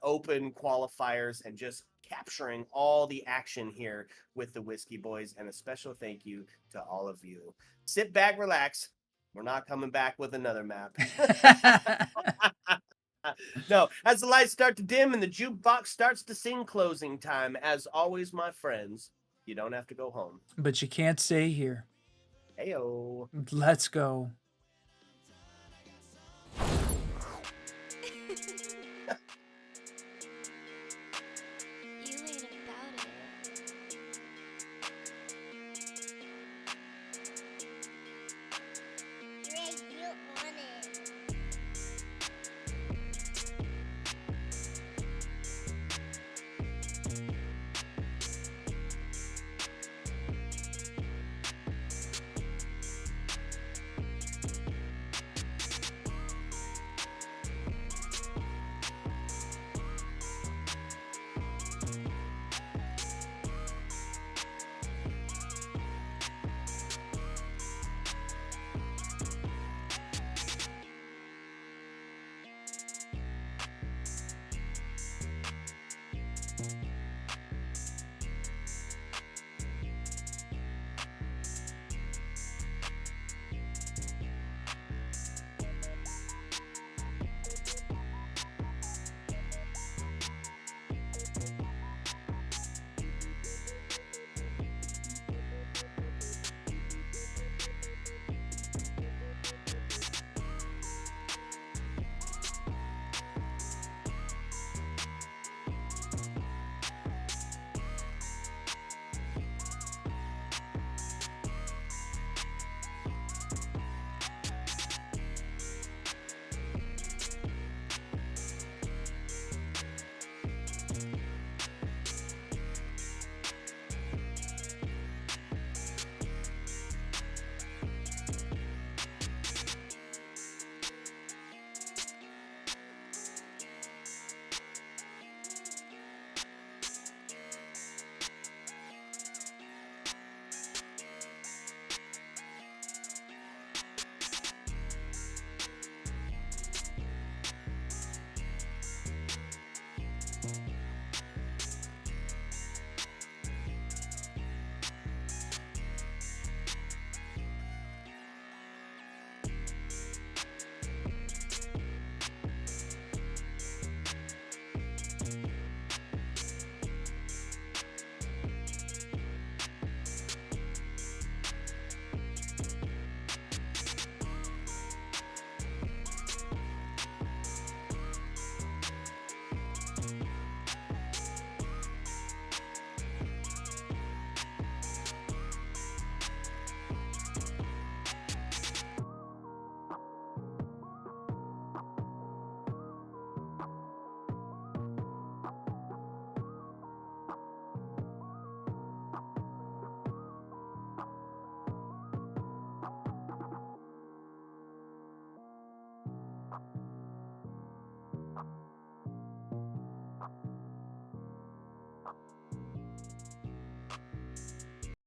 open qualifiers and just capturing all the action here with the Whiskey Boys, and a special thank you to all of you. Sit back, relax. We're not coming back with another map. No, as the lights start to dim and the jukebox starts to sing closing time, as always, my friends, you don't have to go home. But you can't stay here. Heyo. Let's go.